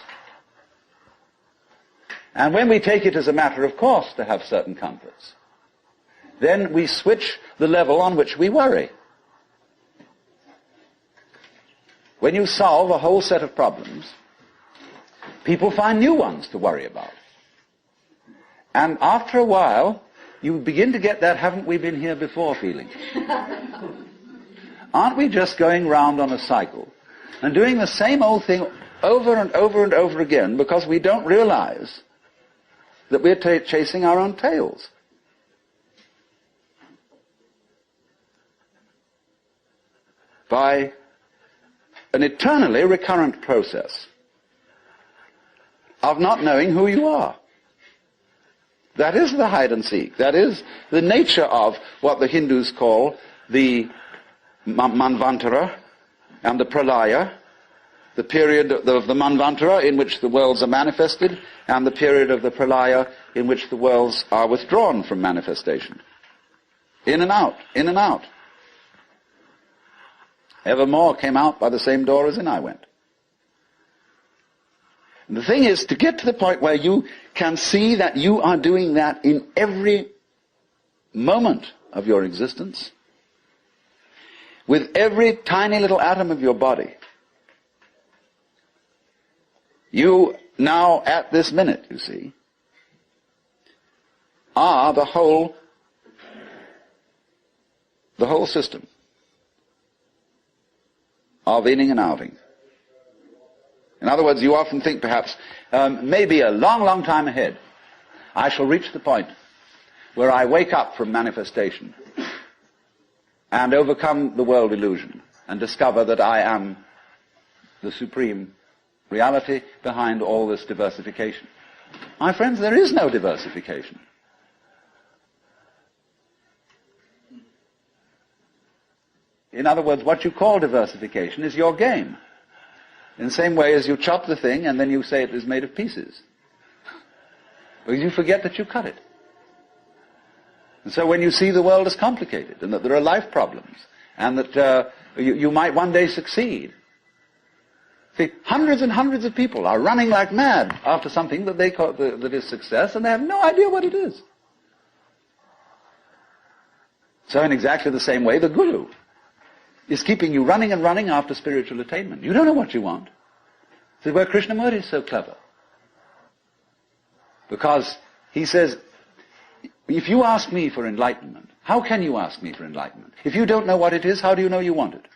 And when we take it as a matter of course to have certain comforts, then we switch the level on which we worry. When you solve a whole set of problems, people find new ones to worry about. And after a while, you begin to get that haven't we been here before feeling. Aren't we just going round on a cycle and doing the same old thing over and over and over again because we don't realize that we're chasing our own tails? By an eternally recurrent process of not knowing who you are. That is the hide and seek. That is the nature of what the Hindus call the Manvantara and the Pralaya, the period of the Manvantara in which the worlds are manifested, and the period of the Pralaya in which the worlds are withdrawn from manifestation. In and out, in and out. Evermore came out by the same door as in I went. And the thing is to get to the point where you can see that you are doing that in every moment of your existence, with every tiny little atom of your body. You now, at this minute, you see, are the whole system of inning and outing. In other words, you often think perhaps, maybe a long, long time ahead, I shall reach the point where I wake up from manifestation and overcome the world illusion and discover that I am the supreme reality behind all this diversification. My friends, there is no diversification. In other words, what you call diversification is your game. In the same way as you chop the thing and then you say it is made of pieces. Because you forget that you cut it. And so when you see the world as complicated and that there are life problems and that you might one day succeed. See, hundreds and hundreds of people are running like mad after something that they call that is success, and they have no idea what it is. So in exactly the same way, the guru is keeping you running and running after spiritual attainment. You don't know what you want. This is where Krishnamurti is so clever. Because he says, if you ask me for enlightenment, how can you ask me for enlightenment? If you don't know what it is, how do you know you want it?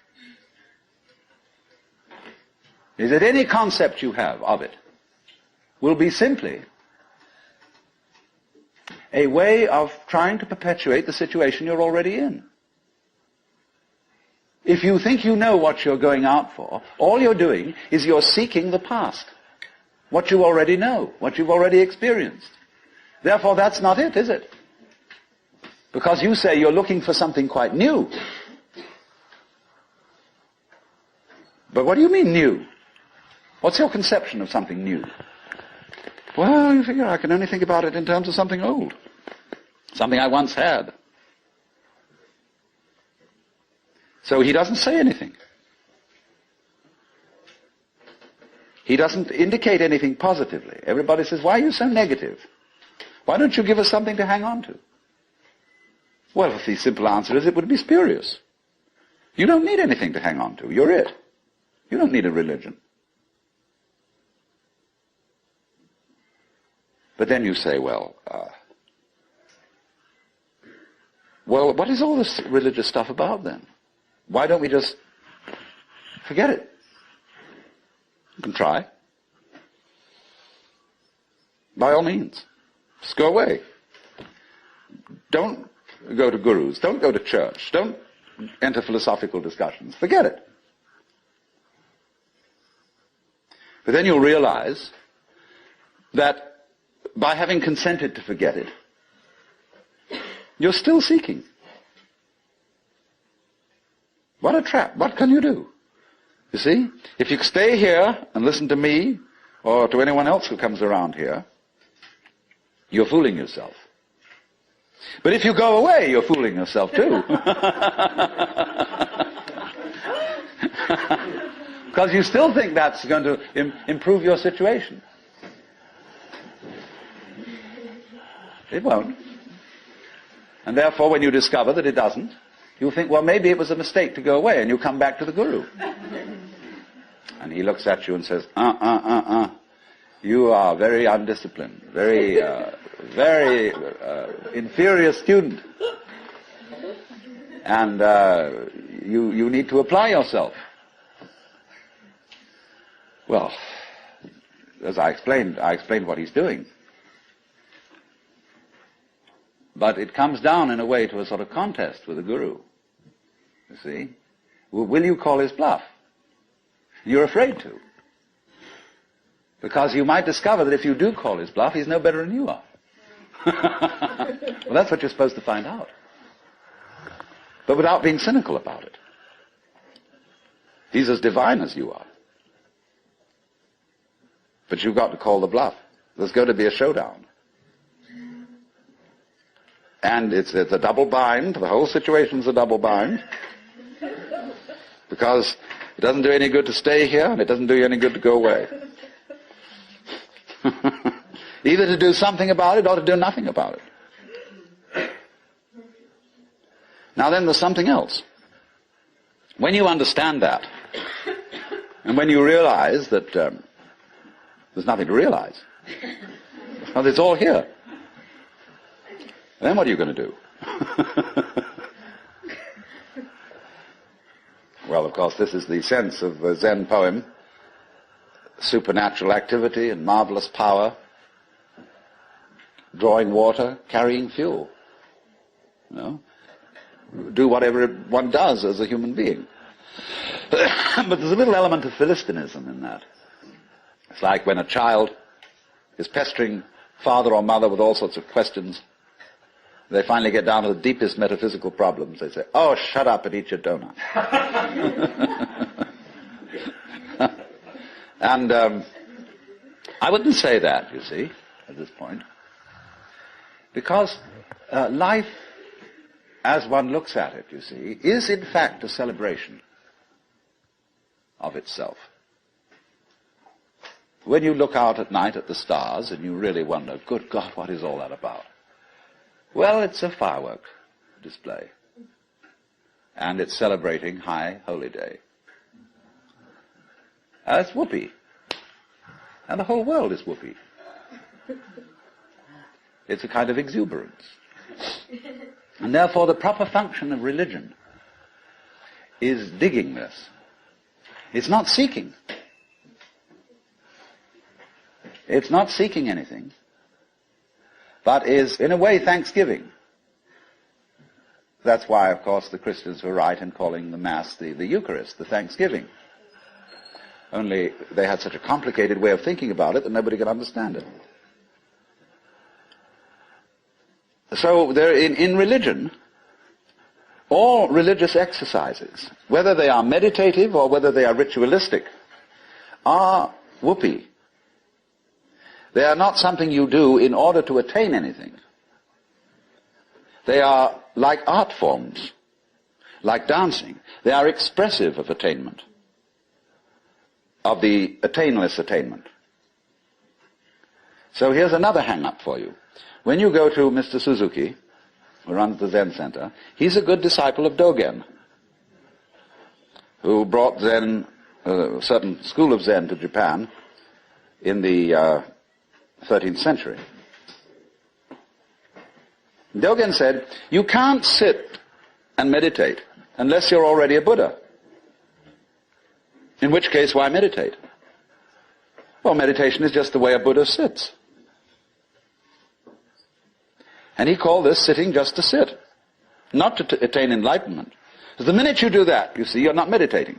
Is that any concept you have of it will be simply a way of trying to perpetuate the situation you're already in. If you think you know what you're going out for, all you're doing is you're seeking the past, what you already know, what you've already experienced. Therefore, that's not it, is it? Because you say you're looking for something quite new. But what do you mean new? What's your conception of something new? Well, you figure I can only think about it in terms of something old, something I once had. So he doesn't say anything. He doesn't indicate anything positively. Everybody says, why are you so negative? Why don't you give us something to hang on to? Well, the simple answer is it would be spurious. You don't need anything to hang on to. You're it. You don't need a religion. But then you say, well, what is all this religious stuff about then? Why don't we just forget it? You can try. By all means. Just go away. Don't go to gurus. Don't go to church. Don't enter philosophical discussions. Forget it. But then you'll realize that by having consented to forget it, you're still seeking. What a trap. What can you do? You see? If you stay here and listen to me or to anyone else who comes around here, you're fooling yourself. But if you go away, you're fooling yourself too. Because you still think that's going to improve your situation. It won't. And therefore, when you discover that it doesn't, you'll think, well, maybe it was a mistake to go away, and you come back to the guru. And he looks at you and says, you are very undisciplined, very inferior student. And you need to apply yourself. Well, as I explained what he's doing. But it comes down in a way to a sort of contest with the guru. You see? Will you call his bluff? You're afraid to. Because you might discover that if you do call his bluff, he's no better than you are. Well, that's what you're supposed to find out. But without being cynical about it. He's as divine as you are. But you've got to call the bluff. There's going to be a showdown. And it's a double bind. The whole situation's a double bind. Because it doesn't do any good to stay here, and it doesn't do you any good to go away. Either to do something about it or to do nothing about it. Now then, there's something else. When you understand that, and when you realize that there's nothing to realize, well, it's all here. Then what are you going to do? Well, of course, this is the sense of the Zen poem. Supernatural activity and marvelous power. Drawing water, carrying fuel. You know? Do whatever one does as a human being. But there's a little element of Philistinism in that. It's like when a child is pestering father or mother with all sorts of questions. They finally get down to the deepest metaphysical problems. They say, oh, shut up and eat your donut. And I wouldn't say that, you see, at this point. Because life, as one looks at it, you see, is in fact a celebration of itself. When you look out at night at the stars and you really wonder, good God, what is all that about? Well, it's a firework display. And it's celebrating High Holy Day. It's whoopee. And the whole world is whoopee. It's a kind of exuberance. And therefore the proper function of religion is digging this. It's not seeking. It's not seeking anything, but is, in a way, thanksgiving. That's why, of course, the Christians were right in calling the Mass the Eucharist, the thanksgiving. Only they had such a complicated way of thinking about it that nobody could understand it. So there, in religion, all religious exercises, whether they are meditative or whether they are ritualistic, are whoopee. They are not something you do in order to attain anything. They are like art forms, like dancing. They are expressive of attainment, of the attainless attainment. So here's another hang-up for you. When you go to Mr. Suzuki who runs the Zen Center, he's a good disciple of Dogen, who brought Zen, a certain school of Zen to Japan in the 13th century. Dogen said, you can't sit and meditate unless you're already a Buddha. In which case, why meditate? Well, meditation is just the way a Buddha sits. And he called this sitting just to sit, not to attain enlightenment. Because the minute you do that, you see, you're not meditating.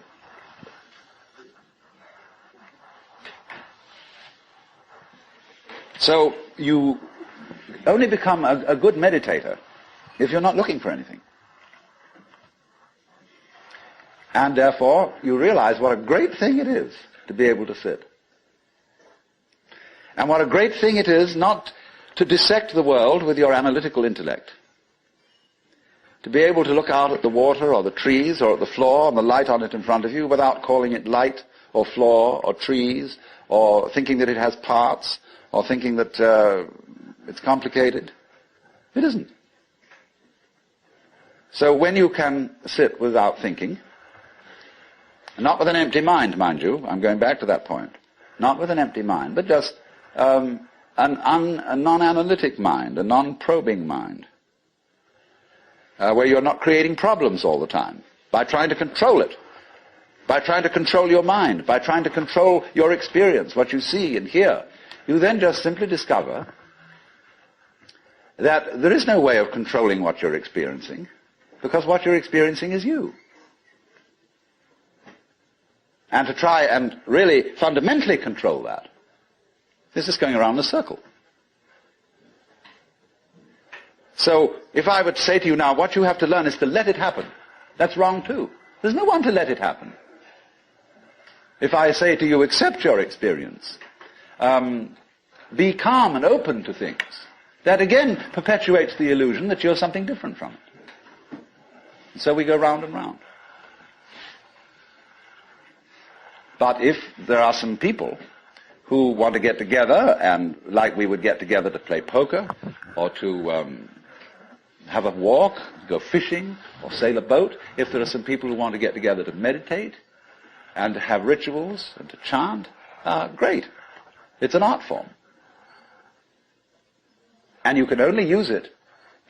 So you only become a good meditator if you're not looking for anything. And therefore, you realize what a great thing it is to be able to sit. And what a great thing it is not to dissect the world with your analytical intellect. To be able to look out at the water or the trees or at the floor and the light on it in front of you without calling it light or floor or trees or thinking that it has parts or thinking that it's complicated. It isn't. So when you can sit without thinking, not with an empty mind, mind you, I'm going back to that point, not with an empty mind, but just a non-analytic mind, a non-probing mind, where you're not creating problems all the time, by trying to control it, by trying to control your mind, by trying to control your experience, what you see and hear. You then just simply discover that there is no way of controlling what you're experiencing, because what you're experiencing is you. And to try and really fundamentally control that is just going around in a circle. So if I would say to you now, what you have to learn is to let it happen, that's wrong too. There's no one to let it happen. If I say to you, accept your experience, be calm and open to things, that again perpetuates the illusion that you're something different from it. And so we go round and round. But if there are some people who want to get together, and like we would get together to play poker, or to have a walk, go fishing, or sail a boat, if there are some people who want to get together to meditate, and to have rituals, and to chant, great. It's an art form. And you can only use it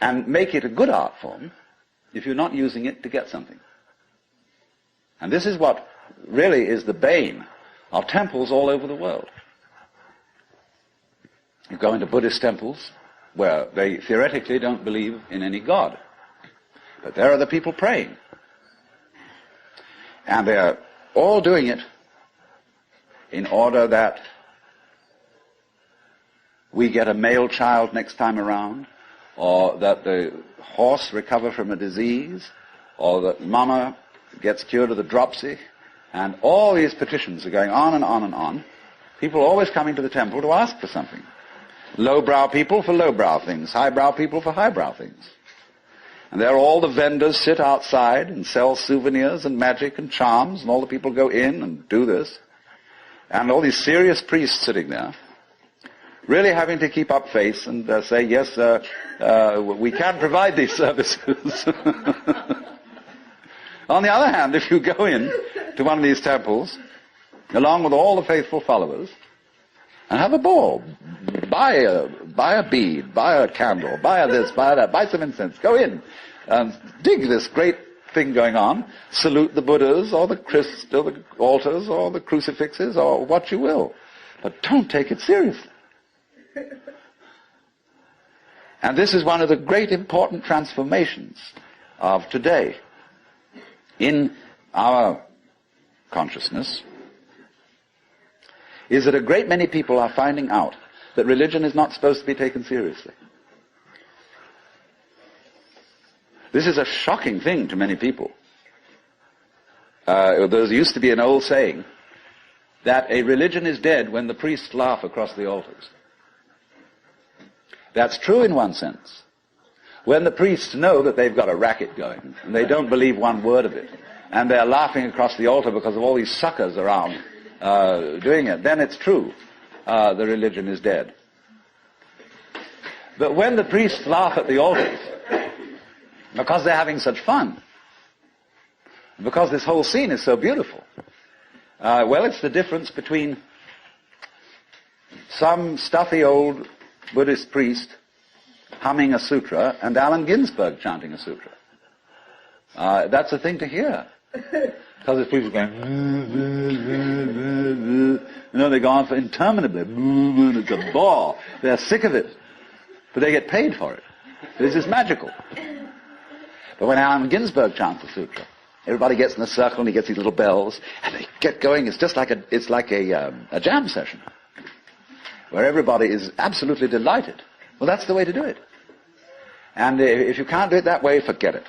and make it a good art form if you're not using it to get something. And this is what really is the bane of temples all over the world. You go into Buddhist temples where they theoretically don't believe in any God. But there are the people praying. And they're all doing it in order that we get a male child next time around, or that the horse recover from a disease, or that mama gets cured of the dropsy. And all these petitions are going on and on and on. People always coming to the temple to ask for something. Lowbrow people for lowbrow things, highbrow people for highbrow things. And there all the vendors sit outside and sell souvenirs and magic and charms, and all the people go in and do this. And all these serious priests sitting there, really having to keep up face and say, yes, we can provide these services. On the other hand, if you go in to one of these temples, along with all the faithful followers, and have a ball, buy a bead, buy a candle, buy a this, buy that, buy some incense, go in, and dig this great thing going on, salute the Buddhas, or the altars, or the crucifixes, or what you will. But don't take it seriously. And this is one of the great important transformations of today in our consciousness, is that a great many people are finding out that religion is not supposed to be taken seriously. This is a shocking thing to many people. There used to be an old saying that a religion is dead when the priests laugh across the altars. That's true in one sense. When the priests know that they've got a racket going, and they don't believe one word of it, and they're laughing across the altar because of all these suckers around doing it, then it's true. The religion is dead. But when the priests laugh at the altars, because they're having such fun, because this whole scene is so beautiful, well, it's the difference between some stuffy old Buddhist priest humming a sutra and Allen Ginsberg chanting a sutra. That's a thing to hear. Because the people are going, they go on for interminably. It's a bore. They're sick of it. But they get paid for it. This is magical. But when Allen Ginsberg chants the sutra, everybody gets in a circle and he gets these little bells and they get going. It's just like a jam session where everybody is absolutely delighted. Well, that's the way to do it. And if you can't do it that way, forget it.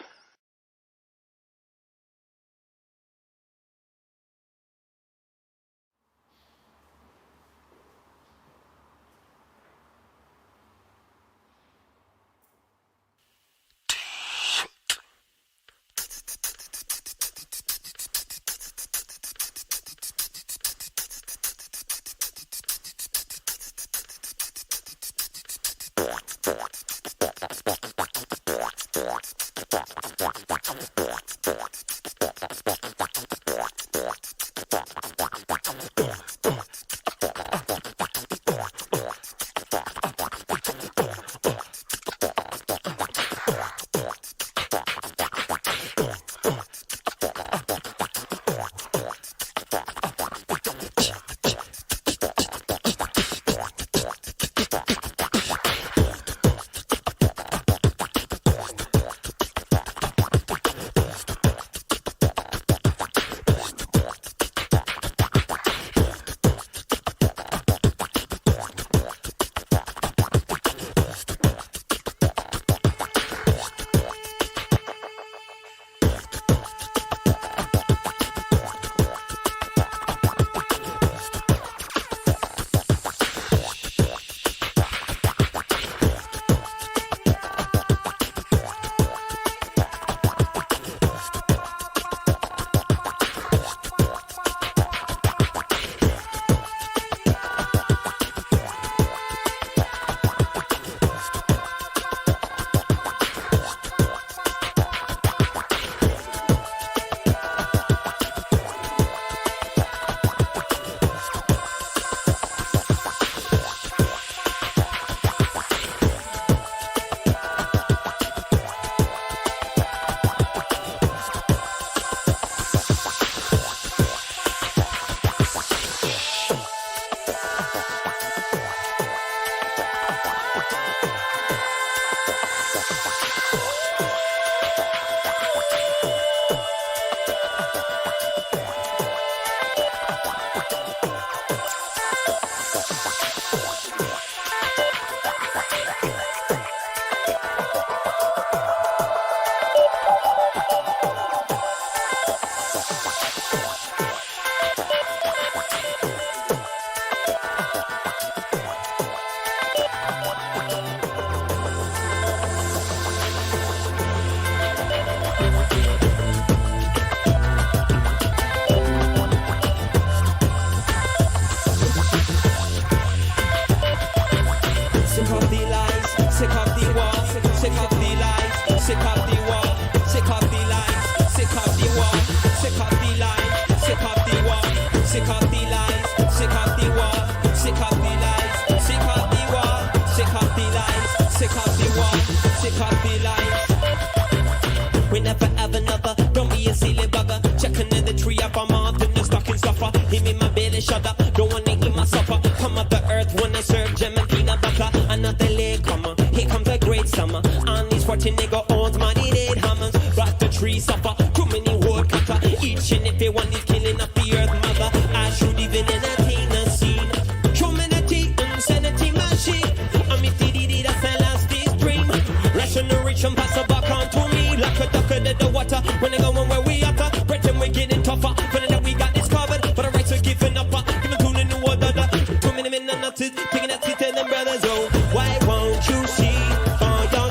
Taking that seat, tell them brothers, oh, why won't you see for yourself?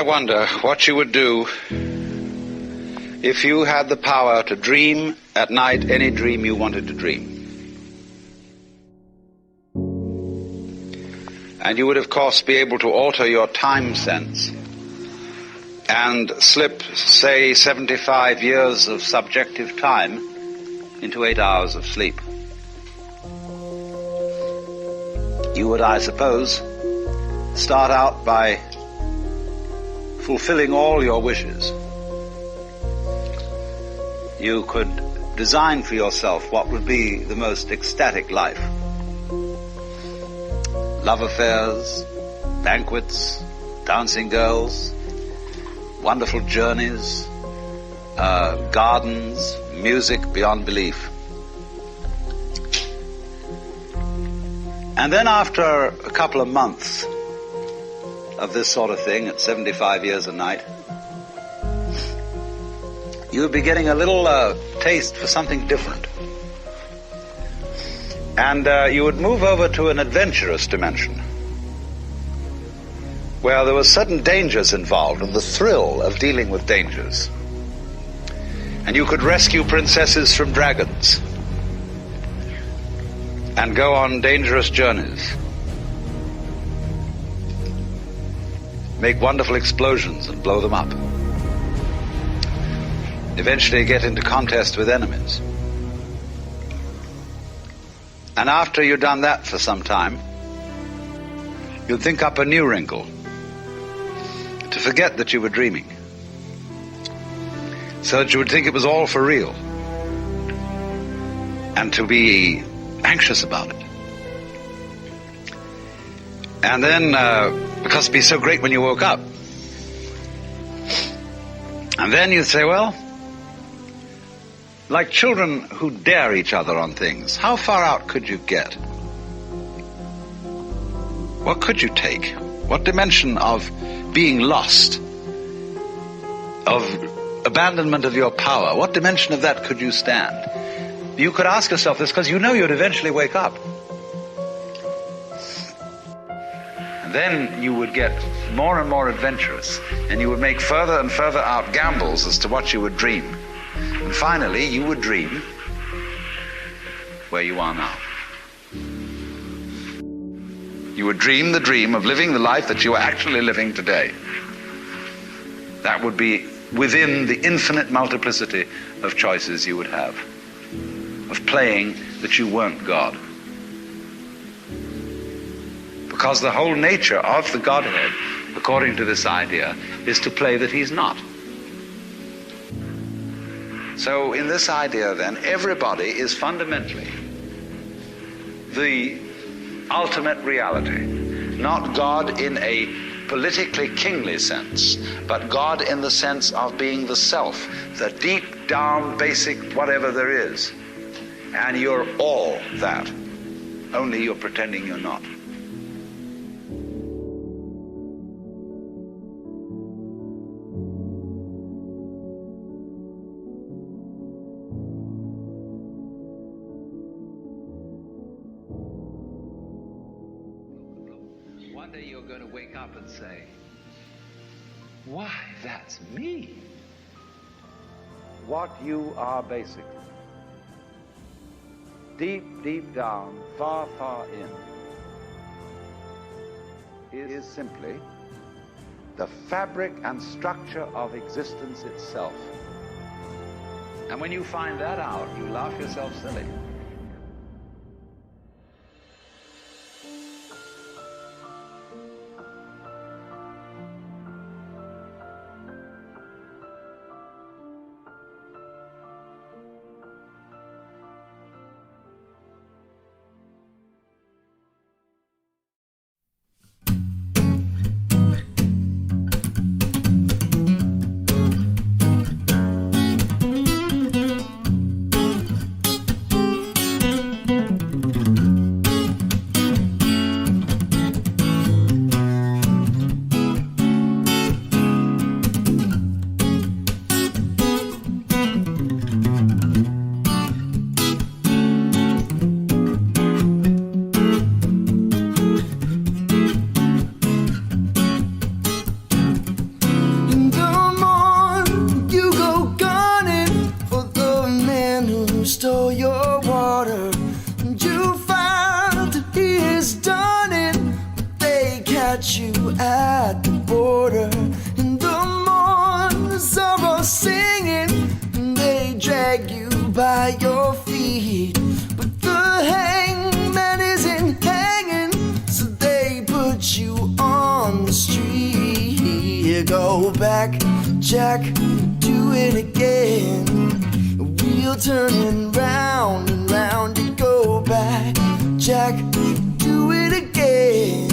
I wonder what you would do if you had the power to dream at night any dream you wanted to dream. And you would, of course, be able to alter your time sense and slip, say, 75 years of subjective time into 8 hours of sleep. You would, I suppose, start out by fulfilling all your wishes. You could design for yourself what would be the most ecstatic life. Love affairs, banquets, dancing girls, wonderful journeys, gardens, music beyond belief. And then after a couple of months of this sort of thing at 75 years a night, you would be getting a little taste for something different. And you would move over to an adventurous dimension where there were certain dangers involved and the thrill of dealing with dangers. And you could rescue princesses from dragons and go on dangerous journeys, make wonderful explosions and blow them up, eventually get into contest with enemies. And after you'd done that for some time, you'd think up a new wrinkle to forget that you were dreaming, so that you would think it was all for real, and to be anxious about it. And then, because it'd be so great when you woke up, and then you'd say, well, like children who dare each other on things, how far out could you get? What could you take? What dimension of being lost, of abandonment of your power, what dimension of that could you stand? You could ask yourself this because you know you'd eventually wake up. And then you would get more and more adventurous, and you would make further and further out gambles as to what you would dream. And finally, you would dream where you are now. You would dream the dream of living the life that you are actually living today. That would be within the infinite multiplicity of choices you would have, of playing that you weren't God. Because the whole nature of the Godhead, according to this idea, is to play that he's not. So in this idea then, everybody is fundamentally the ultimate reality. Not God in a politically kingly sense, but God in the sense of being the self, the deep down basic whatever there is. And you're all that, only you're pretending you're not. One day you're going to wake up and say, why, that's me. What you are basically, deep, deep down, far, far in, is simply the fabric and structure of existence itself. And when you find that out, you laugh yourself silly. Stole your water, and you found he has done it. But they catch you at the border. In the morn, the sorrow singing, and they drag you by your feet. But the hangman isn't hanging, so they put you on the street. Go back, Jack, do it again. We'll turning round and round. You go back, Jack, do it again.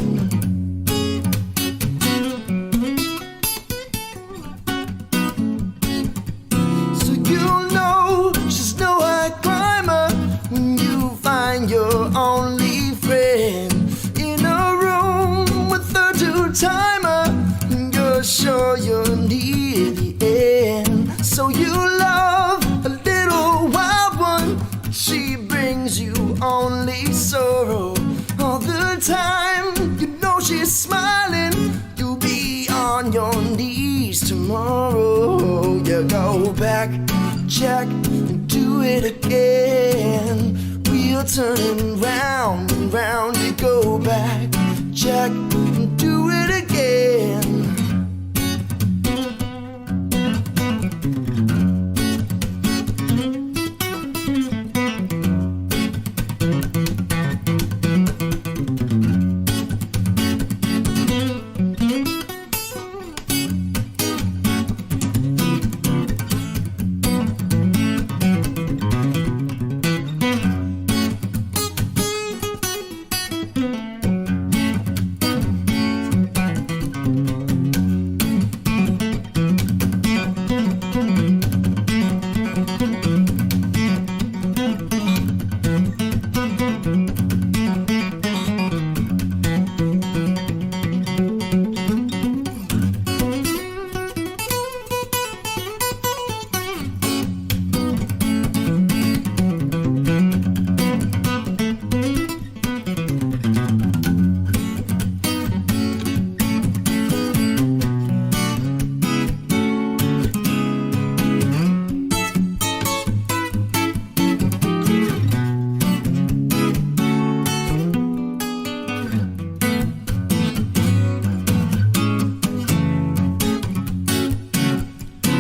So you know she's no high climber when you find your only friend in a room with a two-timer, and you're sure you're near the end. So you love a little wild one, she brings you only sorrow all the time. You know she's smiling, you'll be on your knees tomorrow. You go back, Jack, and do it again. Wheel turning round and round. You go back, Jack, and do it again.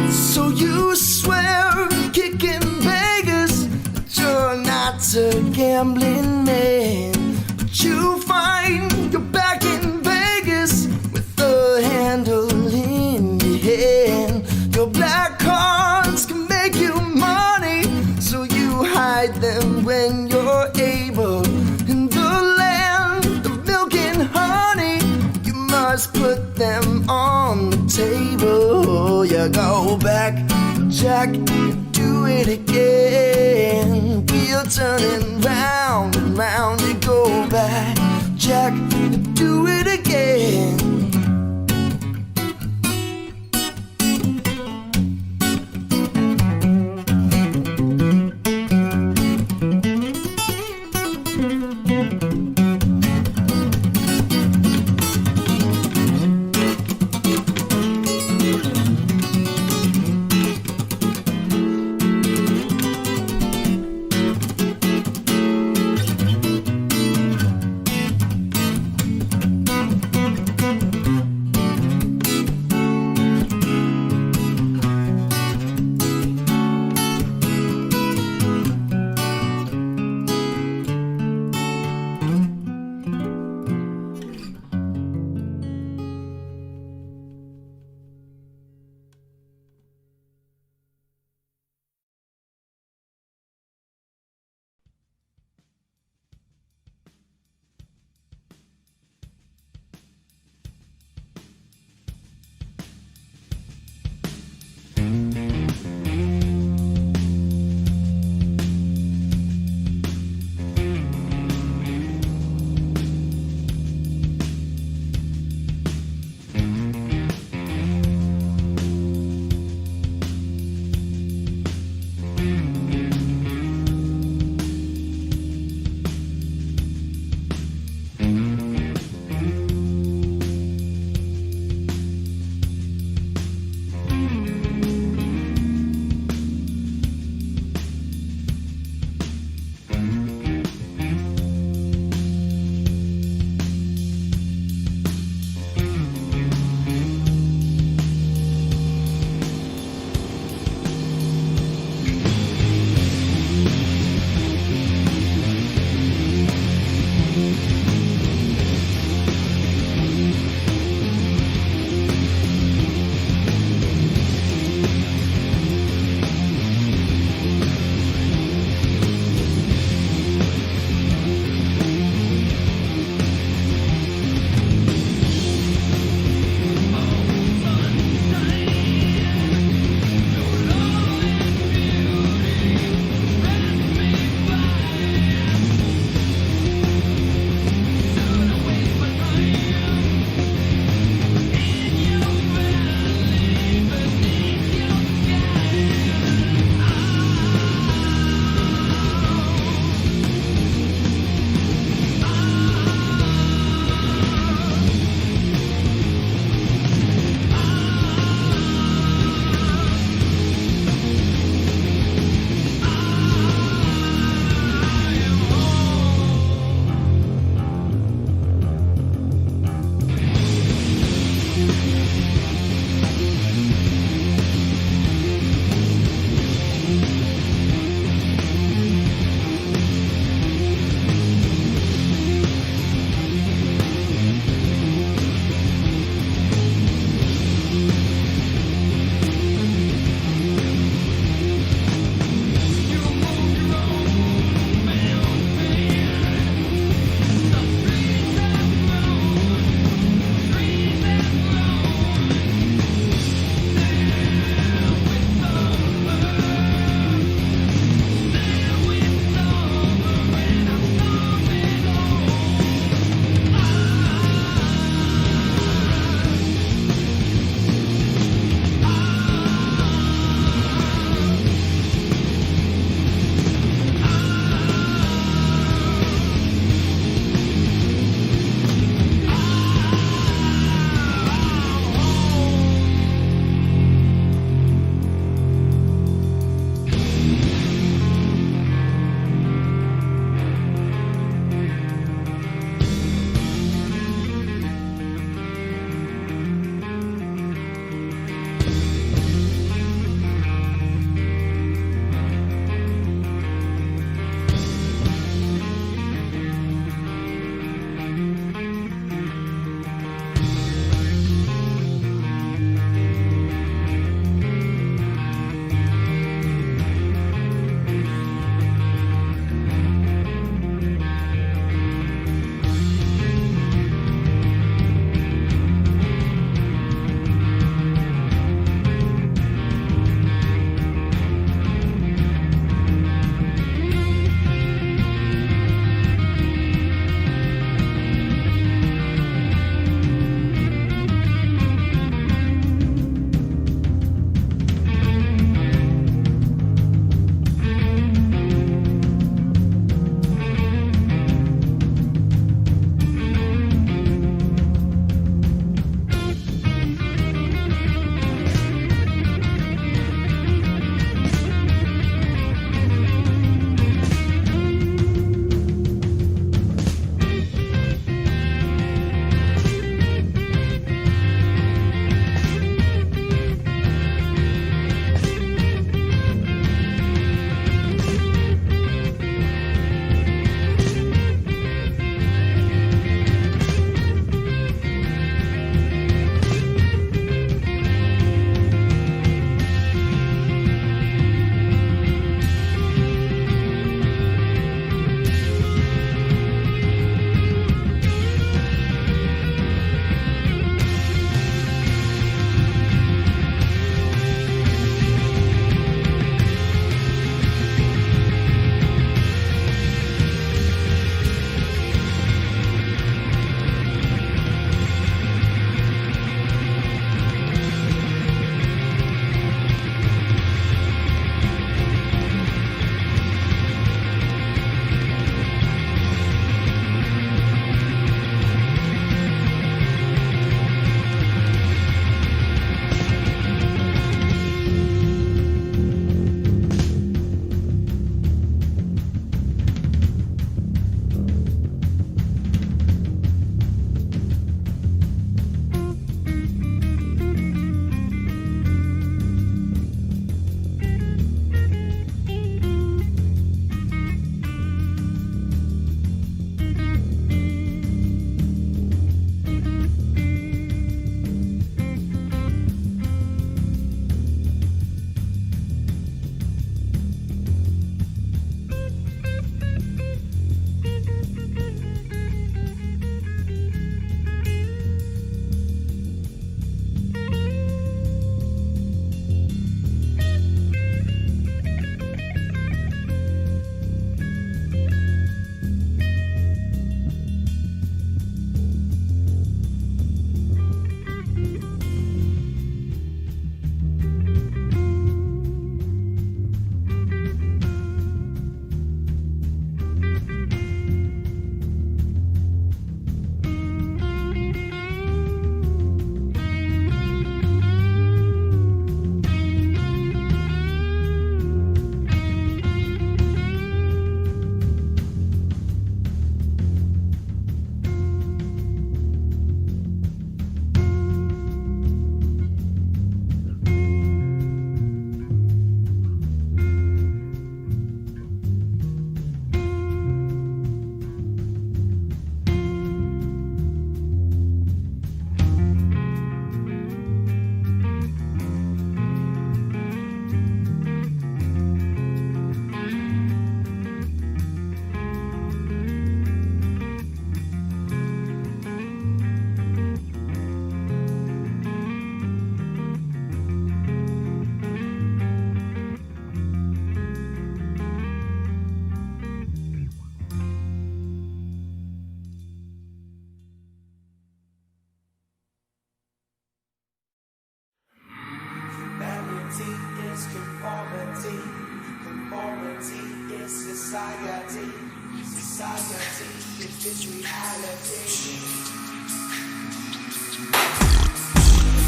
So you swear, kicking Vegas, that you're not a gambling man, but you find you're back in Vegas with a handle in your hand. Your black cards can make you money, so you hide them when you're able. In the land of milk and honey, you must put them on the table. You go back, Jack, do it again. Wheel turning round and round. You go back, Jack, do it again.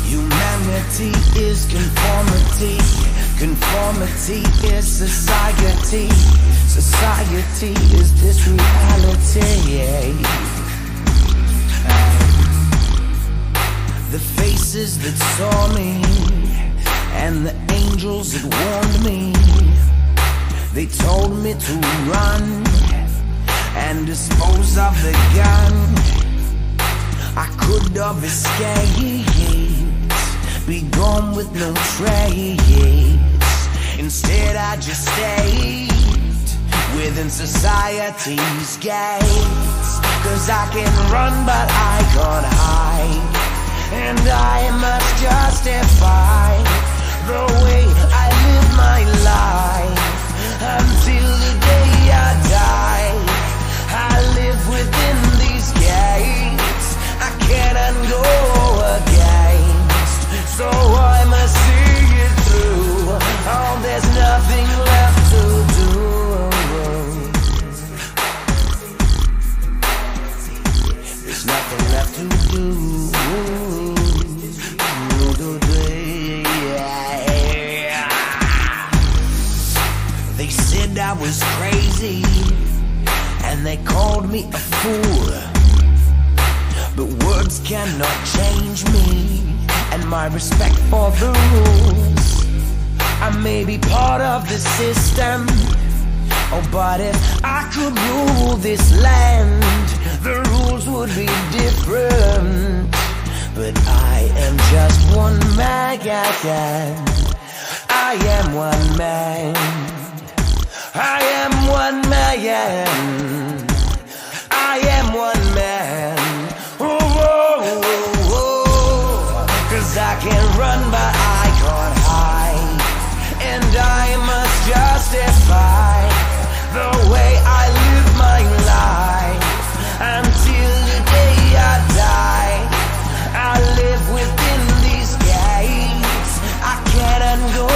Humanity is conformity. Conformity is society. Society is this reality. The faces that saw me and the angels that warned me, they told me to run and dispose of the gun. I could have escaped, be gone with no trace. Instead I just stayed within society's gates. 'Cause I can run but I can't hide, and I must justify the way I live my life until the day I die. I live within these gates, I cannot go against, so I must see it through. Oh, there's nothing left to do. There's nothing left to do. They said I was crazy and they called me a fool, but words cannot change me and my respect for the rules. I may be part of the system, oh, but if I could rule this land, the rules would be different. But I am just one man. I am one man. I am one man. I am one man. Oh, oh, oh, oh. 'Cause I can run but I can't hide, and I must justify the way I live my life until the day I die. I live within these gates, I cannot go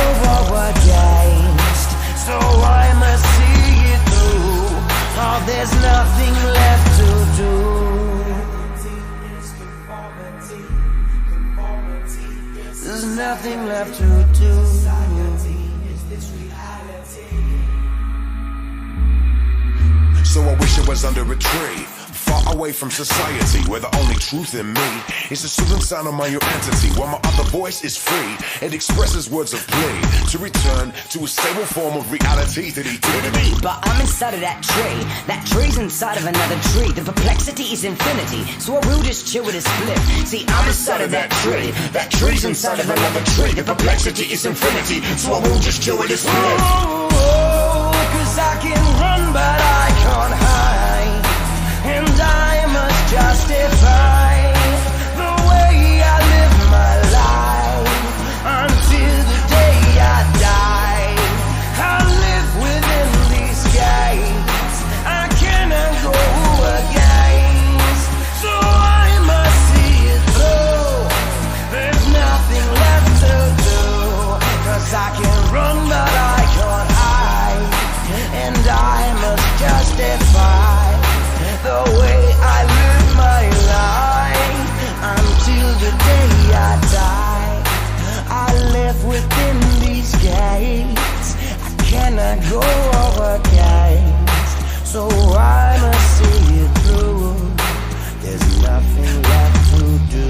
against, so I must see it through. Oh, there's nothing left to do. There's nothing left to do. So I wish I was under a tree, far away from society, where the only truth in me is the soothing sound of my own entity, while my other voice is free. It expresses words of plea to return to a stable form of reality that he did to me. But I'm inside of that tree. That tree's inside of another tree. The perplexity is infinity, so I will just chill with a split. See, I'm inside of that tree. That tree's inside of another tree. The perplexity is infinity, so I will just chill with a split. Oh, 'cause I can run but I can't hide, and I must justify the way I live my life until the day I die. I live within these gates, I cannot go against, so I must see it through. There's nothing left to do, 'cause I can run but I can't hide, and I must justify the way I live my life until the day I die. I live within these gates, I cannot go against, so I must see it through. There's nothing left to do.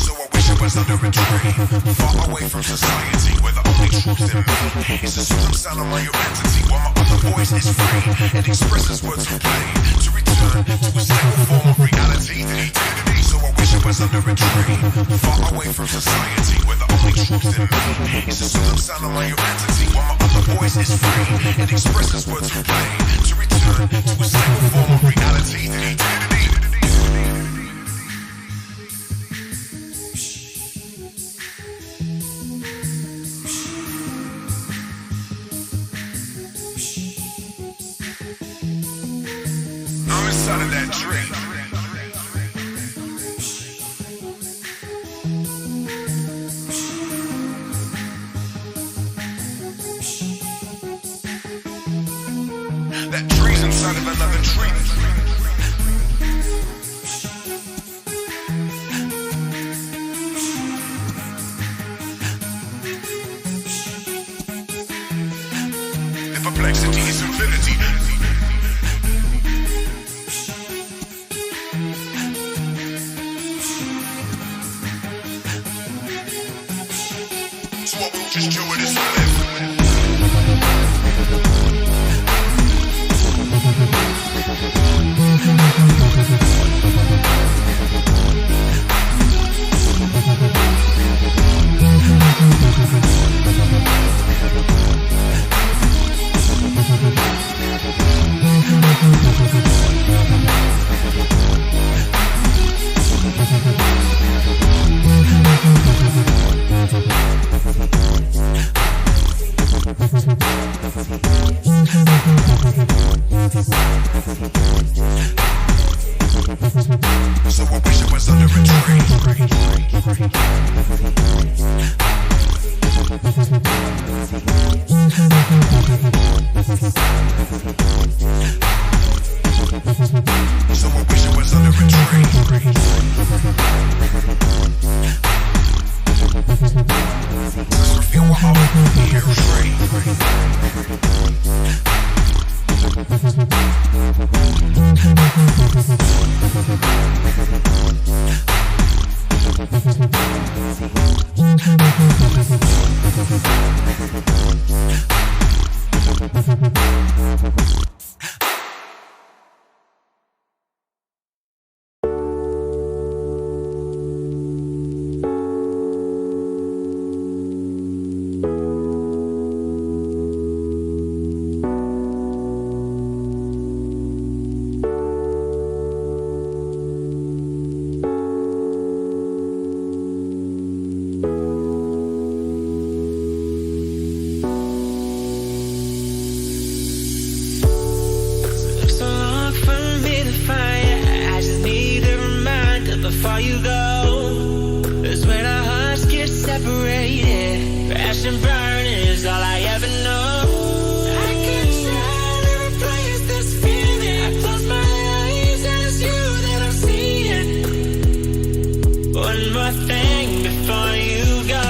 So I wish I was under a tree, far away from society, where the only truth in me. It's the soothing sound of my entity, while my other voice is free. It expresses words of pain to return to a stable form of reality that he did to me. So I wish it was under a tree, far away from society, where the only truth in me is the soothing sound of my entity, while my other voice is free. It expresses words of pain to return to a stable form of reality that he did to me. I'm inside of that tree. That tree's inside of another tree. The perplexity is infinity. So I will just chill with this live. So I wish it was under a tree. So I wish it was under a tree. Just feel what I'm here free. Before you go is when our hearts get separated. Crash and burn is all I ever know. I can try to replace this feeling. I close my eyes and it's you that I'm seeing. One more thing before you go.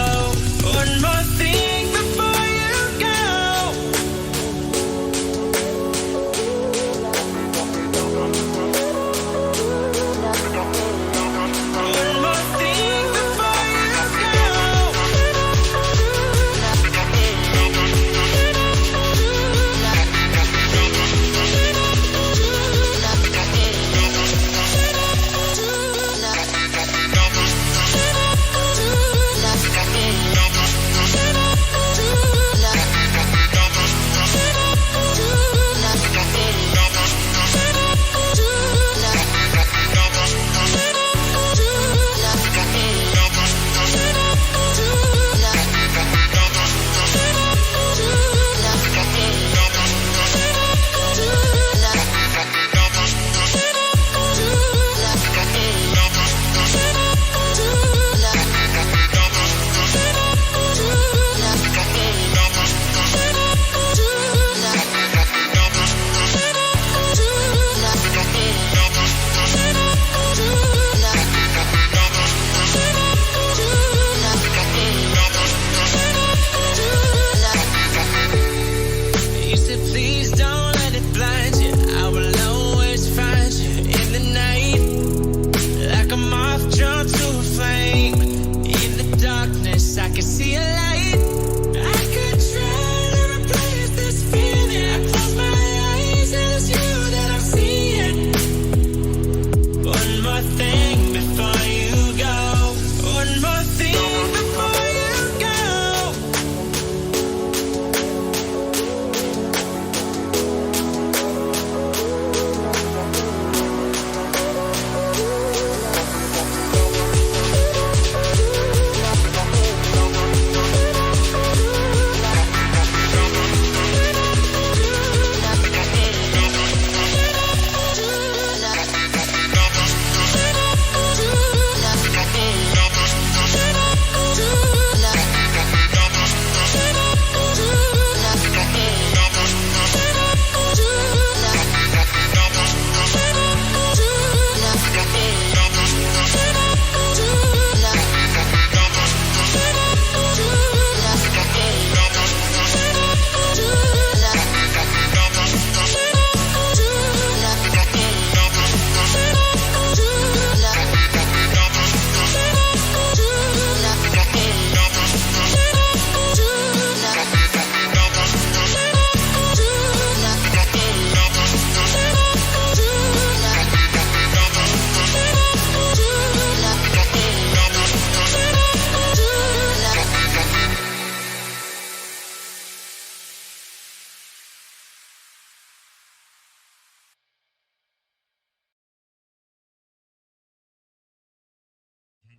One more thing before you go. One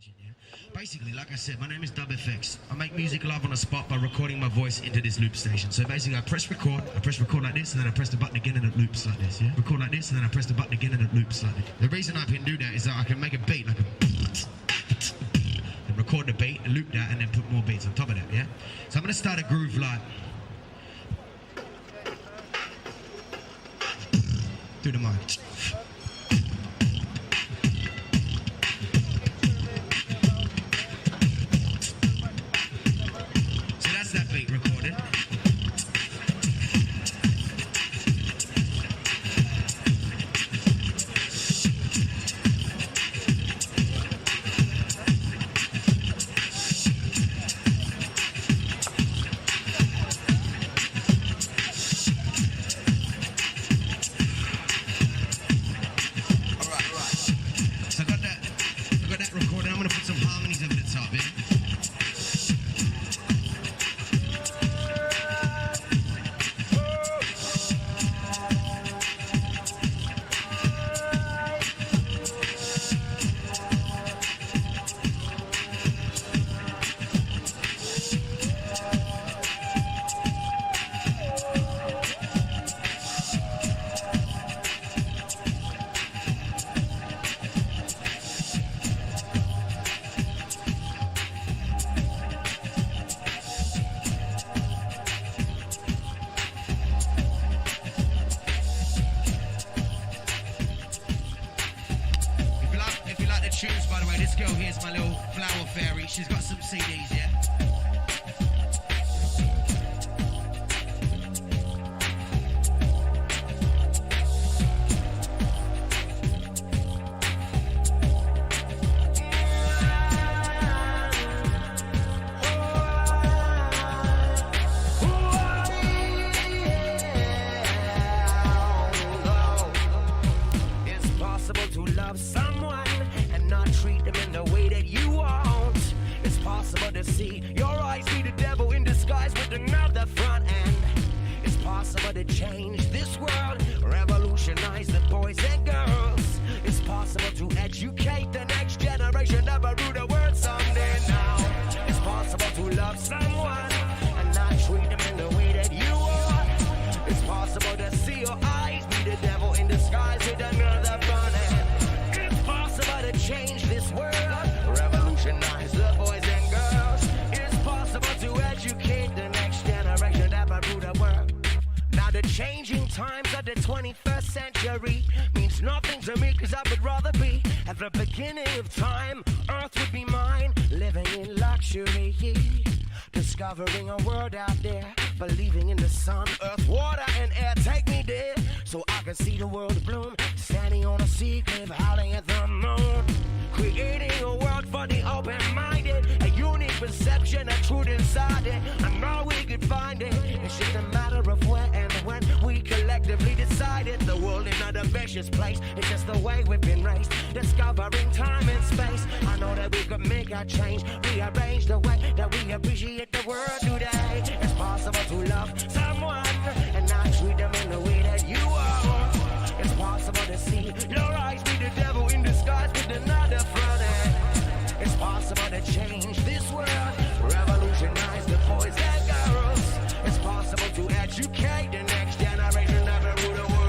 Yeah? Basically, like I said, my name is Dub FX. I make music live on the spot by recording my voice into this loop station. So basically, I press record like this, and then I press the button again and it loops like this, yeah? Record like this, and then I press the button again and it loops like this. The reason I can do that is that I can make a beat like a and record the beat and loop that and then put more beats on top of that, yeah? So I'm gonna start a groove like through the mic. That beat recorded. So I got that recorded. I'm gonna put some harmonies over the top, yeah? Tunes, by the way, this girl here's my little flower fairy. She's got some CDs, yeah? It's possible to love someone and not treat them in the way that you want. It's possible to see your eyes be the devil in disguise with another front end. It's possible to change this world, revolutionize the boys and girls. It's possible to educate the next generation, never rule the world someday now. It's possible to love someone and not treat them in the way that you want. It's possible to see your eyes be the devil in disguise with another front end. It's possible to change this world, revolutionize the boys and girls. It's possible to educate the next generation, never rule the world. Now the changing times of the 21st century means nothing to me, cause I would rather be at the beginning of time. Earth would be mine, living in luxury, discovering a world out there, believing in the sun, earth, water, and air. Take me there, so I can see the world bloom, standing on a sea cliff, howling at the moon. Creating a world for the open-minded, a unique perception of truth inside it. I know we could find it, it's just a matter of where and when we collectively decide it. The world is not a vicious place, it's just the way we've been raised, discovering time and space. I know that we could make a change, rearrange the way that we appreciate the world today. It's possible to love someone and not treat them in the way that you are. It's possible to see your eyes be the devil in disguise with another front end. It's possible to change this world, revolutionize the boys and girls. It's possible to educate the next generation, never rule the world.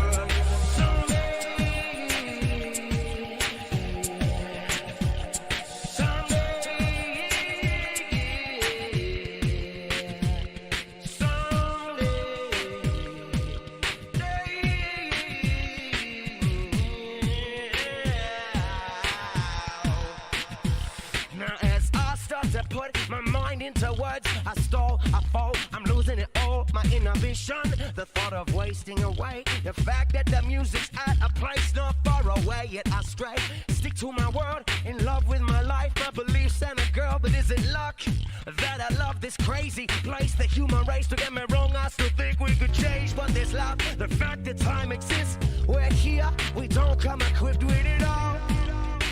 To put my mind into words, I stall, I fall, I'm losing it all, my inhibition, the thought of wasting away, the fact that the music's at a place not far away, yet I stray, stick to my word, in love with my life, my beliefs and a girl, but is it luck that I love this crazy place, the human race? Don't get me wrong, I still think we could change, but this love, the fact that time exists, we're here, we don't come equipped with it all.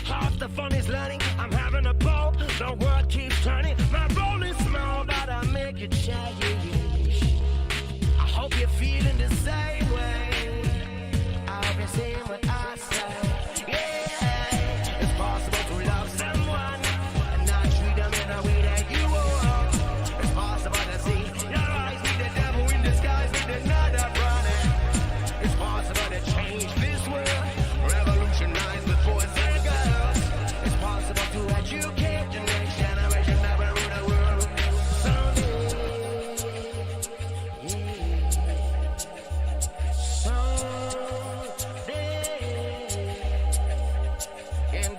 Half the fun is learning, I'm having a ball. The world keeps turning, my role is small, but I make a change. I hope you're feeling the same way. I hope you're seeing what I say. Yeah, it's possible to love someone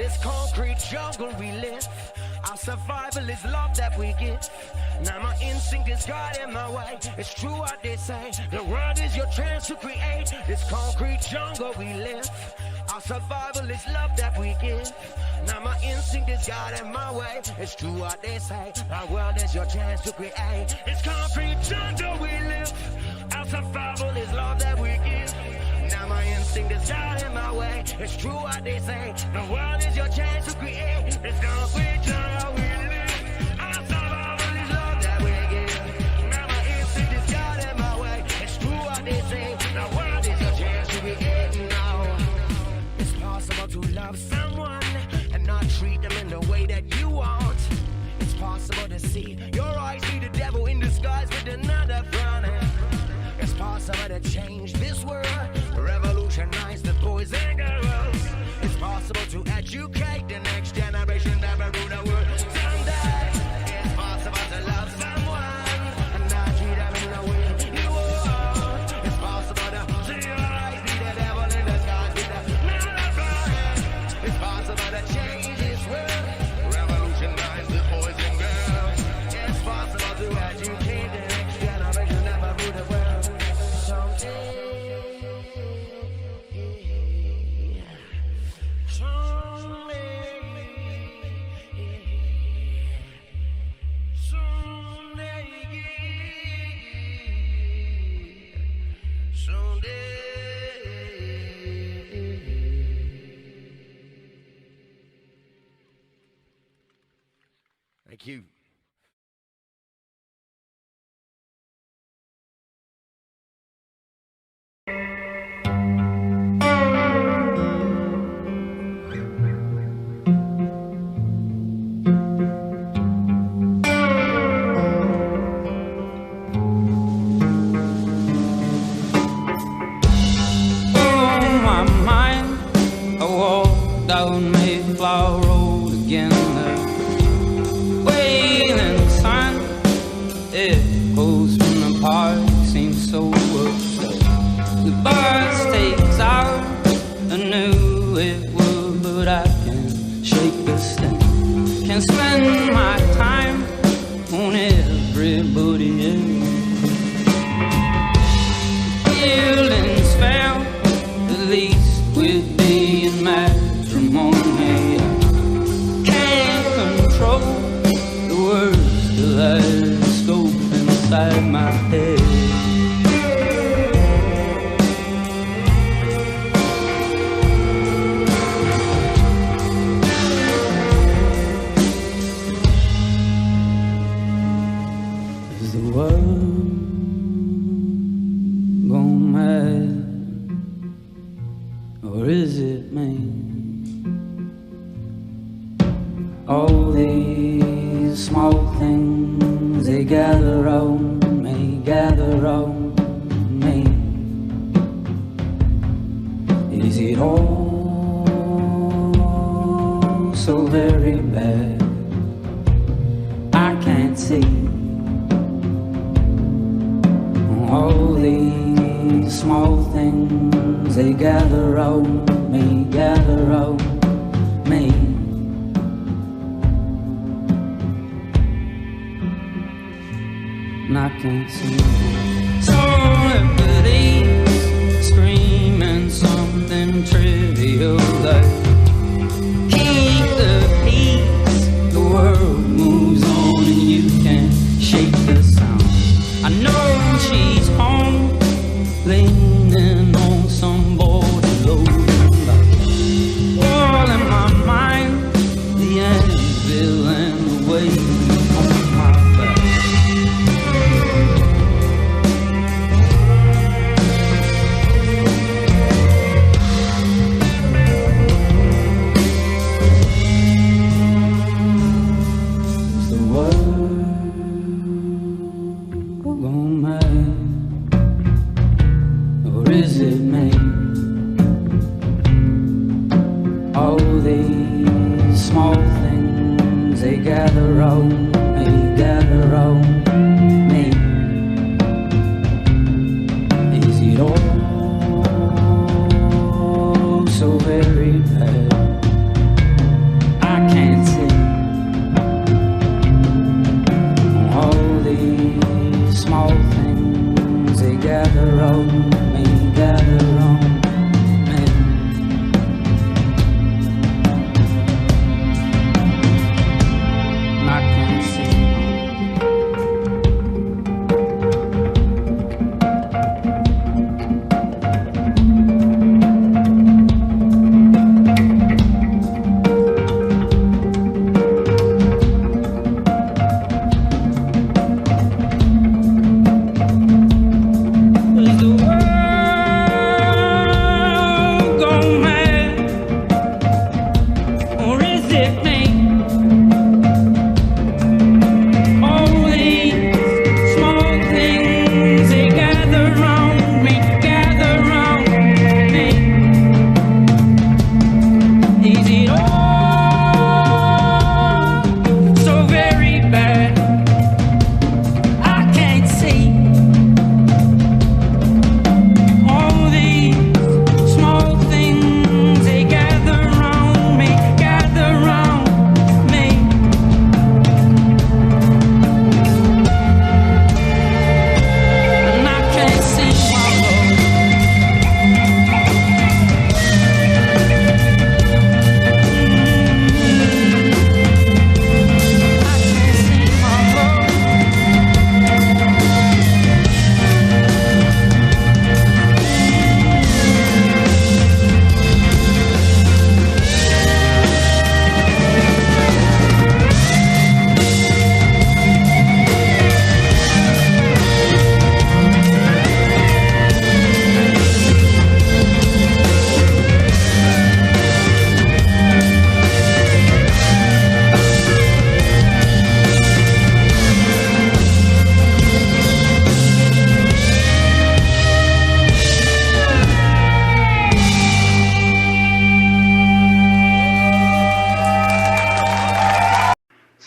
This concrete jungle we live. Our survival is love that we give. Now my instinct is guiding my way. It's true what they say. The world is your chance to create. This concrete jungle we live. Our survival is love that we give. Now my instinct is guiding my way. It's true what they say. Our world is your chance to create. This concrete jungle we live. Our survival is love that we give. Now my instinct is guiding my way. It's true what they say. The world is your chance to create. This concrete jungle we live. Our survival is love that we give. Now my instinct is guiding my way. It's true what they say. The world is your chance to create. Now it's possible to love someone and not treat them in the way that you want. It's possible to see your eyes see the devil in disguise with another front. It's possible to change this world, revolutionize the boys and girls. It's possible to educate the next generation that will rule the world someday. It's possible to love someone and not treat them in the way you want. It's possible to see your eyes see the devil in disguise with another front. It's possible to change this world, revolutionize the boys and girls. It's possible to educate the next generation that will rule the world. Thank you. Down Mayflower Road again, the wailing sun echoes from the park, seems so upset. The bus takes out, I knew it would, but I can't shake the stand. Can't spend my time on everybody else. Feelings fail, at least with being mad. I can't control the words kaleidoscope inside my head. Is the world gone mad, or is it me? All these small things, they gather round me, gather round me. Is it all so very bad? I can't see. All these small things, they gather round me, gather round me. And I can't see somebody's screaming something trivial like keep the peace. The world moves on and you can't shake the sound. I know she's home, leaning on some borderline. All in my mind, the anvil and the weight on my back. Is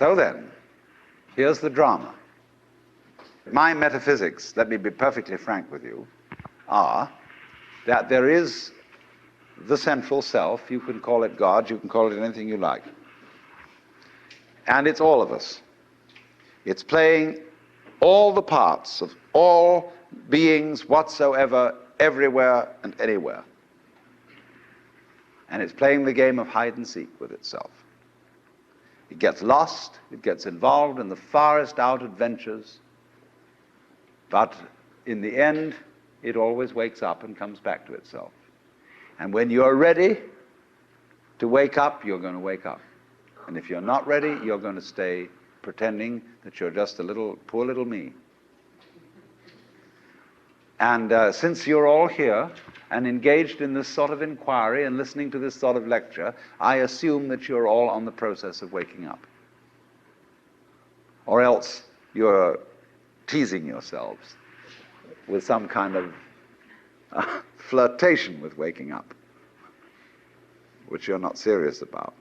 So then, here's the drama. My metaphysics, let me be perfectly frank with you, are that there is the central self. You can call it God, you can call it anything you like. And it's all of us. It's playing all the parts of all beings whatsoever, everywhere and anywhere. And it's playing the game of hide and seek with itself. It gets lost, it gets involved in the farthest out adventures, but in the end, it always wakes up and comes back to itself. And when you're ready to wake up, you're going to wake up. And if you're not ready, you're going to stay pretending that you're just a little, poor little me. And since you're all here and engaged in this sort of inquiry and listening to this sort of lecture, I assume that you're all on the process of waking up. Or else you're teasing yourselves with some kind of flirtation with waking up, which you're not serious about.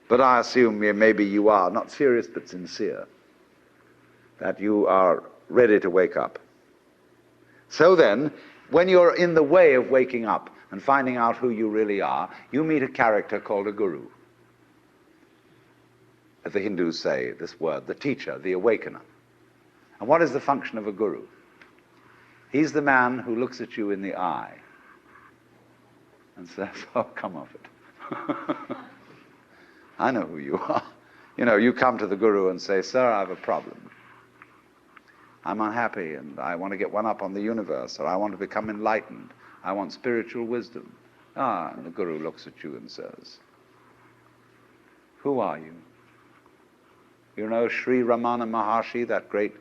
But I assume maybe you are, not serious but sincere, that you are ready to wake up. So then, when you're in the way of waking up and finding out who you really are, you meet a character called a guru. As the Hindus say this word, the teacher, the awakener. And what is the function of a guru? He's the man who looks at you in the eye and says, oh, come off it. I know who you are. You know, you come to the guru and say, sir, I have a problem. I'm unhappy and I want to get one up on the universe, or I want to become enlightened. I want spiritual wisdom. Ah, and the guru looks at you and says, who are you? You know Sri Ramana Maharshi, that great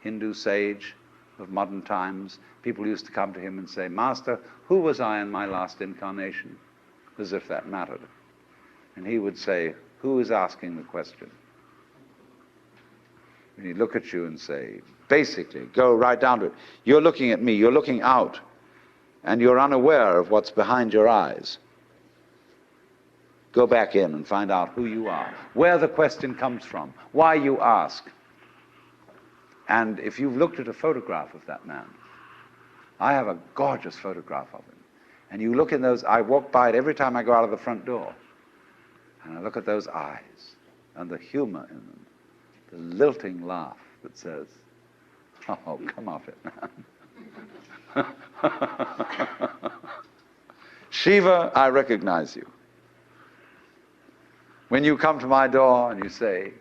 Hindu sage of modern times? People used to come to him and say, Master, who was I in my last incarnation? As if that mattered. And he would say, who is asking the question? And he'd look at you and say, basically, go right down to it. You're looking at me, you're looking out, and you're unaware of what's behind your eyes. Go back in and find out who you are, where the question comes from, why you ask. And if you've looked at a photograph of that man, I have a gorgeous photograph of him, and you look in those, I walk by it every time I go out of the front door, and I look at those eyes and the humor in them, the lilting laugh that says, oh, come off it, man. Shiva, I recognize you. When you come to my door and you say,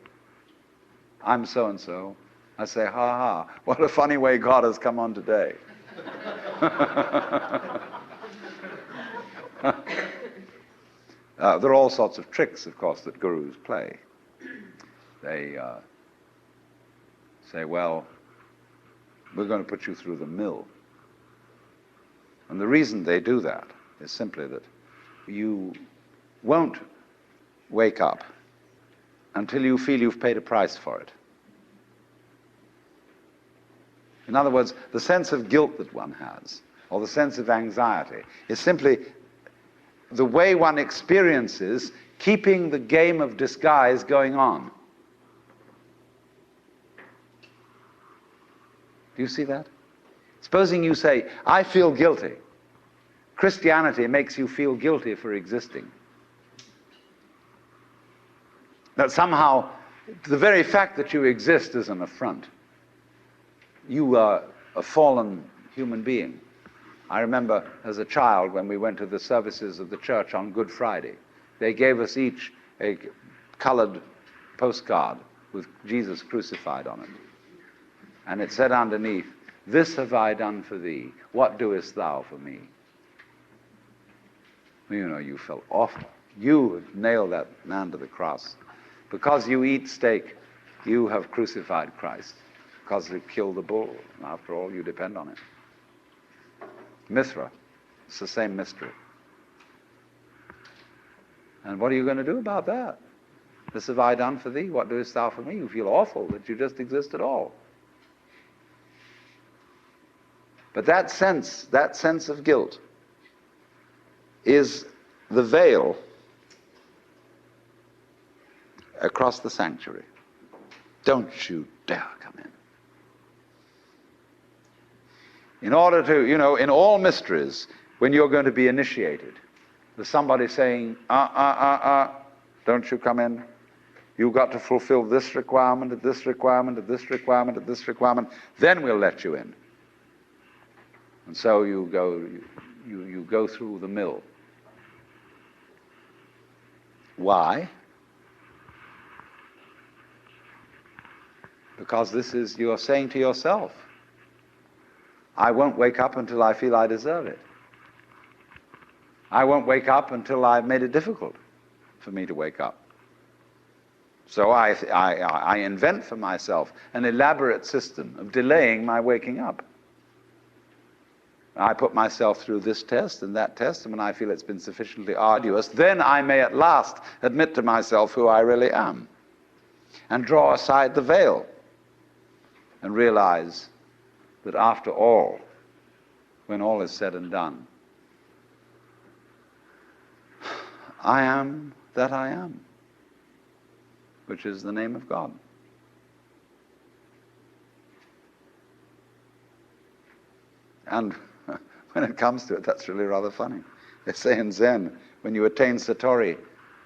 I'm so-and-so, I say, ha ha, what a funny way God has come on today. There are all sorts of tricks, of course, that gurus play. They say, well, we're going to put you through the mill. And the reason they do that is simply that you won't wake up until you feel you've paid a price for it. In other words, the sense of guilt that one has, or the sense of anxiety, is simply the way one experiences keeping the game of disguise going on. Do you see that? Supposing you say, I feel guilty. Christianity makes you feel guilty for existing. That somehow, the very fact that you exist is an affront. You are a fallen human being. I remember as a child when we went to the services of the church on Good Friday, they gave us each a colored postcard with Jesus crucified on it. And it said underneath, this have I done for thee, what doest thou for me? You know, you felt awful. You nailed that man to the cross. Because you eat steak, you have crucified Christ. Because you killed the bull. After all, you depend on it. Mithra, it's the same mystery. And what are you going to do about that? This have I done for thee, what doest thou for me? You feel awful that you just exist at all. But that sense of guilt is the veil across the sanctuary. Don't you dare come in. In order to, in all mysteries, when you're going to be initiated, there's somebody saying, don't you come in. You've got to fulfill this requirement, this requirement, this requirement, this requirement, then we'll let you in. And so you go through the mill. Why? Because you're saying to yourself, I won't wake up until I feel I deserve it. I won't wake up until I've made it difficult for me to wake up. So I invent for myself an elaborate system of delaying my waking up. I put myself through this test and that test, and when I feel it's been sufficiently arduous, then I may at last admit to myself who I really am and draw aside the veil and realize that after all, when all is said and done, I am that I am, which is the name of God. And when it comes to it, that's really rather funny. They say in Zen, when you attain Satori,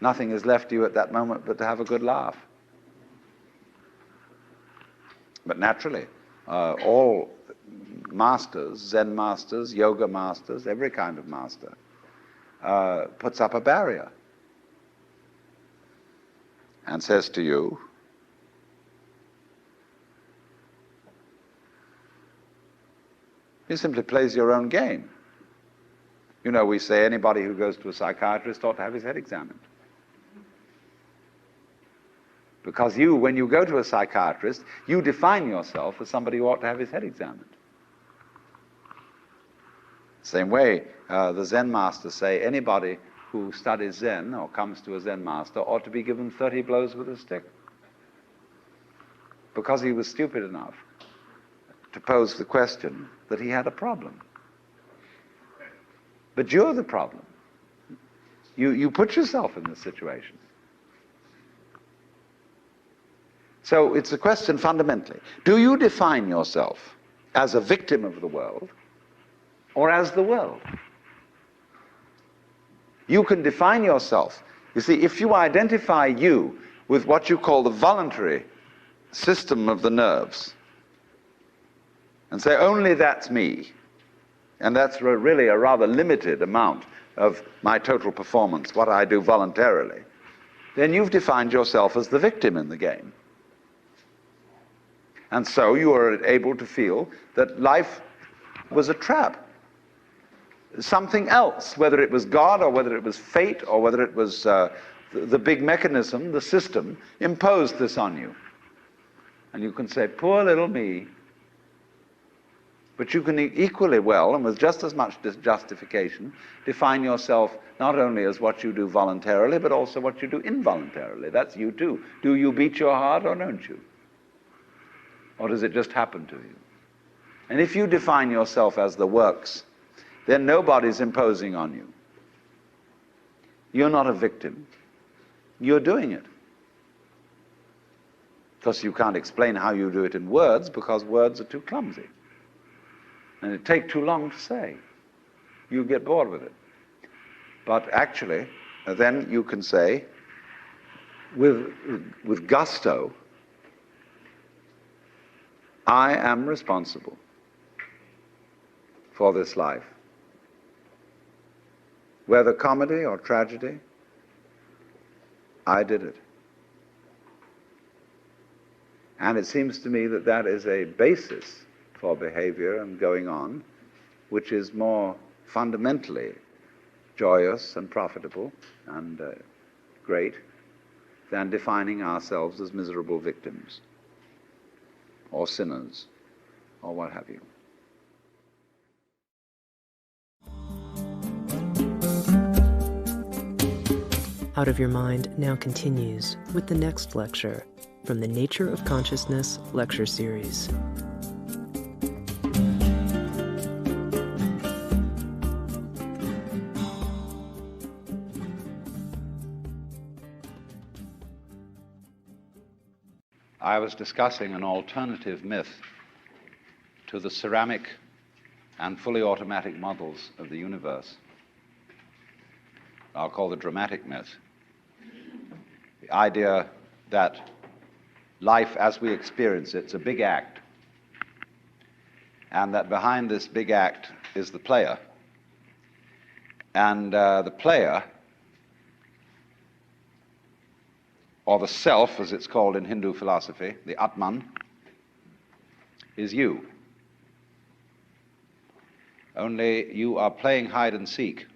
nothing is left to you at that moment but to have a good laugh. But naturally, all masters, Zen masters, yoga masters, every kind of master, puts up a barrier and says to you, he simply plays your own game. We say anybody who goes to a psychiatrist ought to have his head examined. Because when you go to a psychiatrist, you define yourself as somebody who ought to have his head examined. Same way, the Zen masters say anybody who studies Zen or comes to a Zen master ought to be given 30 blows with a stick. Because he was stupid enough to pose the question that he had a problem. But you're the problem. You put yourself in this situation. So it's a question fundamentally. Do you define yourself as a victim of the world or as the world? You can define yourself. You see, if you identify you with what you call the voluntary system of the nerves and say, only that's me, and that's really a rather limited amount of my total performance, what I do voluntarily, then you've defined yourself as the victim in the game. And so you are able to feel that life was a trap. Something else, whether it was God or whether it was fate or whether it was the big mechanism, the system, imposed this on you. And you can say, poor little me. But you can equally well, and with just as much justification, define yourself not only as what you do voluntarily, but also what you do involuntarily. That's you too. Do you beat your heart or don't you? Or does it just happen to you? And if you define yourself as the works, then nobody's imposing on you. You're not a victim. You're doing it. Because you can't explain how you do it in words, because words are too clumsy. And it takes too long to say. You get bored with it. But actually, then you can say, with gusto, I am responsible for this life. Whether comedy or tragedy, I did it. And it seems to me that that is a basis for behavior and going on, which is more fundamentally joyous and profitable and great than defining ourselves as miserable victims or sinners or what have you. Out of Your Mind now continues with the next lecture from the Nature of Consciousness lecture series. I was discussing an alternative myth to the ceramic and fully automatic models of the universe. I'll call the dramatic myth. The idea that life as we experience it's a big act, and that behind this big act is the player. And the player, or the self as it's called in Hindu philosophy, the Atman, is you. Only you are playing hide and seek,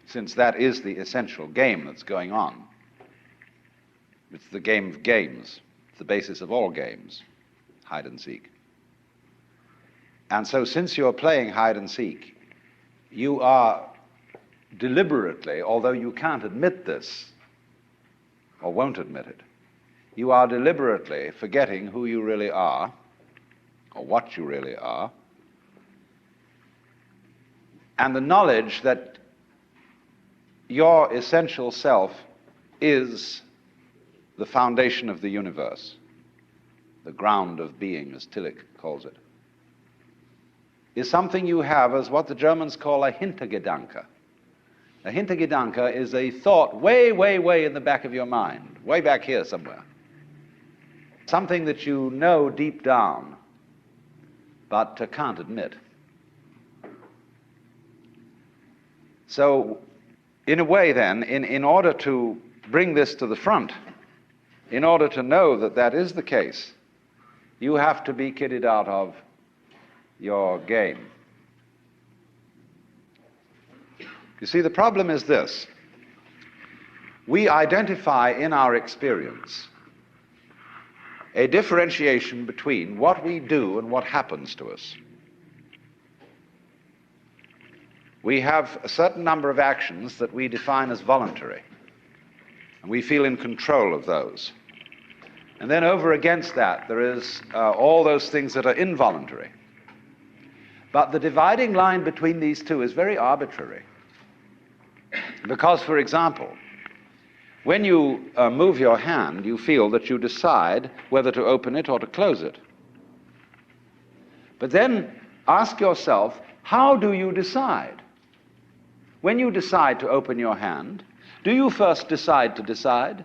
since that is the essential game that's going on. It's the game of games. It's the basis of all games, hide and seek. And so since you're playing hide and seek, you are deliberately, although you can't admit this, or won't admit it, you are deliberately forgetting who you really are, or what you really are, and the knowledge that your essential self is the foundation of the universe, the ground of being, as Tillich calls it, is something you have as what the Germans call a Hintergedanke. A Hintergedanke is a thought way, way, way in the back of your mind, way back here somewhere. Something that you know deep down, but can't admit. So, in a way then, in order to bring this to the front, in order to know that that is the case, you have to be kidded out of your game. You see, the problem is this. We identify in our experience a differentiation between what we do and what happens to us. We have a certain number of actions that we define as voluntary, and we feel in control of those. And then over against that, there is all those things that are involuntary. But the dividing line between these two is very arbitrary. Because, for example, when you move your hand, you feel that you decide whether to open it or to close it. But then ask yourself, how do you decide? When you decide to open your hand, do you first decide to decide?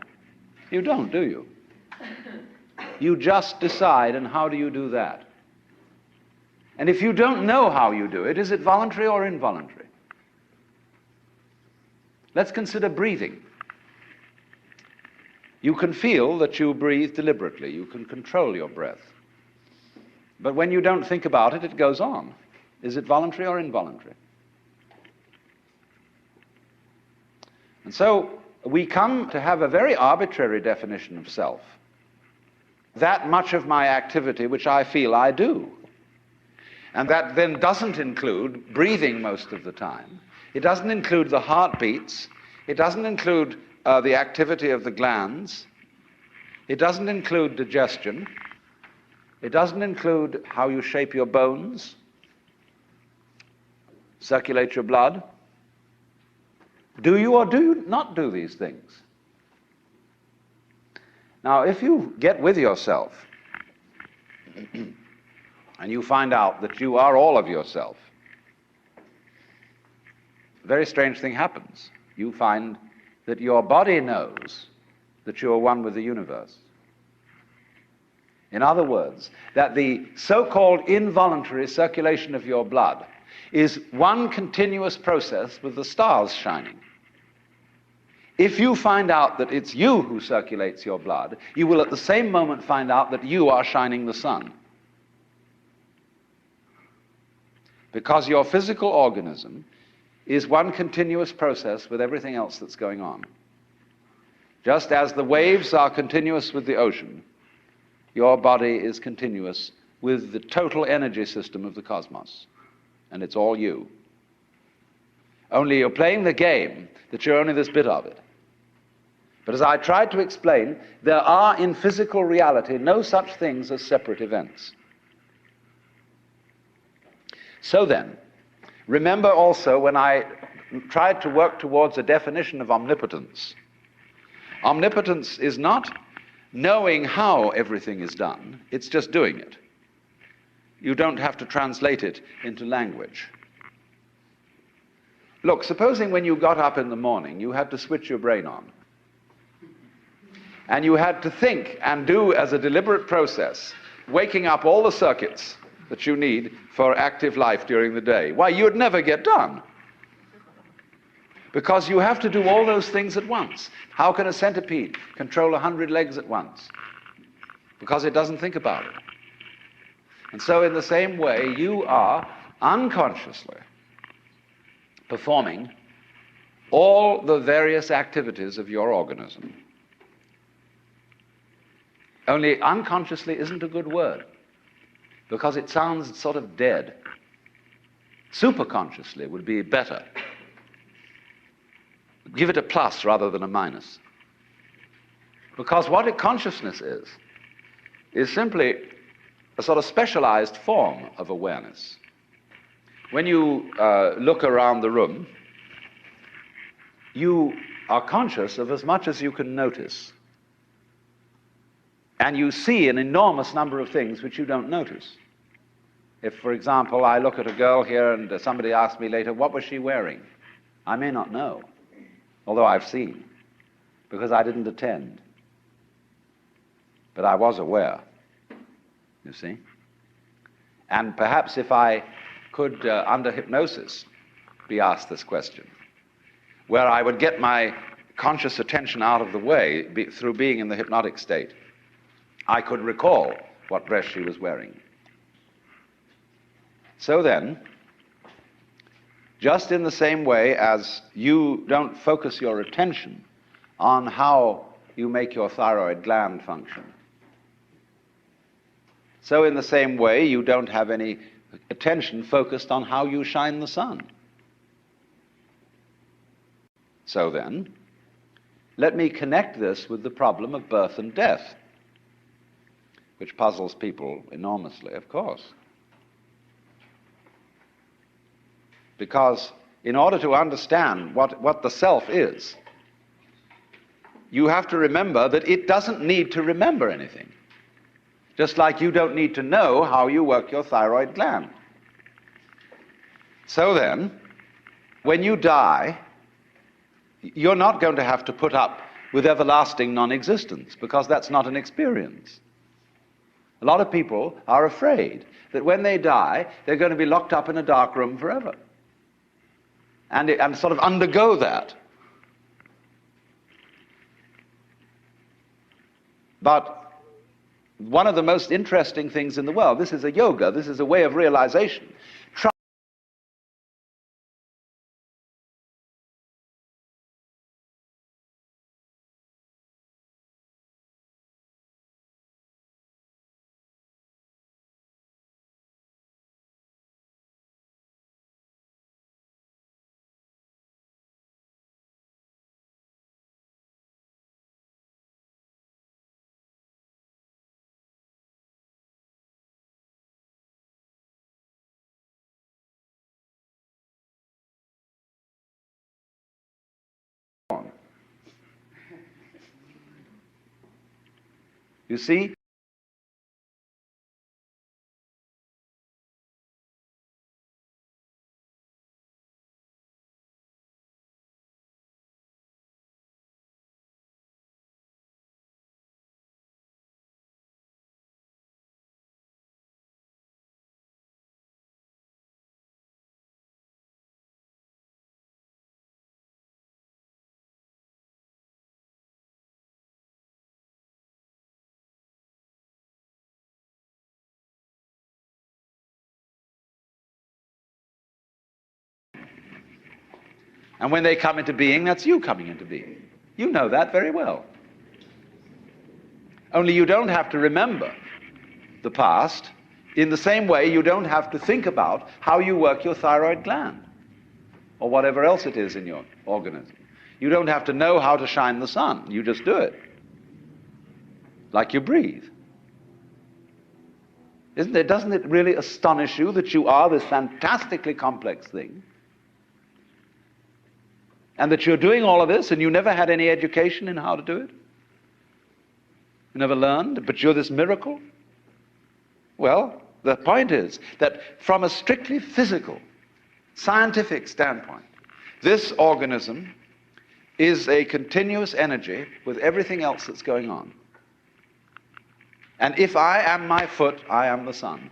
You don't, do you? You just decide, and how do you do that? And if you don't know how you do it, is it voluntary or involuntary? Let's consider breathing. You can feel that you breathe deliberately. You can control your breath. But when you don't think about it, it goes on. Is it voluntary or involuntary? And so we come to have a very arbitrary definition of self. That much of my activity which I feel I do. And that then doesn't include breathing most of the time. It doesn't include the heartbeats. It doesn't include the activity of the glands. It doesn't include digestion. It doesn't include how you shape your bones, circulate your blood. Do you or do you not do these things? Now, if you get with yourself and you find out that you are all of yourself, a very strange thing happens. You find that your body knows that you are one with the universe. In other words, that the so-called involuntary circulation of your blood is one continuous process with the stars shining. If you find out that it's you who circulates your blood, you will at the same moment find out that you are shining the sun. Because your physical organism is one continuous process with everything else that's going on. Just as the waves are continuous with the ocean, your body is continuous with the total energy system of the cosmos. And it's all you. Only you're playing the game that you're only this bit of it. But as I tried to explain, there are in physical reality no such things as separate events. So then, remember also when I tried to work towards a definition of omnipotence. Omnipotence is not knowing how everything is done, it's just doing it. You don't have to translate it into language. Look, supposing when you got up in the morning, you had to switch your brain on. And you had to think and do as a deliberate process, waking up all the circuits that you need for active life during the day. Why, you'd never get done. Because you have to do all those things at once. How can a centipede control 100 legs at once? Because it doesn't think about it. And so in the same way, you are unconsciously performing all the various activities of your organism. Only unconsciously isn't a good word, because it sounds sort of dead. Superconsciously would be better. Give it a plus rather than a minus. Because what a consciousness is simply a sort of specialized form of awareness. When you look around the room, you are conscious of as much as you can notice. And you see an enormous number of things which you don't notice. If, for example, I look at a girl here and somebody asks me later, what was she wearing? I may not know, although I've seen, because I didn't attend. But I was aware, you see. And perhaps if I could, under hypnosis, be asked this question, where I would get my conscious attention out of the way through being in the hypnotic state, I could recall what dress she was wearing. So then, just in the same way as you don't focus your attention on how you make your thyroid gland function, so in the same way you don't have any attention focused on how you shine the sun. So then, let me connect this with the problem of birth and death, which puzzles people enormously, of course. Because in order to understand what the self is, you have to remember that it doesn't need to remember anything. Just like you don't need to know how you work your thyroid gland. So then, when you die, you're not going to have to put up with everlasting non-existence, because that's not an experience. A lot of people are afraid that when they die, they're going to be locked up in a dark room forever. And sort of undergo that. But one of the most interesting things in the world, this is a yoga, this is a way of realization. You see? And when they come into being, that's you coming into being. You know that very well. Only you don't have to remember the past in the same way you don't have to think about how you work your thyroid gland or whatever else it is in your organism. You don't have to know how to shine the sun. You just do it. Like you breathe. Doesn't it really astonish you that you are this fantastically complex thing? And that you're doing all of this and you never had any education in how to do it? You never learned, but you're this miracle? Well, the point is that from a strictly physical, scientific standpoint, this organism is a continuous energy with everything else that's going on. And if I am my foot, I am the sun.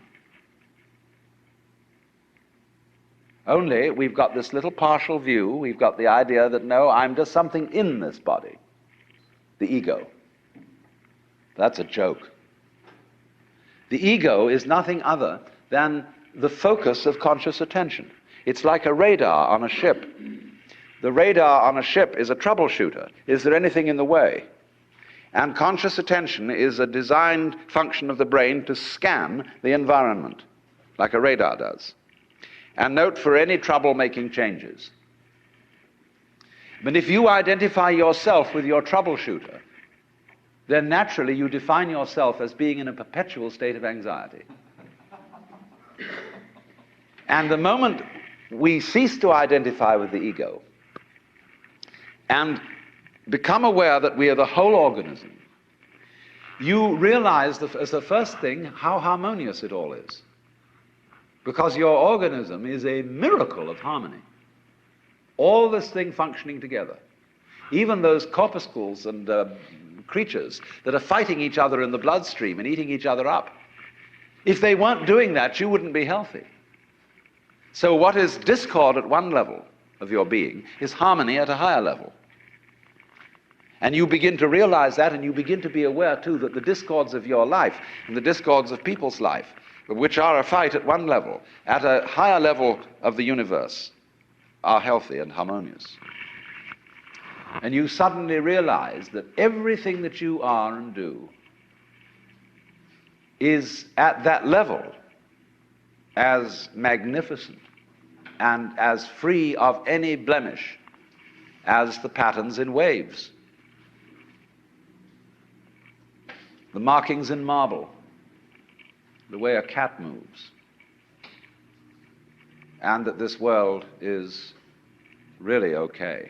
Only we've got this little partial view, we've got the idea that no, I'm just something in this body, the ego. That's a joke. The ego is nothing other than the focus of conscious attention. It's like a radar on a ship. The radar on a ship is a troubleshooter. Is there anything in the way? And conscious attention is a designed function of the brain to scan the environment, like a radar does, and note for any trouble-making changes. But if you identify yourself with your troubleshooter, then naturally you define yourself as being in a perpetual state of anxiety. And the moment we cease to identify with the ego and become aware that we are the whole organism, you realize as the first thing how harmonious it all is. Because your organism is a miracle of harmony. All this thing functioning together. Even those corpuscles and creatures that are fighting each other in the bloodstream and eating each other up. If they weren't doing that, you wouldn't be healthy. So what is discord at one level of your being is harmony at a higher level. And you begin to realize that, and you begin to be aware too that the discords of your life and the discords of people's life, which are a fight at one level, at a higher level of the universe, are healthy and harmonious. And you suddenly realize that everything that you are and do is at that level as magnificent and as free of any blemish as the patterns in waves, the markings in marble, the way a cat moves, and that this world is really okay.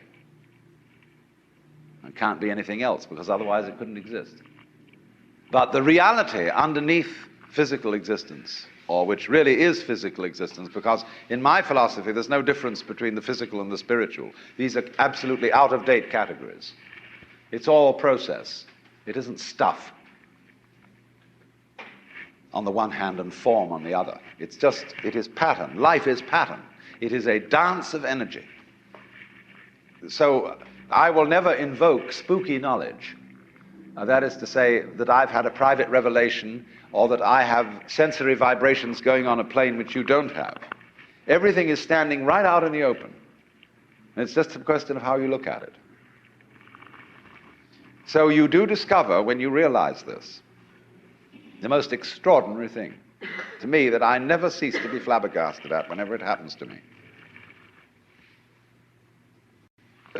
It can't be anything else, because otherwise it couldn't exist. But the reality underneath physical existence, or which really is physical existence, because in my philosophy there's no difference between the physical and the spiritual. These are absolutely out-of-date categories. It's all process. It isn't stuff on the one hand and form on the other. It is pattern. Life is pattern. It is a dance of energy. So I will never invoke spooky knowledge. That is to say that I've had a private revelation or that I have sensory vibrations going on a plane which you don't have. Everything is standing right out in the open. And it's just a question of how you look at it. So you do discover, when you realize this, the most extraordinary thing to me that I never cease to be flabbergasted at whenever it happens to me.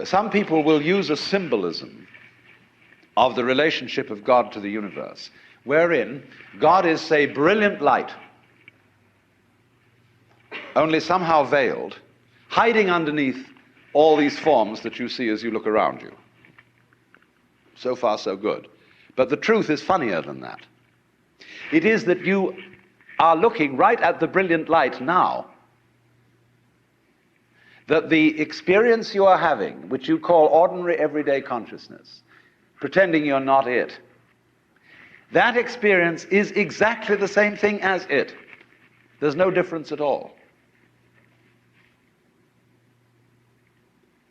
Some people will use a symbolism of the relationship of God to the universe, wherein God is, say, brilliant light, only somehow veiled, hiding underneath all these forms that you see as you look around you. So far, so good. But the truth is funnier than that. It is that you are looking right at the brilliant light now. That the experience you are having, which you call ordinary everyday consciousness, pretending you're not it, that experience is exactly the same thing as it. There's no difference at all.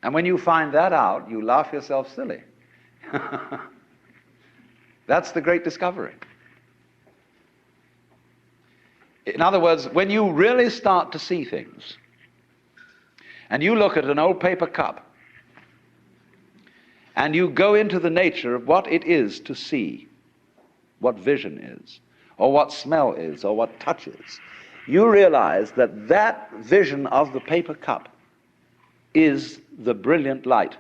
And when you find that out, you laugh yourself silly. That's the great discovery. In other words, when you really start to see things, and you look at an old paper cup, and you go into the nature of what it is to see, what vision is, or what smell is, or what touch is, you realize that that vision of the paper cup is the brilliant light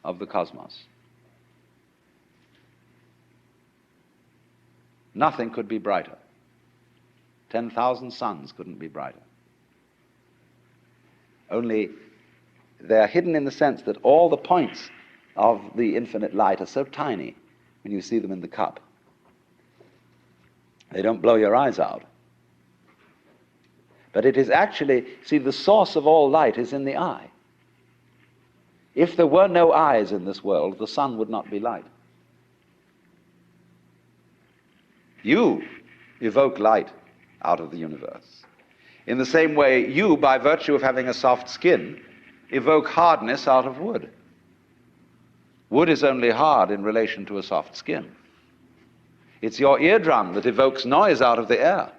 of the cosmos. Nothing could be brighter. 10,000 suns couldn't be brighter. Only they're hidden in the sense that all the points of the infinite light are so tiny when you see them in the cup. They don't blow your eyes out. But it is actually, see, the source of all light is in the eye. If there were no eyes in this world, the sun would not be light. You evoke light out of the universe. In the same way, you, by virtue of having a soft skin, evoke hardness out of wood. Wood is only hard in relation to a soft skin. It's your eardrum that evokes noise out of the air.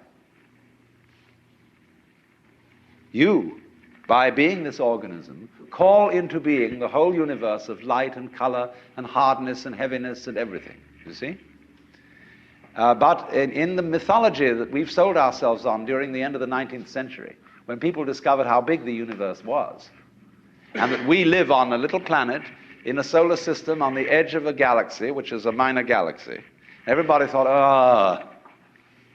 You, by being this organism, call into being the whole universe of light and color and hardness and heaviness and everything, you see? But in the mythology that we've sold ourselves on during the end of the 19th century, when people discovered how big the universe was, and that we live on a little planet in a solar system on the edge of a galaxy, which is a minor galaxy, everybody thought,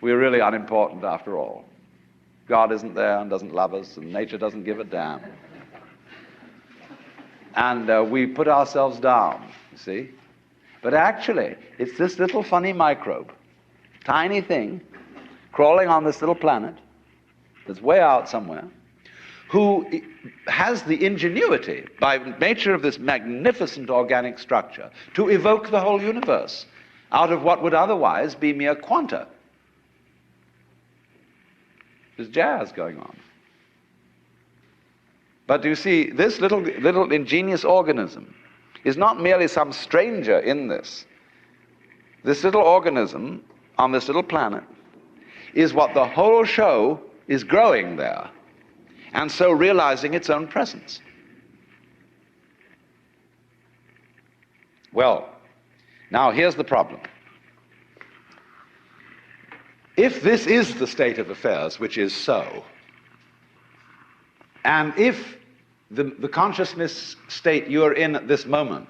we're really unimportant after all. God isn't there and doesn't love us, and nature doesn't give a damn. And we put ourselves down, you see. But actually, it's this little funny microbe, tiny thing, crawling on this little planet that's way out somewhere, who has the ingenuity, by nature of this magnificent organic structure, to evoke the whole universe out of what would otherwise be mere quanta. There's jazz going on. But you see, this little ingenious organism is not merely some stranger in this. This little organism on this little planet is what the whole show is growing there, and so realizing its own presence. Well, now here's the problem. If this is the state of affairs, which is so, and if the consciousness state you're in at this moment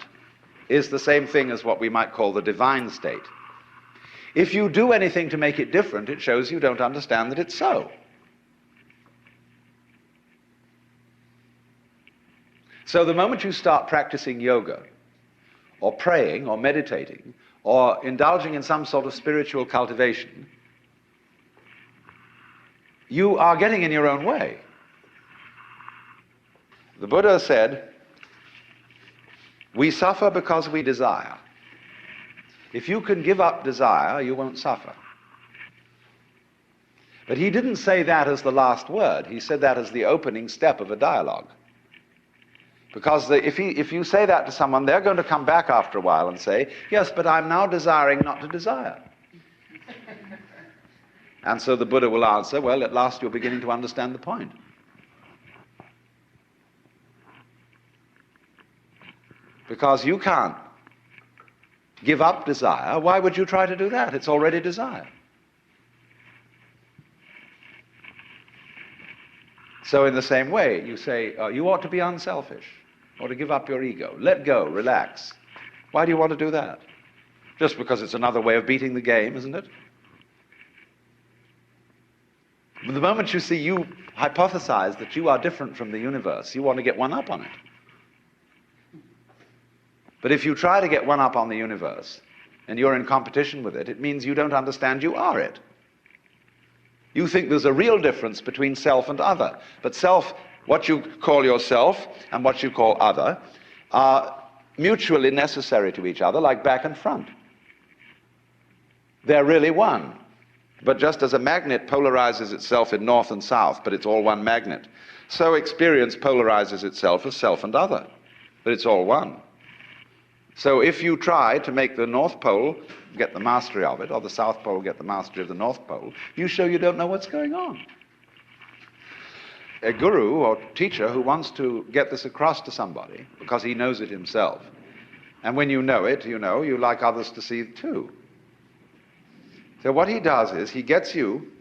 is the same thing as what we might call the divine state, if you do anything to make it different, it shows you don't understand that it's so. So the moment you start practicing yoga, or praying, or meditating, or indulging in some sort of spiritual cultivation, you are getting in your own way. The Buddha said, we suffer because we desire. If you can give up desire, you won't suffer. But he didn't say that as the last word. He said that as the opening step of a dialogue. Because if you say that to someone, they're going to come back after a while and say, yes, but I'm now desiring not to desire. And so the Buddha will answer, well, at last you're beginning to understand the point. Because you can't give up desire. Why would you try to do that? It's already desire. So in the same way, you say, you ought to be unselfish, or to give up your ego. Let go, relax. Why do you want to do that? Just because it's another way of beating the game, isn't it? But the moment you see you hypothesize that you are different from the universe, you want to get one up on it. But if you try to get one up on the universe, and you're in competition with it, it means you don't understand you are it. You think there's a real difference between self and other. But self, what you call yourself and what you call other, are mutually necessary to each other, like back and front. They're really one. But just as a magnet polarizes itself in north and south, but it's all one magnet, so experience polarizes itself as self and other, but it's all one. So if you try to make the North Pole get the mastery of it, or the South Pole get the mastery of the North Pole, you show you don't know what's going on. A guru or teacher who wants to get this across to somebody, because he knows it himself, and when you know it, you know, you like others to see it too. So what he does is he gets you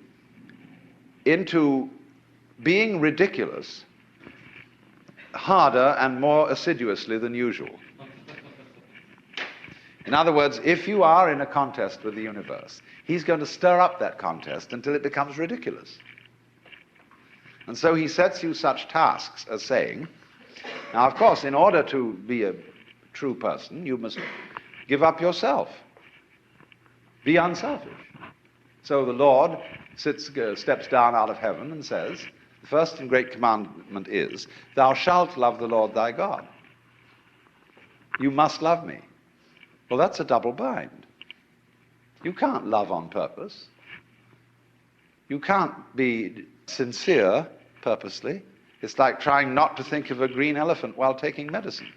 into being ridiculous harder and more assiduously than usual. In other words, if you are in a contest with the universe, he's going to stir up that contest until it becomes ridiculous. And so he sets you such tasks as saying, now of course, in order to be a true person, you must give up yourself. Be unselfish. So the Lord steps down out of heaven and says, the first and great commandment is, thou shalt love the Lord thy God. You must love me. Well, that's a double bind. You can't love on purpose. You can't be sincere purposely. It's like trying not to think of a green elephant while taking medicine.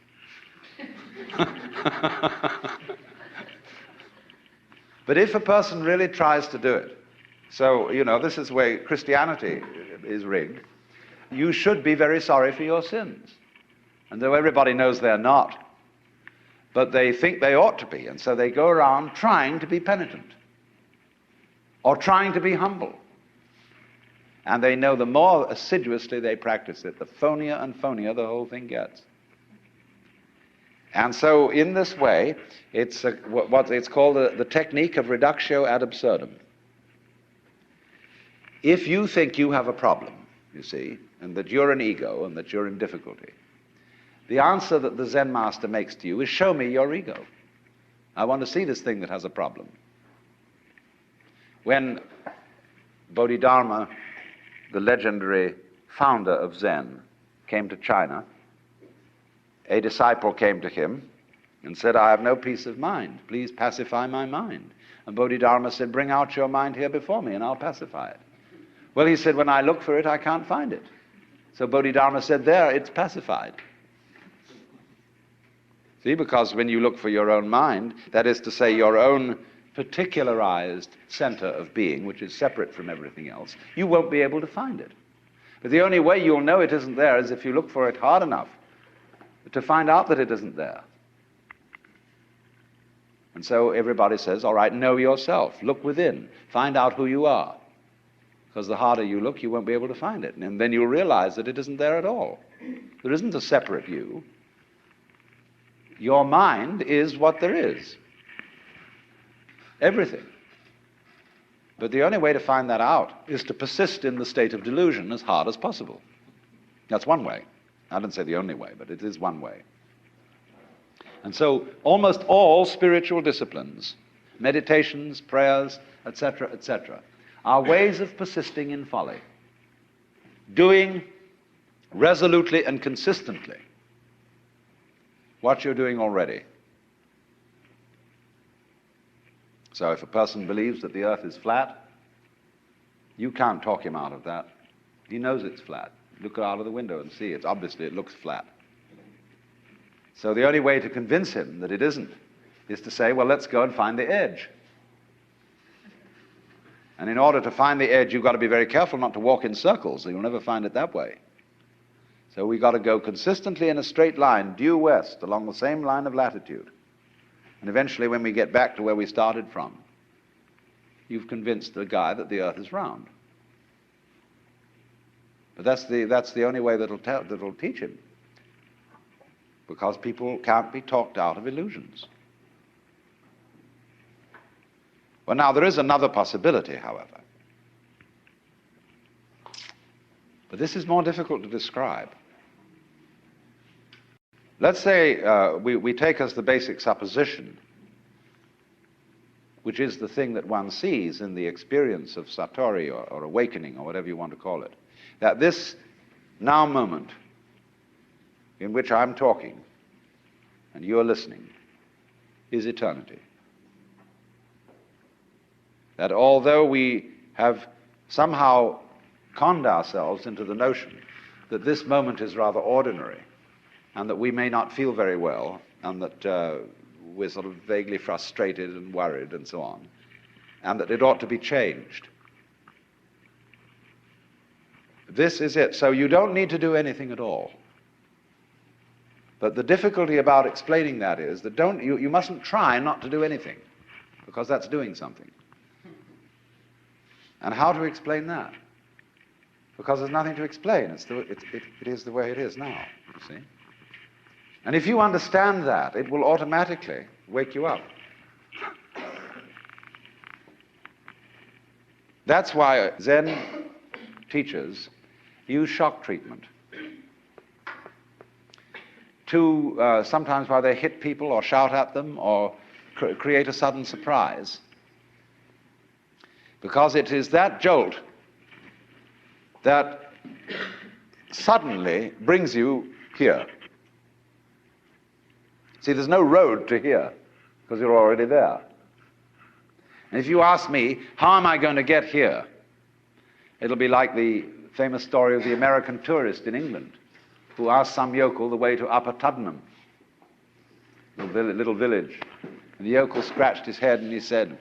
But if a person really tries to do it, so, this is the way Christianity is rigged, you should be very sorry for your sins. And though everybody knows they're not, but they think they ought to be, and so they go around trying to be penitent or trying to be humble. And they know the more assiduously they practice it, the phonier and phonier the whole thing gets. And so in this way, it's what it's called the technique of reductio ad absurdum. If you think you have a problem, you see, and that you're an ego and that you're in difficulty, the answer that the Zen master makes to you is, show me your ego. I want to see this thing that has a problem. When Bodhidharma, the legendary founder of Zen, came to China, a disciple came to him and said, I have no peace of mind. Please pacify my mind. And Bodhidharma said, bring out your mind here before me and I'll pacify it. Well, he said, when I look for it, I can't find it. So Bodhidharma said, there, it's pacified. See, because when you look for your own mind, that is to say, your own particularized center of being, which is separate from everything else, you won't be able to find it. But the only way you'll know it isn't there is if you look for it hard enough to find out that it isn't there. And so everybody says, all right, know yourself. Look within. Find out who you are. Because the harder you look, you won't be able to find it. And then you'll realize that it isn't there at all. There isn't a separate you. Your mind is what there is. Everything. But the only way to find that out is to persist in the state of delusion as hard as possible. That's one way. I don't say the only way, but it is one way. And so almost all spiritual disciplines, meditations, prayers, etc., are ways of persisting in folly. Doing resolutely and consistently what you're doing already. So if a person believes that the earth is flat, you can't talk him out of that. He knows it's flat. Look out of the window and see. Obviously it looks flat. So the only way to convince him that it isn't is to say, well, let's go and find the edge. And in order to find the edge, you've got to be very careful not to walk in circles, or you'll never find it that way. So we've got to go consistently in a straight line, due west, along the same line of latitude. And eventually, when we get back to where we started from, you've convinced the guy that the earth is round. But that's the only way that'll teach him. Because people can't be talked out of illusions. Well, now, there is another possibility, however. But this is more difficult to describe. Let's say we take as the basic supposition, which is the thing that one sees in the experience of Satori or awakening or whatever you want to call it, that this now moment in which I'm talking and you're listening is eternity. That although we have somehow conned ourselves into the notion that this moment is rather ordinary and that we may not feel very well and that we're sort of vaguely frustrated and worried and so on, and that it ought to be changed. This is it. So you don't need to do anything at all. But the difficulty about explaining that is that you mustn't try not to do anything, because that's doing something. And how to explain that? Because there's nothing to explain. It is the way it is now, you see. And if you understand that, it will automatically wake you up. That's why Zen teachers use shock treatment to sometimes why they hit people or shout at them or create a sudden surprise. Because it is that jolt that suddenly brings you here. See, there's no road to here, because you're already there. And if you ask me, how am I going to get here? It'll be like the famous story of the American tourist in England who asked some yokel the way to Upper Tuddenham, little village. And the yokel scratched his head and he said,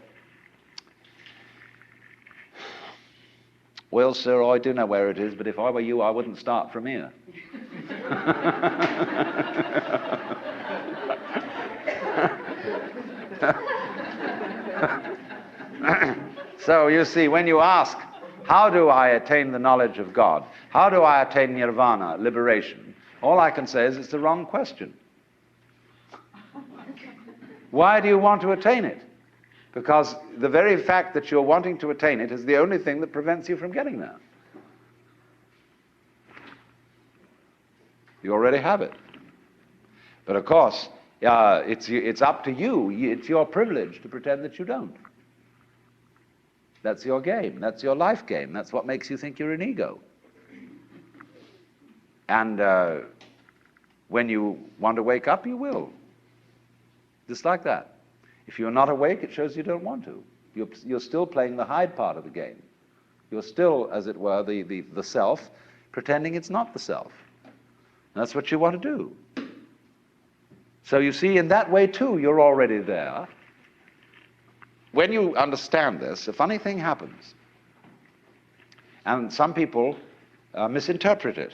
"Well, sir, I do know where it is, but if I were you, I wouldn't start from here." So you see, when you ask, how do I attain the knowledge of God? How do I attain nirvana, liberation? All I can say is it's the wrong question. Why do you want to attain it? Because the very fact that you're wanting to attain it is the only thing that prevents you from getting there. You already have it. But of course, it's up to you. It's your privilege to pretend that you don't. That's your game. That's your life game. That's what makes you think you're an ego. And when you want to wake up, you will. Just like that. If you're not awake, it shows you don't want to. You're still playing the hide part of the game. You're still, as it were, the self, pretending it's not the self. And that's what you want to do. So you see, in that way, too, you're already there. When you understand this, a funny thing happens. And some people misinterpret it.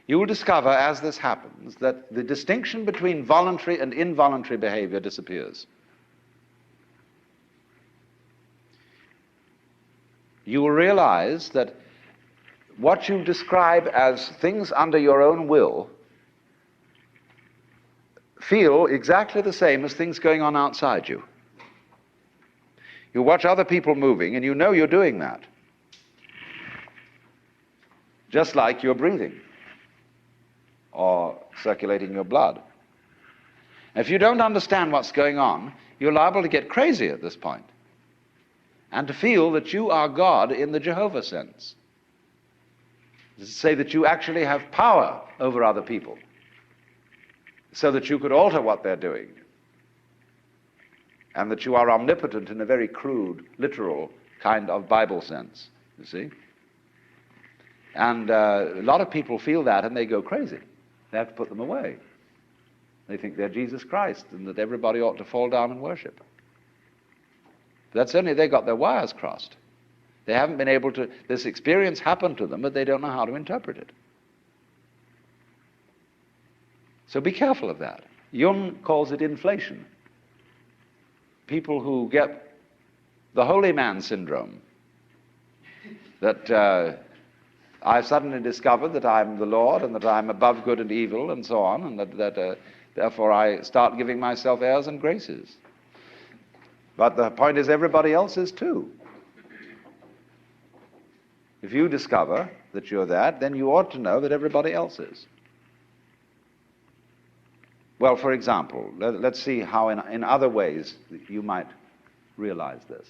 You will discover, as this happens, that the distinction between voluntary and involuntary behavior disappears. You will realize that what you describe as things under your own will feel exactly the same as things going on outside you. You watch other people moving, and you know you're doing that. Just like you're breathing or circulating your blood. If you don't understand what's going on, you're liable to get crazy at this point and to feel that you are God in the Jehovah sense. To say that you actually have power over other people so that you could alter what they're doing, and that you are omnipotent in a very crude, literal kind of Bible sense, you see. And a lot of people feel that and they go crazy. They have to put them away. They think they're Jesus Christ and that everybody ought to fall down and worship. That's only they got their wires crossed. They haven't been able to, this experience happened to them, but they don't know how to interpret it. So be careful of that. Jung calls it inflation. People who get the holy man syndrome, that I've suddenly discovered that I'm the Lord and that I'm above good and evil and so on, and that therefore I start giving myself airs and graces. But the point is everybody else is too. If you discover that you're that, then you ought to know that everybody else is. Well, for example, let's see how in other ways you might realize this.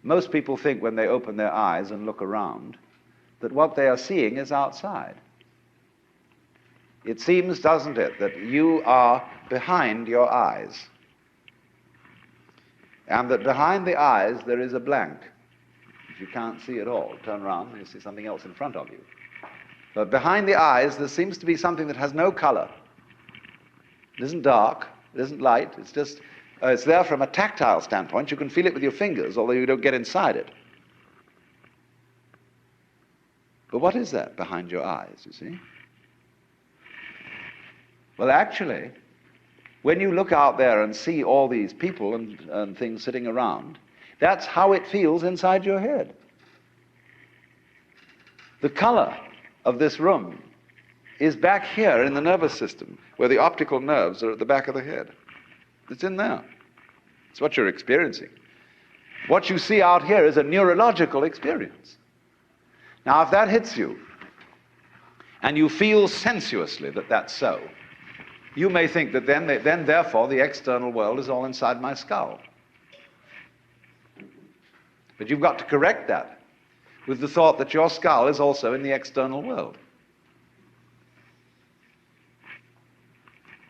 Most people think when they open their eyes and look around that what they are seeing is outside. It seems, doesn't it, that you are behind your eyes, and that behind the eyes there is a blank. If you can't see at all, turn around and you see something else in front of you. But behind the eyes there seems to be something that has no color. It isn't dark, it isn't light, it's just, it's there from a tactile standpoint. You can feel it with your fingers, although you don't get inside it. But what is that behind your eyes, you see? Well, actually, when you look out there and see all these people and things sitting around, that's how it feels inside your head. The color of this room is back here in the nervous system, where the optical nerves are at the back of the head. It's in there. It's what you're experiencing. What you see out here is a neurological experience. Now, if that hits you, and you feel sensuously that that's so, you may think that then therefore, the external world is all inside my skull. But you've got to correct that with the thought that your skull is also in the external world.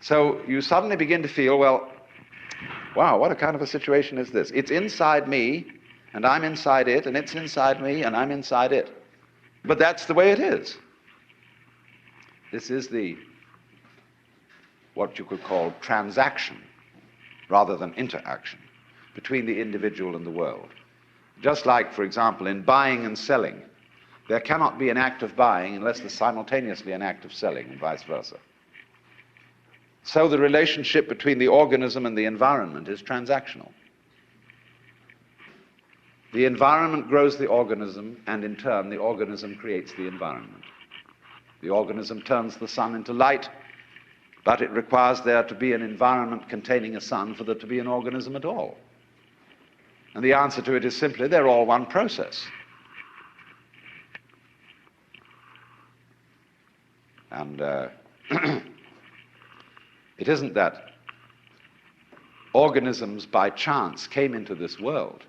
So you suddenly begin to feel, well, wow, what a kind of a situation is this? It's inside me, and I'm inside it, and it's inside me, and I'm inside it. But that's the way it is. This is what you could call transaction, rather than interaction, between the individual and the world. Just like, for example, in buying and selling, there cannot be an act of buying unless there's simultaneously an act of selling, and vice versa. So the relationship between the organism and the environment is transactional. The environment grows the organism, and in turn the organism creates the environment. The organism turns the sun into light, but it requires there to be an environment containing a sun for there to be an organism at all. And the answer to it is simply they're all one process. And it isn't that organisms by chance came into this world.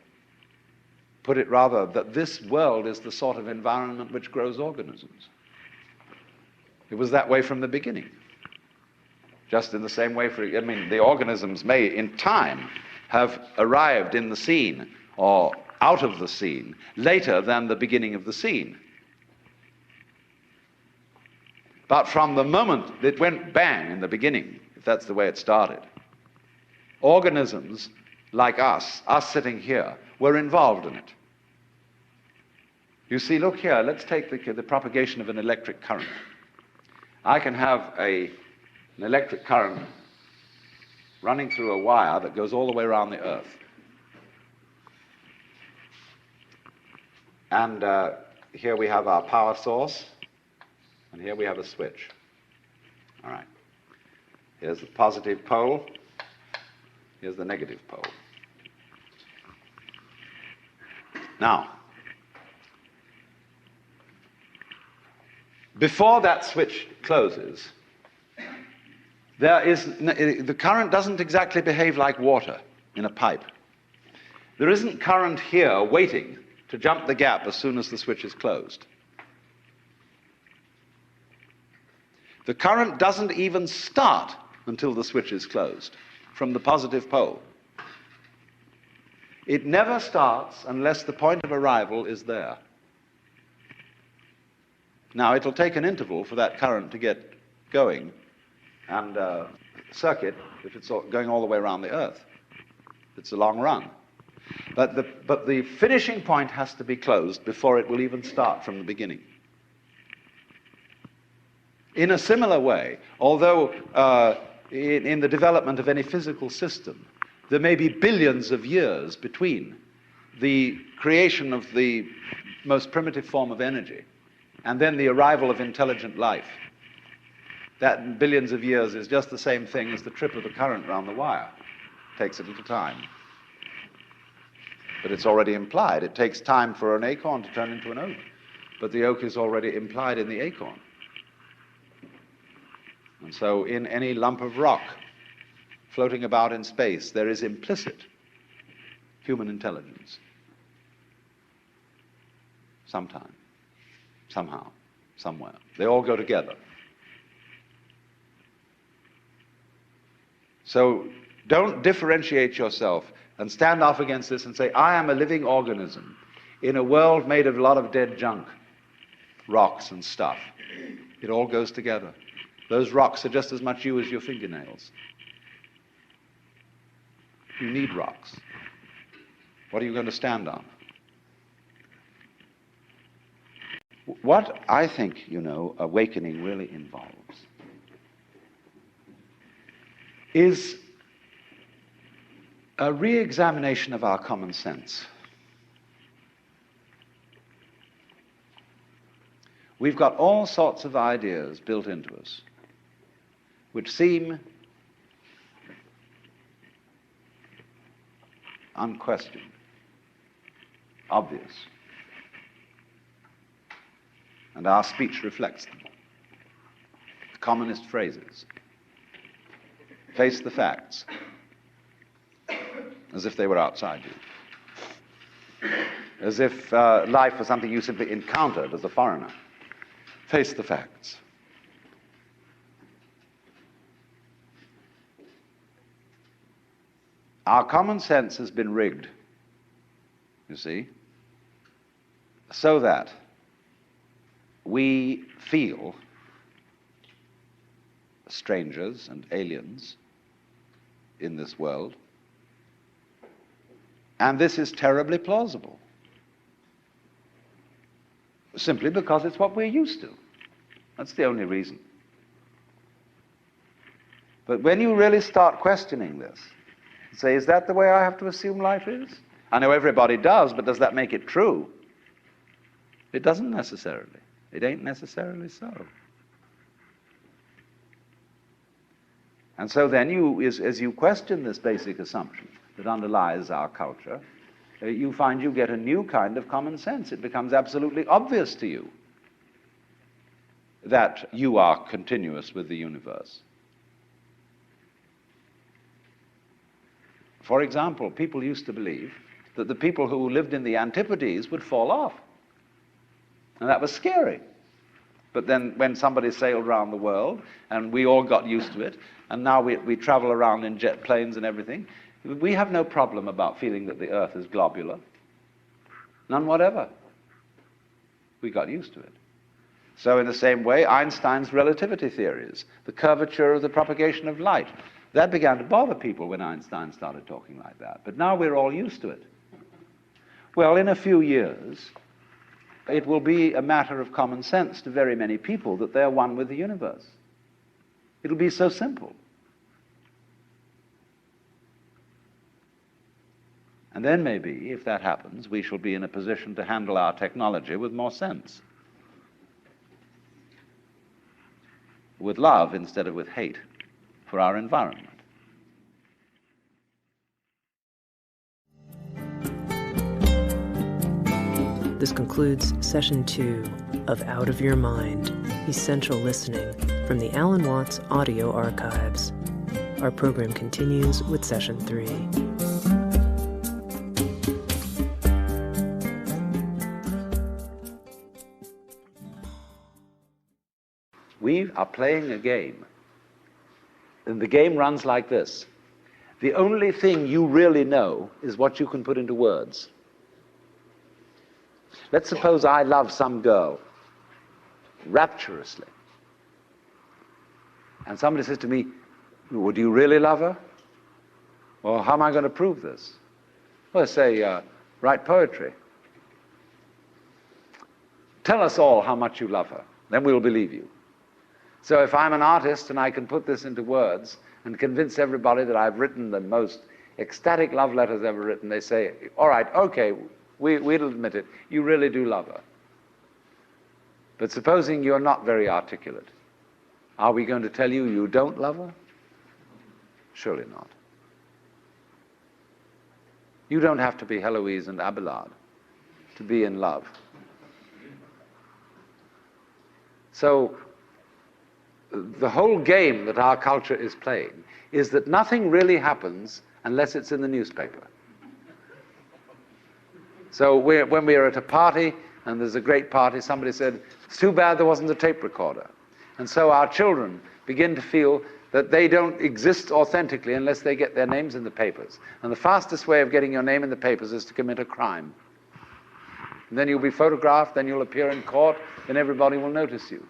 Put it rather that this world is the sort of environment which grows organisms. It was that way from the beginning. Just in the same way, the organisms may, in time, have arrived in the scene or out of the scene later than the beginning of the scene. But from the moment it went bang in the beginning, if that's the way it started, organisms like us sitting here, were involved in it. You see, look here, let's take the propagation of an electric current. I can have an electric current running through a wire that goes all the way around the Earth. And here we have our power source, and here we have a switch. All right. Here's the positive pole. Here's the negative pole. Now, before that switch closes, the current doesn't exactly behave like water in a pipe. There isn't current here waiting to jump the gap as soon as the switch is closed. The current doesn't even start until the switch is closed from the positive pole. It never starts unless the point of arrival is there. Now, it'll take an interval for that current to get going and circuit if it's going all the way around the Earth. It's a long run. But the finishing point has to be closed before it will even start from the beginning. In a similar way, although in the development of any physical system, there may be billions of years between the creation of the most primitive form of energy and then the arrival of intelligent life. That billions of years is just the same thing as the trip of the current round the wire. It takes a little time. But it's already implied. It takes time for an acorn to turn into an oak. But the oak is already implied in the acorn. And so in any lump of rock floating about in space, there is implicit human intelligence. Sometime, somehow, somewhere. They all go together. So don't differentiate yourself and stand off against this and say, I am a living organism in a world made of a lot of dead junk, rocks and stuff. It all goes together. Those rocks are just as much you as your fingernails. You need rocks. What are you going to stand on? What I think, awakening really involves is a re-examination of our common sense. We've got all sorts of ideas built into us which seem unquestioned, obvious. And our speech reflects them. The commonest phrases. Face the facts, as if they were outside you. as if life was something you simply encountered as a foreigner. Face the facts. Our common sense has been rigged, you see, so that we feel strangers and aliens in this world, and this is terribly plausible, simply because it's what we're used to. That's the only reason. But when you really start questioning this, say, is that the way I have to assume life is? I know everybody does, but does that make it true? It doesn't necessarily. It ain't necessarily so. And so then as you question this basic assumption that underlies our culture, you find you get a new kind of common sense. It becomes absolutely obvious to you that you are continuous with the universe. For example, people used to believe that the people who lived in the Antipodes would fall off. And that was scary. But then when somebody sailed around the world, and we all got used to it, and now we travel around in jet planes and everything, we have no problem about feeling that the Earth is globular. None whatever. We got used to it. So in the same way, Einstein's relativity theories, the curvature of the propagation of light, that began to bother people when Einstein started talking like that. But now we're all used to it. Well, in a few years, it will be a matter of common sense to very many people that they're one with the universe. It'll be so simple. And then maybe, if that happens, we shall be in a position to handle our technology with more sense. With love instead of with hate for our environment. This concludes Session 2 of Out of Your Mind, Essential Listening from the Alan Watts Audio Archives. Our program continues with Session 3. We are playing a game. And the game runs like this. The only thing you really know is what you can put into words. Let's suppose I love some girl rapturously. And somebody says to me, would you really love her? Well, how am I going to prove this? Well, say, write poetry. Tell us all how much you love her. Then we'll believe you. So if I'm an artist and I can put this into words and convince everybody that I've written the most ecstatic love letters ever written, they say, all right, okay, we'll admit it, you really do love her. But supposing you're not very articulate, are we going to tell you you don't love her? Surely not. You don't have to be Heloise and Abelard to be in love. So the whole game that our culture is playing is that nothing really happens unless it's in the newspaper. So when we are at a party, and there's a great party, somebody said, it's too bad there wasn't a tape recorder. And so our children begin to feel that they don't exist authentically unless they get their names in the papers. And the fastest way of getting your name in the papers is to commit a crime. And then you'll be photographed, then you'll appear in court, then everybody will notice you.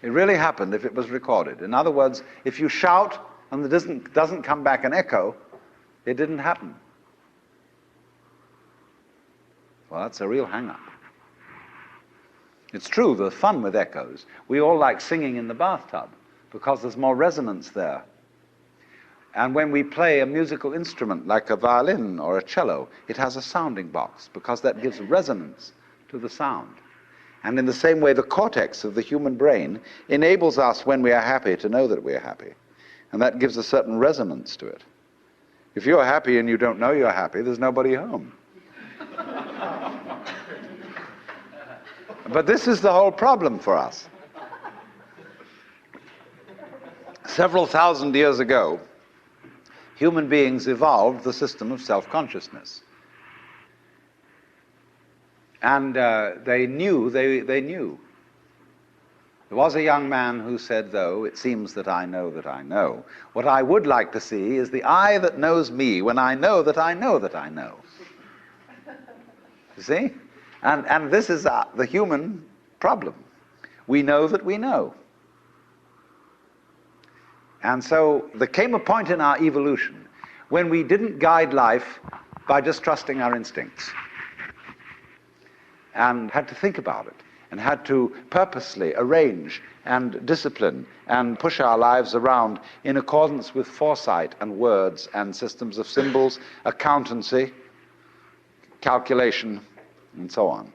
It really happened if it was recorded. In other words, if you shout and there doesn't come back an echo, it didn't happen. Well, that's a real hang-up. It's true, there's fun with echoes. We all like singing in the bathtub because there's more resonance there. And when we play a musical instrument like a violin or a cello, it has a sounding box because that gives resonance to the sound. And in the same way, the cortex of the human brain enables us, when we are happy, to know that we're happy. And that gives a certain resonance to it. If you're happy and you don't know you're happy, there's nobody home. But this is the whole problem for us. Several thousand years ago, human beings evolved the system of self-consciousness. And they knew. There was a young man who said, though, it seems that I know that I know. What I would like to see is the eye that knows me when I know that I know that I know. You see? And this is the human problem. We know that we know. And so there came a point in our evolution when we didn't guide life by just trusting our instincts, and had to think about it, and had to purposely arrange and discipline and push our lives around in accordance with foresight and words and systems of symbols, accountancy, calculation, and so on.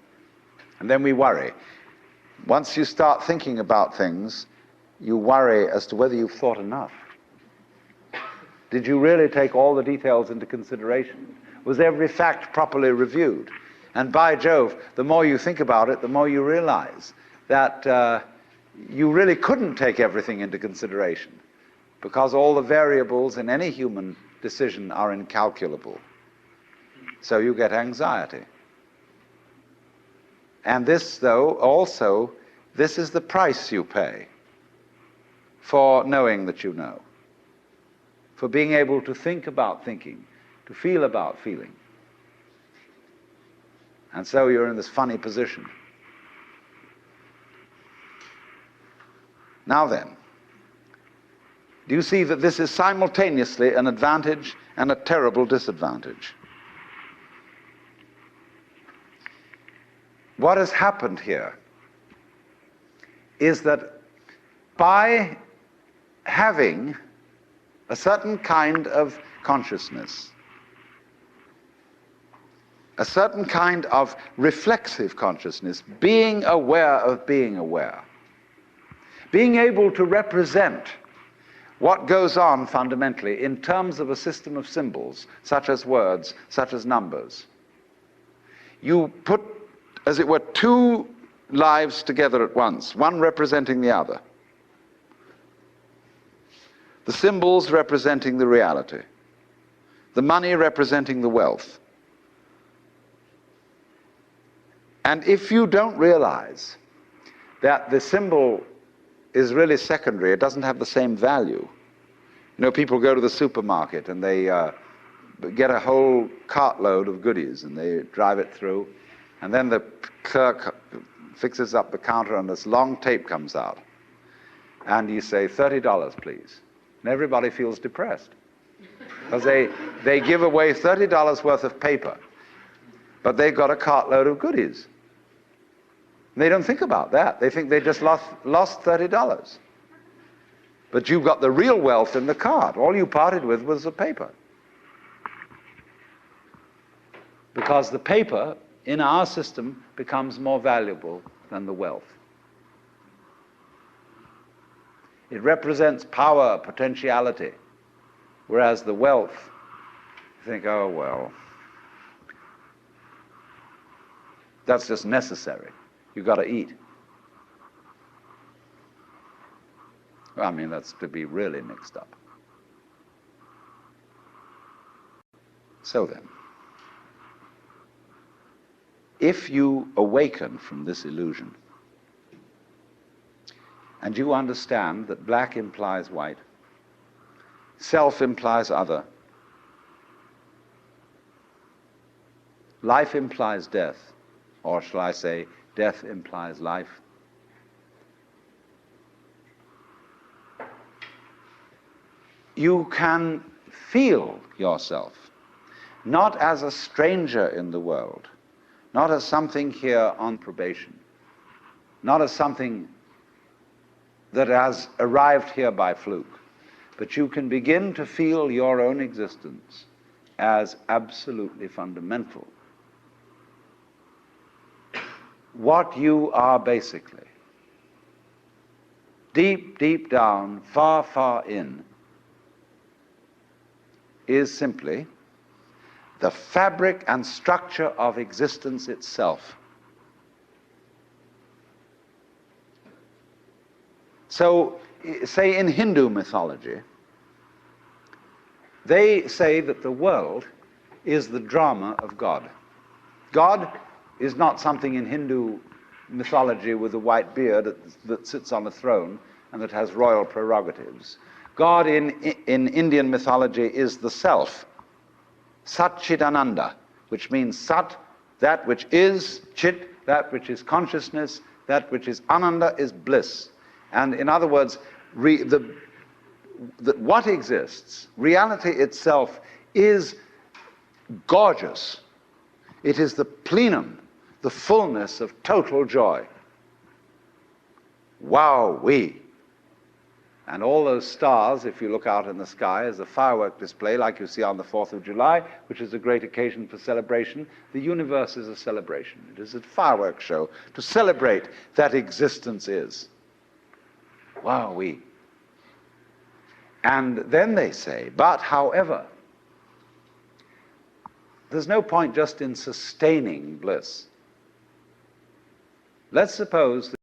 And then we worry. Once you start thinking about things, you worry as to whether you've thought enough. Did you really take all the details into consideration? Was every fact properly reviewed? And by Jove, the more you think about it, the more you realize that you really couldn't take everything into consideration, because all the variables in any human decision are incalculable. So you get anxiety. And this, though, also, this is the price you pay for knowing that you know, for being able to think about thinking, to feel about feeling. And so you're in this funny position. Now then, do you see that this is simultaneously an advantage and a terrible disadvantage? What has happened here is that by having a certain kind of consciousness, a certain kind of reflexive consciousness, being aware of being aware, being able to represent what goes on fundamentally in terms of a system of symbols, such as words, such as numbers. You put, as it were, two lives together at once, one representing the other. The symbols representing the reality, the money representing the wealth. And if you don't realize that the symbol is really secondary, it doesn't have the same value. You know, people go to the supermarket and they get a whole cartload of goodies and they drive it through, and then the clerk fixes up the counter and this long tape comes out. And you say, $30, please. And everybody feels depressed, because they give away $30 worth of paper, but they've got a cartload of goodies. And they don't think about that. They think they just lost $30. But you've got the real wealth in the cart. All you parted with was the paper. Because the paper in our system becomes more valuable than the wealth. It represents power, potentiality, whereas the wealth, you think, oh, well, that's just necessary. You've got to eat. Well, I mean, that's to be really mixed up. So then, if you awaken from this illusion, and you understand that black implies white, self implies other, life implies death, or shall I say, death implies life, you can feel yourself not as a stranger in the world, not as something here on probation, not as something that has arrived here by fluke, but you can begin to feel your own existence as absolutely fundamental. What you are basically, deep, deep down, far, far in, is simply the fabric and structure of existence itself. So, say in Hindu mythology, they say that the world is the drama of God. God is not something in Hindu mythology with a white beard that sits on a throne and that has royal prerogatives. God in Indian mythology is the self, Sat Chit Ananda, which means Sat, that which is, Chit, that which is consciousness, that which is Ananda is bliss. And in other words, what exists, reality itself, is gorgeous. It is the plenum, the fullness of total joy. Wow-wee. And all those stars, if you look out in the sky, as a firework display like you see on the 4th of July, which is a great occasion for celebration. The universe is a celebration. It is a fireworks show to celebrate that existence is. Wow-wee. And then they say, but however, there's no point just in sustaining bliss. Let's suppose that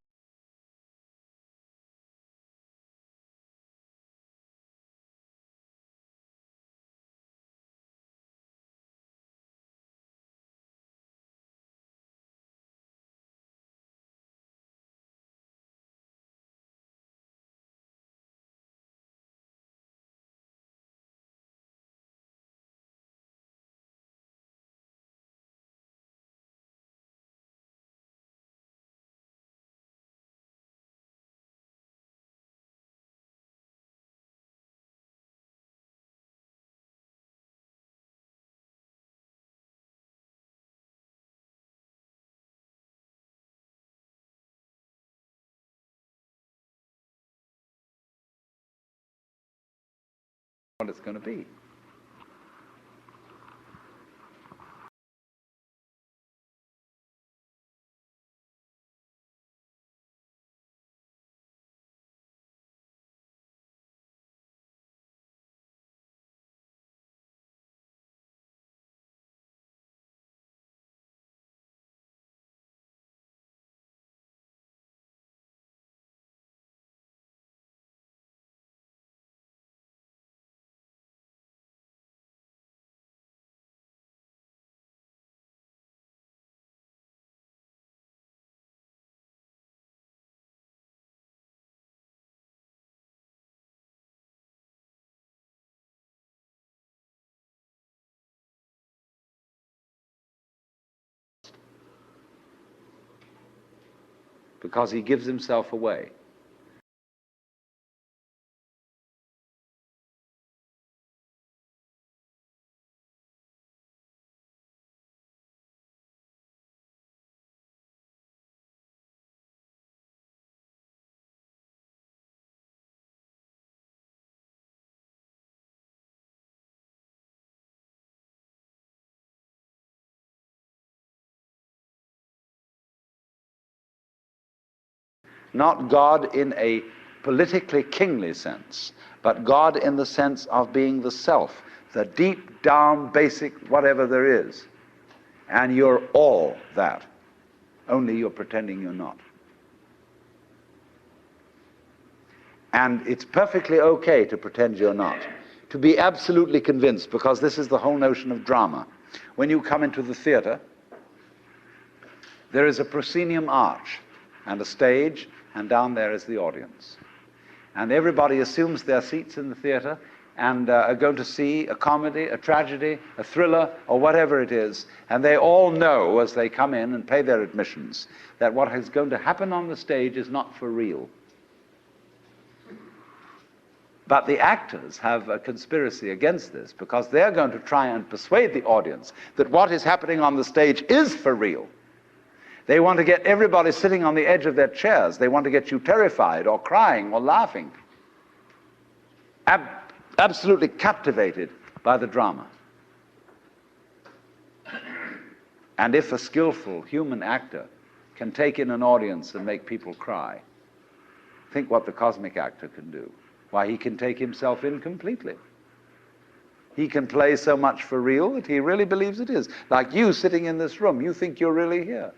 what it's going to be. Because he gives himself away. Not God in a politically kingly sense, but God in the sense of being the self, the deep down basic whatever there is. And you're all that, only you're pretending you're not. And it's perfectly okay to pretend you're not, to be absolutely convinced, because this is the whole notion of drama. When you come into the theater, there is a proscenium arch and a stage, and down there is the audience. And everybody assumes their seats in the theater and are going to see a comedy, a tragedy, a thriller, or whatever it is. And they all know as they come in and pay their admissions that what is going to happen on the stage is not for real. But the actors have a conspiracy against this, because they're going to try and persuade the audience that what is happening on the stage is for real. They want to get everybody sitting on the edge of their chairs. They want to get you terrified or crying or laughing. Absolutely captivated by the drama. And if a skillful human actor can take in an audience and make people cry, think what the cosmic actor can do. Why, he can take himself in completely. He can play so much for real that he really believes it is. Like you sitting in this room, you think you're really here.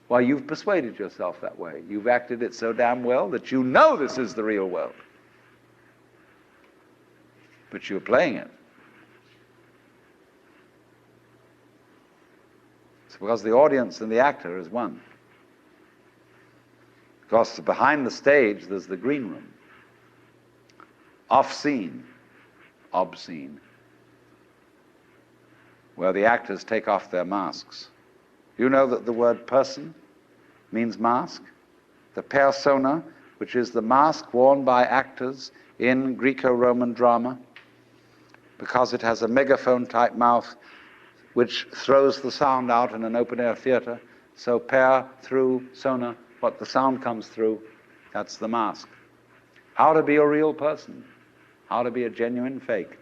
Why, you've persuaded yourself that way. You've acted it so damn well that you know this is the real world. But you're playing it. It's because the audience and the actor is one. Because behind the stage, there's the green room. Off-scene, obscene, where the actors take off their masks. You know that the word person means mask? The persona, which is the mask worn by actors in Greco-Roman drama, because it has a megaphone-type mouth which throws the sound out in an open-air theater. So per, through, sona, what the sound comes through, that's the mask. How to be a real person. How to be a genuine fake.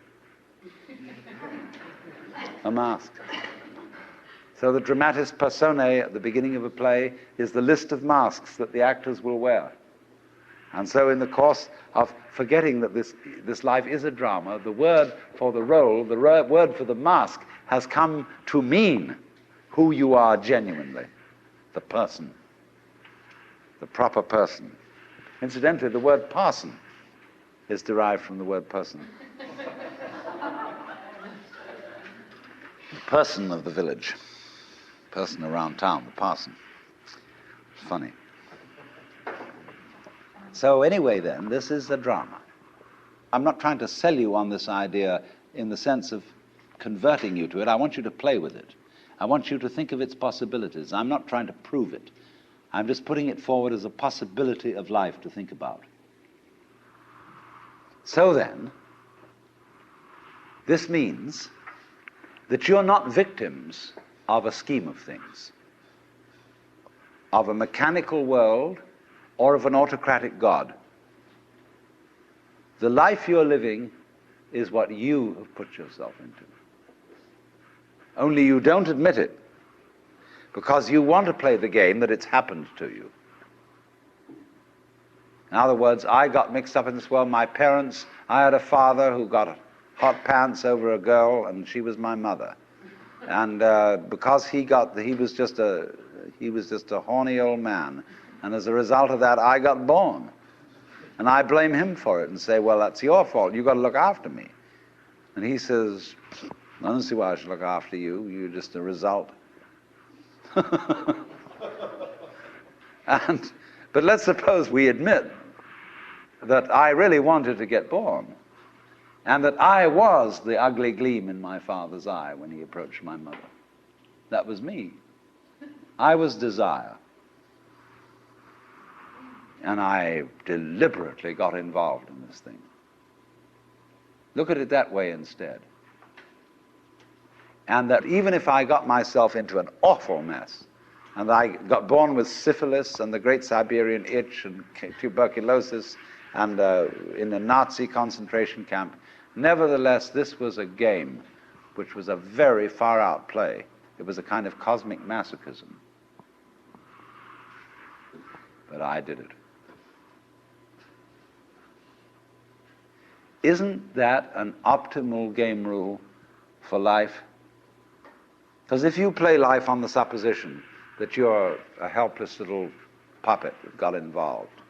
A mask. So the dramatis personae at the beginning of a play is the list of masks that the actors will wear. And so in the course of forgetting that this life is a drama, the word for the role, the word for the mask, has come to mean who you are genuinely, the person, the proper person. Incidentally, the word parson is derived from the word person. The person of the village, person around town, the parson. It's funny. So anyway then, this is a drama. I'm not trying to sell you on this idea in the sense of converting you to it. I want you to play with it. I want you to think of its possibilities. I'm not trying to prove it. I'm just putting it forward as a possibility of life to think about. So then, this means that you're not victims of a scheme of things, of a mechanical world, or of an autocratic God. The life you're living is what you have put yourself into. Only you don't admit it, because you want to play the game that it's happened to you. In other words, I got mixed up in this world. My parents, I had a father who got hot pants over a girl, and she was my mother. And because he was just a horny old man. And as a result of that, I got born. And I blame him for it and say, well, that's your fault. You've got to look after me. And he says, I don't see why I should look after you. You're just a result. But let's suppose we admit that I really wanted to get born, and that I was the ugly gleam in my father's eye when he approached my mother. That was me. I was desire. And I deliberately got involved in this thing. Look at it that way instead. And that even if I got myself into an awful mess, and I got born with syphilis and the Great Siberian Itch and tuberculosis and in a Nazi concentration camp, nevertheless, this was a game which was a very far-out play. It was a kind of cosmic masochism. But I did it. Isn't that an optimal game rule for life? Because if you play life on the supposition that you're a helpless little puppet that got involved,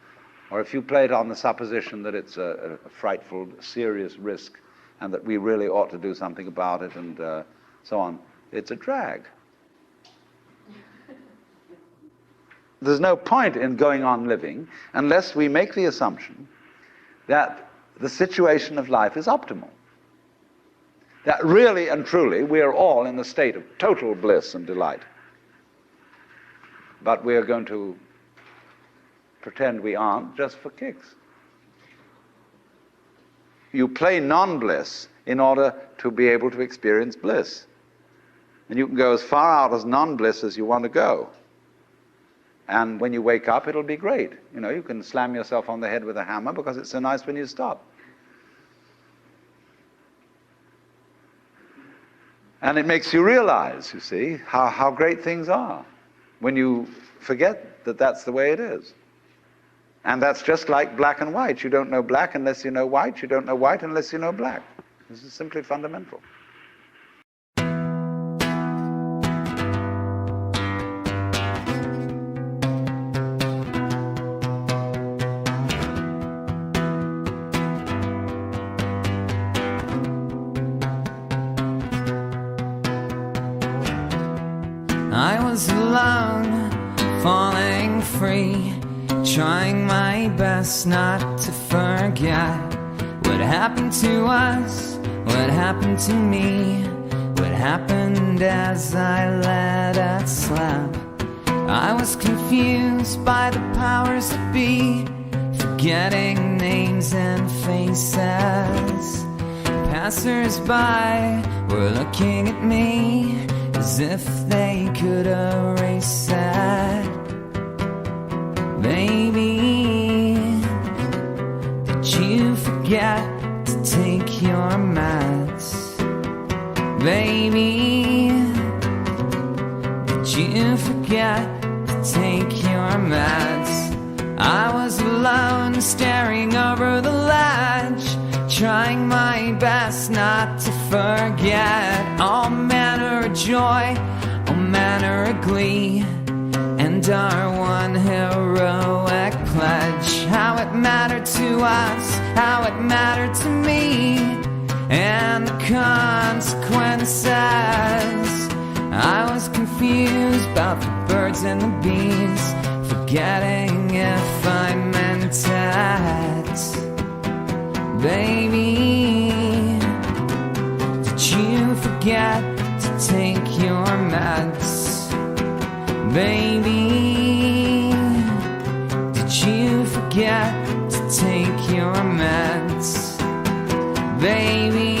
or if you play it on the supposition that it's a frightful, serious risk and that we really ought to do something about it and so on, it's a drag. There's no point in going on living unless we make the assumption that the situation of life is optimal. That really and truly we are all in a state of total bliss and delight. But we are going to pretend we aren't just for kicks. You play non-bliss in order to be able to experience bliss. And you can go as far out as non-bliss as you want to go. And when you wake up, it'll be great. You know, you can slam yourself on the head with a hammer because it's so nice when you stop. And it makes you realize, you see, how great things are when you forget that that's the way it is. And that's just like black and white. You don't know black unless you know white. You don't know white unless you know black. This is simply fundamental. I falling free, trying my best not to forget what happened to us, what happened to me, what happened as I let it slip. I was confused by the powers that be, forgetting names and faces. Passers-by were looking at me as if they could erase it. Baby, did you forget to take your meds? Baby, did you forget to take your meds? I was alone, staring over the ledge, trying my best not to forget all manner of joy, all manner of glee, and our one heroic pledge. How it mattered to us, how it mattered to me, and the consequences. I was confused about the birds and the bees, forgetting if I meant it. Baby, did you forget to take your meds? Baby, did you forget to take your meds? Baby,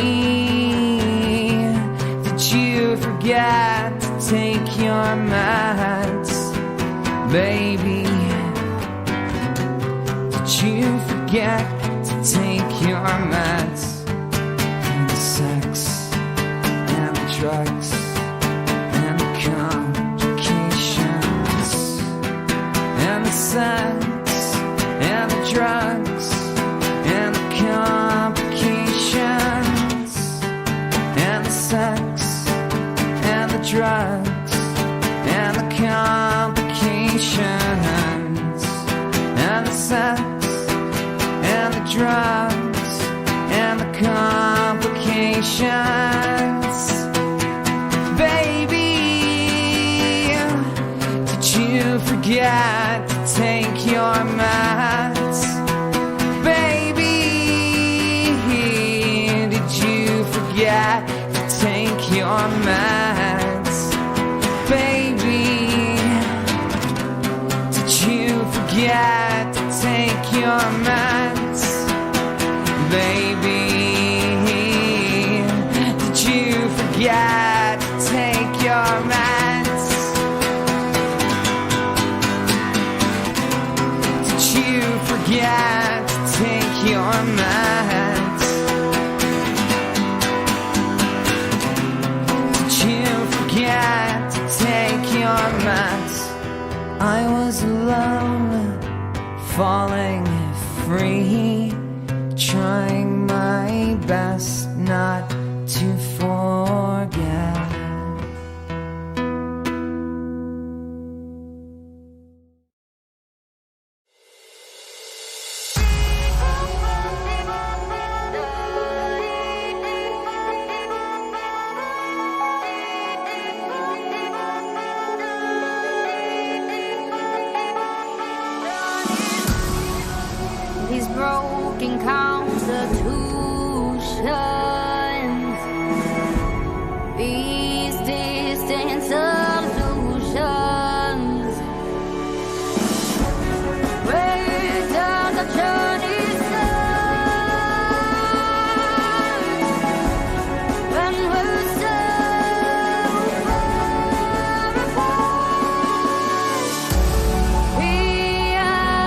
did you forget to take your meds? Baby, did you forget to take your meds? And the sex and the drugs and the complications, and the sex and the drugs and the complications, and the sex and the drugs and the complications, and the sex and the drugs and the complications. Baby, did you forget to take your meds? Baby, did you forget to take your meds? Baby, did you forget to take your meds? Baby, did you forget to take your meds? Did you forget to take your meds? Did you forget to take your meds? I was alone, falling free, trying my best not to forget. These broken constitutions, these distant solutions, where does the journey start when we're so far apart? Reality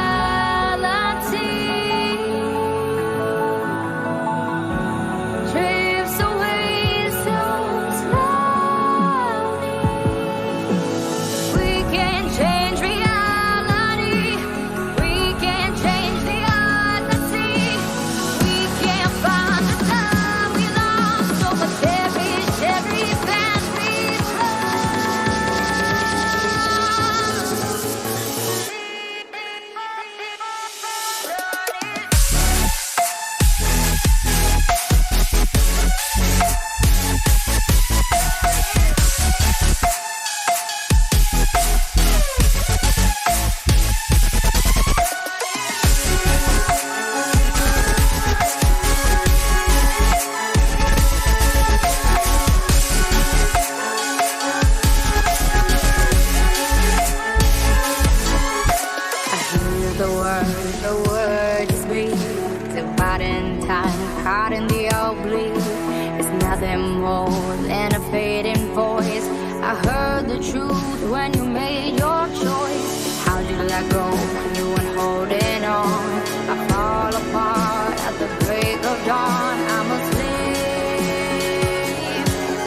know you weren't holding on. I fall apart at the break of dawn. I'm a slave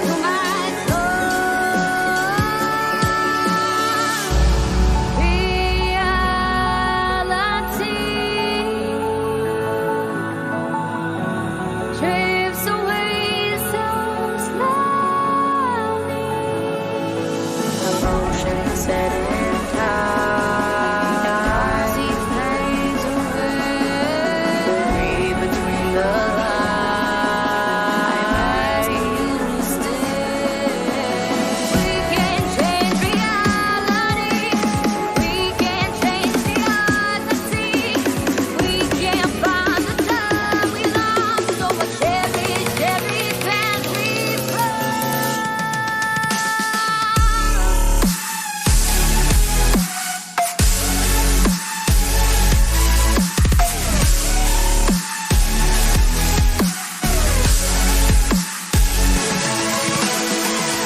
to my drifts away so slowly. Emotions setting tight. See flames away. Read between the lines. I'm asking you to stay. We can change reality. We can change the odds and see. We can find the time we lost. So much heavy can we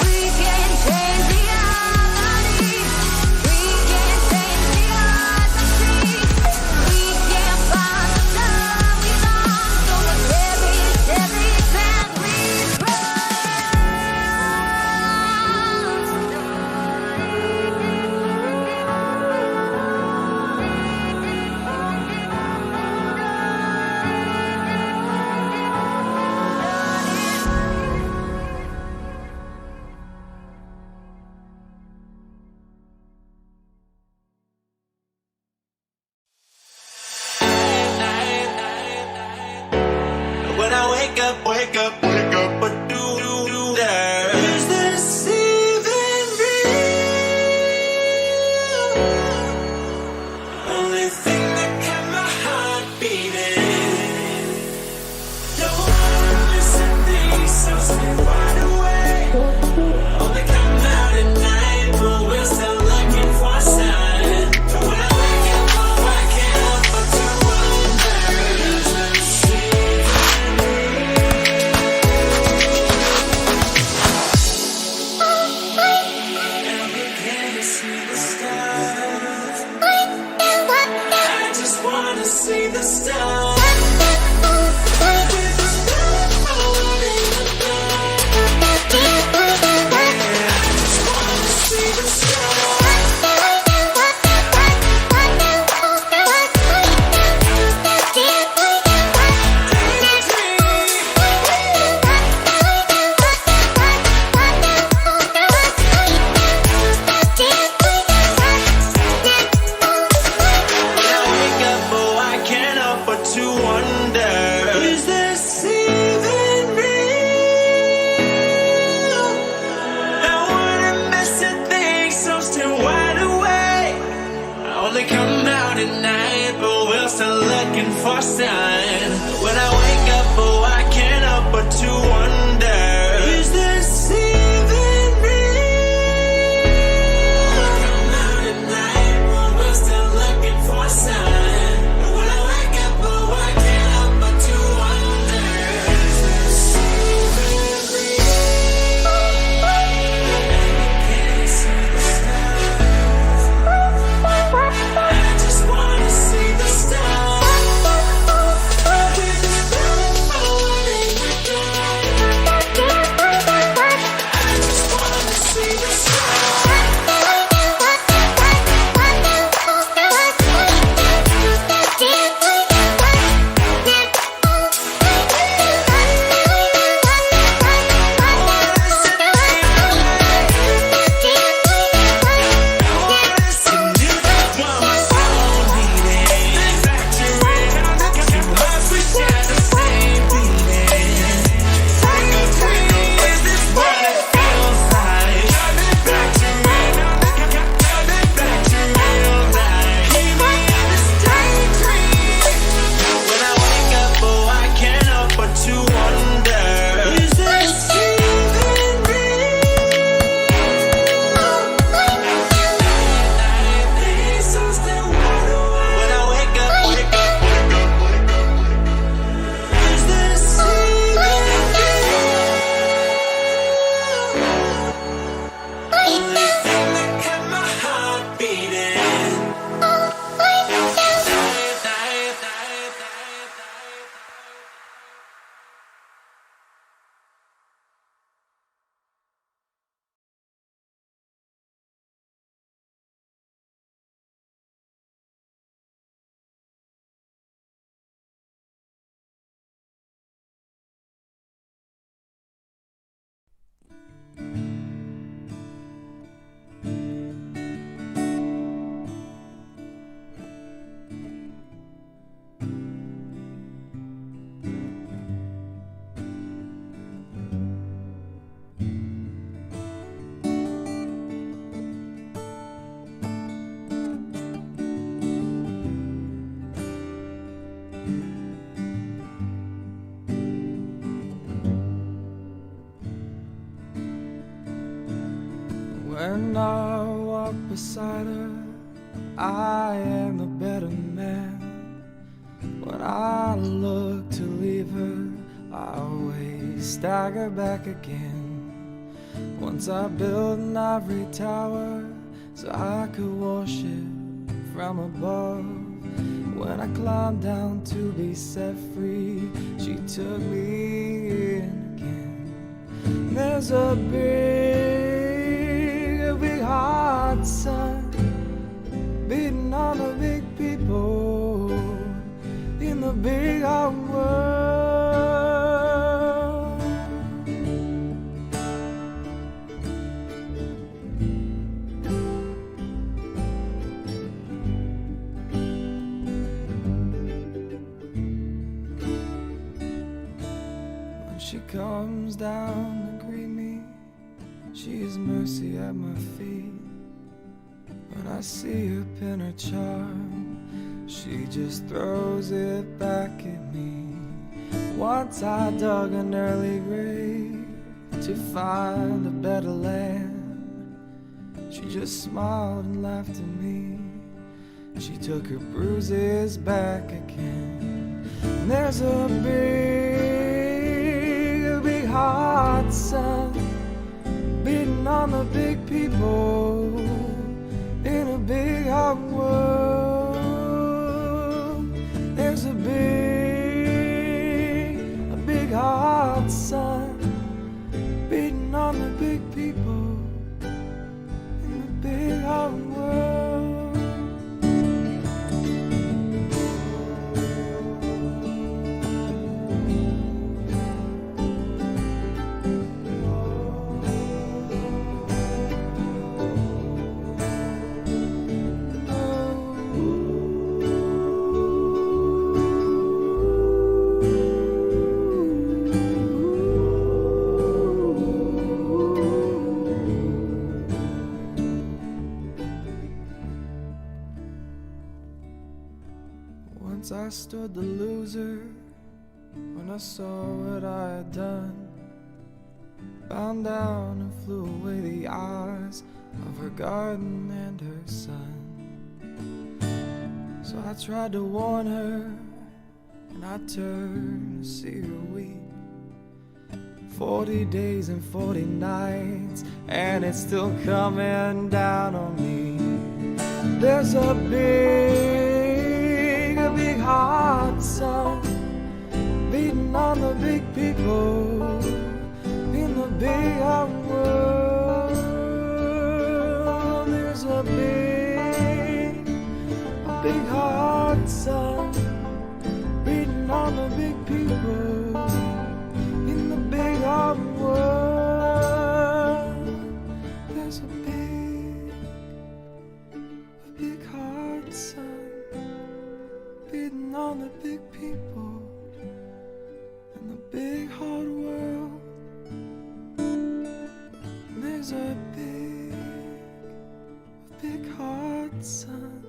We can change reality. We can change the odds and see. We can find the time we lost. So much heavy can we When I wake up, what do there? Is this even real? Only thing that kept my heart beating. Don't wanna miss a thing, so stay wide awake. Only come out at night, but we're still looking for a sign. When I wake up, oh, I can't help but to wonder, is this even see the stars. For sign. When I wake up, oh, I can't help but to wonder, is this even real? Come out at night, but we're still looking for a sign. When I wake up, oh, I can't help but to wonder, is this even real? Can't see the stars. I just wanna see the stars. When I walk beside her, I am the better man. When I look to leave her, I always stagger back again. Once I built an ivory tower so I could worship from above. When I climbed down to be set free, she took me in again. There's a big hot sun beating on the big people in the big hot world. When she comes down to greet me, she is mercy at my feet. When I see her pin her charm, she just throws it back at me. Once I dug an early grave to find a better land. She just smiled and laughed at me. She took her bruises back again. And there's a big hot sun beating on the big people in a big hot world. There's a big hot sun beating on the big people in the big hot world. Once I stood the loser when I saw what I had done. Bound down and flew away the eyes of her garden and her son. So I tried to warn her, and I turned to see her weep. 40 days and 40 nights, and it's still coming down on me. There's a big hot sun beating on the big people in the big hot world. There's a big hot sun beating on the big people in the big hot world. There's a big hot sun beating on the big people in the big hard world. There's a big hard sun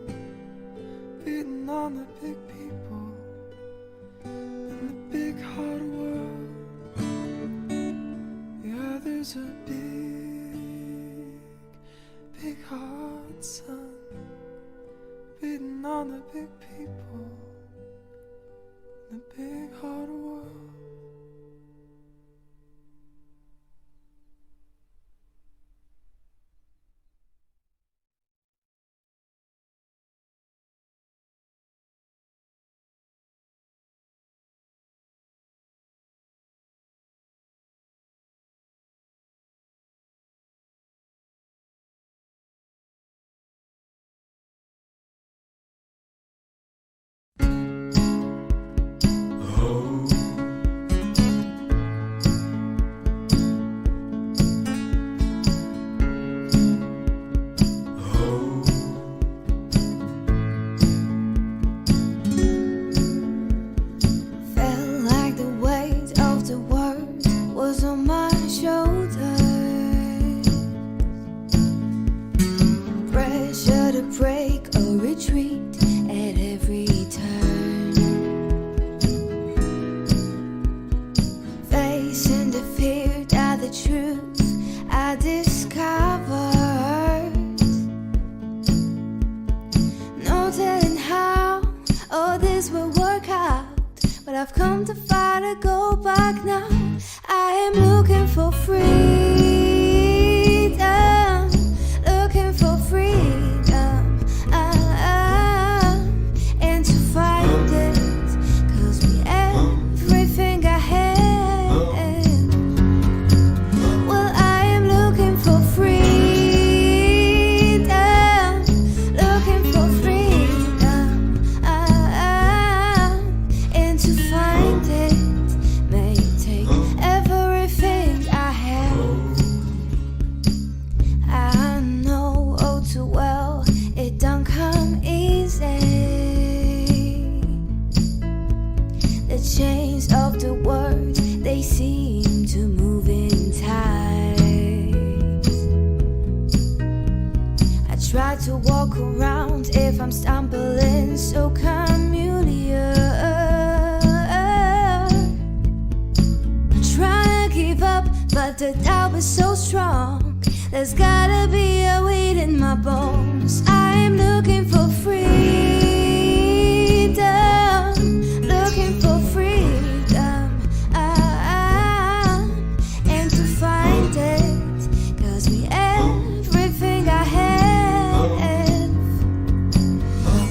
beating on the big people in the big hard world. Yeah, there's a big hard sun beating on the big people in the big hard world. I've come to fight to go back now. I am looking for freedom, looking for freedom, and to find it, 'cause we everything I had. Well, I am looking for freedom, looking for freedom, and to find it may take everything I have. I know oh too well it don't come easy. The chains of the words, they seem to move in tight. I try to walk around if I'm stumbling so familiar. I try to give up, but the doubt is so strong. There's gotta be a weight in my bones. I am looking for freedom, looking for freedom, and to find it, 'cause we everything I have.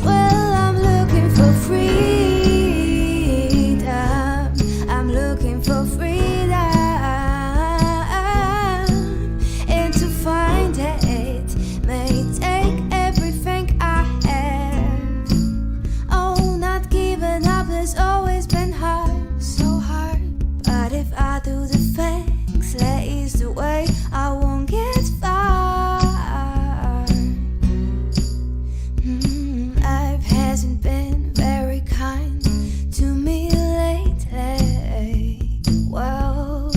Well, I'm looking for freedom, I'm looking for freedom, and to find it may take everything I have. Oh, not giving up has always been hard, so hard. But if I do the things that is the way, I won't get far. Life hasn't been very kind to me lately. Well,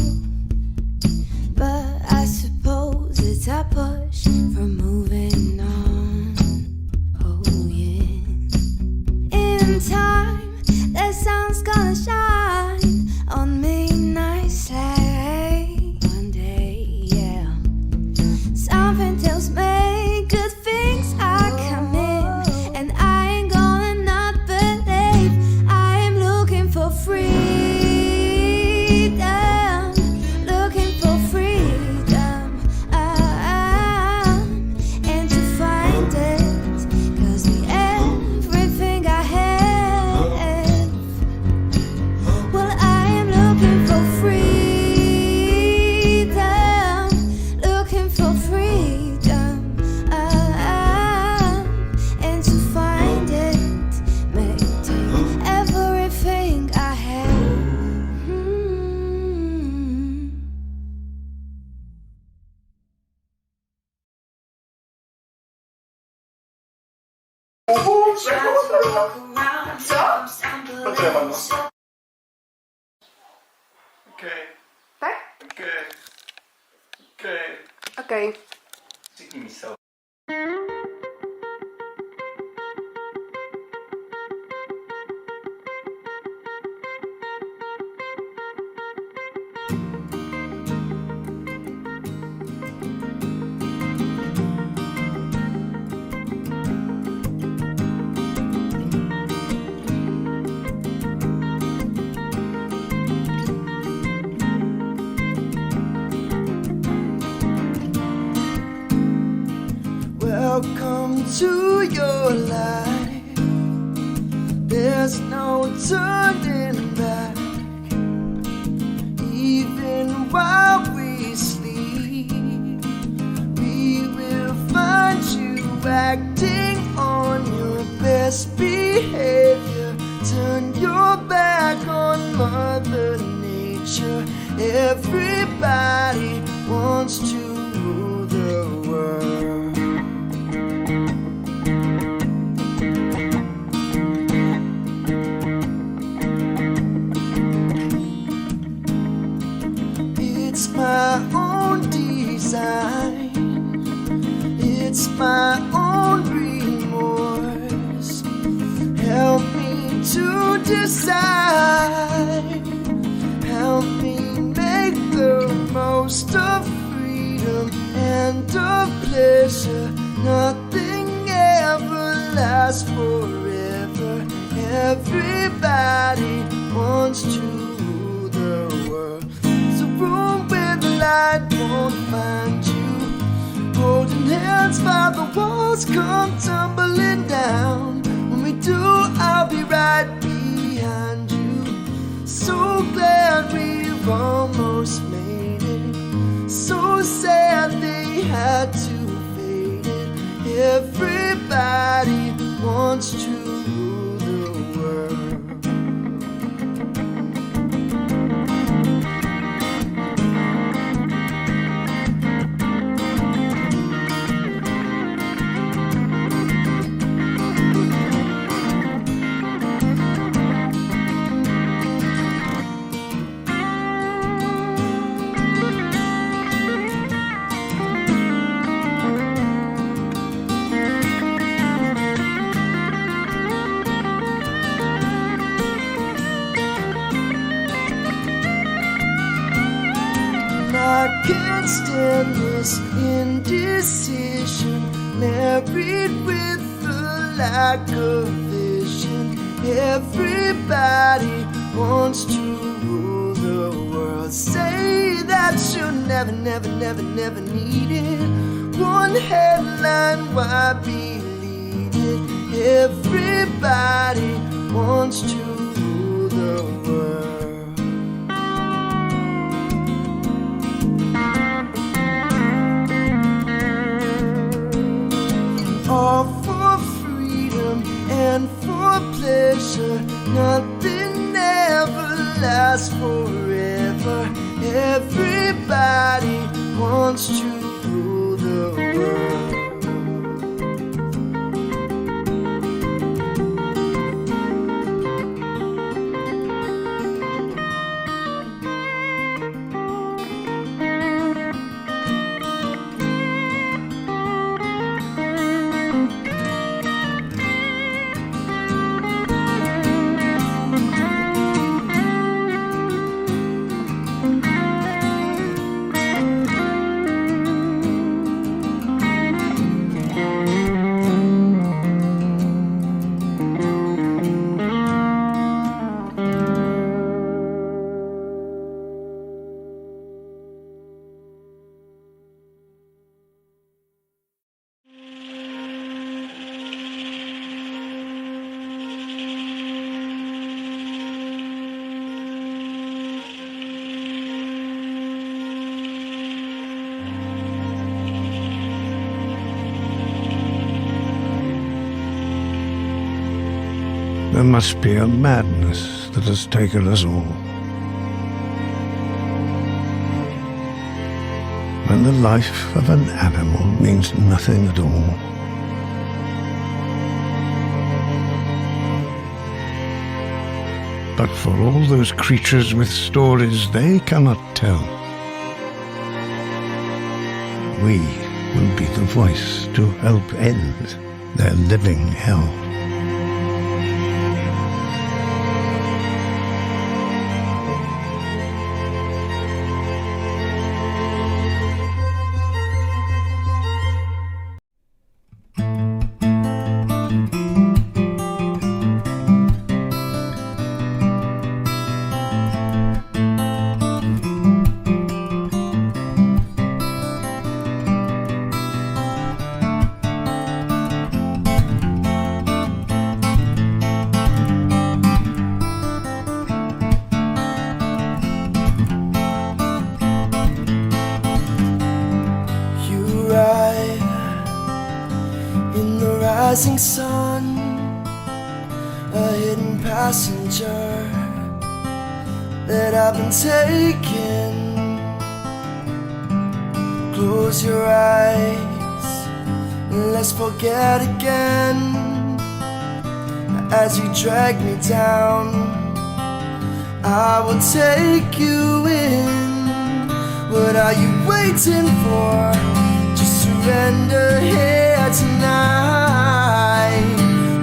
but I suppose it's a push for moving on. Oh yeah. In time, that sun's gonna shine on me nicely. One day, yeah. Something tells me good things are coming, and I ain't gonna not believe. I am looking for freedom, looking for freedom, and to find it, 'cause we everything I have. Well, I am looking for freedom, looking for freedom, and to find it may take everything I have. Okay. Welcome to your life. There's no turning back. Even while we sleep, we will find you acting on your best behavior. Turn your back on Mother Nature. Everybody wants to rule the world. It's my own design, it's my own remorse. Help me to decide, help me make the most of freedom and of pleasure. Nothing ever lasts forever. Everybody wants wants to rule the world. There's a room where the light won't find you. Holding hands while the walls come tumbling down. When we do, I'll be right behind you. So glad we've almost made it. So sad they had to fade it. Everybody wants to rule the world. I can't stand this indecision, married with the lack of vision. Everybody wants to rule the world. Say that you'll never, never, never, never need it. One headline, why believe it? Everybody wants to rule the world. All for freedom and for pleasure. Nothing ever lasts forever. Everybody wants to rule the world. There must be a madness that has taken us all. When the life of an animal means nothing at all. But for all those creatures with stories they cannot tell, we will be the voice to help end their living hell. Rising sun, a hidden passenger that I've been taking. Close your eyes, let's forget again. As you drag me down, I will take you in. What are you waiting for? Just surrender here tonight.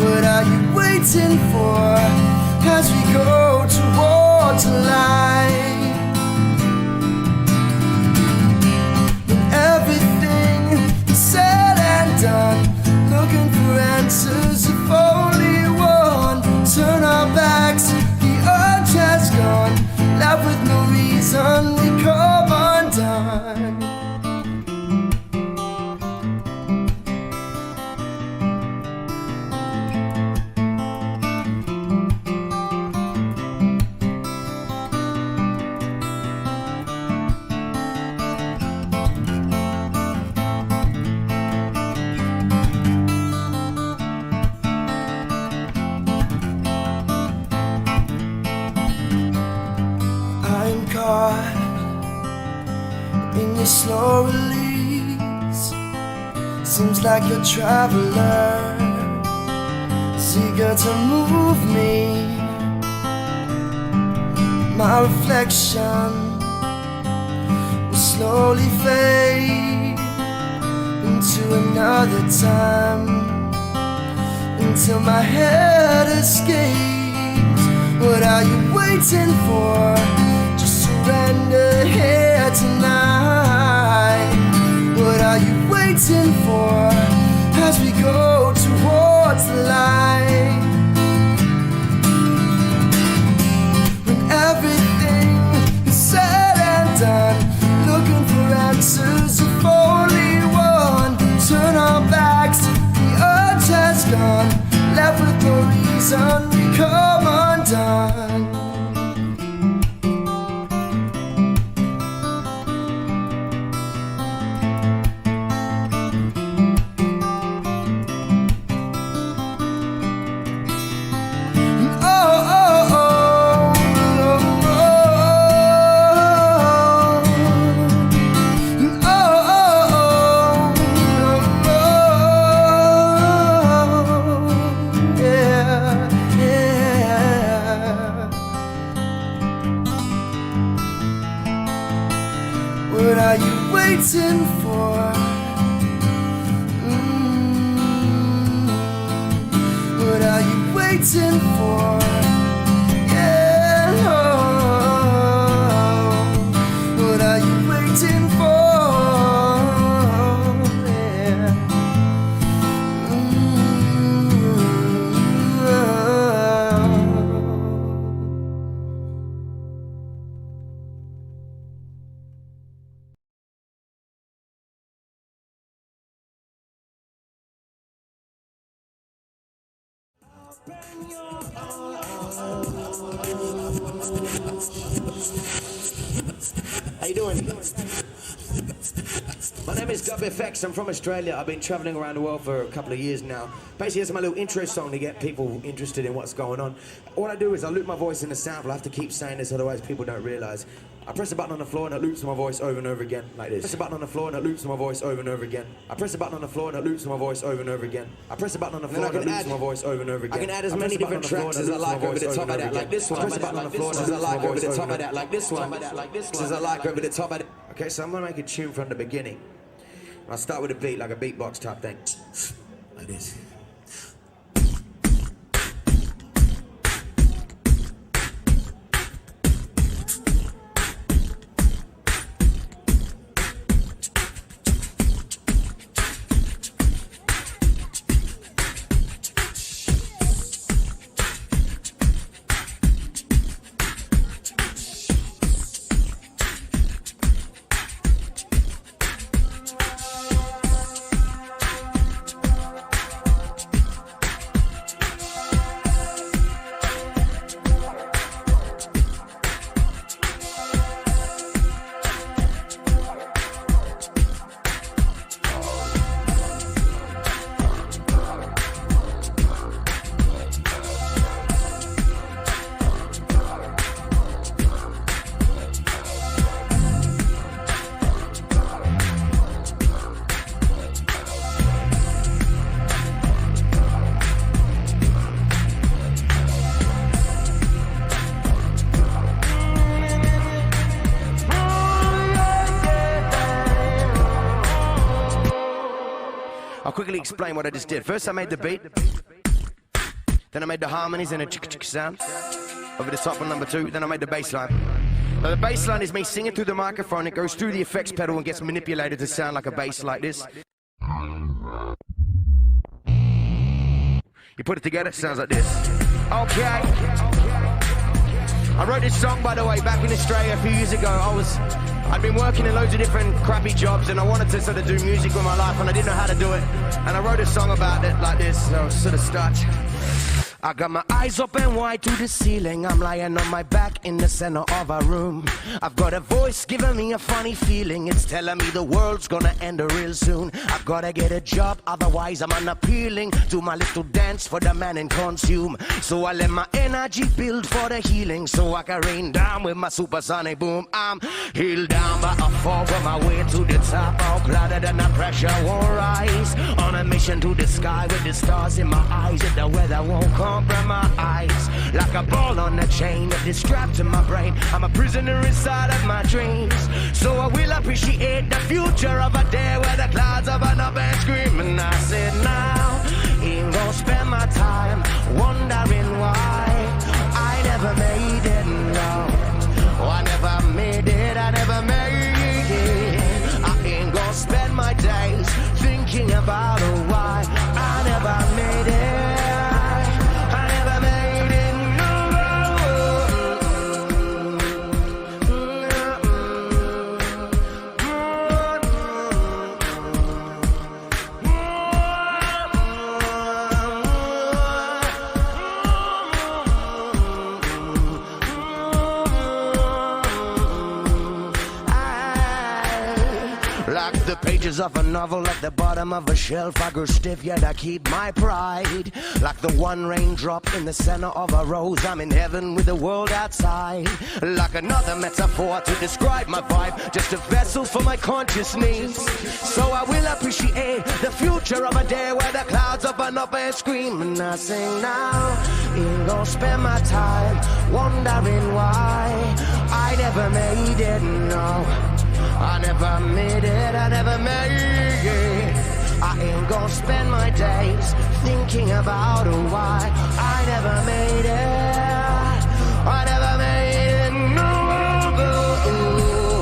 What are you waiting for as we go towards the light? When everything is said and done, looking for answers if only one. Turn our backs, the urge has gone. caught in your slow release. Seems like you're a traveler, eager to move me. My reflection will slowly fade into another time, until my head escapes. What are you waiting for? Just surrender here tonight. What are you waiting for as we go towards the light? When everything is said and done, looking for answers if only one. Turn our backs, the urge has gone, left with no reason, we come undone. What are you waiting for? What are you waiting for? Yeah, oh. What are you waiting for? Yeah. How you doing? My name is JAPP. I'm from Australia. I've been traveling around the world for a couple of years now. Basically, it's my little intro song to get people interested in what's going on. All I do is I loop my voice in the sample. I have to keep saying this, otherwise people don't realize. I press a button on the floor and it loops my voice over and over again, like this. Press a button on the floor and it loops my voice over and over again. I press a button on the floor and it loops my voice over and over again. I press a button on the floor and it loops my voice over and over again. I can add as many different tracks as I like over the top of that, like this one. Press a button on the floor as I like over the top of that, like this one. As I like over the top of it. Okay, so I'm gonna make a tune from the beginning. I'll start with a beat, like a beatbox type thing, like this. I'll quickly explain what I just did. First I made the beat, then I made the harmonies and a chick sound over the top on number 2, then I made the bass line. Now the bass line is me singing through the microphone, it goes through the effects pedal and gets manipulated to sound like a bass like this. You put it together, it sounds like this. Okay. I wrote this song, by the way, back in Australia a few years ago. I'd been working in loads of different crappy jobs and I wanted to sort of do music with my life and I didn't know how to do it. And I wrote a song about it like this, so sort of start. I got my eyes open wide to the ceiling. I'm lying on my back in the center of a room. I've got a voice giving me a funny feeling. It's telling me the world's gonna end real soon. I've gotta get a job, otherwise I'm unappealing. Do my little dance for the man and consume. So I let my energy build for the healing, so I can rain down with my supersonic boom. I'm healed down by a fall on my way to the top. All clouded and the pressure won't rise. On a mission to the sky with the stars in my eyes. If the weather won't compromise, like a ball on a chain that is strapped to my brain. I'm a prisoner inside of my dreams. So I will appreciate the future of a day where the clouds open up and scream. And I said now, ain't gonna spend my time wondering why I never made it, no. Oh, I never made it, I never made it. I ain't gonna spend my days thinking about why I never made it. The pages of a novel at the bottom of a shelf, I grew stiff yet I keep my pride. Like the one raindrop in the center of a rose, I'm in heaven with the world outside. Like another metaphor to describe my vibe, just a vessel for my conscious needs. So I will appreciate the future of a day where the clouds open up and scream. And I sing now, ain't gonna spend my time wondering why I never made it, no. I never made it, I never made it. I ain't gonna spend my days thinking about why I never made it. I never made it, no.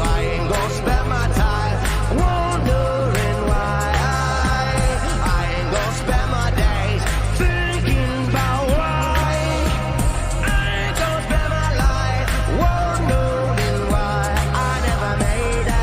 I ain't gonna spend my time wondering why. I ain't gonna spend my days thinking about why. I ain't gonna spend my life wondering why I never made it.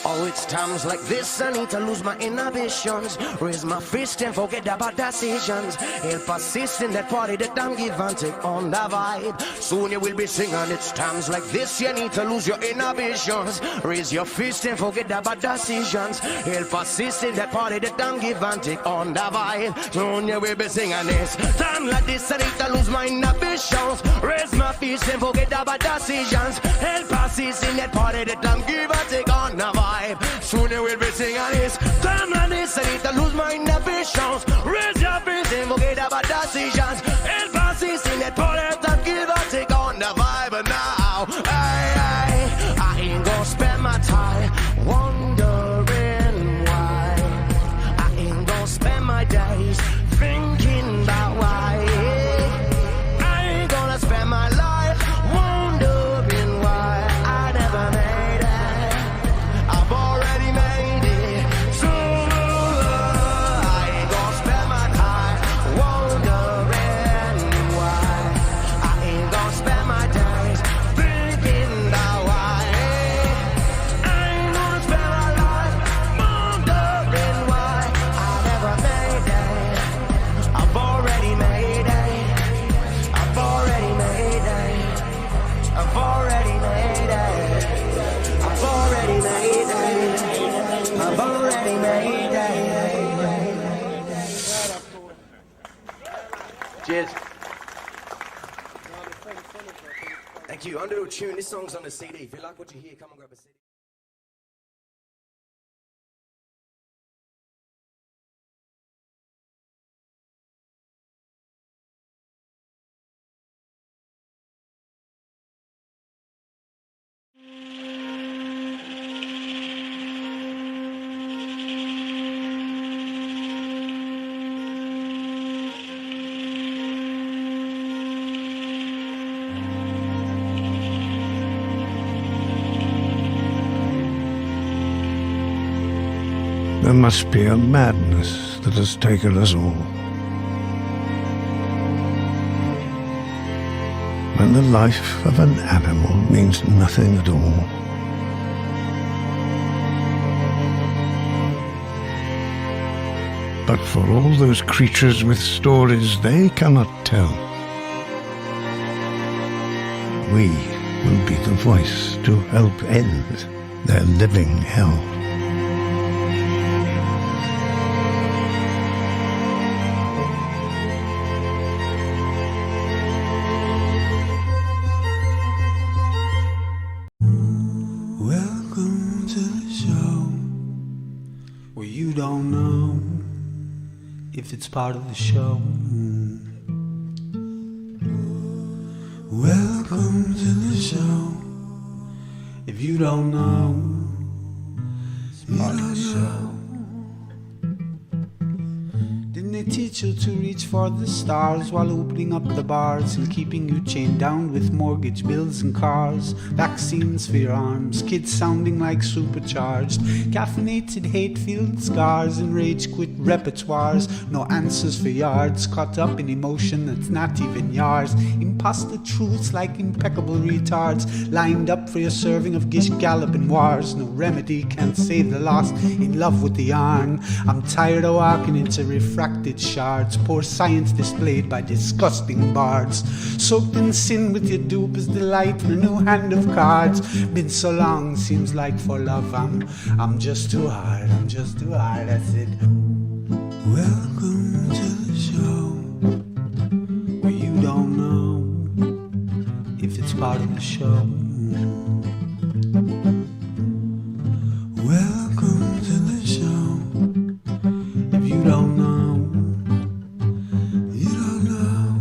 Oh, it's times like this I need to lose my inhibitions. Raise my fist and forget about decisions. Help persist in that party that I'm giving, take on the vibe. Soon you will be singing. It's times like this you need to lose your inhibitions. Raise your fist and forget about decisions. Help persist in that party that I'm giving, take on the vibe. Soon you will be singing this. Time like this I need to lose my inhibitions. Raise my fist and forget about decisions. Help persist in that party that I'm giving, take on the vibe. Soon you will be singing this. Time like this I need to lose my inhibitions. Raise your fist and forget about decisions. And persist in that part that I'm giving, take on the vibe now. I ain't gonna spend my time wondering why. I ain't gonna spend my days thinking about why. I ain't gonna spend my life wondering why I never made it. I've already made it. So I ain't gonna spend my time wondering why. I ain't gonna spend my days thinking about why. I ain't gonna spend my life wondering why I never made it. I've already made it. I've already made it. I've already made it. I've already made it. I've already made it. Cheers. Thank you. Under a tune. This song's on the CD. If you like what you hear, come and grab a CD. There must be a madness that has taken us all. when the life of an animal means nothing at all. But for all those creatures with stories they cannot tell, we will be the voice to help end their living hell. Welcome to the show where you don't know if it's part of the show. Welcome to the show. If you don't know, it's part of the show. Didn't they teach you to reach for the stars while opening up the bars and keeping you chained down with mortgage bills and cars? Vaccines for your arms, kids sounding like supercharged, caffeinated hate-filled scars and rage-quit repertoires. No answers for yards, caught up in emotion that's not even yours. Imposter truths like impeccable retards, lined up for your serving of Gish Galloping wars. No remedy can't save the lost, in love with the yarn. I'm tired of walking into refracted shards, poor science displayed by disgusting bards. Soaked in sin with your dupe is delight in a new hand of cards. Been so long, seems like for love I'm just too hard, I'm just too hard. I said, welcome to the show where you don't know if it's part of the show. Welcome to the show. If you don't know, you don't know.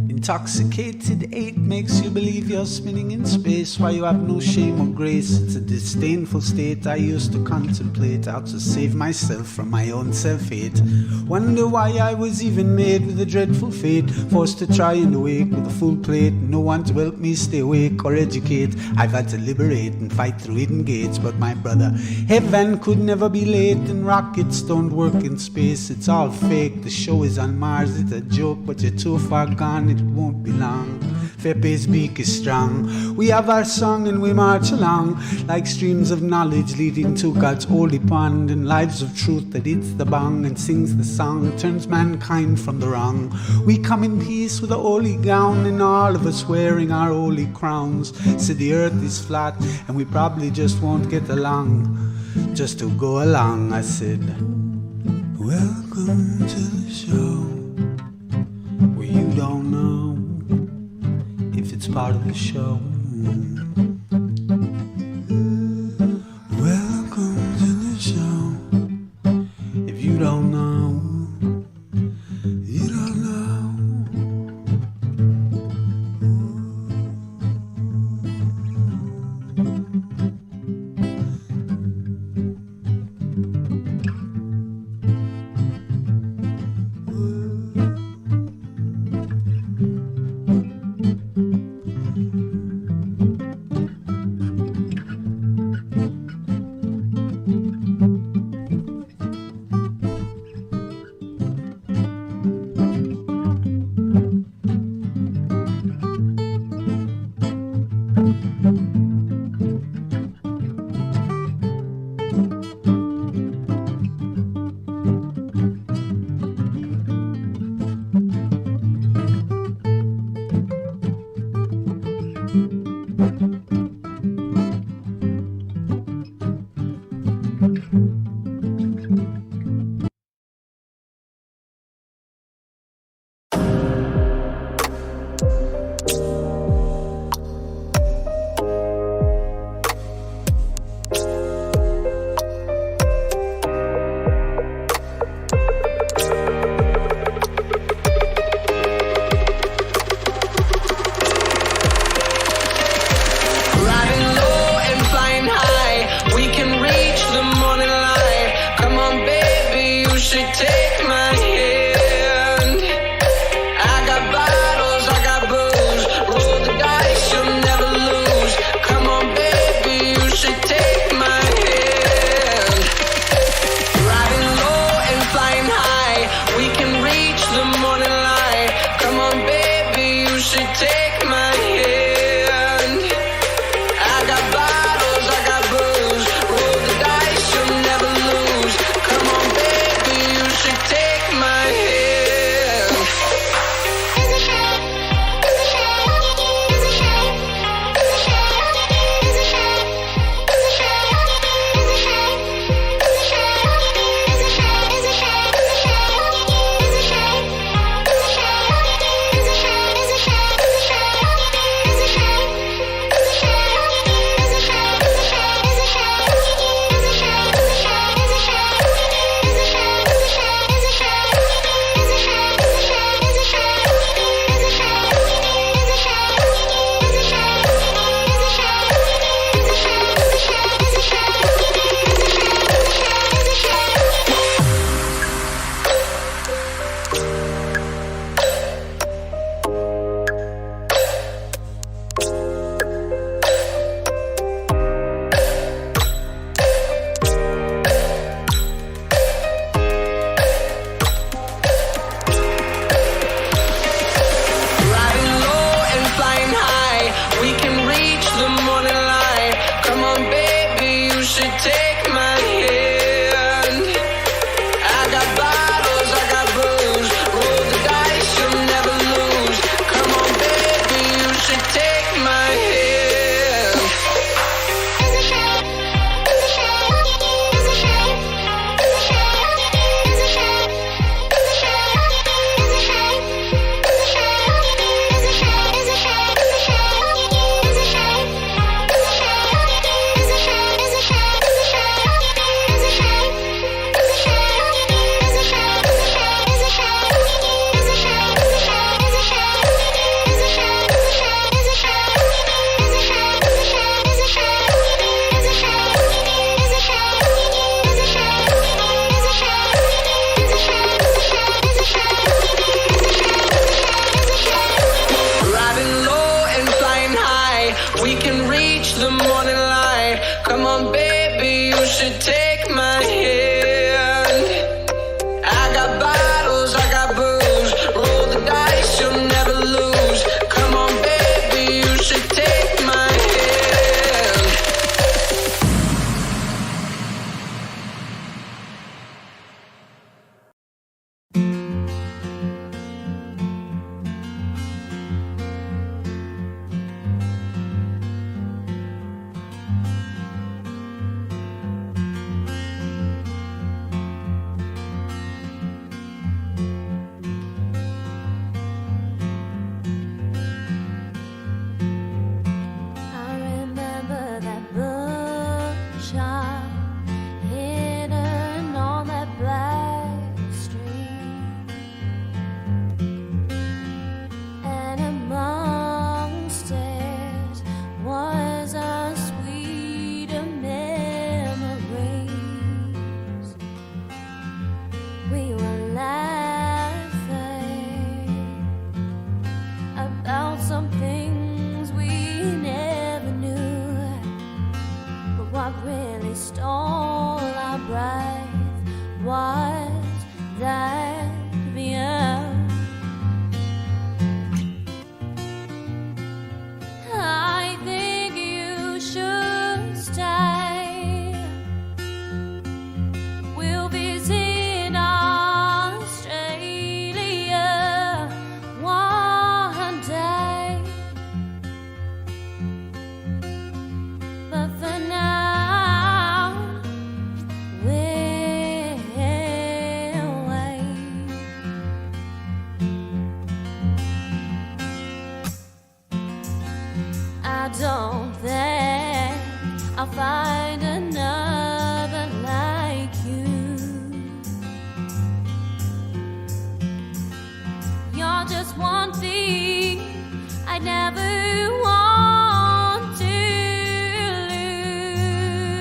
Intoxicated 8 makes you believe you're spinning in space while you have no shame or grace. It's a disdainful state I used to contemplate, how to save myself from my own self-hate. Wonder why I was even made with a dreadful fate, forced to try and awake with a full plate. No one to help me stay awake or educate. I've had to liberate and fight through hidden gates. But my brother, heaven could never be late, and rockets don't work in space. It's all fake, the show is on Mars. It's a joke, but you're too far gone, it won't be long. Fepe's beak is strong. We have our song and we march along like streams of knowledge leading to God's holy pond, and lives of truth that hits the bong and sings the song, turns mankind from the wrong. We come in peace with a holy gown and all of us wearing our holy crowns. Said the earth is flat and we probably just won't get along, just to go along. I said, welcome to the show where you don't know if it's part of the show. Welcome to the show. If you don't know, you don't know. I don't think I'll find another like you. You're just one thing I never want to lose.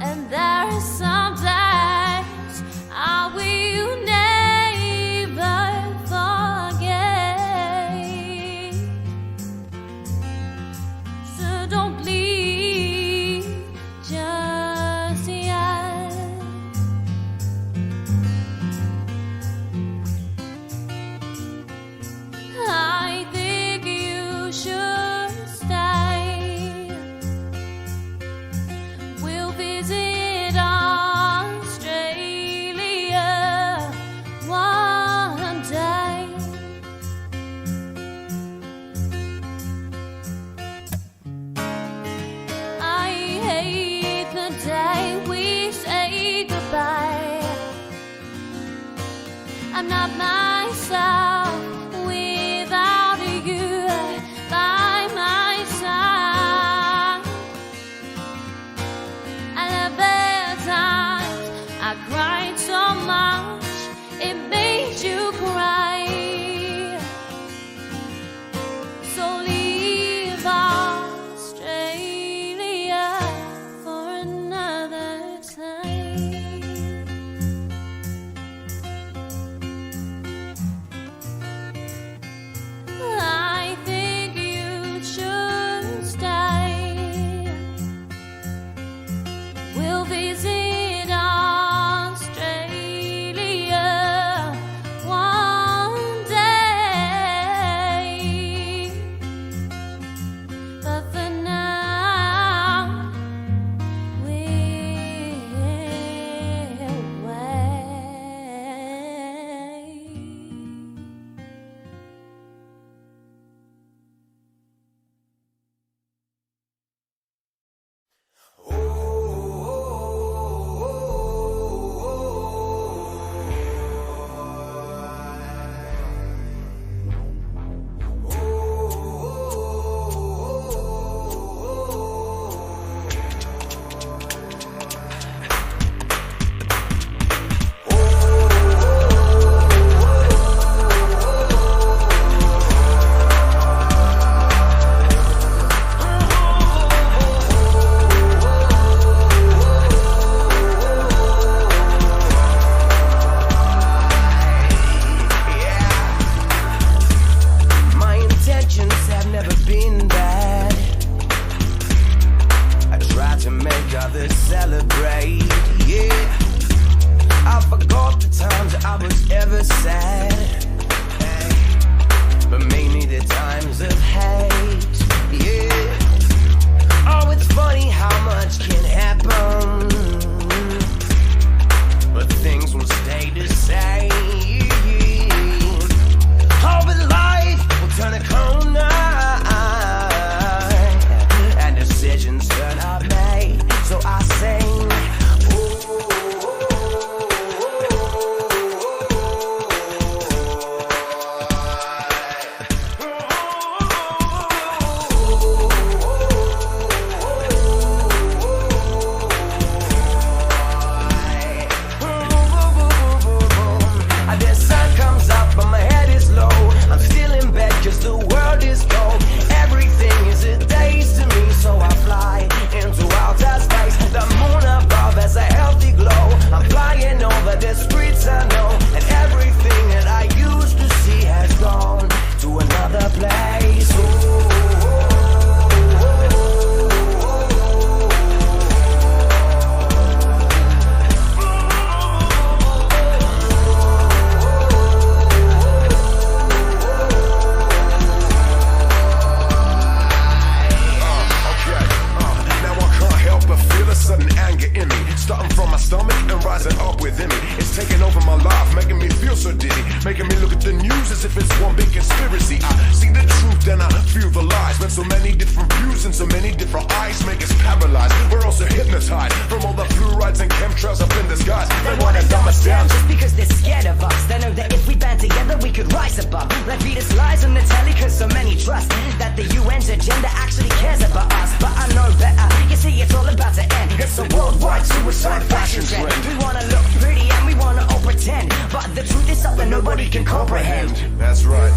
And there is some days I will never forget. So don't leave just yet. I one big conspiracy. I see the truth, then I feel the lies. When so many different views and so many different eyes make us paralyzed. We're also hypnotized from all the fluorides and chemtrails up in the skies. They wanna dumb us down just because they're scared of us. They know that if we band together we could rise above. Like feed us lies on the telly cause so many trust that the UN's agenda actually cares about us. But I know better, you see it's all about to end. It's a worldwide suicide fashion trend. We wanna look pretty and we wanna all pretend, but the truth is something nobody can comprehend. That's right.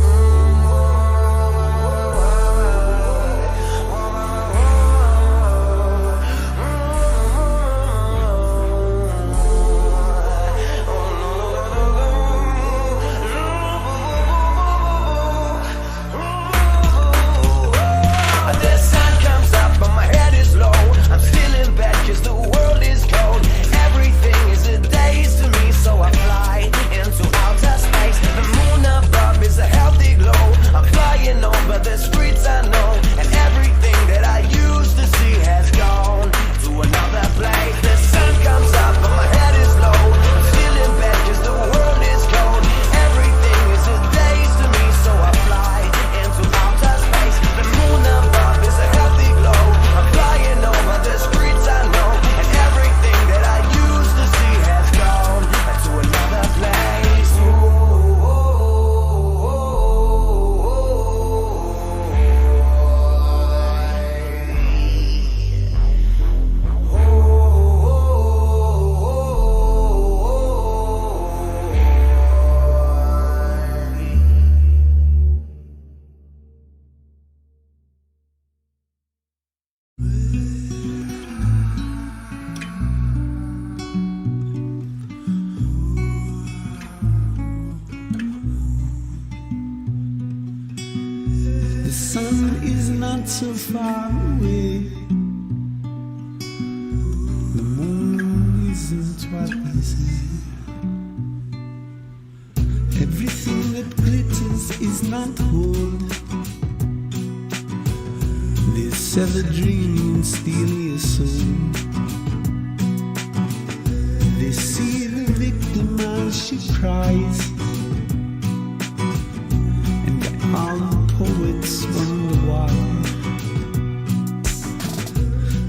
So far away, the moon isn't what they say. Everything that glitters is not gold. They sell a dream and steal your soul. They see the victim as she cries, and all the poets wonder why.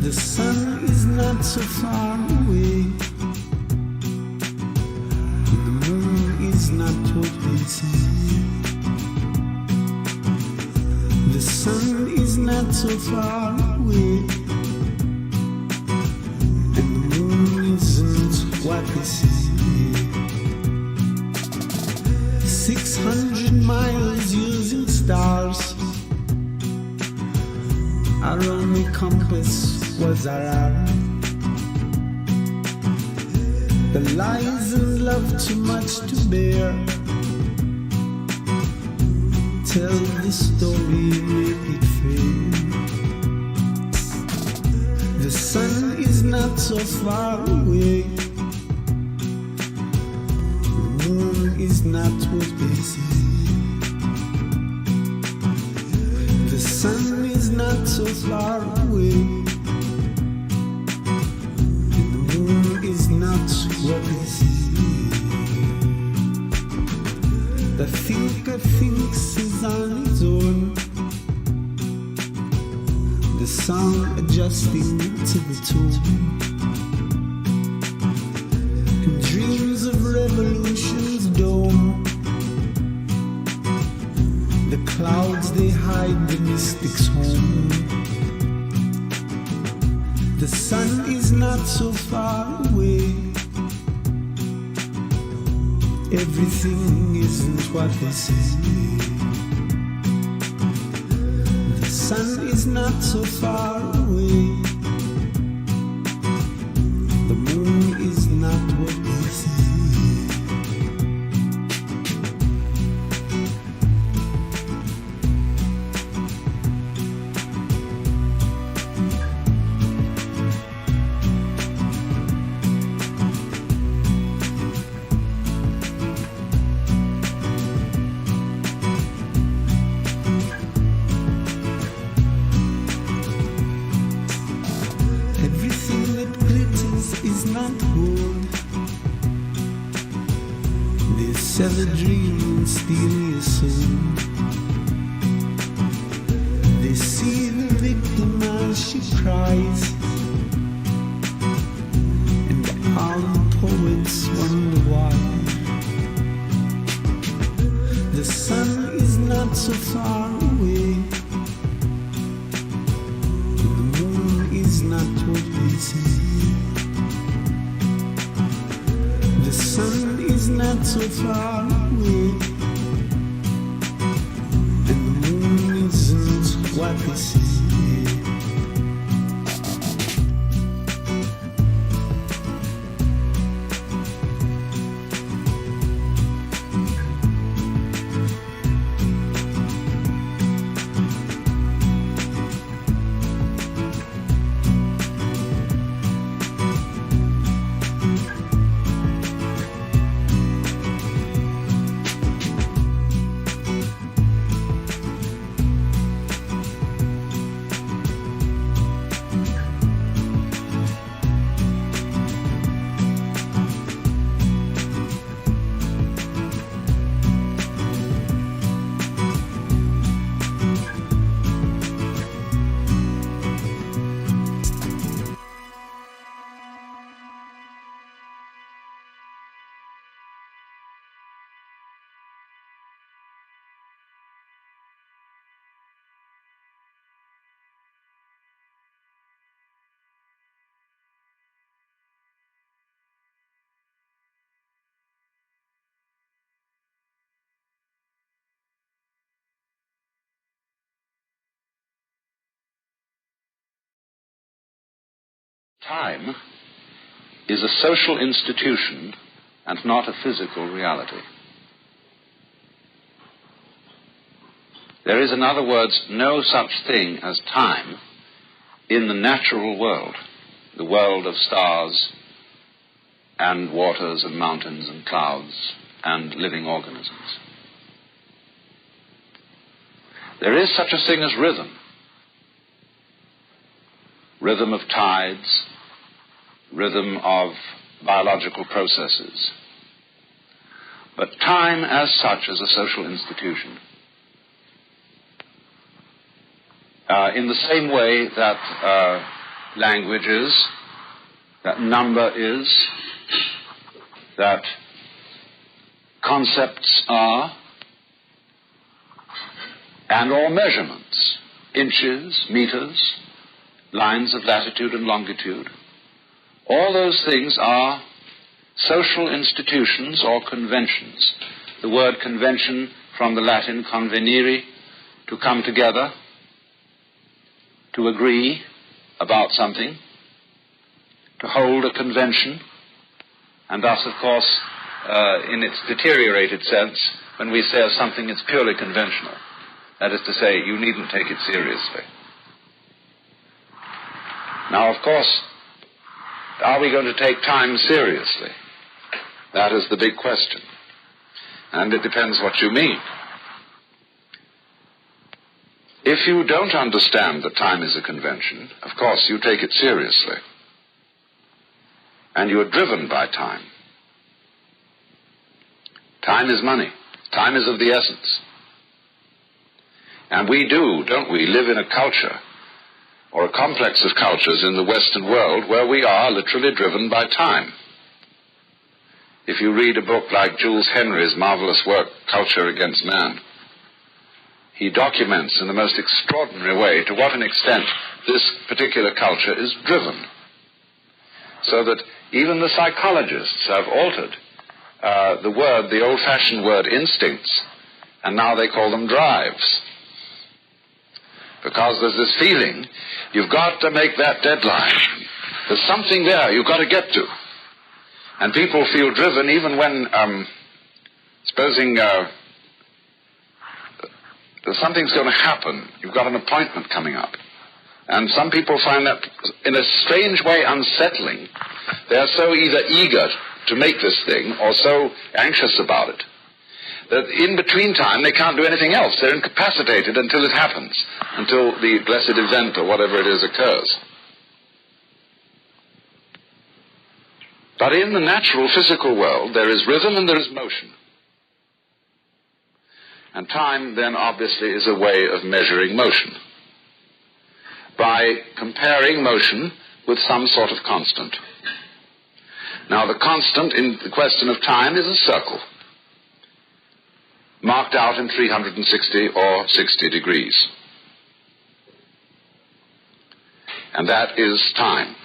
The sun is not so far away. The moon is not what they say. The sun is not so far away. And the moon isn't what they say. 600 miles using stars around the compass was our arm. The lies and love too much to bear. Tell the story, make it fair. The sun is not so far away. The moon is not what they say. The sun is not so far away. Is not what they see. The thinker thinks is on his own. The song adjusting to the tone. And dreams of revolution's dome. The clouds they hide the mystic's home. The sun is not so far away. Everything isn't what they say. The sun is not so far away. The moon is not what they say. Sell a dream and steal your soul. she cries, and all the poets wonder why. The sun is not so far away, and the moon is not what we say. The sun is not so far away, and the moon isn't what we say. Time is a social institution and not a physical reality. There is, in other words, no such thing as time in the natural world, the world of stars and waters and mountains and clouds and living organisms. There is such a thing as rhythm. Rhythm of tides, rhythm of biological processes. But time as such is a social institution. In the same way that language is, that number is, that concepts are, and all measurements, inches, meters, lines of latitude and longitude, all those things are social institutions or conventions. The word convention from the Latin convenire, to come together, to agree about something, to hold a convention, and thus, of course, in its deteriorated sense, when we say of something it's purely conventional, that is to say, you needn't take it seriously. Now, of course, are we going to take time seriously? That is the big question. And it depends what you mean. If you don't understand that time is a convention, of course you take it seriously. And you are driven by time. Time is money. Time is of the essence. And we do, don't we, live in a culture, or a complex of cultures in the Western world, where we are literally driven by time. If you read a book like Jules Henry's marvelous work, Culture Against Man, he documents in the most extraordinary way to what an extent this particular culture is driven. So that even the psychologists have altered the old-fashioned word instincts, and now they call them drives. Because there's this feeling, you've got to make that deadline. There's something there you've got to get to. And people feel driven even when, supposing something's going to happen, you've got an appointment coming up. And some people find that in a strange way unsettling. They're so either eager to make this thing or so anxious about it that in between time they can't do anything else. They're incapacitated until it happens, until the blessed event or whatever it is occurs. But in the natural physical world there is rhythm and there is motion. And time then obviously is a way of measuring motion. by comparing motion with some sort of constant. Now, the constant in the question of time is a circle, marked out in 360 or 60 degrees. And that is time.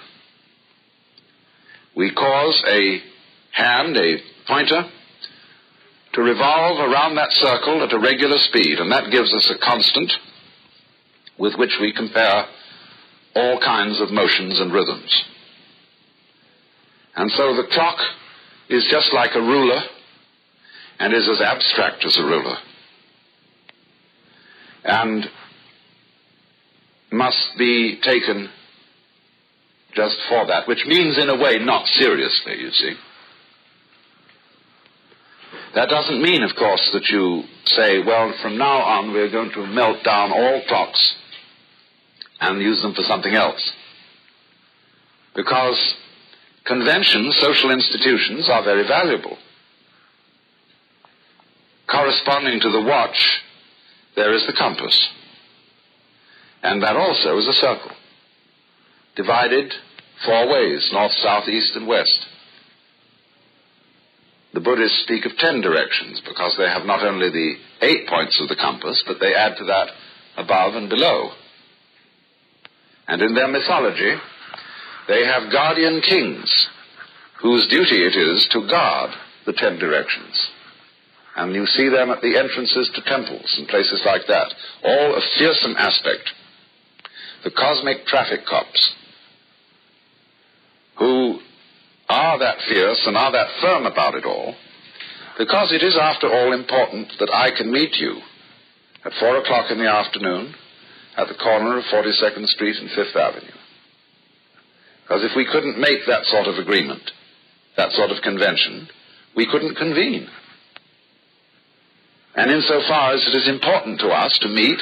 We cause a hand, a pointer, to revolve around that circle at a regular speed, and that gives us a constant with which we compare all kinds of motions and rhythms. And so the clock is just like a ruler and is as abstract as a ruler, and must be taken just for that, which means in a way not seriously, you see. That doesn't mean, of course, that you say, well, from now on we're going to melt down all clocks and use them for something else. Because conventions, social institutions, are very valuable. Corresponding to the watch, there is the compass. And that also is a circle, divided 4 ways, north, south, east, and west. The Buddhists speak of 10 directions because they have not only the 8 points of the compass, but they add to that above and below. And in their mythology, they have guardian kings whose duty it is to guard the 10 directions. And you see them at the entrances to temples and places like that, all a fearsome aspect. The cosmic traffic cops, who are that fierce and are that firm about it all, because it is, after all, important that I can meet you at 4 o'clock in the afternoon at the corner of 42nd Street and 5th Avenue. Because if we couldn't make that sort of agreement, that sort of convention, we couldn't convene. And insofar as it is important to us to meet,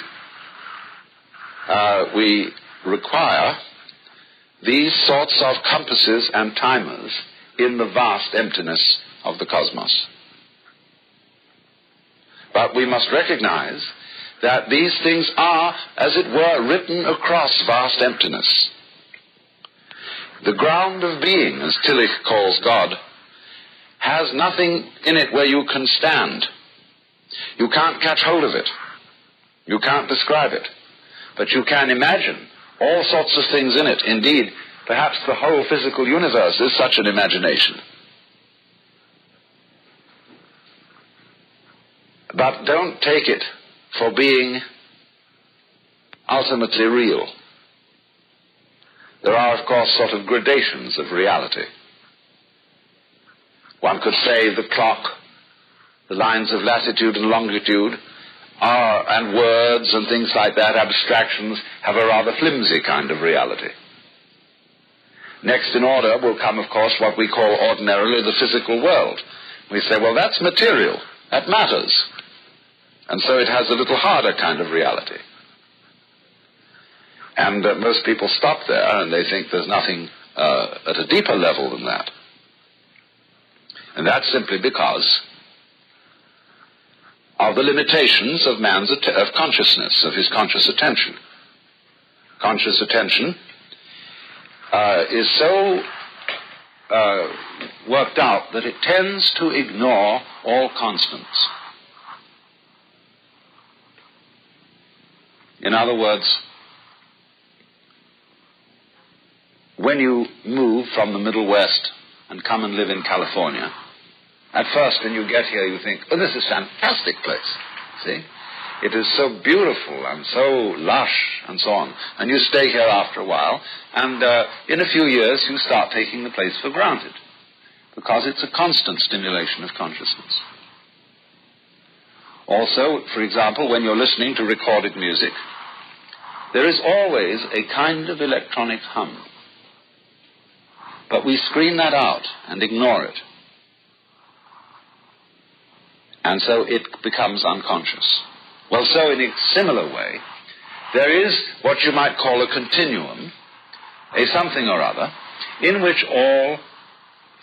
we require these sorts of compasses and timers in the vast emptiness of the cosmos. But we must recognize that these things are, as it were, written across vast emptiness. The ground of being, as Tillich calls God, has nothing in it where you can stand. You can't catch hold of it. You can't describe it. But you can imagine all sorts of things in it. Indeed, perhaps the whole physical universe is such an imagination. But don't take it for being ultimately real. There are, of course, sort of gradations of reality. One could say the clock, the lines of latitude and longitude, and words and things like that, abstractions, have a rather flimsy kind of reality. Next in order will come, of course, what we call ordinarily the physical world. We say, well, that's material, that matters. And so it has a little harder kind of reality. And most people stop there and they think there's nothing at a deeper level than that. And that's simply because of the limitations of man's of consciousness, of his conscious attention. Conscious attention is so worked out that it tends to ignore all constants. In other words, when you move from the Middle West and come and live in California, at first when you get here you think, oh, this is a fantastic place, see? It is so beautiful and so lush and so on. And you stay here after a while, and in a few years you start taking the place for granted, because it's a constant stimulation of consciousness. Also, for example, when you're listening to recorded music, there is always a kind of electronic hum. But we screen that out and ignore it. And so it becomes unconscious. Well, so in a similar way, there is what you might call a continuum, a something or other, in which all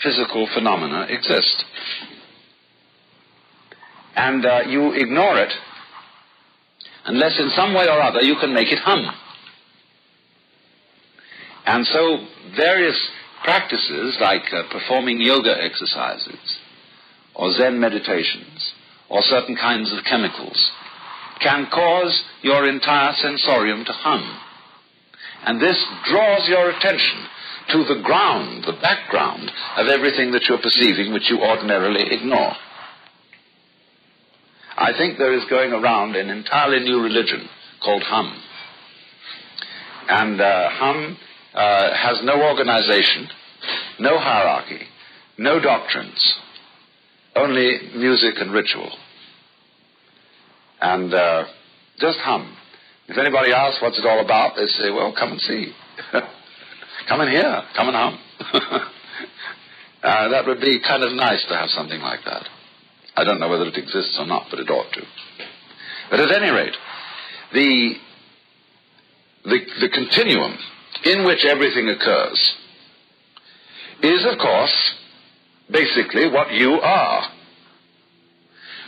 physical phenomena exist. And you ignore it unless in some way or other you can make it hum. And so various practices like performing yoga exercises or Zen meditations or certain kinds of chemicals can cause your entire sensorium to hum. And this draws your attention to the ground, the background of everything that you're perceiving which you ordinarily ignore. I think there is going around an entirely new religion called hum. And hum has no organization, no hierarchy, no doctrines, only music and ritual. And just hum. If anybody asks what's it all about, they say, well, come and see. Come in here, come and hum. That would be kind of nice to have something like that. I don't know whether it exists or not, but it ought to. But at any rate, the continuum in which everything occurs is, of course, basically what you are.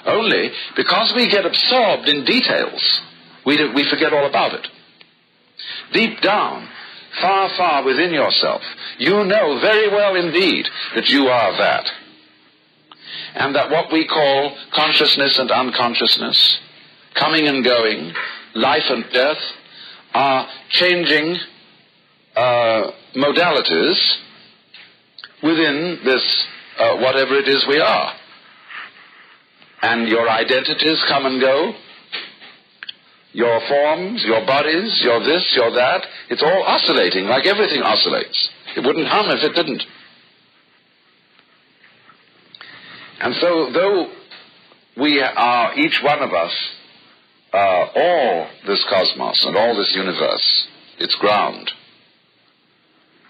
Only because we get absorbed in details, we forget all about it. Deep down, far, far within yourself, you know very well indeed that you are that. And that what we call consciousness and unconsciousness, coming and going, life and death, are changing modalities within this whatever it is we are. And your identities come and go, your forms, your bodies, your this, your that, it's all oscillating like everything oscillates. It wouldn't hum if it didn't. And so though we are, each one of us, all this cosmos and all this universe, its ground,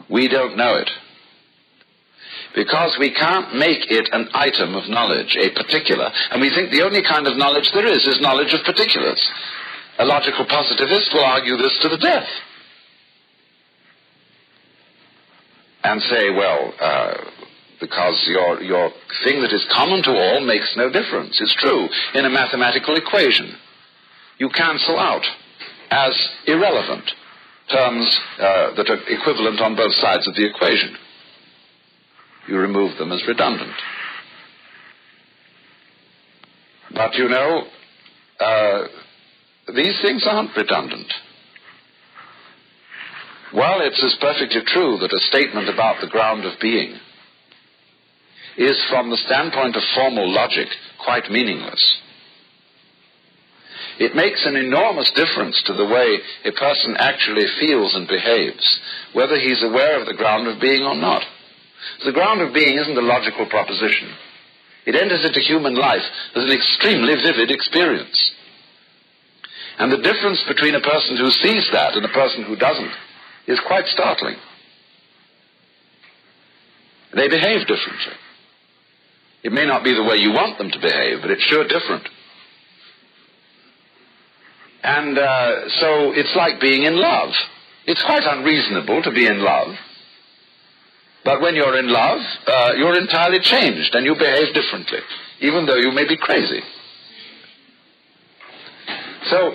we don't know it. Because we can't make it an item of knowledge, a particular, and we think the only kind of knowledge there is knowledge of particulars. A logical positivist will argue this to the death. And say, well, because your thing that is common to all makes no difference. It's true. In a mathematical equation, you cancel out as irrelevant terms that are equivalent on both sides of the equation. You remove them as redundant. But you know, these things aren't redundant. Well, it's as perfectly true that a statement about the ground of being is, from the standpoint of formal logic, quite meaningless. It makes an enormous difference to the way a person actually feels and behaves, whether he's aware of the ground of being or not. The ground of being isn't a logical proposition. It enters into human life as an extremely vivid experience. And the difference between a person who sees that and a person who doesn't is quite startling. They behave differently. It may not be the way you want them to behave, but it's sure different. And so it's like being in love. It's quite unreasonable to be in love. But when you're in love, you're entirely changed and you behave differently, even though you may be crazy. So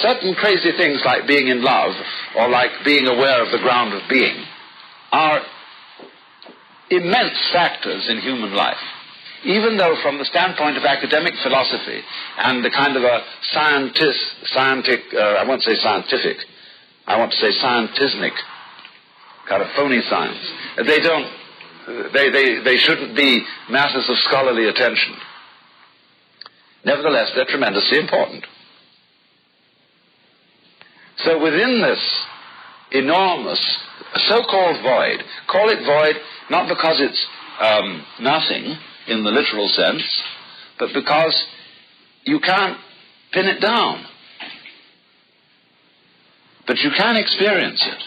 certain crazy things like being in love or like being aware of the ground of being are immense factors in human life. Even though from the standpoint of academic philosophy and the kind of a I won't say scientific, I want to say scientismic, kind of phony science, they shouldn't be matters of scholarly attention. Nevertheless, they're tremendously important. So within this enormous so-called void, call it void not because it's nothing in the literal sense, but because you can't pin it down. But you can experience it.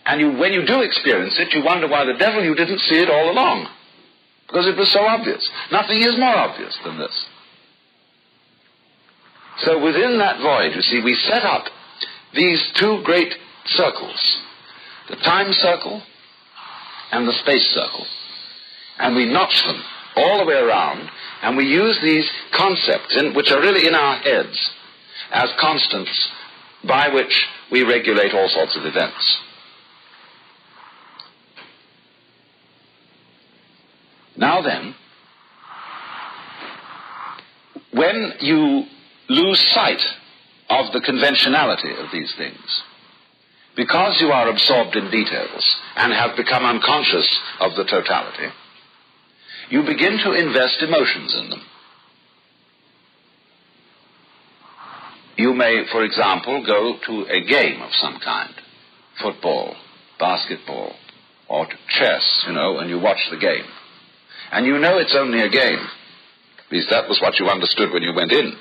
And when you do experience it, you wonder why the devil you didn't see it all along. Because it was so obvious. Nothing is more obvious than this. So within that void, you see, we set up these two great circles, the time circle and the space circle. And we notch them all the way around, and we use these concepts, which are really in our heads, as constants by which we regulate all sorts of events. Now then, when you lose sight of the conventionality of these things, because you are absorbed in details and have become unconscious of the totality, you begin to invest emotions in them. You may, for example, go to a game of some kind, football, basketball, or chess, and you watch the game. And you know it's only a game. At least that was what you understood when you went in.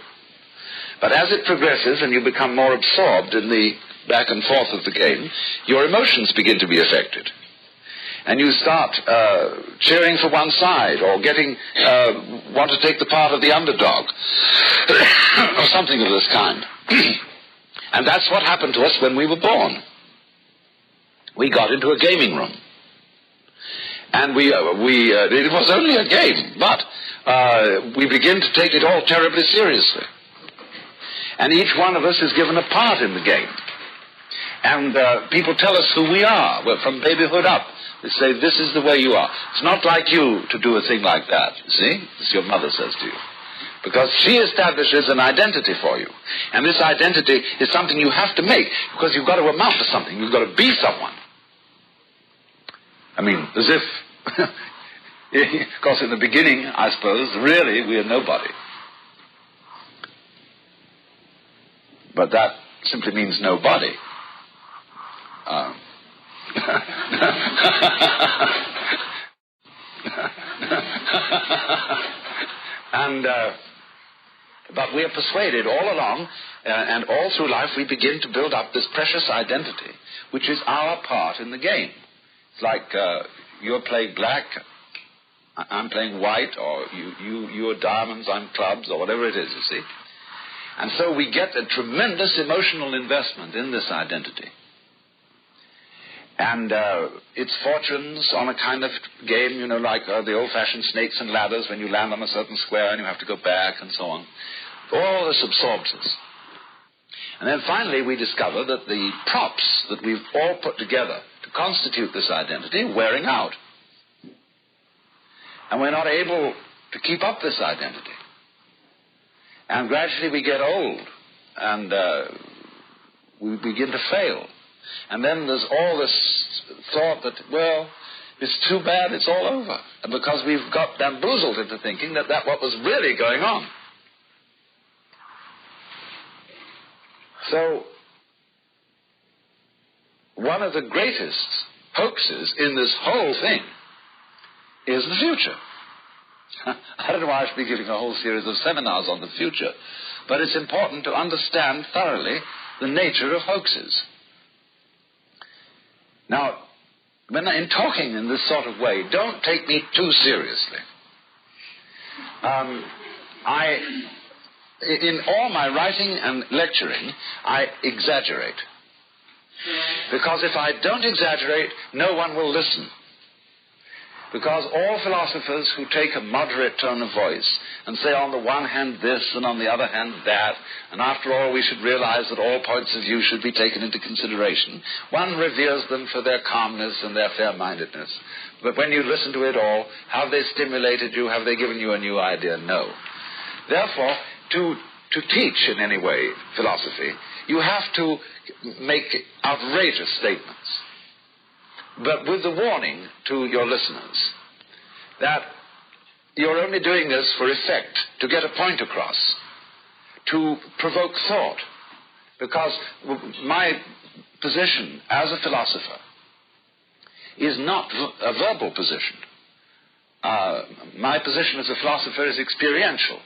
But as it progresses and you become more absorbed in the back and forth of the game, your emotions begin to be affected. And you start cheering for one side, or want to take the part of the underdog, or something of this kind. And that's what happened to us when we were born. We got into a gaming room. And it was only a game, but we begin to take it all terribly seriously. And each one of us is given a part in the game. And people tell us who we are. Well, from babyhood up. They say, this is the way you are. It's not like you to do a thing like that, you see? As your mother says to you. Because she establishes an identity for you. And this identity is something you have to make, because you've got to amount to something. You've got to be someone. I mean, as if, because in the beginning, I suppose, really, we are nobody. But that simply means nobody. But we are persuaded all along and all through life we begin to build up this precious identity, which is our part in the game. It's like you're playing black, I'm playing white, or you're diamonds, I'm clubs, or whatever it is, you see. And so we get a tremendous emotional investment in this identity. And its fortunes on a kind of game, like the old-fashioned snakes and ladders, when you land on a certain square and you have to go back and so on. All this absorbs us. And then finally we discover that the props that we've all put together to constitute this identity are wearing out. And we're not able to keep up this identity. And gradually we get old, and we begin to fail. And then there's all this thought that, well, it's too bad, it's all over. And because we've got bamboozled into thinking that what was really going on. So, one of the greatest hoaxes in this whole thing is the future. I don't know why I should be giving a whole series of seminars on the future, but it's important to understand thoroughly the nature of hoaxes. Now, when in talking in this sort of way, don't take me too seriously. In all my writing and lecturing, I exaggerate. Because if I don't exaggerate, no one will listen. Because all philosophers who take a moderate tone of voice and say on the one hand this and on the other hand that, and after all we should realize that all points of view should be taken into consideration, one reveres them for their calmness and their fair-mindedness. But when you listen to it all, have they stimulated you? Have they given you a new idea? No. Therefore, to teach in any way philosophy, you have to make outrageous statements. But with the warning to your listeners that you're only doing this for effect, to get a point across, to provoke thought. Because my position as a philosopher is not a verbal position. My position as a philosopher is experiential,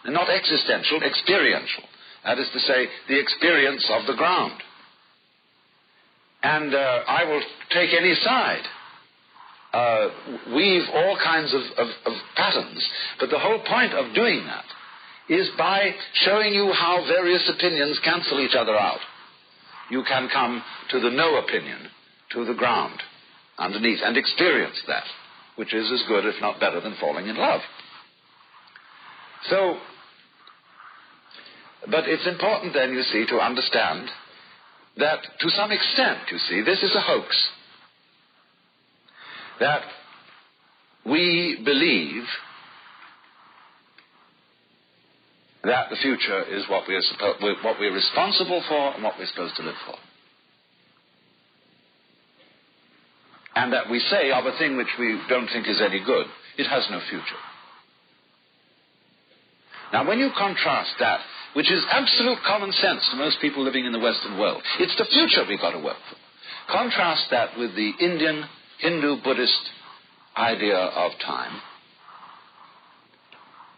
and not existential, experiential. That is to say, the experience of the ground. And I will take any side, weave all kinds of patterns, but the whole point of doing that is by showing you how various opinions cancel each other out. You can come to the no opinion, to the ground, underneath, and experience that, which is as good, if not better, than falling in love. So, but it's important then, you see, to understand that to some extent, you see, this is a hoax. That we believe that the future is what we're responsible for and what we're supposed to live for. And that we say of a thing which we don't think is any good, it has no future. Now, when you contrast that, which is absolute common sense to most people living in the Western world, it's the future we've got to work for. Contrast that with the Indian, Hindu, Buddhist idea of time,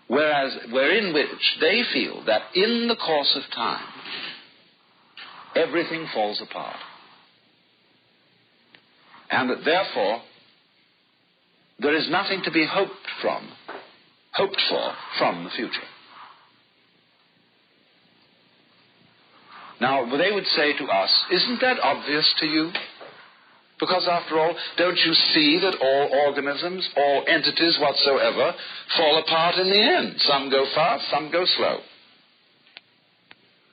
wherein which they feel that in the course of time, everything falls apart. And that therefore, there is nothing to be hoped for from the future. Now, they would say to us, isn't that obvious to you? Because after all, don't you see that all organisms, all entities whatsoever, fall apart in the end? Some go fast, some go slow.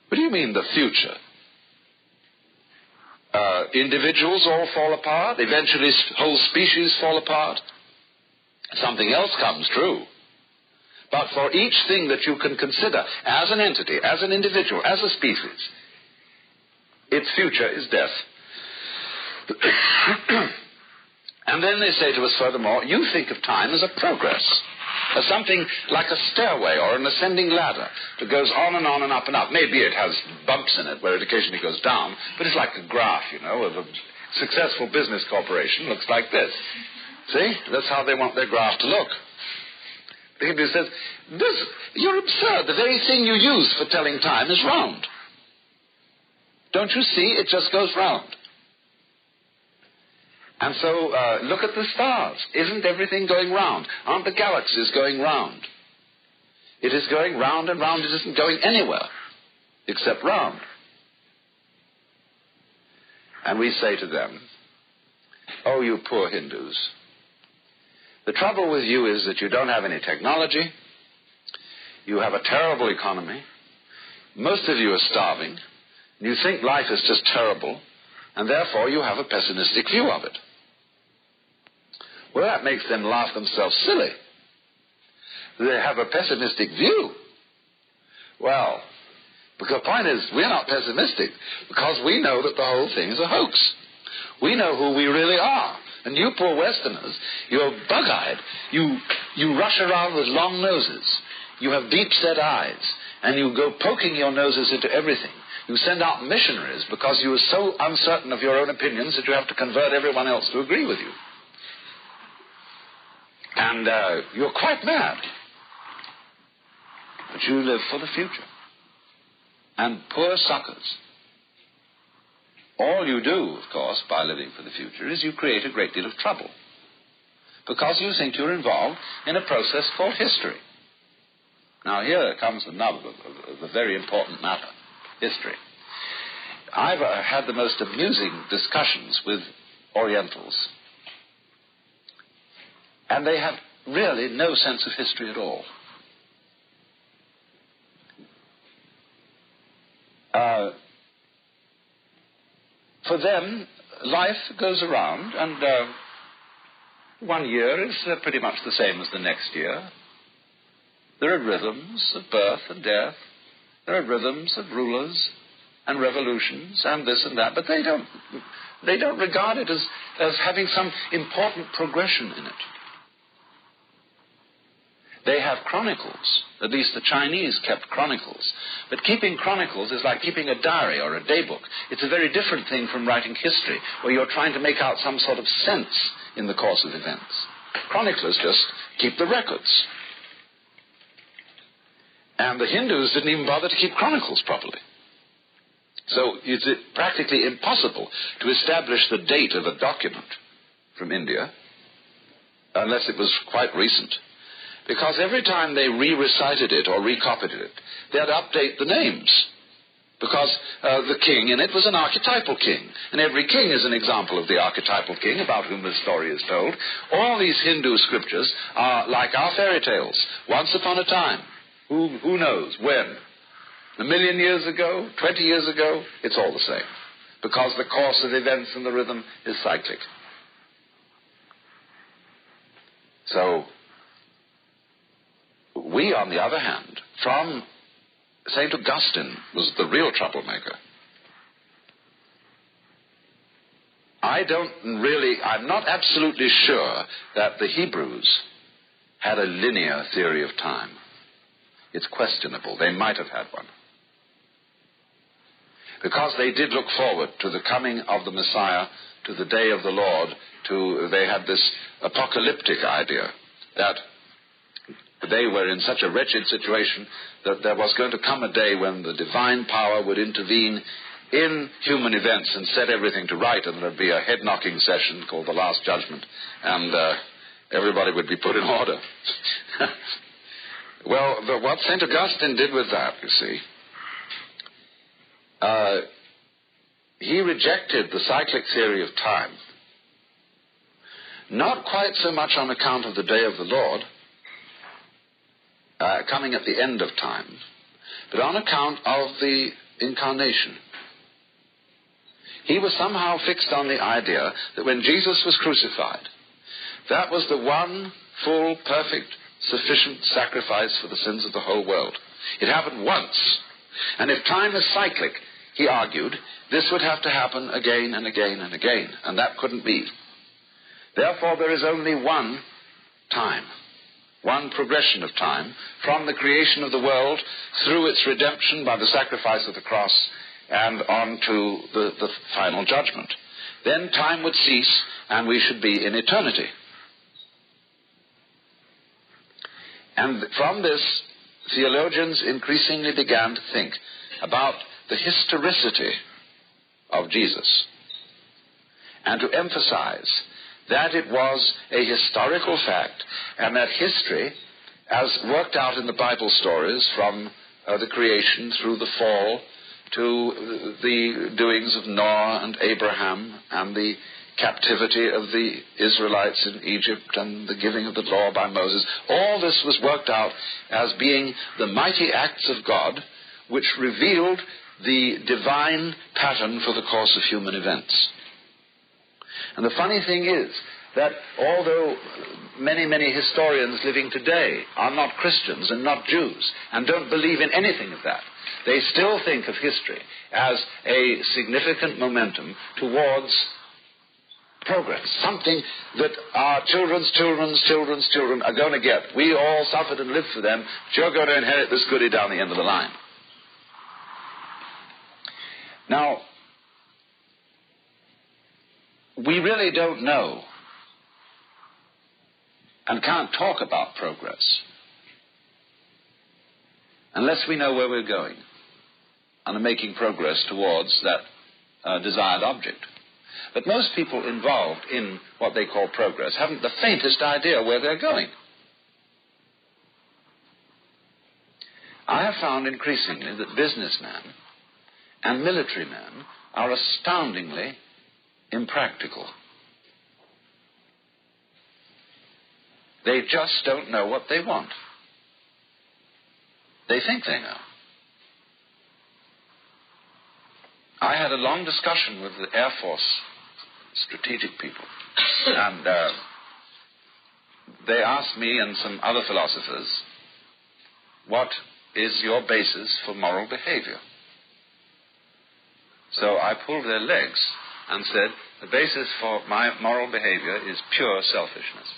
What do you mean, the future? Individuals all fall apart, eventually whole species fall apart. Something else comes true. But for each thing that you can consider as an entity, as an individual, as a species, its future is death. And then they say to us furthermore, you think of time as a progress, as something like a stairway or an ascending ladder that goes on and up and up. Maybe it has bumps in it where it occasionally goes down, but it's like a graph, you know, of a successful business corporation looks like this. See? That's how they want their graph to look. The Hindu says, you're absurd. The very thing you use for telling time is round. Don't you see? It just goes round. And so, look at the stars. Isn't everything going round? Aren't the galaxies going round? It is going round and round. It isn't going anywhere except round. And we say to them, oh, you poor Hindus, the trouble with you is that you don't have any technology. You have a terrible economy. Most of you are starving. You think life is just terrible, and therefore you have a pessimistic view of it. Well, that makes them laugh themselves silly. They have a pessimistic view. Well, the point is, we're not pessimistic because we know that the whole thing is a hoax. We know who we really are. And you poor Westerners, you're bug-eyed. You rush around with long noses. You have deep-set eyes. And you go poking your noses into everything. You send out missionaries because you are so uncertain of your own opinions that you have to convert everyone else to agree with you. And you're quite mad. But you live for the future. And poor suckers. All you do, of course, by living for the future is you create a great deal of trouble. Because you think you're involved in a process called history. Now here comes the nub of a very important matter. History. I've had the most amusing discussions with Orientals. And they have really no sense of history at all. For them, life goes around, and one year is pretty much the same as the next year. There are rhythms of birth and death. There are rhythms of rulers and revolutions and this and that, but they don't regard it as having some important progression in it. They have chronicles. At least the Chinese kept chronicles. But keeping chronicles is like keeping a diary or a daybook. It's a very different thing from writing history, where you're trying to make out some sort of sense in the course of events. Chroniclers just keep the records. And the Hindus didn't even bother to keep chronicles properly. So it's practically impossible to establish the date of a document from India, unless it was quite recent. Because every time they re-recited it or recopied it, they had to update the names. Because the king in it was an archetypal king. And every king is an example of the archetypal king about whom the story is told. All these Hindu scriptures are like our fairy tales. Once upon a time. Who knows when? 1,000,000 years ago? 20 years ago? It's all the same. because the course of events and the rhythm is cyclic. So, we, on the other hand, from St. Augustine was the real troublemaker. I'm not absolutely sure that the Hebrews had a linear theory of time. It's questionable. They might have had one. Because they did look forward to the coming of the Messiah, to the day of the Lord, they had this apocalyptic idea that they were in such a wretched situation that there was going to come a day when the divine power would intervene in human events and set everything to right, and there would be a head-knocking session called the Last Judgment, and everybody would be put in order. Well, what St. Augustine did with that, you see, he rejected the cyclic theory of time, not quite so much on account of the day of the Lord, coming at the end of time, but on account of the incarnation. He was somehow fixed on the idea that when Jesus was crucified, that was the one full, perfect, sufficient sacrifice for the sins of the whole world. It happened once. And if time is cyclic, he argued, this would have to happen again and again and again, and that couldn't be. Therefore, there is only one time, one progression of time, from the creation of the world through its redemption by the sacrifice of the cross and on to the final judgment. Then time would cease and we should be in eternity. And from this, theologians increasingly began to think about the historicity of Jesus and to emphasize that it was a historical fact and that history, as worked out in the Bible stories from the creation through the fall to the doings of Noah and Abraham and the captivity of the Israelites in Egypt and the giving of the law by Moses, all this was worked out as being the mighty acts of God which revealed the divine pattern for the course of human events. And the funny thing is that although many, many historians living today are not Christians and not Jews and don't believe in anything of that, they still think of history as a significant momentum towards progress, something that our children's children are going to get. We all suffered and lived for them, but you're going to inherit this goodie down the end of the line. Now, we really don't know and can't talk about progress unless we know where we're going and are making progress towards that desired object. But most people involved in what they call progress haven't the faintest idea where they're going. I have found increasingly that businessmen and military men are astoundingly impractical. They just don't know what they want. They think they know. I had a long discussion with the Air Force strategic people, and they asked me and some other philosophers, what is your basis for moral behavior? So I pulled their legs and said, the basis for my moral behavior is pure selfishness.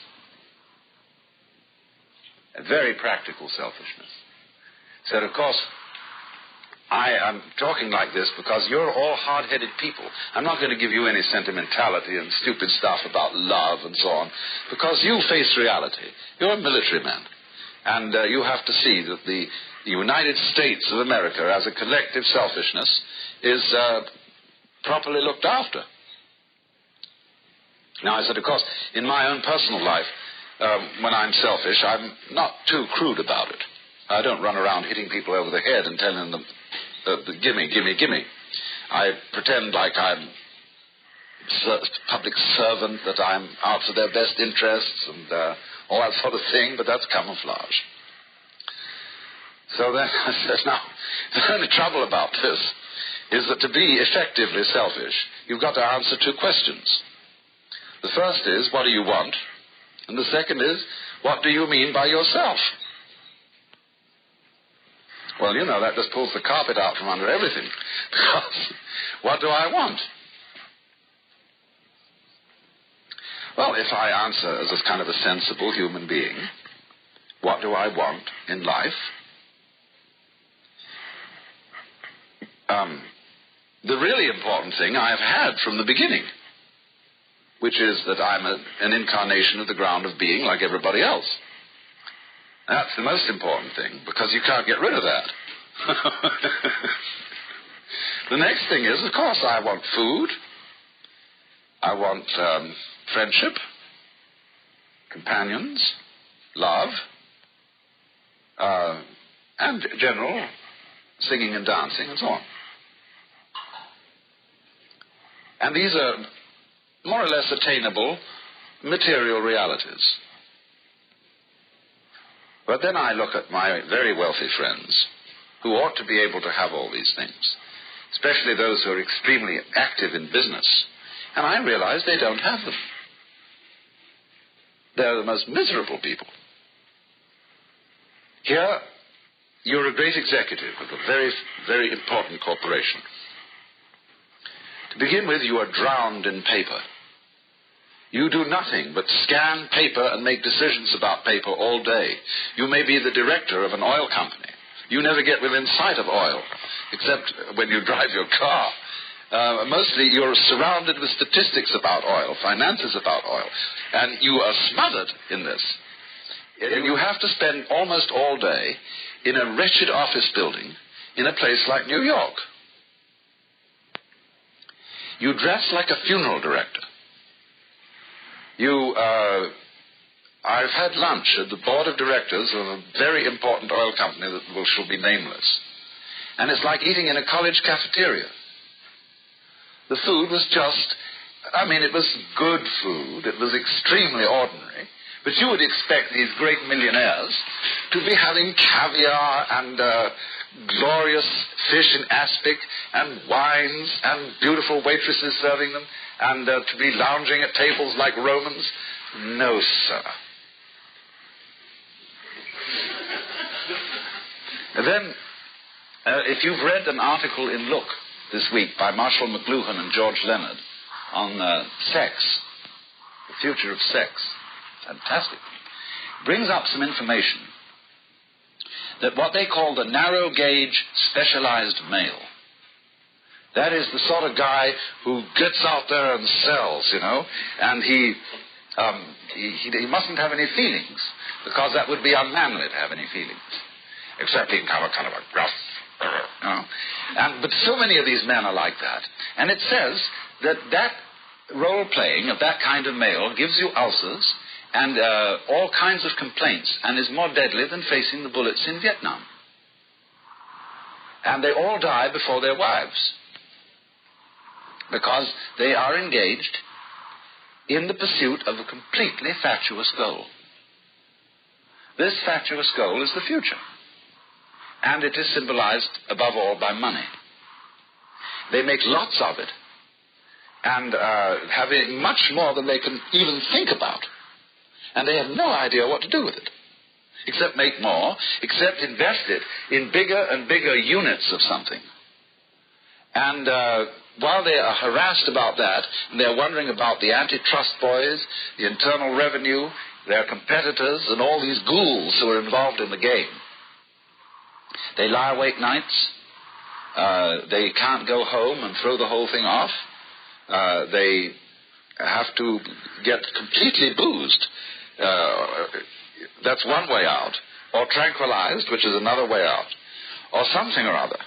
A very practical selfishness. Said, of course, I am talking like this because you're all hard-headed people. I'm not going to give you any sentimentality and stupid stuff about love and so on, because you face reality. You're a military man, and you have to see that the United States of America as a collective selfishness is properly looked after. Now, I said, of course, in my own personal life, when I'm selfish, I'm not too crude about it. I don't run around hitting people over the head and telling them, gimme, gimme, gimme. I pretend like I'm a public servant, that I'm out for their best interests and all that sort of thing, but that's camouflage. So then I said, now, the only trouble about this is that to be effectively selfish, you've got to answer two questions. The first is, what do you want? And the second is, what do you mean by yourself? Well, you know, that just pulls the carpet out from under everything. Because what do I want? Well, if I answer as a kind of a sensible human being, what do I want in life? The really important thing I have had from the beginning, which is that I'm an incarnation of the ground of being like everybody else. That's the most important thing, because you can't get rid of that. The next thing is, of course, I want food. I want friendship, companions, love, and general singing and dancing and so on. And these are more or less attainable material realities. But then I look at my very wealthy friends who ought to be able to have all these things, especially those who are extremely active in business, and I realize they don't have them. They're the most miserable people. Here, you're a great executive of a very, very important corporation. To begin with, you are drowned in paper. You do nothing but scan paper and make decisions about paper all day. You may be the director of an oil company. You never get within sight of oil, except when you drive your car. Mostly you're surrounded with statistics about oil, finances about oil, and you are smothered in this. You have to spend almost all day in a wretched office building in a place like New York. You dress like a funeral director. I've had lunch at the board of directors of a very important oil company that shall be nameless. And it's like eating in a college cafeteria. The food was just, it was good food. It was extremely ordinary. But you would expect these great millionaires to be having caviar and glorious fish in aspic and wines and beautiful waitresses serving them and to be lounging at tables like Romans. No, sir. And then, if you've read an article in Look this week by Marshall McLuhan and George Leonard on sex, the future of sex, fantastic, brings up some information that what they call the narrow gauge specialized male, that is the sort of guy who gets out there and sells, and he mustn't have any feelings, because that would be unmanly to have any feelings, except he can have a kind of a gruff, but so many of these men are like that. And it says that role-playing of that kind of male gives you ulcers and all kinds of complaints, and is more deadly than facing the bullets in Vietnam. And they all die before their wives, because they are engaged in the pursuit of a completely fatuous goal. This fatuous goal is the future, and it is symbolized above all by money. They make lots of it, and having much more than they can even think about. And they have no idea what to do with it, except make more, except invest it in bigger and bigger units of something. And while they are harassed about that, and they're wondering about the antitrust boys, the Internal Revenue, their competitors, and all these ghouls who are involved in the game, they lie awake nights. They can't go home and throw the whole thing off. They have to get completely boozed. That's one way out. Or tranquilized, which is another way out. Or something or other,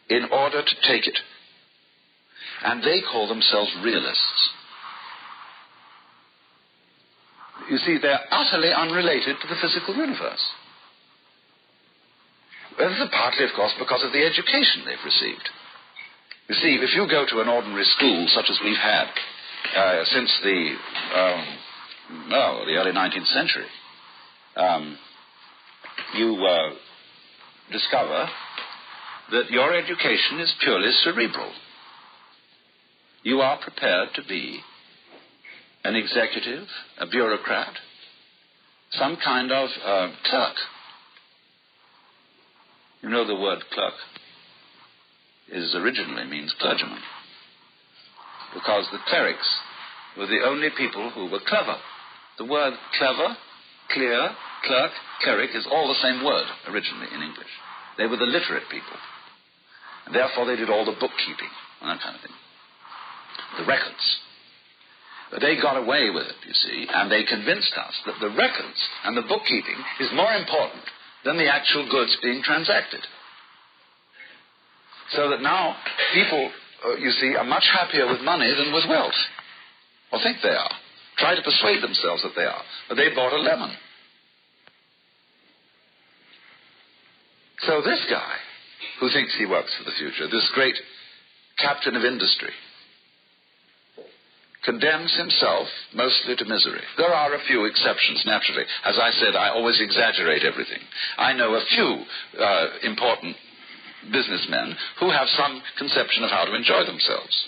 in order to take it. And they call themselves realists. You see, they're utterly unrelated to the physical universe. Well, this is partly, of course, because of the education they've received. You see, if you go to an ordinary school, such as we've had since the early 19th century, you discover that your education is purely cerebral. You are prepared to be an executive, a bureaucrat, some kind of clerk. You know the word clerk originally means clergyman, because the clerics were the only people who were clever. The word clever, clear, clerk, cleric is all the same word originally in English. They were the literate people. And therefore they did all the bookkeeping and that kind of thing. The records. But they got away with it, you see, and they convinced us that the records and the bookkeeping is more important than the actual goods being transacted. So that now people, you see, are much happier with money than with wealth. Or think they are. Try to persuade themselves that they are. But they bought a lemon. So this guy, who thinks he works for the future, this great captain of industry, condemns himself mostly to misery. There are a few exceptions, naturally. As I said, I always exaggerate everything. I know a few important businessmen who have some conception of how to enjoy themselves.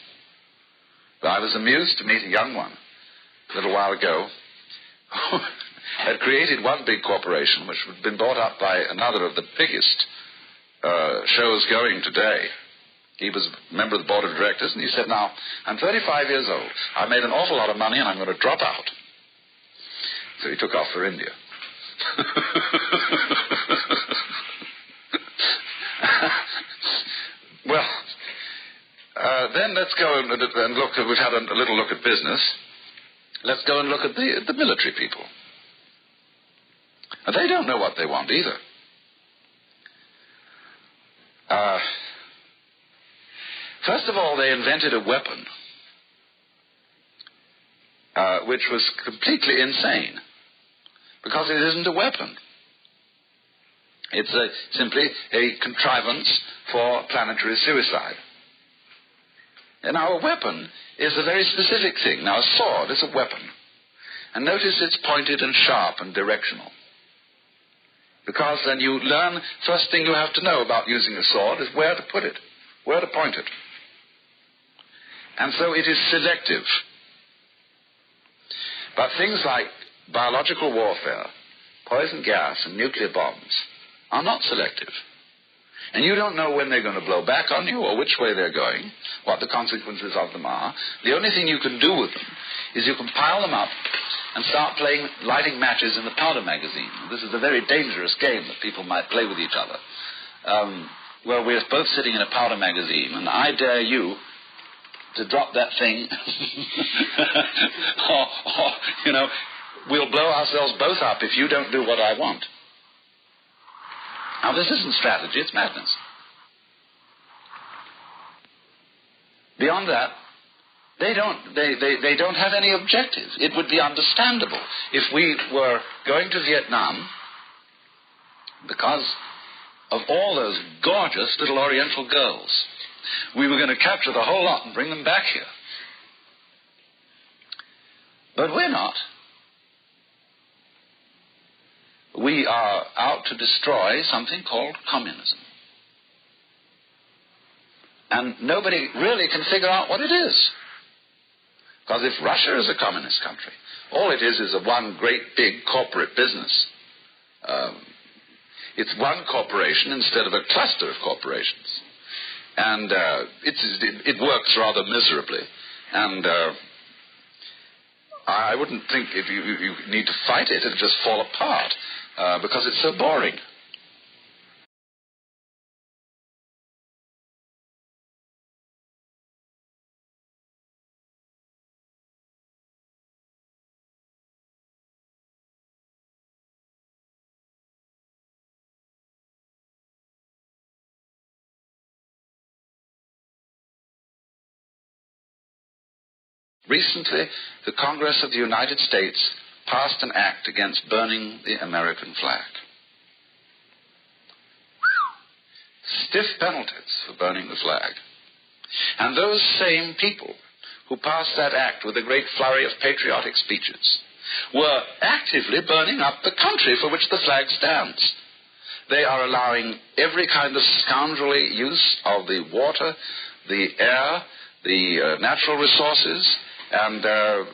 But I was amused to meet a young one a little while ago who had created one big corporation which had been bought up by another of the biggest shows going today. He was a member of the board of directors, and he said, now, I'm 35 years old. I made an awful lot of money, and I'm going to drop out. So he took off for India. Well, then let's go and look. We've had a little look at business. Let's go and look at the military people. And they don't know what they want either. First of all, they invented a weapon which was completely insane, because it isn't a weapon. It's simply a contrivance for planetary suicide. And now a weapon is a very specific thing. Now a sword is a weapon. And notice it's pointed and sharp and directional. Because then you learn, first thing you have to know about using a sword is where to put it, where to point it. And so it is selective. But things like biological warfare, poison gas, and nuclear bombs are not selective. And you don't know when they're going to blow back on you or which way they're going, what the consequences of them are. The only thing you can do with them is you can pile them up and start lighting matches in the powder magazine. This is a very dangerous game that people might play with each other. Where we're both sitting in a powder magazine, and I dare you to drop that thing, or, you know, we'll blow ourselves both up if you don't do what I want. Now, this isn't strategy, it's madness. Beyond that, they don't have any objective. It would be understandable if we were going to Vietnam because of all those gorgeous little Oriental girls. We were going to capture the whole lot and bring them back here. But we're not. We are out to destroy something called communism. And nobody really can figure out what it is. Because if Russia is a communist country, all it is a one great big corporate business. It's one corporation instead of a cluster of corporations. And it works rather miserably. And I wouldn't think if you need to fight it, it'll just fall apart. Because it's so boring. Recently, the Congress of the United States passed an act against burning the American flag. Stiff penalties for burning the flag. And those same people who passed that act with a great flurry of patriotic speeches were actively burning up the country for which the flag stands. They are allowing every kind of scoundrelly use of the water, the air, the natural resources, and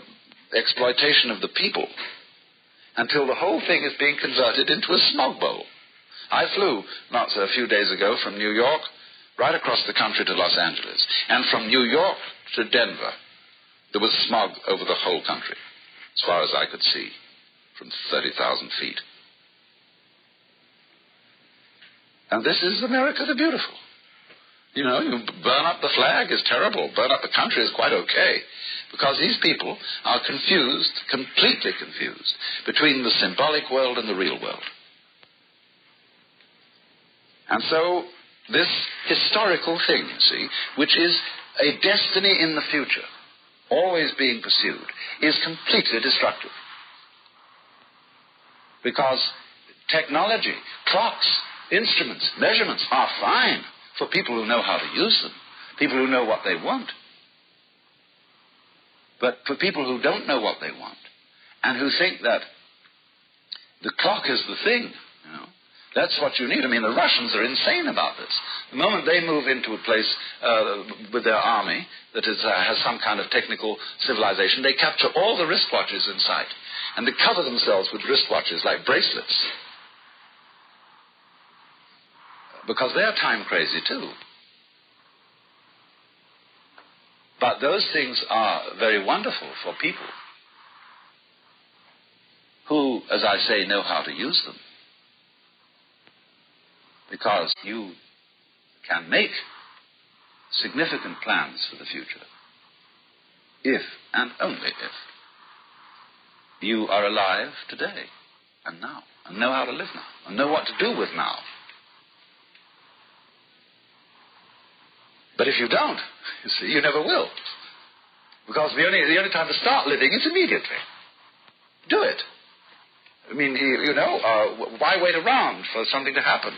exploitation of the people, until the whole thing is being converted into a smog bowl. I flew not a few days ago from New York right across the country to Los Angeles, and from New York to Denver there was smog over the whole country, as far as I could see, from 30,000 feet. And this is America the Beautiful. You know, you burn up the flag is terrible. Burn up the country is quite okay. Because these people are confused, completely confused, between the symbolic world and the real world. And so, this historical thing, you see, which is a destiny in the future, always being pursued, is completely destructive. Because technology, clocks, instruments, measurements are fine for people who know how to use them, people who know what they want. But for people who don't know what they want, and who think that the clock is the thing, you know, that's what you need. I mean, the Russians are insane about this. The moment they move into a place with their army that has some kind of technical civilization, they capture all the wristwatches in sight, and they cover themselves with wristwatches like bracelets. Because they're time crazy too. But those things are very wonderful for people who, as I say, know how to use them. Because you can make significant plans for the future if, and only if, you are alive today and now, and know how to live now, and know what to do with now. But if you don't, you see, you never will. Because the only time to start living is immediately. Do it. I mean, you know, why wait around for something to happen?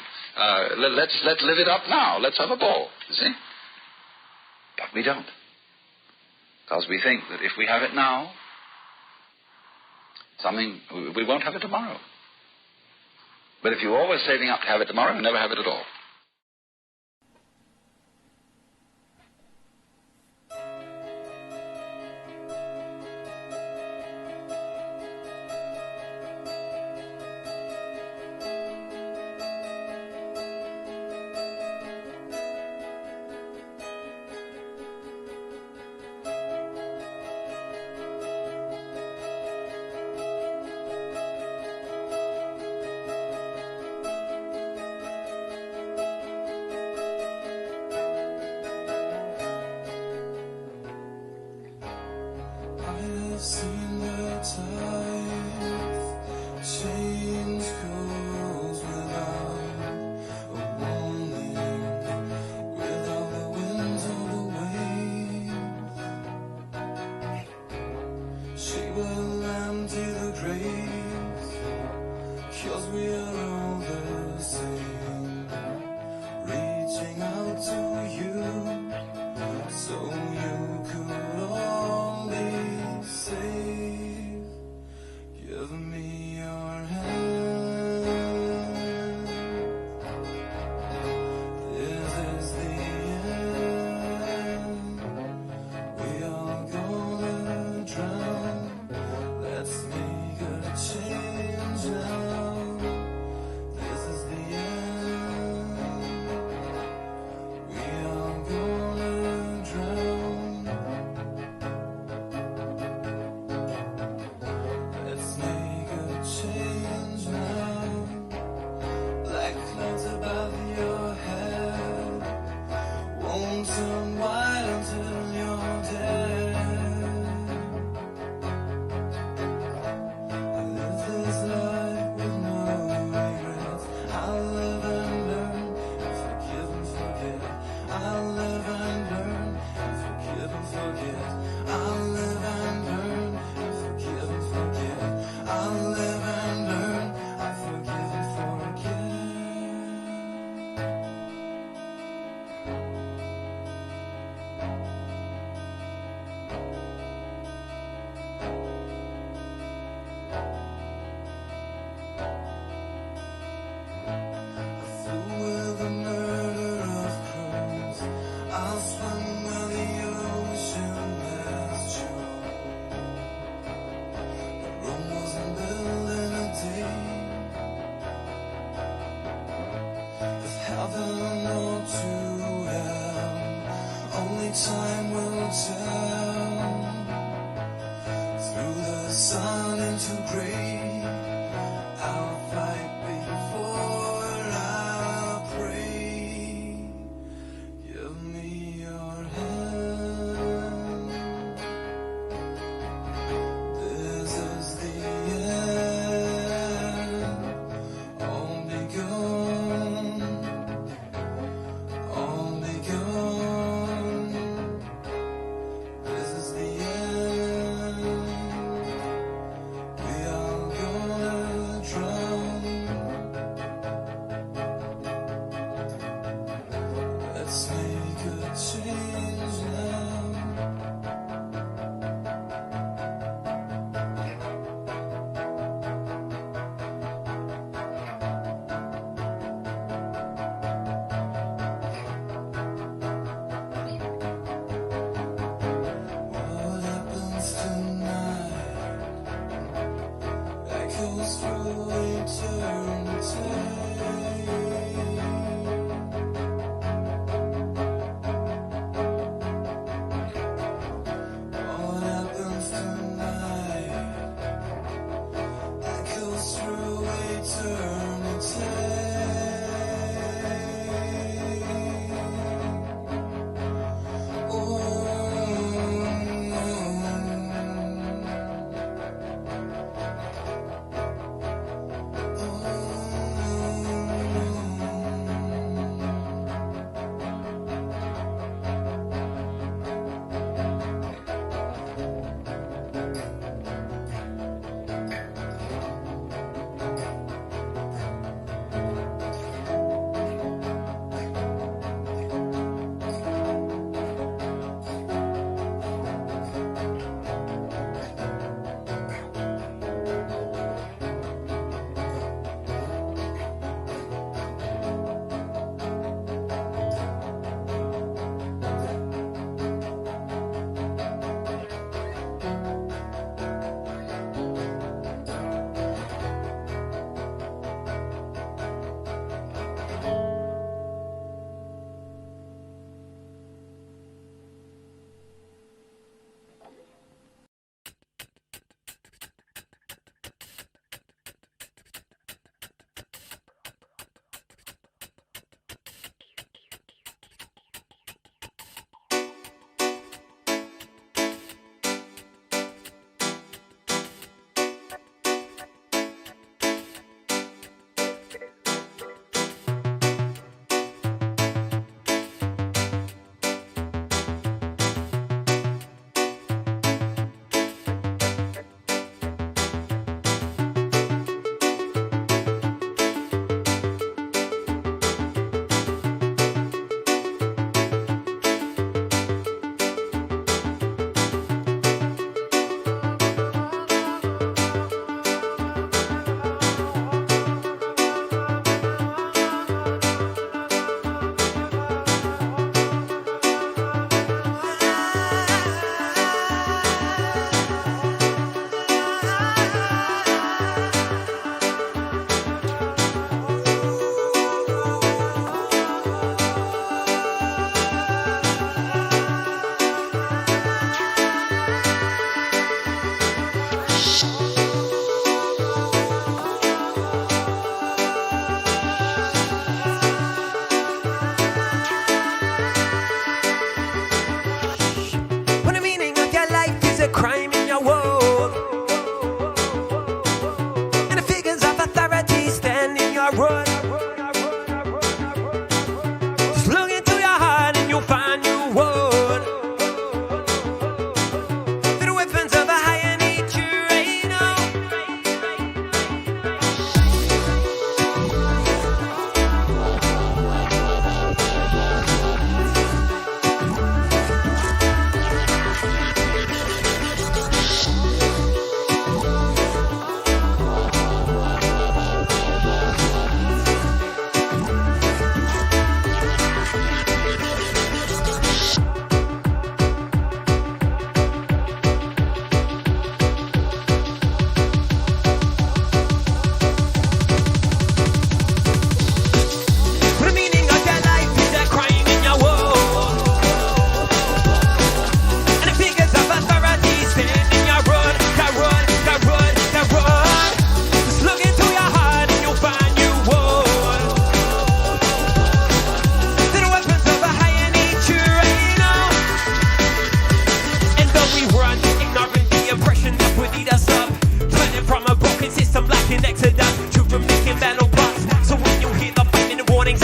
Let's live it up now. Let's have a ball, you see? But we don't. Because we think that if we have it now, we won't have it tomorrow. But if you're always saving up to have it tomorrow, you never have it at all. heaven or to hell, only time will tell. Through the sun into gray, I'll fight before I pray. Give me your hand. This is the end. All begun. All begun. This is the end. We are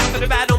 down to the bad